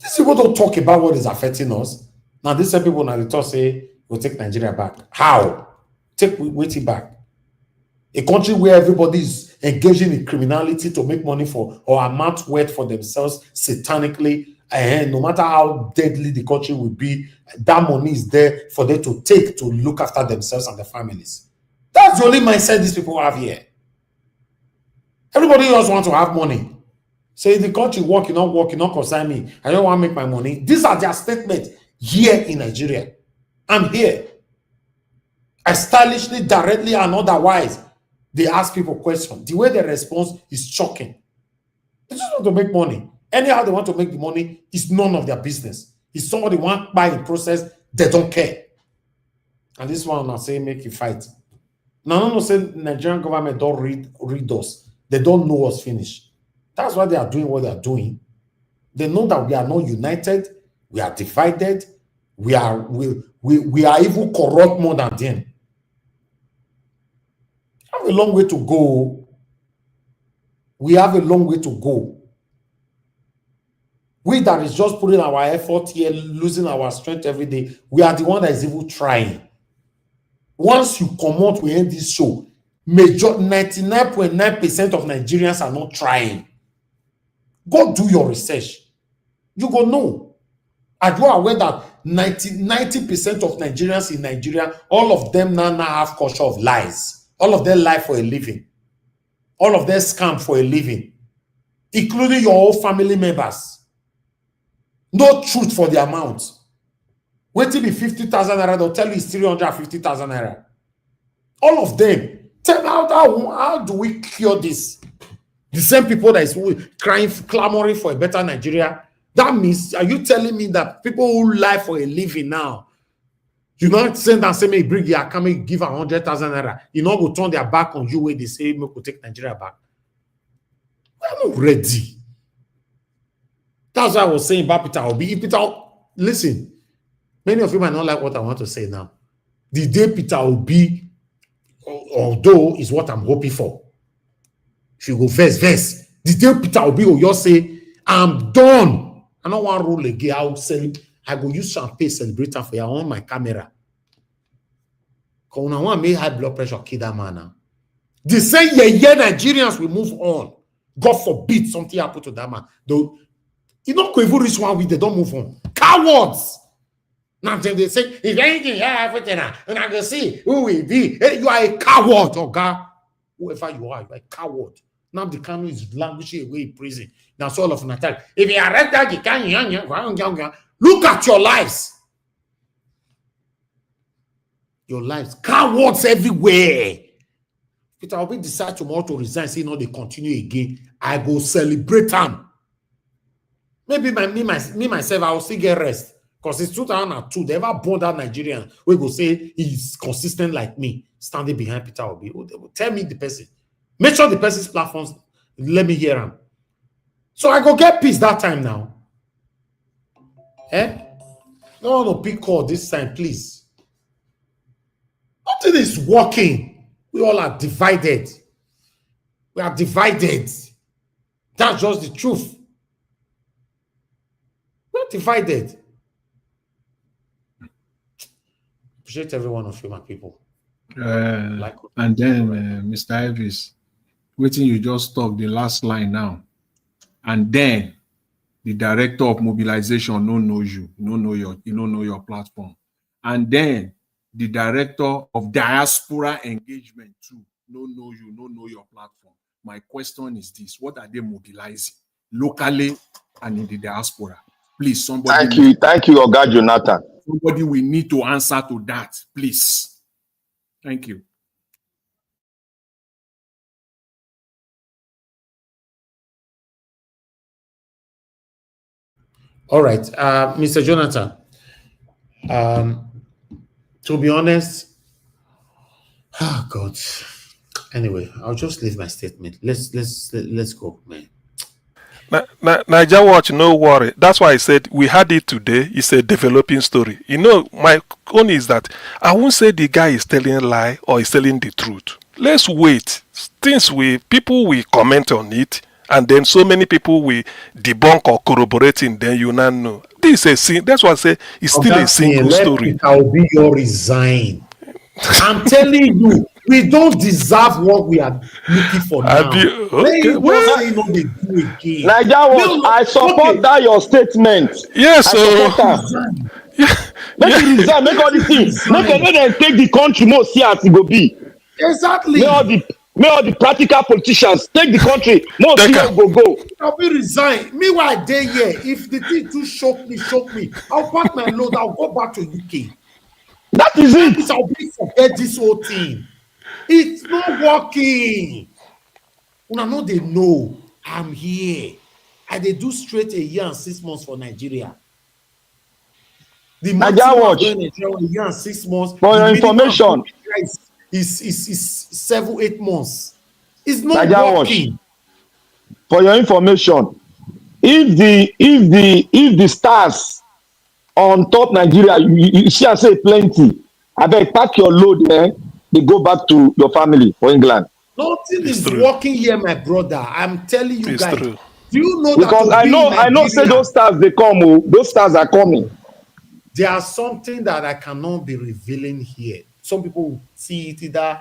Speaker 7: These people don't talk about what is affecting us. Now, these same people now they talk say we'll take Nigeria back. How? Take it back. A country where everybody is engaging in criminality to make money for or amount wealth for themselves satanically, and no matter how deadly the country will be, that money is there for them to take to look after themselves and their families. That's the only mindset these people have here. Everybody else wants to have money. Say the country work, you not concern me. I don't want to make my money. These are their statements here in Nigeria. I'm here. I stylishly, directly, and otherwise, they ask people questions. The way they respond is shocking. They just want to make money. Anyhow they want to make the money is none of their business. If somebody want to buy the process, they don't care. And this one I say make a fight. No, say Nigerian government don't read us. They don't know us finish. That's why they are doing what they are doing. They know that we are not united, we are divided, we are even corrupt more than them. We have a long way to go. We have a long way to go. We that is just putting our effort here, losing our strength every day, we are the one that is even trying. Once you come out, we end this show. 99.9% of Nigerians are not trying. Go do your research. You go know. Are you aware that 90% of Nigerians in Nigeria, all of them now have culture of lies. All of them lie for a living. All of them scam for a living. Including your whole family members. No truth for the amount. Wait till be 50,000 naira, they'll tell you it's 350,000 naira. All of them. Tell me how do we cure this? The same people that is crying, clamoring for a better Nigeria. That means, are you telling me that people who lie for a living now, you not send and say, me bring your account, give 100,000 naira. You know, go turn their back on you where they say, me could take Nigeria back. We're not ready. That's why I was saying about Peter Obi. Listen, many of you might not like what I want to say now. The day Peter Obi, although is what I'm hoping for. If you go verse. The day Peter Obi will just say, I'm done. I don't want to rule again. I go use champagne celebrator for you on my camera. Because I want to make high blood pressure kill that man now. They say, yeah, Nigerians will move on. God forbid something happen to that man. Though, you know, if you reach one week, they don't move on. Cowards! Now they say, if anything happens, and I can see who will be. Hey, you are a coward, oh God. Whoever you are a coward. Now the Kanu is languishing away in prison. Now so all of Natal. If you arrest that, you can't. Look at your lives. Your lives. Cowards everywhere. Peter Obi decide tomorrow to resign, say no, they continue again. I go celebrate them. Maybe myself, I will still get rest. Because it's 2002, they ever born that Nigerian. We go say he's consistent like me, standing behind Peter Obi. Tell me the person. Make sure the person's platforms, let me hear him. So I go get peace that time now. No one will pick call this time, please. Nothing is working. We all are divided. We are divided. That's just the truth. We're divided. Appreciate every one of you, my people.
Speaker 15: And then, Mr. Ivis, waiting, you just talk the last line now. And then the director of mobilization no know you, no know your platform. And then the director of diaspora engagement too, no know you, no know your platform. My question is this: what are they mobilizing locally and in the diaspora? Please, somebody.
Speaker 5: Thank you, Oga Jonathan.
Speaker 15: Somebody will need to answer to that, please. Thank you.
Speaker 7: All right, Mr. Jonathan. To be honest, oh God. Anyway, I'll just leave my statement. Let's go, man.
Speaker 21: Niger Watch, no worry. That's why I said we had it today. It's a developing story. You know, my own is that I won't say the guy is telling a lie or is telling the truth. Let's wait. People will comment on it, and then so many people will debunk or corroborate it, then you now know. This is a scene. That's why I say it's still a single story.
Speaker 7: I'll be your resign. I'm telling you, we don't deserve what we are looking for now.
Speaker 5: I support that your statement.
Speaker 21: Yes,
Speaker 5: I support that. Make it resign, make all the things. Make them take the country more see as it go be.
Speaker 7: Exactly.
Speaker 5: May all the practical politicians take the country more see how go.
Speaker 7: I'll be resign. Meanwhile, they here. If the thing too shock me. I'll pack my load. I'll go back to UK.
Speaker 5: That is it.
Speaker 7: I'll forget this whole thing. It's not working. Una know they know I'm here. I they do straight a year and 6 months for Nigeria. The maximum I'm doing Nigeria a year and 6 months.
Speaker 5: For your information,
Speaker 7: is 7-8 months. It's not working.
Speaker 5: For your information, if the stars on top Nigeria, you see I say plenty. I beg pack your load there. They go back to your family for England.
Speaker 7: Nothing is working here, my brother. I'm telling you guys.
Speaker 21: True.
Speaker 7: Do you know
Speaker 5: because
Speaker 7: that?
Speaker 5: I know. Say those stars they come. Oh, those stars are coming.
Speaker 7: There are something that I cannot be revealing here. Some people see it either.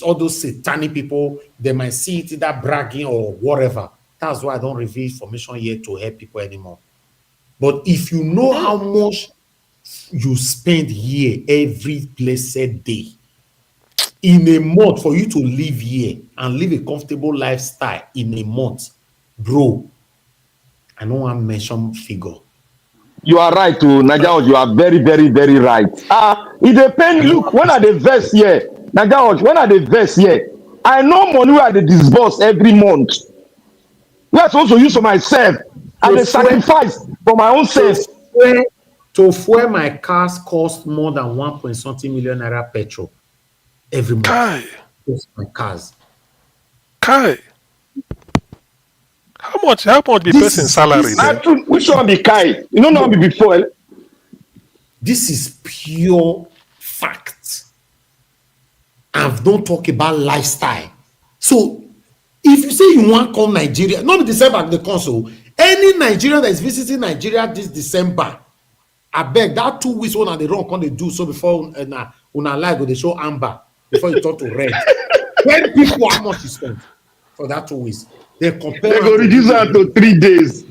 Speaker 7: All those satanic people, they might see it either bragging or whatever. That's why I don't reveal information here to help people anymore. But if you know how much you spend here every blessed day, in a month, for you to live here and live a comfortable lifestyle in a month, bro, I don't want to mention figure.
Speaker 5: You are right, to Naija. You are very, very, very right. It depends. Look, when I the verse here, Naija, when I the verse here, I know money where they disburse every month. We are supposed to use for myself and the sacrifice for my own self.
Speaker 7: To fuel my cars cost more than 1 something million naira petrol every month. Just my cars.
Speaker 21: Kai. How much the person's salary?
Speaker 5: Which one be Kai? You know not be before.
Speaker 7: This is pure fact. I don't talk about lifestyle. So if you say you want to come Nigeria, not December the console, any Nigerian that is visiting Nigeria this December, I beg that 2 weeks when they run, can they do so before una like they show amber before you talk to red. When people how much you spend for that 2 weeks, they compare.
Speaker 5: They go reduce that to 3 days.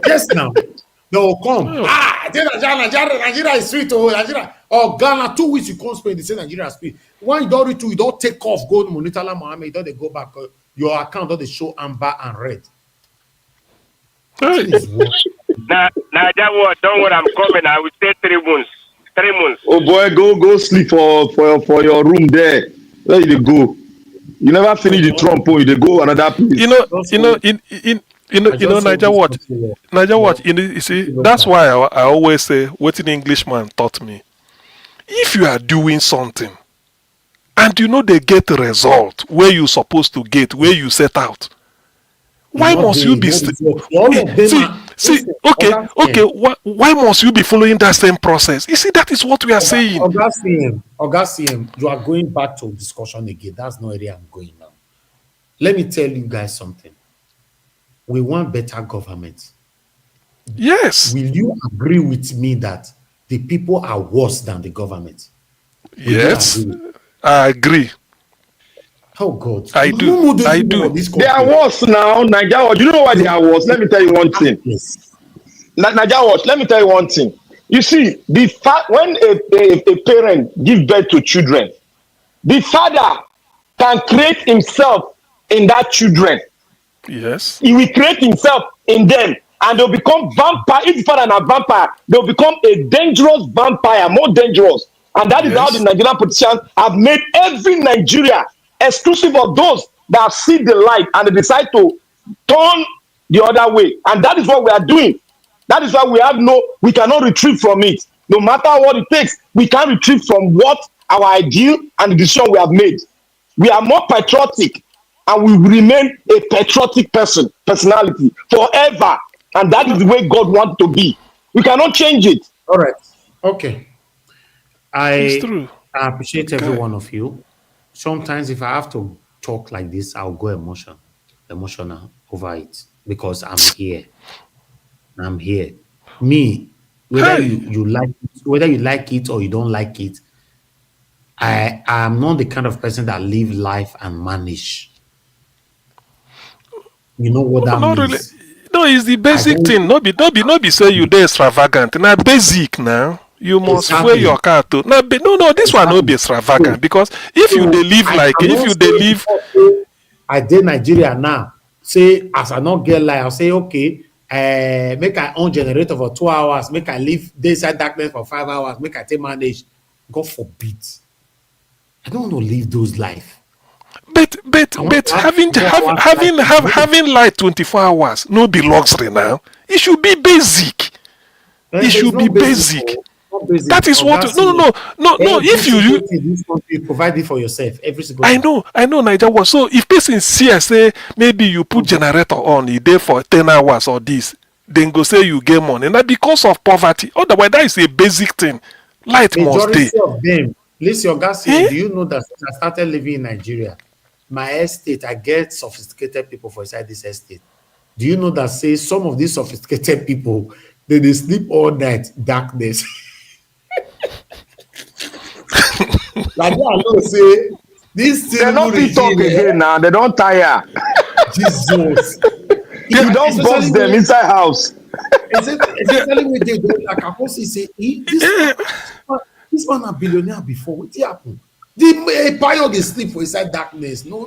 Speaker 7: Yes, now they will come. Nigeria is sweet. Oh, Nigeria or Ghana 2 weeks you can't spend. They say Nigeria is sweet. When you don't read you don't take off gold Monitala Mohammed. You don't they go back. Your account don't they show amber and red.
Speaker 12: Now that what? Don't worry, I'm coming. I will stay 3 months. 3 months.
Speaker 5: Oh boy, go sleep for your room there. Where you go? You never finish the Trump. You go another place.
Speaker 21: You know, Niger what? You see, that's why I always say what an Englishman taught me. If you are doing something and you know they get a result where you're supposed to get, where you set out, Why must you be
Speaker 7: all of them
Speaker 21: okay, why must you be following that same process? You see, that is what we are saying.
Speaker 7: Augustine, you are going back to discussion again. That's not where I'm going now. Let me tell you guys something. We want better government.
Speaker 21: Yes.
Speaker 7: Will you agree with me that the people are worse than the government?
Speaker 21: Yes, I agree.
Speaker 7: Oh God,
Speaker 21: I do.
Speaker 5: They are worse now, Nigeria. Do you know why they are worse? Let me tell you one thing. Nigeria, let me tell you one thing. You see, the fact when a parent gives birth to children, the father can create himself in that children.
Speaker 21: Yes.
Speaker 5: He will create himself in them, and they'll become vampire. If the father is a vampire, they'll become a dangerous vampire, more dangerous. And that is how the Nigerian politicians have made every Nigeria, exclusive of those that see the light and they decide to turn the other way. And that is what we are doing. That is why we cannot retreat from it. No matter what it takes, we can't retreat from what our ideal and the decision we have made. We are more patriotic, and we remain a patriotic personality forever. And that is the way God wants to be. We cannot change it.
Speaker 7: All right. Okay.
Speaker 21: It's true.
Speaker 7: I appreciate every one of you. Sometimes if I have to talk like this, I'll go emotional over it because I'm here. I'm here. Me, whether you like it or you don't like it, I am not the kind of person that live life and manage. You know what that means?
Speaker 21: Really. No, it's the basic thing. No be say you dey extravagant. Now basic now. You must wear your car too. No, this one no be extravagant because if you dey live like
Speaker 7: I did Nigeria now. Say as I not get like I'll say okay, make I own generator for 2 hours, make I live inside darkness for 5 hours, make I take manage. God forbid. I don't want to live those life.
Speaker 21: But having light 24 hours no be luxury now. It should be basic. It should be basic. That is what. No. If
Speaker 7: you provide it for yourself every single.
Speaker 21: I know, Nigeria. So if person see and say maybe you put generator on, you there for 10 hours or this, then go say you get money. Now because of poverty. Otherwise, that is a basic thing. Light must be.
Speaker 7: Of them. Listen, do you know that since I started living in Nigeria, my estate, I get sophisticated people for inside this estate. Do you know that say some of these sophisticated people they sleep all night, darkness. Like I know say this
Speaker 5: they're not fit talk again now. They don't tire.
Speaker 7: Jesus.
Speaker 5: You don't boss them inside house.
Speaker 7: Especially when they go like I say this one a billionaire before. What happened? The pilot they sleep for inside darkness. No.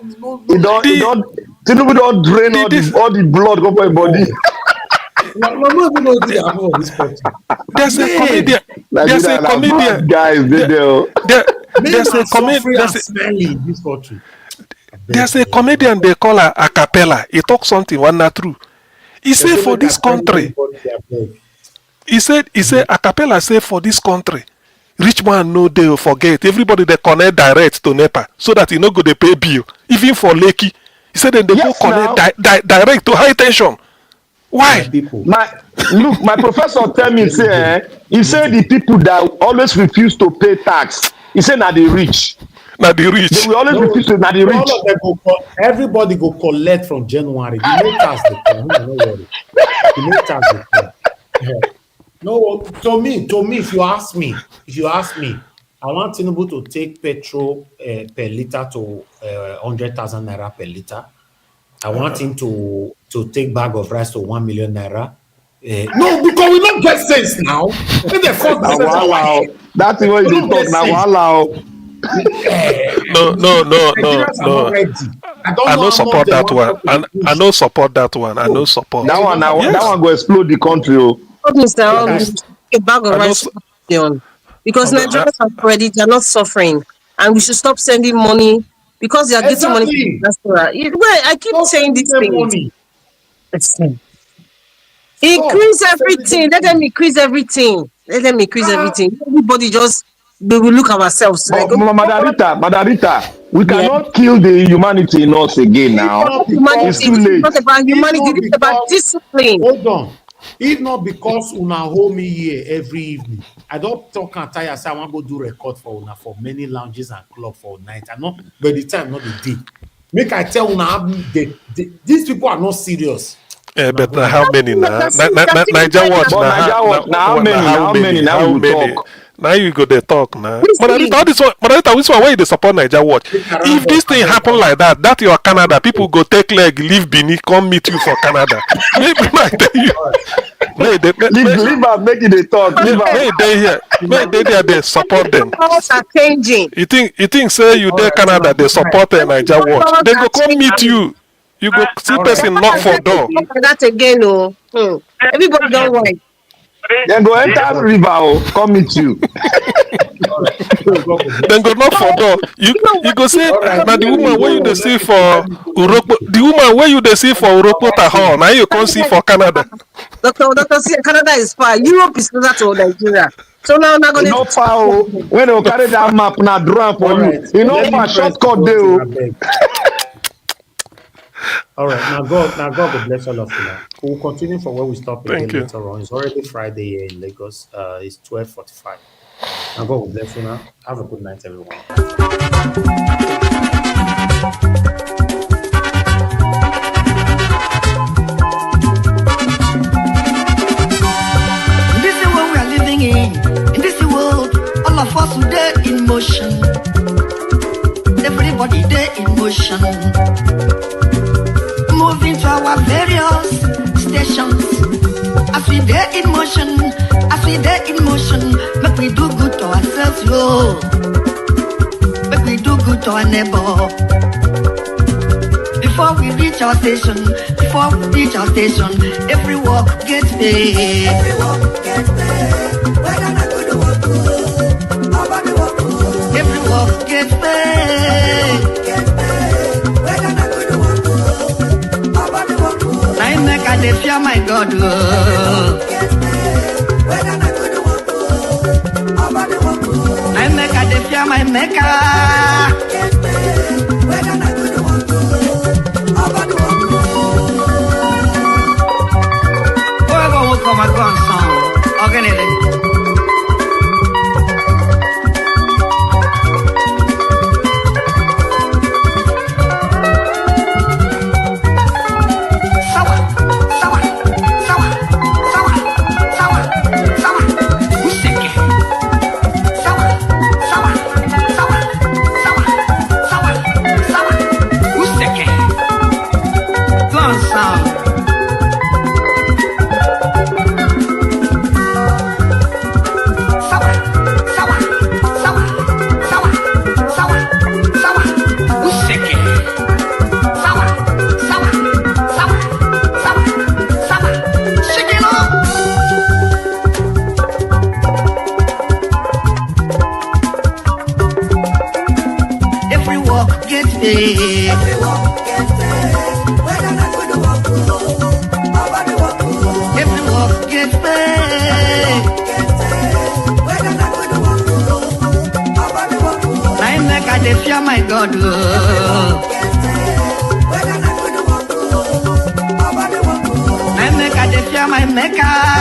Speaker 5: He don't drain all the blood go for your body.
Speaker 21: There's a comedian. There's a comedian.
Speaker 5: Guys,
Speaker 21: there's a comedian they call a cappella. He talks something one not true. He said for this country. He said a cappella say for this country. Rich man no they will forget. Everybody they connect direct to NEPA so that you no go they pay bill. Even for Lekki. He said then they go connect direct to high tension. Why?
Speaker 5: My professor tell me he said the people that always refuse to pay tax. He said now they rich.
Speaker 21: Now the rich.
Speaker 5: They will always refuse to now the rich.
Speaker 7: Everybody go collect from January. The no tax they come. No worry. The no tax they come. No, to me, if you ask me, I want Tinubu to take petrol per liter to 100,000 naira per liter. I want him to take bag of rice to 1 million naira. No, because we don't get sense now.
Speaker 5: That's the way you talk now.
Speaker 21: No. I don't support that one. I don't support that one. I don't support
Speaker 5: that one. That one go explode the country.
Speaker 22: Mr. A bag of rice because Nigerians are already they are not suffering, and we should stop sending money because they are getting money. Well, I keep saying these things. Increase everything. Let them increase everything. Everybody just we will look ourselves.
Speaker 5: Madarita, We cannot kill the humanity in us again now. It's too late.
Speaker 22: It's not about humanity, it's about discipline.
Speaker 7: Hold on. If not because una hold me here every evening, I don't talk and tire. Say I want to go do record for una for many lounges and club for night. I know by the time not the day. Make I tell una these people are not serious.
Speaker 21: But how many now? Niger watch now. How many? Now you go there talk now. But all this one where you support Niger watch. If this thing happen like that your Canada, people go take leg, leave Benin, come meet you for Canada. Maybe I tell you.
Speaker 5: Leave am make it a talk.
Speaker 22: They support them. Powers are changing.
Speaker 21: You think say you there Canada, they support Niger watch. They go come meet you. You go see person knock for door.
Speaker 22: That again, everybody don't worry.
Speaker 5: Then go enter river, come meet you.
Speaker 21: Then go knock for door. You go say now the woman where you see for Uroko, the woman where you see for Uroko Tahon, now you can't see for Canada.
Speaker 22: Doctor, see Canada is far. Europe is closer to Nigeria. So now not going
Speaker 5: to far. When they carry that map, now draw for you. You know for shortcut there.
Speaker 7: All right, now God will bless all of you. Now. We'll continue from where we stopped again later on. It's already Friday here in Lagos. It's 12:45. Now God will bless you now. Have a good night, everyone.
Speaker 2: This is what we are living in this world, all of us today in motion. Everybody there in motion. Moving to our various stations. As we there in motion, make we do good to ourselves, yo. Make we do good to our neighbor. Before we reach our station, every walk gets paid. Every walk gets paid. We're gonna go to work good. Nobody walk good. Every walk gets paid. We're gonna go to work good. Nobody walk good. I make a fear my God. We're gonna go to work good. Nobody walk good. I make a fear my maker. We're gonna go to work good. Nobody walk good. Whoever will come and go on song. Organize. My God, I make a fear my maker.